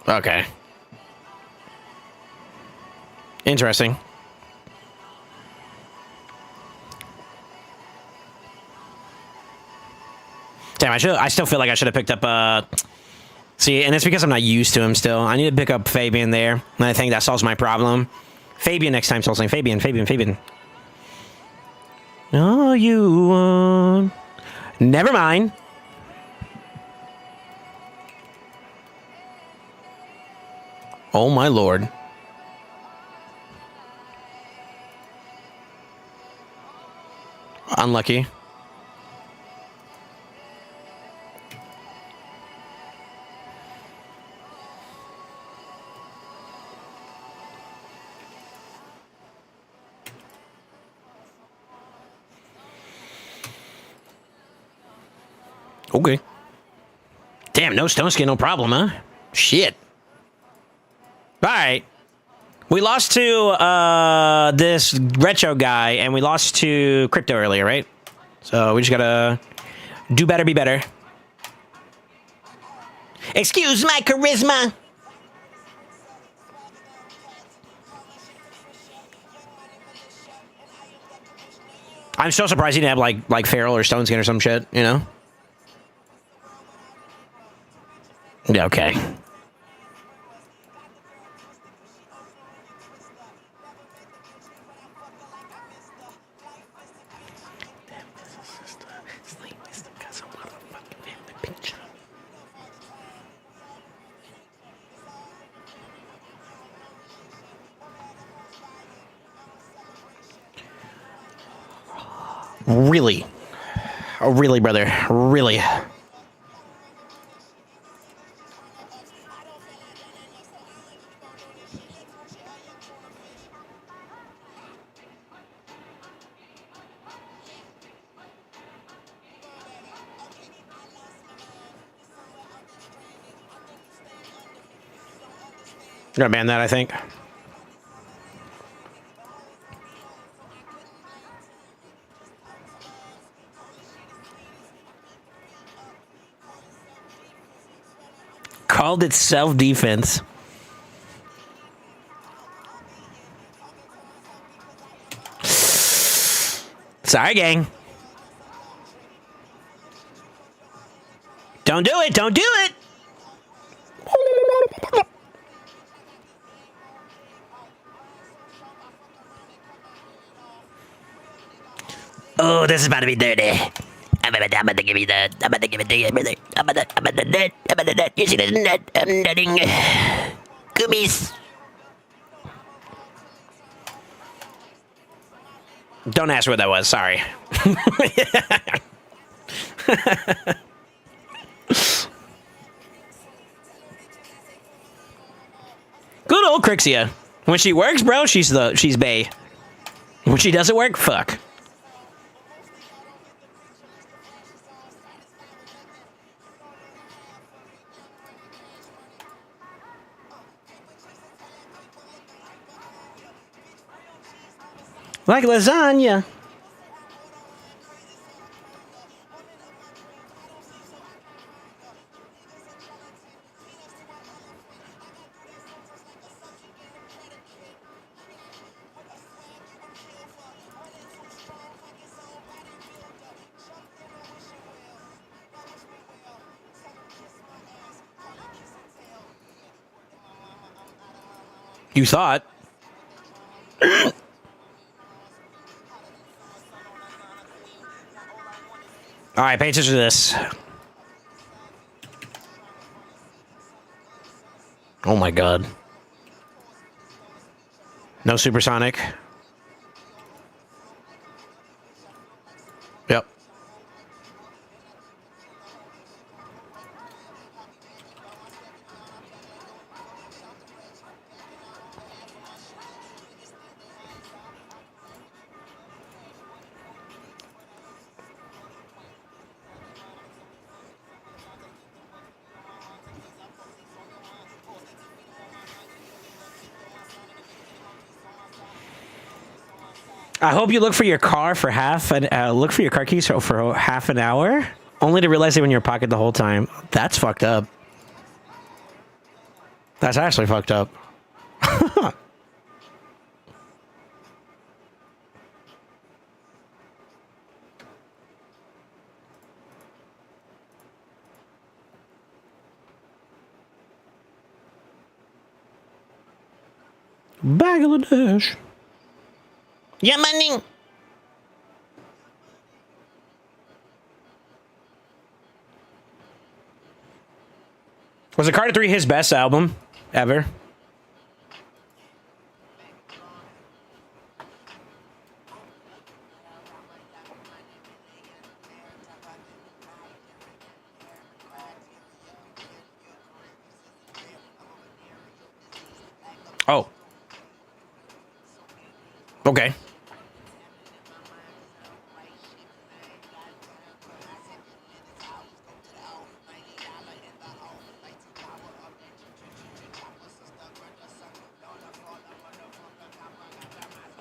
Okay. Interesting. Damn, I still feel like I should have picked up, see, and it's because I'm not used to him still. I need to pick up Fabian there, and I think that solves my problem. Fabian next time, SoulSaint. Fabian. Oh, you want... Never mind. Oh, my lord. Unlucky. Okay. Damn, no stone skin, no problem, huh? Shit. All right. We lost to this retro guy, and we lost to crypto earlier, right? So we just gotta do better, be better. Excuse my charisma. I'm so surprised he didn't have like Feral or Stone Skin or some shit, you know? Yeah, okay. Really? Oh, really, brother? Really? You're gonna ban that, I think. Called it self-defense. Sorry, gang. Don't do it. Don't do it. Oh, this is about to be dirty. I'm about to give you that. I'm about to give it to you, brother. I'm about to nut. I'm about to nut. You see this nut? I'm nutting. Gummies. Don't ask what that was. Sorry. Good old Crixia. When she works, bro, she's bae. When she doesn't work, fuck. Like lasagna. You thought. All right, pay attention to this. Oh my god. No supersonic. Yep. I hope you look for your car for look for your car keys for half an hour, only to realize they were in your pocket the whole time. That's fucked up. That's actually fucked up. Bangladesh. Yeah, money. Was the Carter 3 his best album ever? Oh. Okay.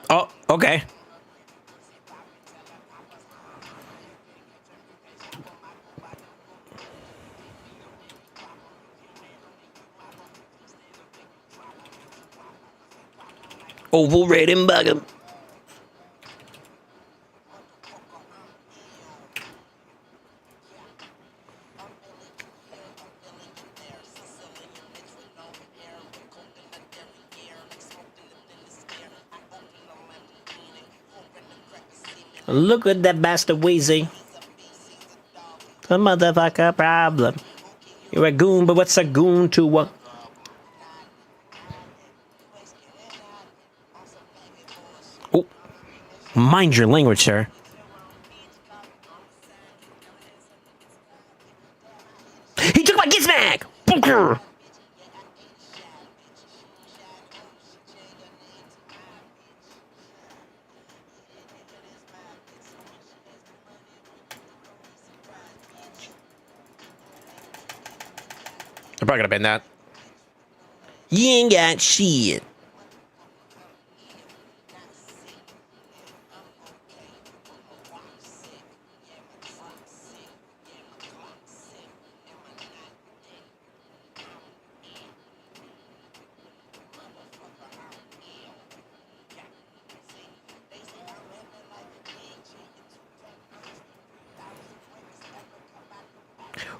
Oh, okay. Overrated and bugger. Look at that bastard Wheezy. The motherfucker problem. You're a goon, but what's a goon to what? Oh, mind your language, sir. He took my gizmag! Bunker! I'm probably gonna ban that. You ain't got shit.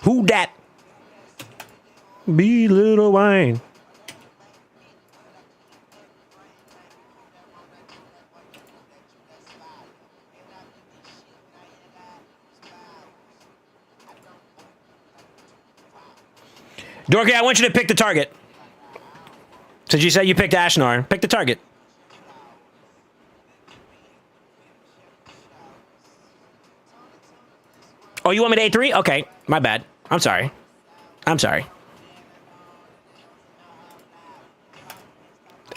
Who dat? Be Little Wayne. Dorky, I want you to pick the target. Since you said you picked Ashnar, pick the target. Oh, you want me to A3? Okay, my bad. I'm sorry. I'm sorry.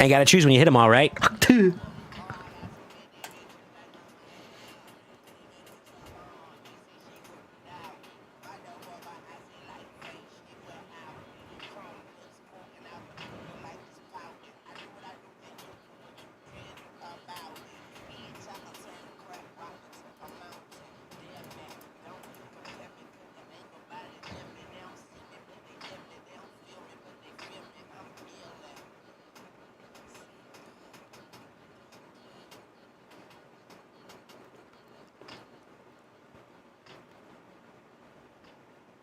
Ain't gotta choose when you hit them all, right?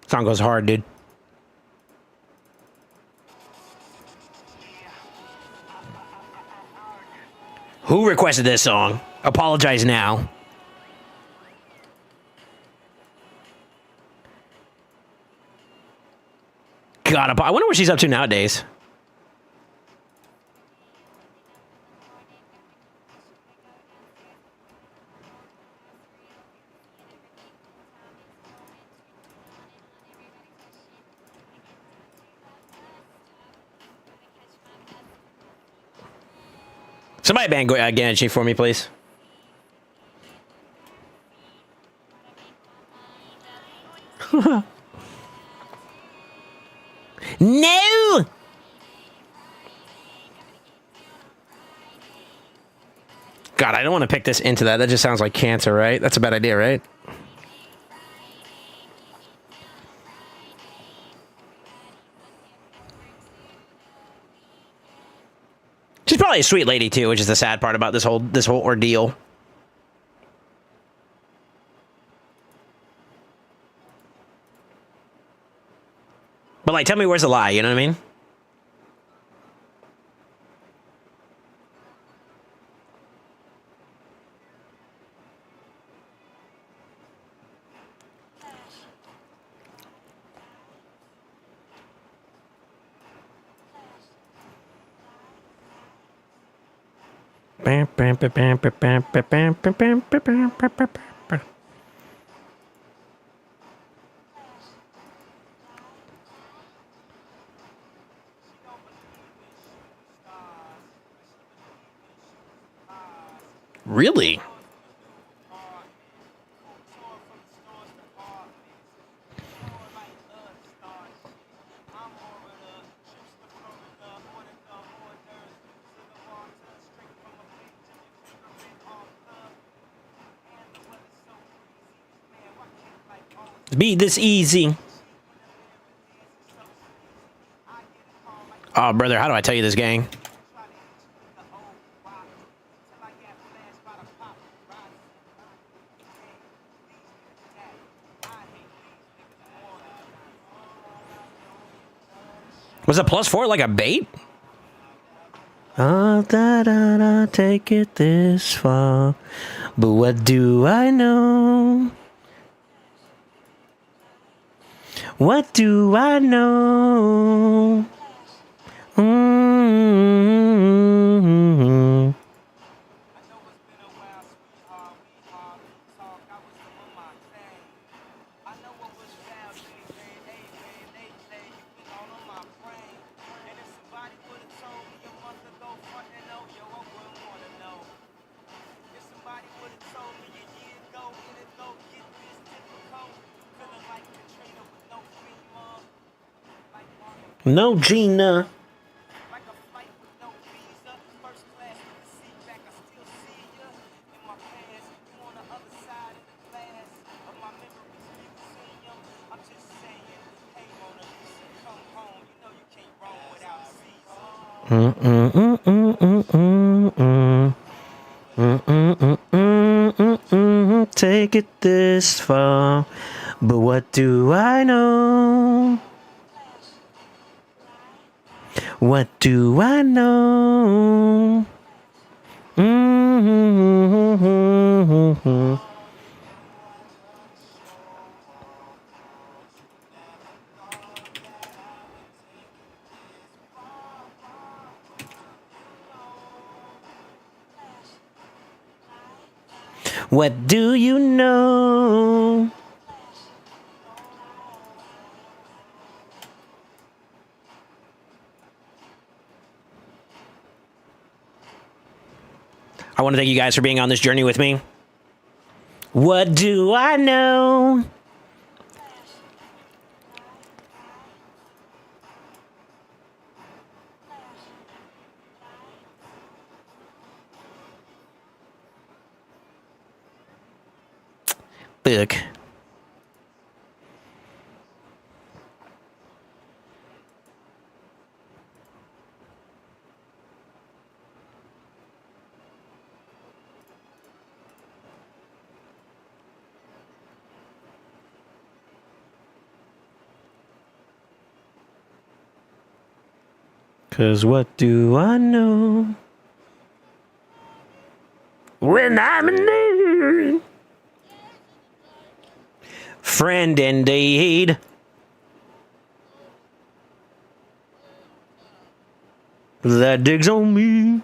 Song goes hard, dude. Who requested this song? Apologize now. God, I wonder what she's up to nowadays. Somebody ban Ganchi for me, please. No! God, I don't want to pick this into that. That just sounds like cancer, right? That's a bad idea, right? She's probably a sweet lady too, which is the sad part about this whole ordeal. But like, tell me where's the lie? You know what I mean? Really? Be this easy. Oh, brother, how do I tell you this, gang? Was a +4 like a bait? Oh, da take it this far. But what do I know? What do I know? Mm-hmm. No, Gina. Take it this far, but what do I know? What do I know? Mm-hmm. What do you know? I want to thank you guys for being on this journey with me. What do I know? Look. Cause what do I know? When I'm in need. Friend indeed. That digs on me.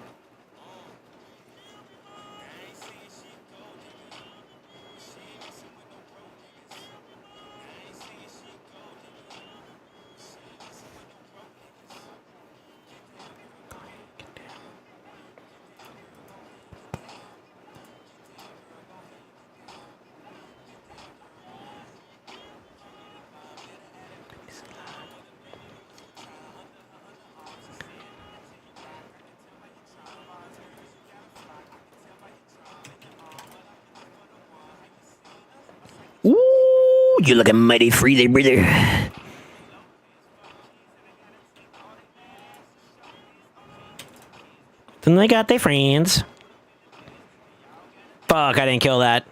Ooh, you looking mighty free there, brother. Then they got their friends. Fuck, I didn't kill that.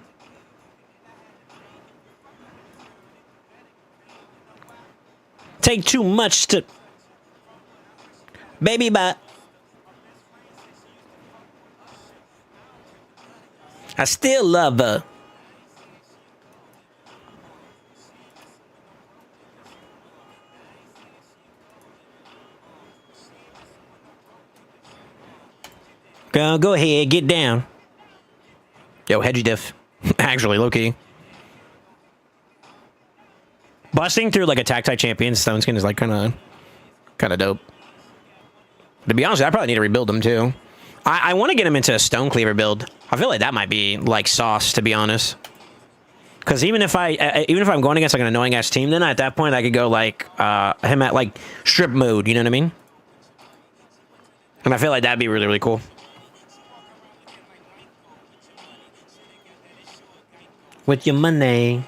Take too much to... Baby, but... I still love her. Go ahead, get down. Yo, hedgy diff. Actually, low-key. Busting through like a tactile champion stone skin is like kind of dope. To be honest, I probably need to rebuild them too. I want to get him into a stone cleaver build. I feel like that might be like sauce, to be honest. Because even if I'm going against like an annoying ass team, then at that point I could go like him at like strip mode. You know what I mean? And I feel like that'd be really, really cool. With your money.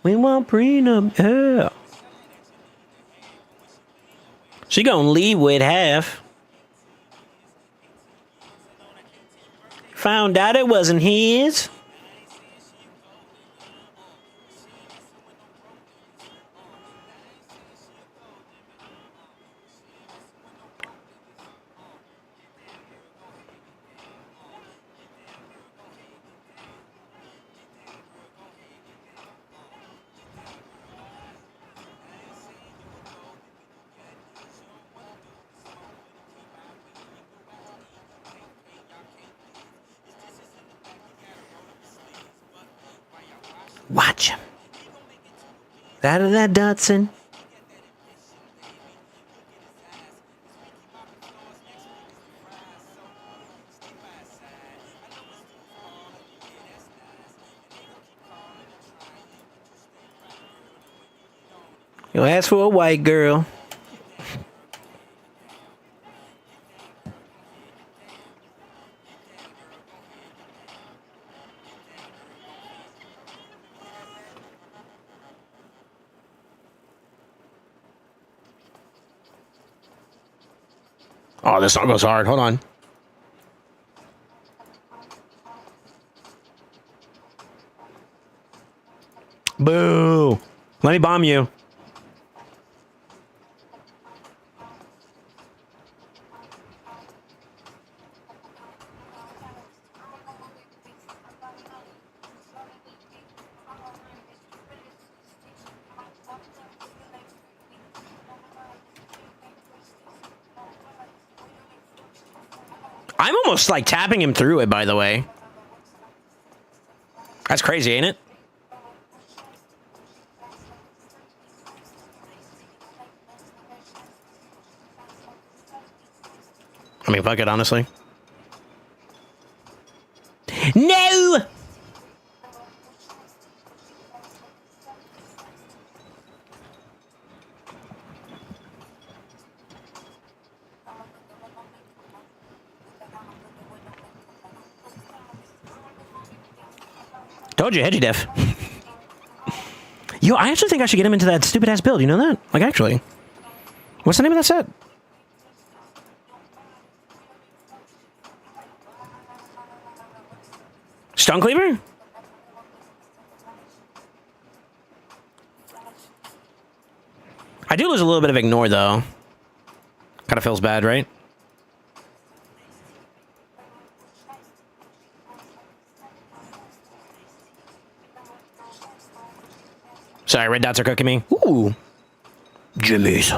We want prenup, yeah. She gonna leave with half. Found out it wasn't his. Watch him. Out of that Datsun. You'll ask for a white girl. Oh, this song goes hard. Hold on. Boo. Let me bomb you. I'm almost like tapping him through it, by the way. That's crazy, ain't it? I mean, fuck it, honestly. No! Told you, hedgy def. Yo, I actually think I should get him into that stupid ass build. You know that? Like, actually. What's the name of that set? Stone Cleaver? I do lose a little bit of ignore, though. Kind of feels bad, right? Sorry, red dots are cooking me. Ooh. Jimmy's.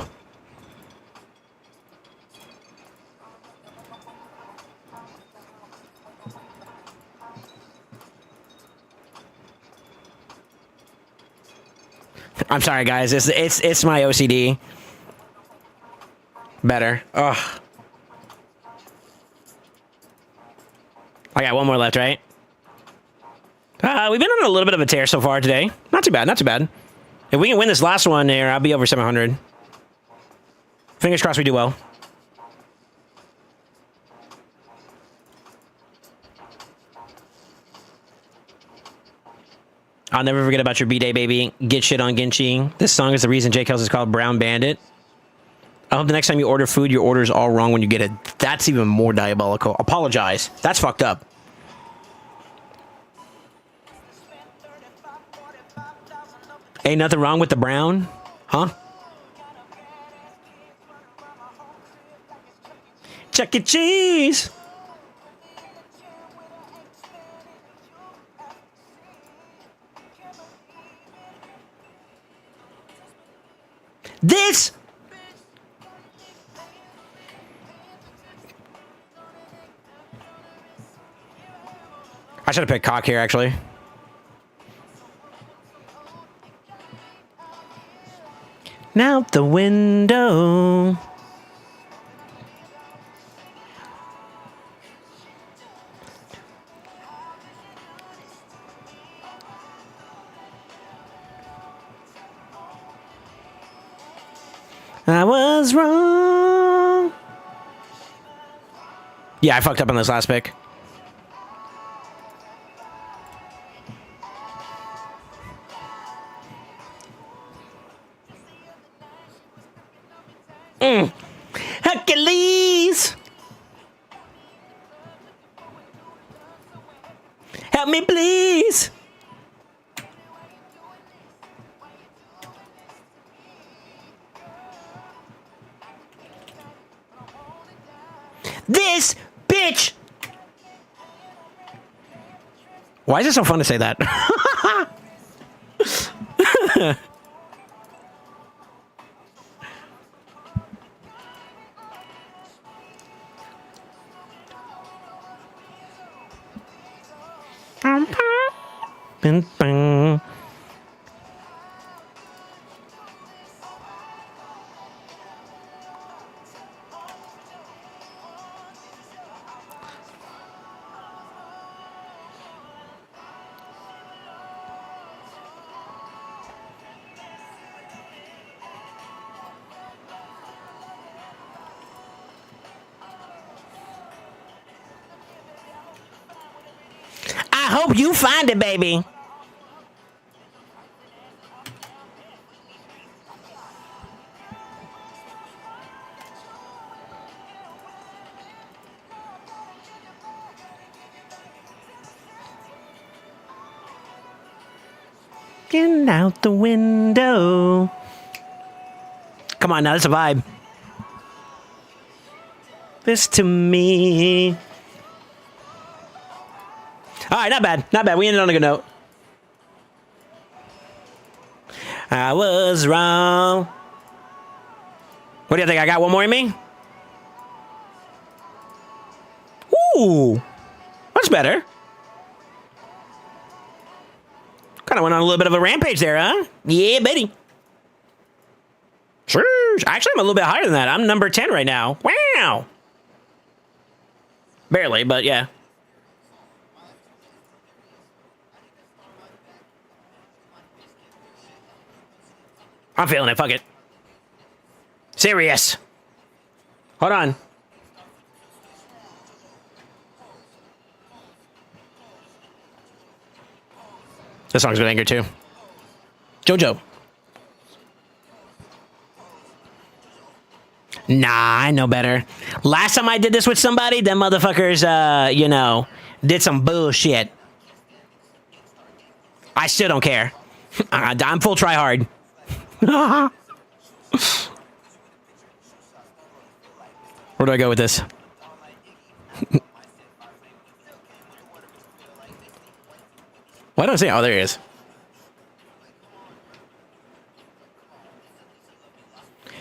I'm sorry, guys. It's my OCD. Better. Ugh. I got one more left, right? We've been on a little bit of a tear so far today. Not too bad, not too bad. If we can win this last one here, I'll be over 700. Fingers crossed we do well. I'll never forget about your B-Day, baby. Get shit on Genchi. This song is the reason J. Kells is called Brown Bandit. I hope the next time you order food, your order is all wrong when you get it. That's even more diabolical. Apologize. That's fucked up. Ain't nothing wrong with the brown? Huh? Chuck E. Cheese! This I should have picked cock here, actually. Now out the window. I was wrong. Yeah, I fucked up on this last pick. Hercules! Help me, please! This bitch! Why is it so fun to say that? Bing, bing. I hope you find it, baby. Get out the window. Come on now, that's a vibe. This to me. All right, not bad. Not bad. We ended on a good note. I was wrong. What do you think? I got one more in me? Ooh. Much better. Kind of went on a little bit of a rampage there, huh? Yeah, buddy. Sure. Actually, I'm a little bit higher than that. I'm number 10 right now. Wow. Barely, but yeah. I'm feeling it. Fuck it. Serious. Hold on. This song's been anger too. Jojo. Nah, I know better. Last time I did this with somebody, them motherfuckers, you know, did some bullshit. I still don't care. I'm full try hard. Where do I go with this? Why don't I see? Oh, there he is.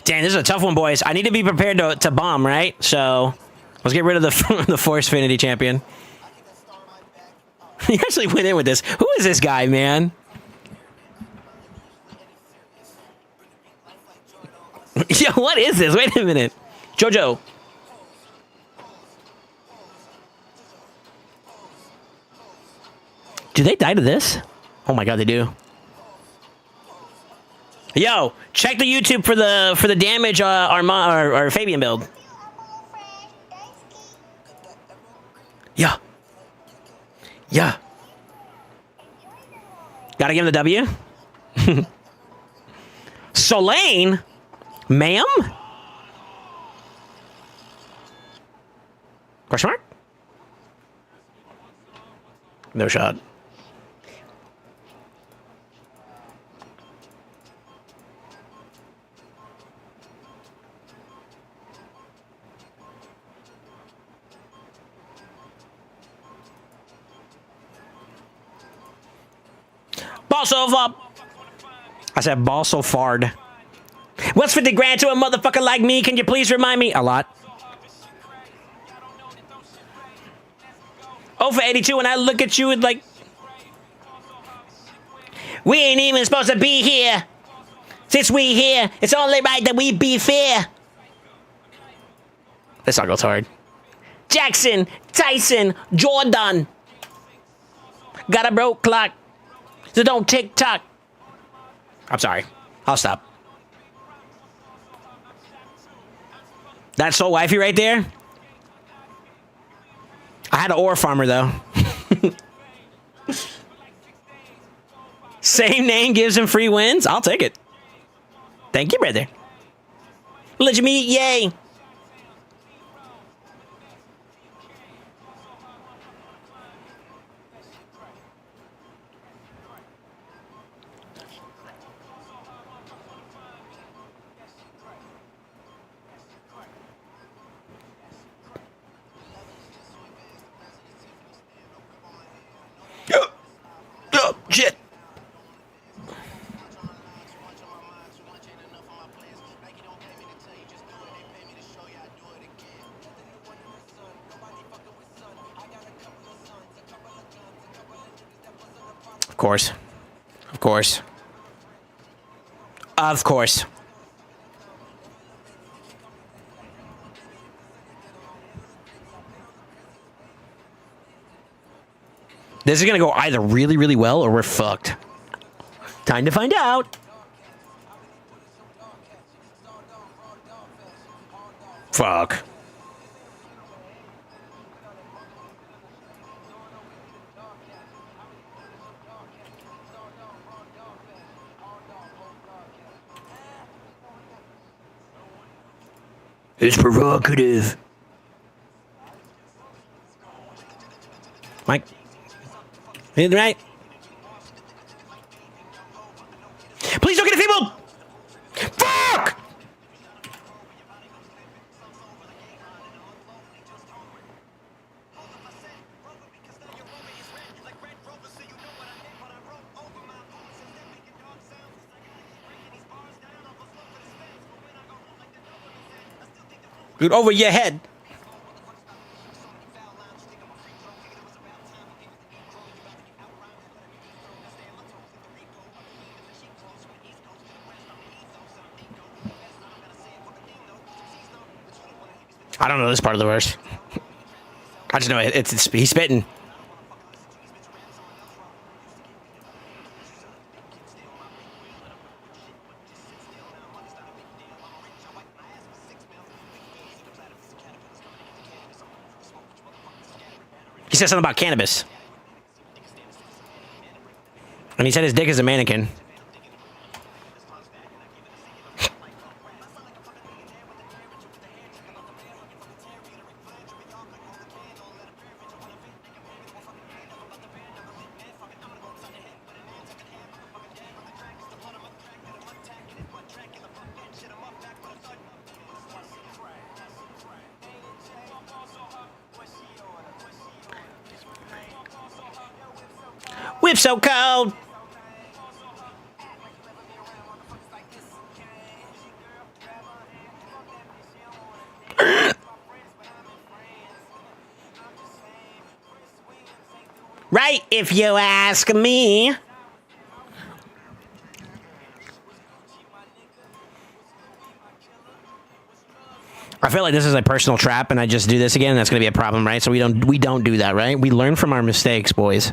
Dang, this is a tough one, boys. I need to be prepared to bomb, right? So let's get rid of the the Force Finity champion. He actually went in with this. Who is this guy, man? Yeah, what is this? Wait a minute. Jojo. Do they die to this? Oh my god, they do. Yo, check the YouTube for the damage our Fabian build. Yeah. Yeah. Gotta give him the W. SoulSaint? Ma'am? Question mark? No shot. Ball so far. I said ball so fard. What's 50 grand to a motherfucker like me? Can you please remind me? A lot. Oh for 82, and I look at you with like, we ain't even supposed to be here. Since we here, it's only right that we be fair. This song goes hard. Jackson, Tyson, Jordan. Got a broke clock, so don't tick tock. I'm sorry. I'll stop. That's so wifey right there. I had an ore farmer though. Same name gives him free wins. I'll take it. Thank you, brother. Let you meet, yay. Oh, shit. Of course. Of course. Of course. This is gonna go either really, really well or we're fucked. Time to find out. Fuck. It's provocative. Mike. Right? Please don't get a feeble! Fuck! Dude, over your head. I don't know this part of the verse. I just know it's he's spitting. He said something about cannabis. And he said his dick is a mannequin. Whip so cold. Right, if you ask me. I feel like this is a personal trap and I just do this again, that's gonna be a problem, right? So we don't do that, right? We learn from our mistakes, boys.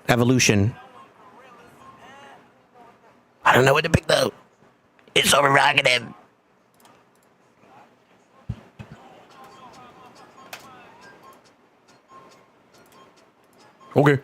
Evolution. I don't know what to pick though. It's so prerogative. Okay.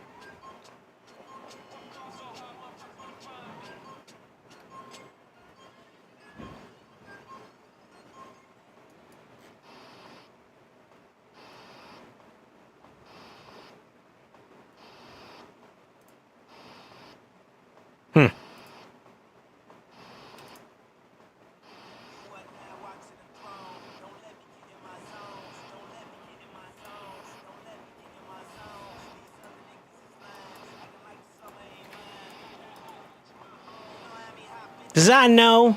Does I know?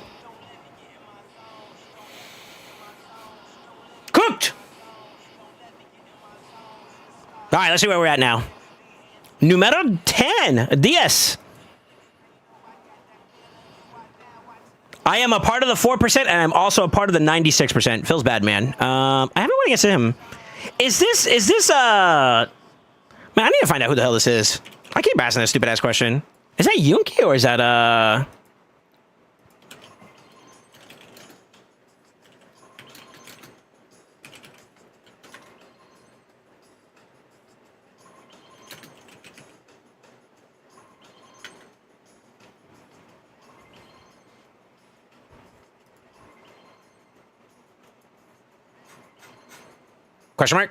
Cooked! All right, let's see where we're at now. Numero 10, DS. I am a part of the 4%, and I'm also a part of the 96%. Feels bad, man. I haven't won against him. Is this, man, I need to find out who the hell this is. I keep asking this stupid ass question. Is that Yunki or is that, question mark?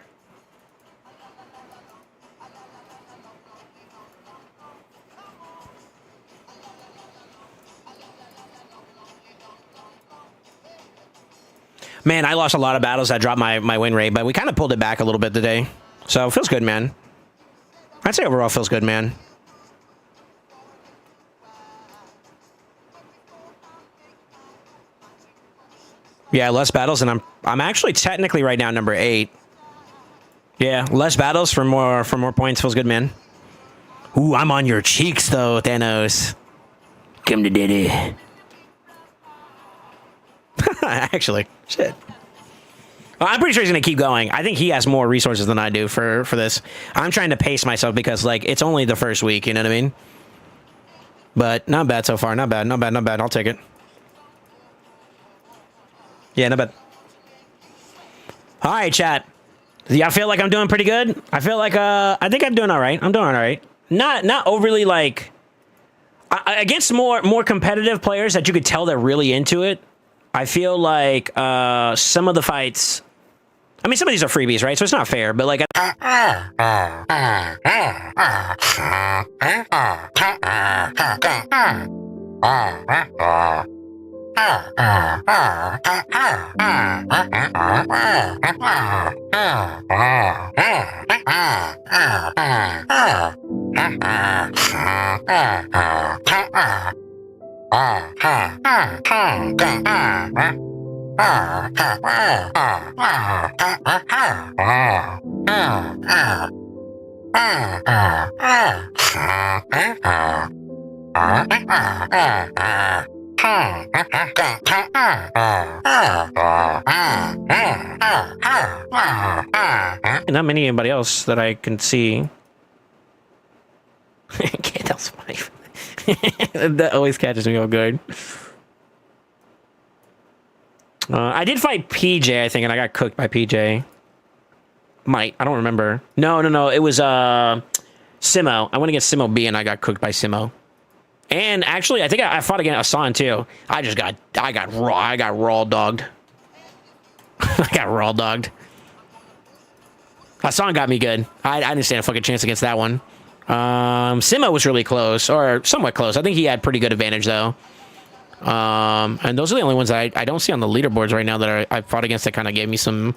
Man, I lost a lot of battles that dropped my win rate, but we kind of pulled it back a little bit today. So, feels good, man. I'd say overall feels good, man. Yeah, less battles, and I'm actually technically right now number 8. Yeah, less battles for more points feels good, man. Ooh, I'm on your cheeks though, Thanos. Come to daddy. Actually, shit. Well, I'm pretty sure he's gonna keep going. I think he has more resources than I do for this. I'm trying to pace myself because like it's only the first week, you know what I mean? But not bad so far. Not bad. Not bad. Not bad. I'll take it. Yeah, not bad. All right, chat. Yeah, I feel like I'm doing pretty good. I feel like I think I'm doing all right. I'm doing all right. Not overly like against more competitive players that you could tell they're really into it. I feel like some of the fights. I mean, some of these are freebies, right? So it's not fair, but like. Not many anybody else that I can see. Can't tell somebody. That always catches me off guard. I did fight PJ, I think, and I got cooked by PJ. I don't remember. No. It was Simo. I went against Simo B, and I got cooked by Simo. And actually, I think I fought against Asan too. I got raw dogged. I got raw dogged. Asan got me good. I didn't stand a fucking chance against that one. Simo was really close, or somewhat close. I think he had pretty good advantage though. And those are the only ones that I don't see on the leaderboards right now that I fought against that kind of gave me some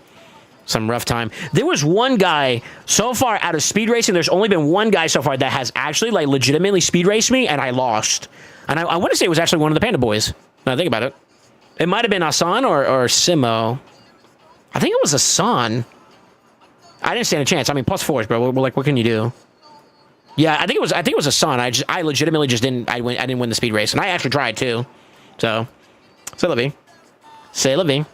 rough time. There was one guy so far out of speed racing. There's only been one guy so far that has actually like legitimately speed raced me, and I lost. And I want to say it was actually one of the Panda Boys. Now think about it. It might have been Asan or Simo. I think it was Asan. I didn't stand a chance. I mean, +4s, bro. We're like, what can you do? Yeah, I think it was Asan. I legitimately just didn't. I didn't win the speed race, and I actually tried too. So, c'est la vie. C'est la vie.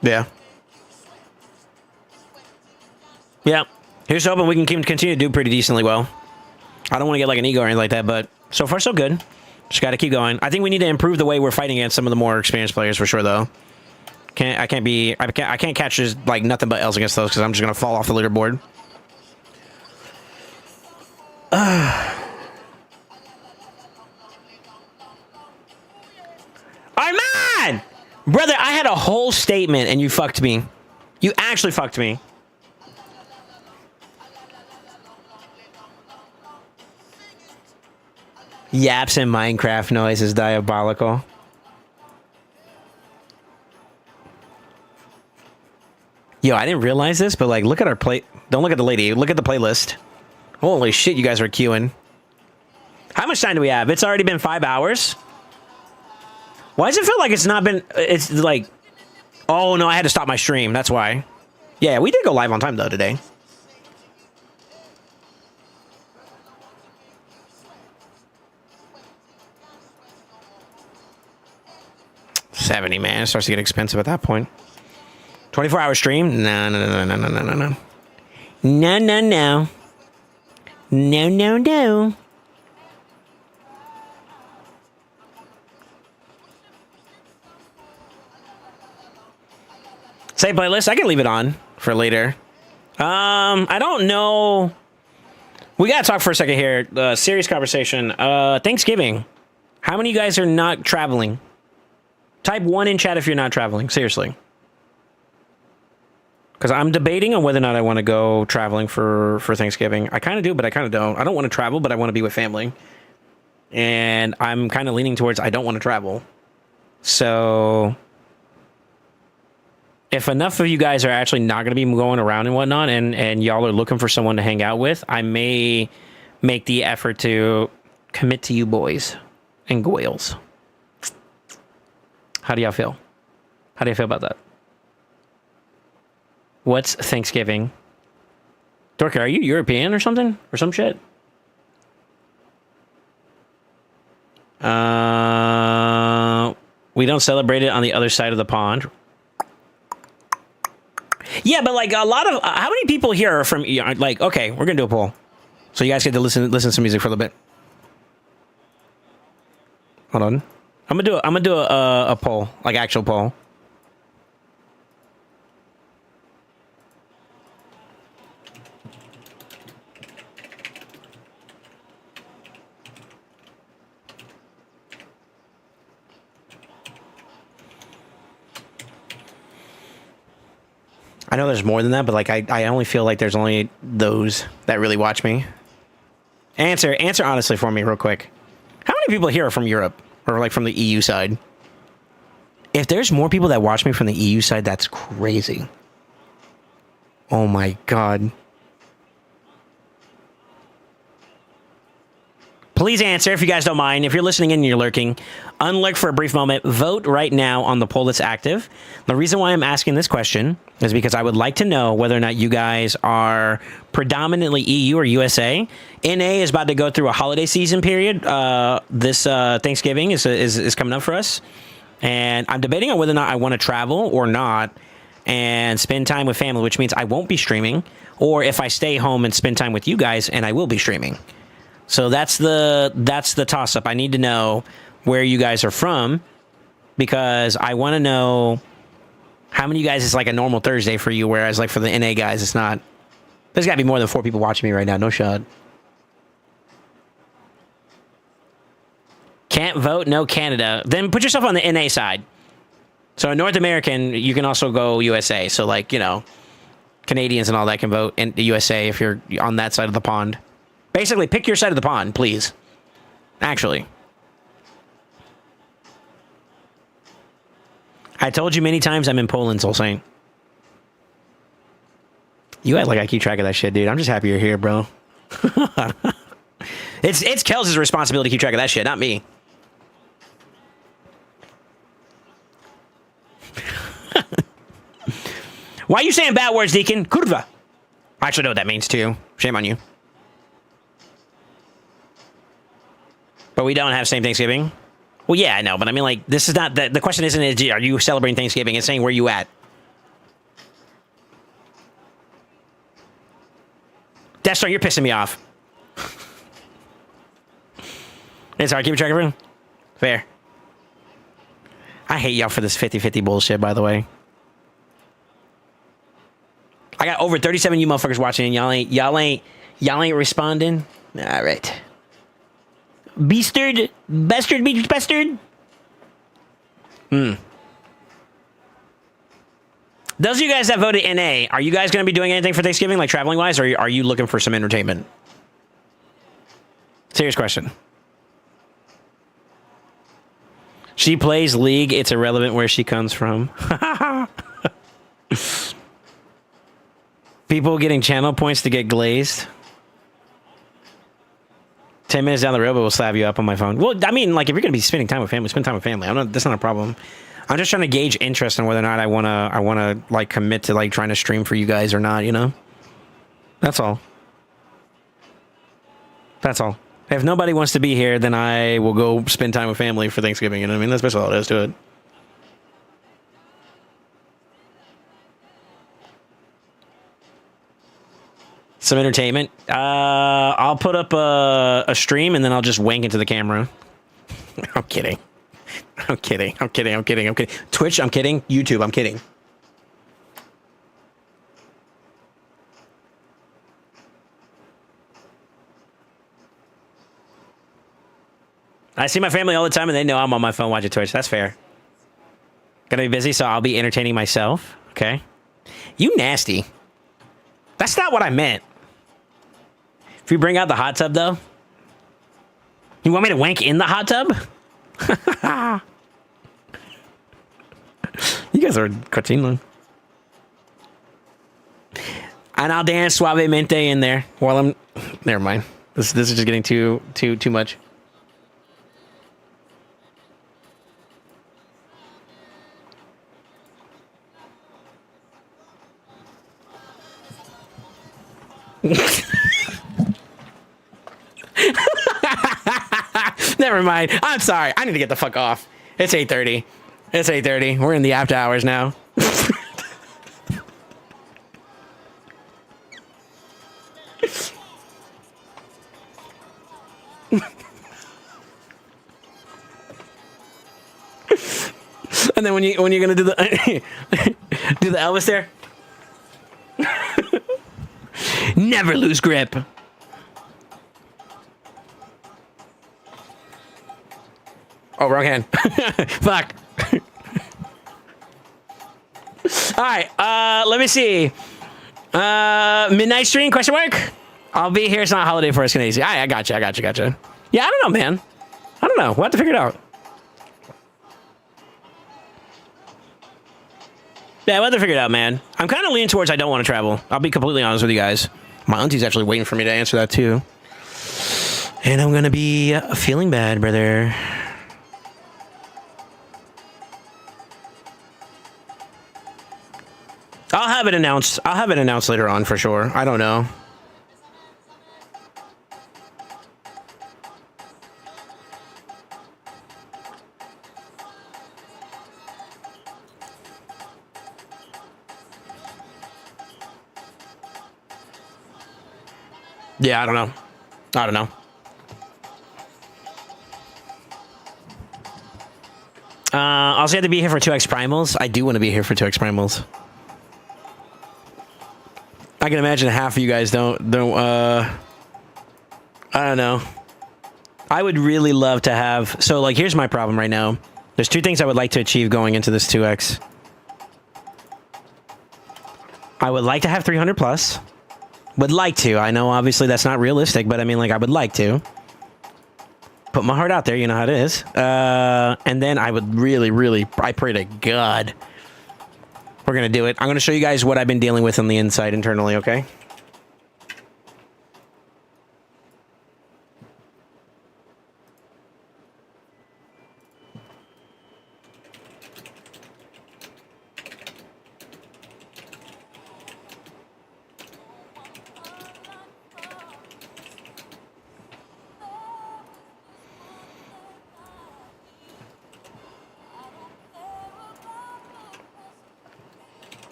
Yeah. Yeah. Here's hoping we can continue to do pretty decently well. I don't want to get like an ego or anything like that, but so far so good. Just got to keep going. I think we need to improve the way we're fighting against some of the more experienced players for sure, though. I can't catch just like nothing but L's against those because I'm just gonna fall off the leaderboard. Armand! Brother, I had a whole statement and you fucked me. You actually fucked me. Yaps and Minecraft noise is diabolical. Yo, I didn't realize this, but like, look at our play. Don't look at the lady. Look at the playlist. Holy shit, you guys are queuing. How much time do we have? It's already been 5 hours. Why does it feel like it's not been? It's like Oh, no, I had to stop my stream. That's why. Yeah, we did go live on time, though, today. $70, man. It starts to get expensive at that point. 24-hour stream? No, no, no, no, no, no, no, no. No, no, no. No, no, no. Save playlist? I can leave it on for later. I don't know. We gotta talk for a second here. Serious conversation. Thanksgiving. How many of you guys are not traveling? Type 1 in chat if you're not traveling. Seriously. Because I'm debating on whether or not I want to go traveling for Thanksgiving. I kind of do, but I kind of don't. I don't want to travel, but I want to be with family. And I'm kind of leaning towards I don't want to travel. So if enough of you guys are actually not going to be going around and whatnot, and y'all are looking for someone to hang out with, I may make the effort to commit to you boys and goyles. How do y'all feel? How do you feel about that? What's Thanksgiving? Dorker, are you European or something? Or some shit? We don't celebrate it on the other side of the pond. Yeah, but like a lot of... how many people here are from... like, okay, we're going to do a poll. So you guys get to listen to some music for a little bit. Hold on. I'm gonna do a poll, like actual poll. I know there's more than that, but like I only feel like there's only those that really watch me. Answer honestly for me real quick. How many people here are from Europe or like from the EU side? If there's more people that watch me from the EU side, that's crazy. Oh my God. Please answer if you guys don't mind. If you're listening in and you're lurking, unlurk for a brief moment. Vote right now on the poll that's active. The reason why I'm asking this question is because I would like to know whether or not you guys are predominantly EU or USA. NA is about to go through a holiday season period. This Thanksgiving is coming up for us. And I'm debating on whether or not I want to travel or not and spend time with family, which means I won't be streaming. Or if I stay home and spend time with you guys, and I will be streaming. So that's the toss-up. I need to know where you guys are from because I want to know how many of you guys is like a normal Thursday for you, whereas like for the NA guys, it's not. There's got to be more than 4 people watching me right now. No shot. Can't vote, no Canada. Then put yourself on the NA side. So North American, you can also go USA. So like, you know, Canadians and all that can vote in the USA if you're on that side of the pond. Basically, pick your side of the pond, please. Actually. I told you many times I'm in Poland, SoulSaint. You act like I keep track of that shit, dude. I'm just happy you're here, bro. It's Kels' responsibility to keep track of that shit, not me. Why are you saying bad words, Deacon? Kurva. I actually know what that means, too. Shame on you. But we don't have same Thanksgiving? Well, yeah, I know, but I mean, like, this is not... The question isn't, are you celebrating Thanksgiving? It's saying, where you at? Deathstar, you're pissing me off. It's hard. Keep track of everyone. Fair. I hate y'all for this 50-50 bullshit, by the way. I got over 37 you motherfuckers watching, and y'all ain't responding. All right. Beastard? Bastard? Beach bastard? Those of you guys that voted NA, are you guys going to be doing anything for Thanksgiving, like traveling-wise, or are you looking for some entertainment? Serious question. She plays League. It's irrelevant where she comes from. People getting channel points to get glazed. 10 minutes down the road, but we'll slap you up on my phone. Well, I mean, like, if you're going to be spending time with family, spend time with family. That's not a problem. I'm just trying to gauge interest in whether or not I wanna like commit to like trying to stream for you guys or not. You know, that's all. That's all. If nobody wants to be here, then I will go spend time with family for Thanksgiving. You know what I mean? That's basically all it is to it. Some entertainment. I'll put up a stream and then I'll just wank into the camera. I'm kidding. I'm kidding. I'm kidding. I'm kidding. I'm kidding. Twitch, I'm kidding. YouTube, I'm kidding. I see my family all the time and they know I'm on my phone watching Twitch. That's fair. Gonna be busy, so I'll be entertaining myself. Okay. You nasty. That's not what I meant. If you bring out the hot tub, though. You want me to wank in the hot tub? You guys are cartoon. And I'll dance suavemente in there while I'm... Never mind. This is just getting too much. Never mind. I'm sorry. I need to get the fuck off. It's 8:30. It's 8:30. We're in the after hours now. And then when you're gonna do the do the Elvis there. Never lose grip. Oh, wrong hand. Fuck. All right. Let me see. Midnight stream? Question mark. I'll be here. It's not a holiday for us, Canadian. I got you. Yeah, I don't know, man. I don't know. We'll have to figure it out. Yeah, we'll have to figure it out, man. I'm kind of leaning towards I don't want to travel. I'll be completely honest with you guys. My auntie's actually waiting for me to answer that, too. And I'm going to be feeling bad, brother. I'll have it announced. I'll have it announced later on for sure. I don't know. Yeah, I don't know. I don't know. Also, have to be here for 2x primals. I do want to be here for 2x primals. I can imagine half of you guys don't I don't know. I would really love to have, so like here's my problem right now. There's two things I would like to achieve going into this 2x. I would like to have 300 plus. Would like to. I know obviously that's not realistic, but I mean like I would like to. Put my heart out there, you know how it is. And then I would really, I pray to God. We're going to do it. I'm going to show you guys what I've been dealing with on the inside internally, okay?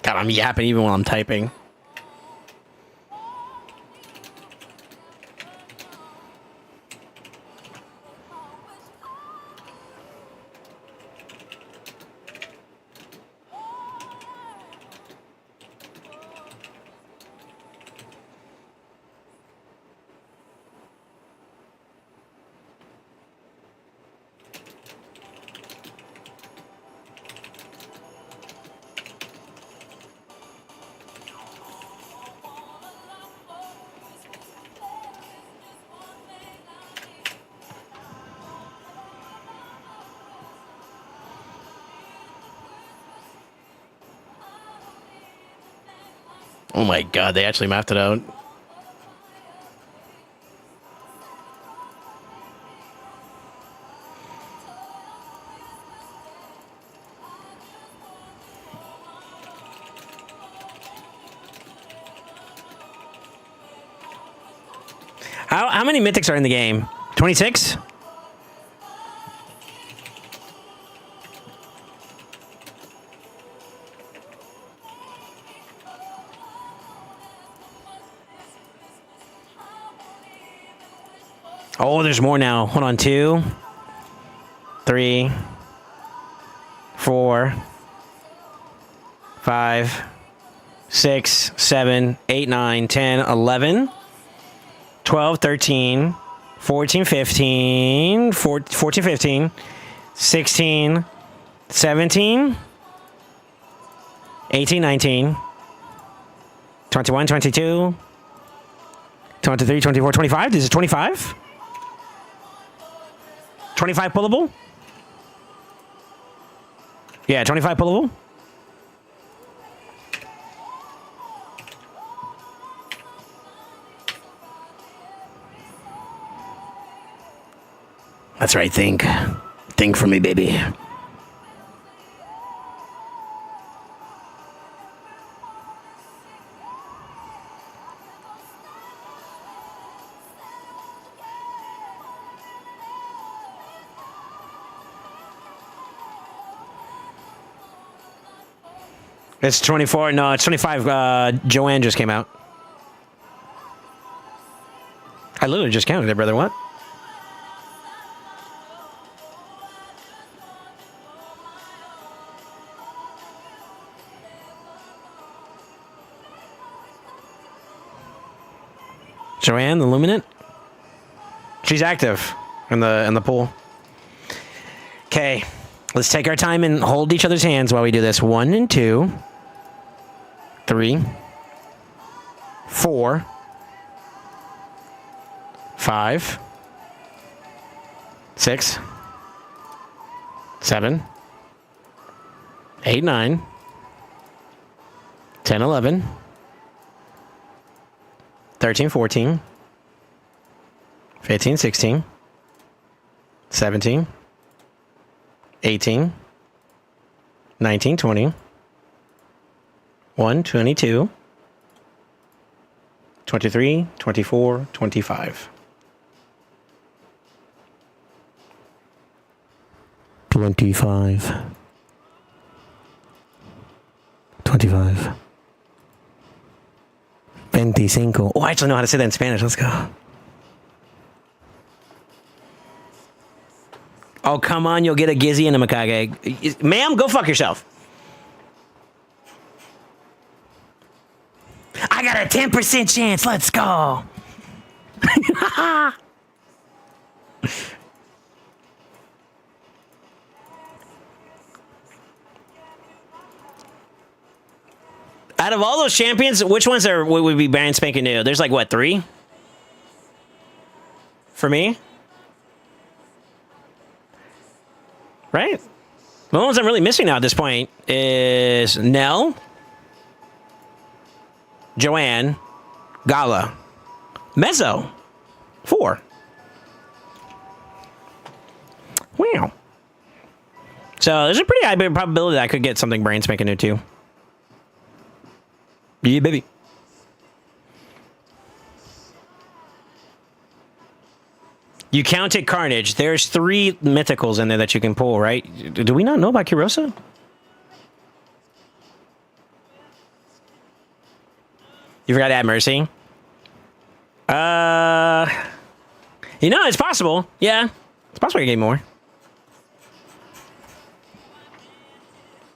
God, I'm yapping even while I'm typing. Oh my God, they actually mapped it out. How many mythics are in the game? 26? Oh, there's more now. Hold on. 2, 3, 4, 5, 6, 7, 8, 9, 10, 11, 12, 13, 14, 15, 14, 15, 16, 17, 18, 19, 21, 22, 23, 24, 25. This is 25? 25 pullable? Yeah, 25 pullable. That's right, think. Think for me, baby. It's 24. No, it's 25. Joanne just came out. I literally just counted it, brother. What? Joanne, the Luminant? She's active in the pool. Okay. Let's take our time and hold each other's hands while we do this. 1 and 2. 3. 4. 5. 6. 7. 8, 9. 10, 11. 13, 14. 15, 16. 17. 18, 19, 20, 1, 22, 23, 24, 25. 25. 25. 25. Oh, I actually know how to say that in Spanish. Let's go. Oh, come on, you'll get a Gizzy and a Mikage. Ma'am, go fuck yourself. I got a 10% chance. Let's go. Out of all those champions, which ones would be brand spanking new? There's like, what, 3? For me? Right? The ones I'm really missing now at this point is Nell, Joanne, Gala, Mezzo, 4. Wow. So there's a pretty high probability that I could get something brain spanking new too. Yeah, baby. You counted Carnage. There's 3 mythicals in there that you can pull, right? Do we not know about Kirosa? You forgot to add Mercy? You know, it's possible. Yeah. It's possible you get more.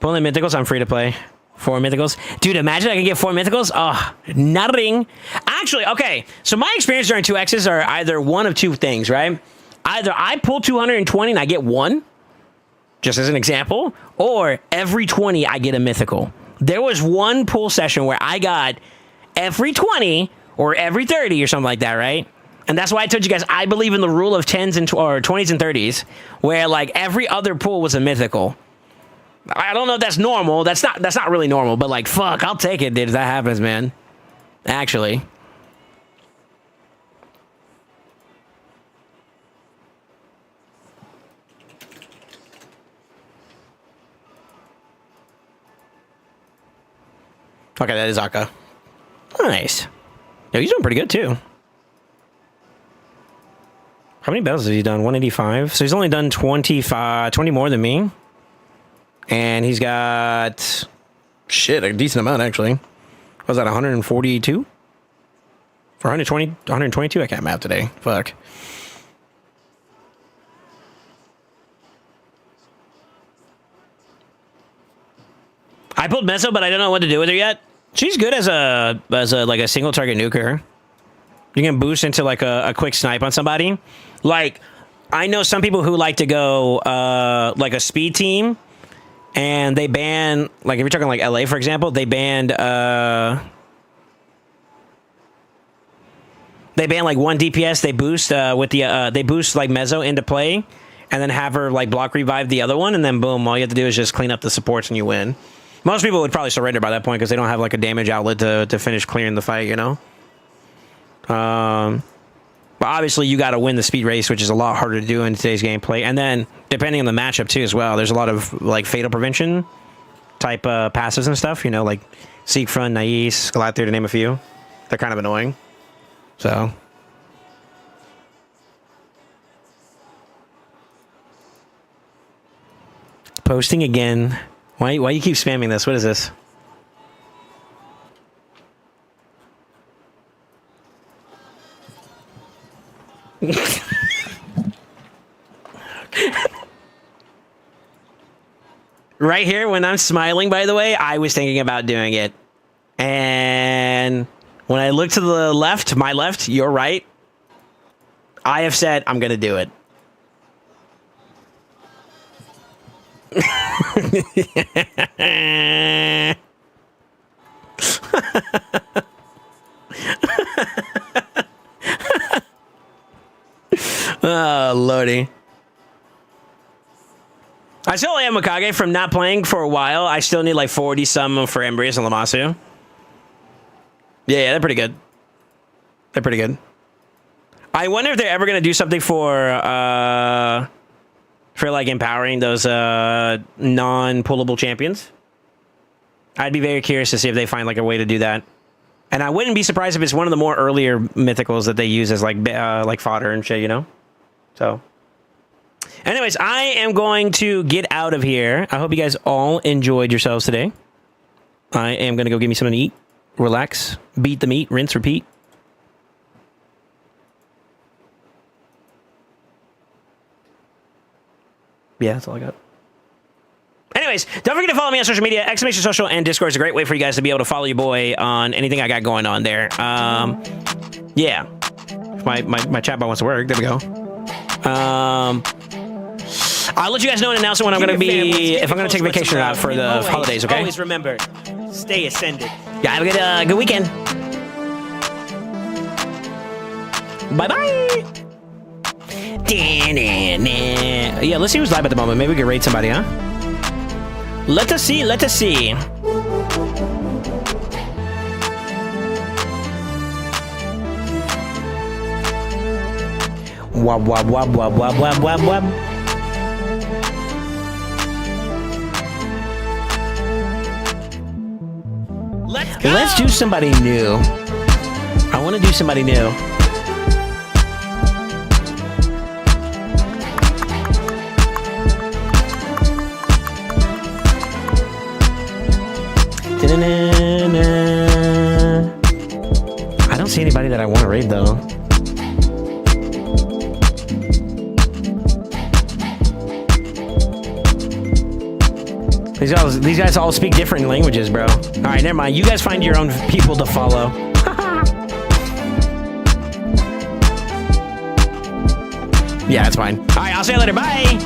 Pulling mythicals, I'm free to play. 4 mythicals. Dude, imagine I can get 4 mythicals. Oh, nothing. Actually, okay. So my experience during 2Xs are either one of 2 things, right? Either I pull 220 and I get 1, just as an example, or every 20 I get a mythical. There was one pull session where I got every 20 or every 30 or something like that, right? And that's why I told you guys I believe in the rule of 10s and or 20s and 30s, where like every other pull was a mythical. I don't know if that's normal. That's not really normal, but like, fuck, I'll take it, dude, if that happens, man. Actually. Okay, that is Akka. Nice. Yo, he's doing pretty good, too. How many battles has he done? 185. So he's only done 20 more than me. And he's got shit, a decent amount actually. Was that 142? For 122? I can't map today. Fuck. I pulled Mezzo, but I don't know what to do with her yet. She's good as a like a single target nuker. You can boost into like a quick snipe on somebody. Like, I know some people who like to go like a speed team, and they ban, like if you're talking like LA for example, they banned like 1 DPS. They boost with the they boost like Mezzo into play, and then have her like block revive the other one, and then boom, all you have to do is just clean up the supports and you win. Most people would probably surrender by that point because they don't have like a damage outlet to finish clearing the fight, you know? But obviously you got to win the speed race, which is a lot harder to do in today's gameplay. And then depending on the matchup too as well, there's a lot of like fatal prevention type passives and stuff, you know, like Seek Front, Nais, Galather to name a few. They're kind of annoying. So... Posting again. Why you keep spamming this? What is this? Right here, when I'm smiling, by the way, I was thinking about doing it. And when I look to the left, my left, your right, I have said I'm going to do it. Oh, lordy. I still am Mikage from not playing for a while. I still need like 40 some for Embrius and Lamasu. Yeah, they're pretty good. They're pretty good. I wonder if they're ever going to do something for like empowering those non-pullable champions. I'd be very curious to see if they find like a way to do that. And I wouldn't be surprised if it's one of the more earlier mythicals that they use as like fodder and shit, you know? So, anyways, I am going to get out of here. I hope you guys all enjoyed yourselves today. I am going to go get me something to eat, relax, beat the meat, rinse, repeat. Yeah, that's all I got. Anyways, don't forget to follow me on social media. Exclamation Social and Discord is a great way for you guys to be able to follow your boy on anything I got going on there. Yeah. If my chat bot wants to work. There we go. I'll let you guys know and announce when I'm going to be, if I'm going to take vacation or not for the holidays, okay?
Always remember, stay ascended.
Yeah, have a good weekend. Bye-bye. Yeah, let's see who's live at the moment. Maybe we can raid somebody, huh? Let us see, let us see. Wab, wab, wab, wab, wab, wab, wab, wab. Let's do somebody new. I want to do somebody new. I don't see anybody that I want to raid though. These guys all speak different languages, bro. All right, never mind. You guys find your own people to follow. Yeah, that's fine. All right, I'll see you later. Bye.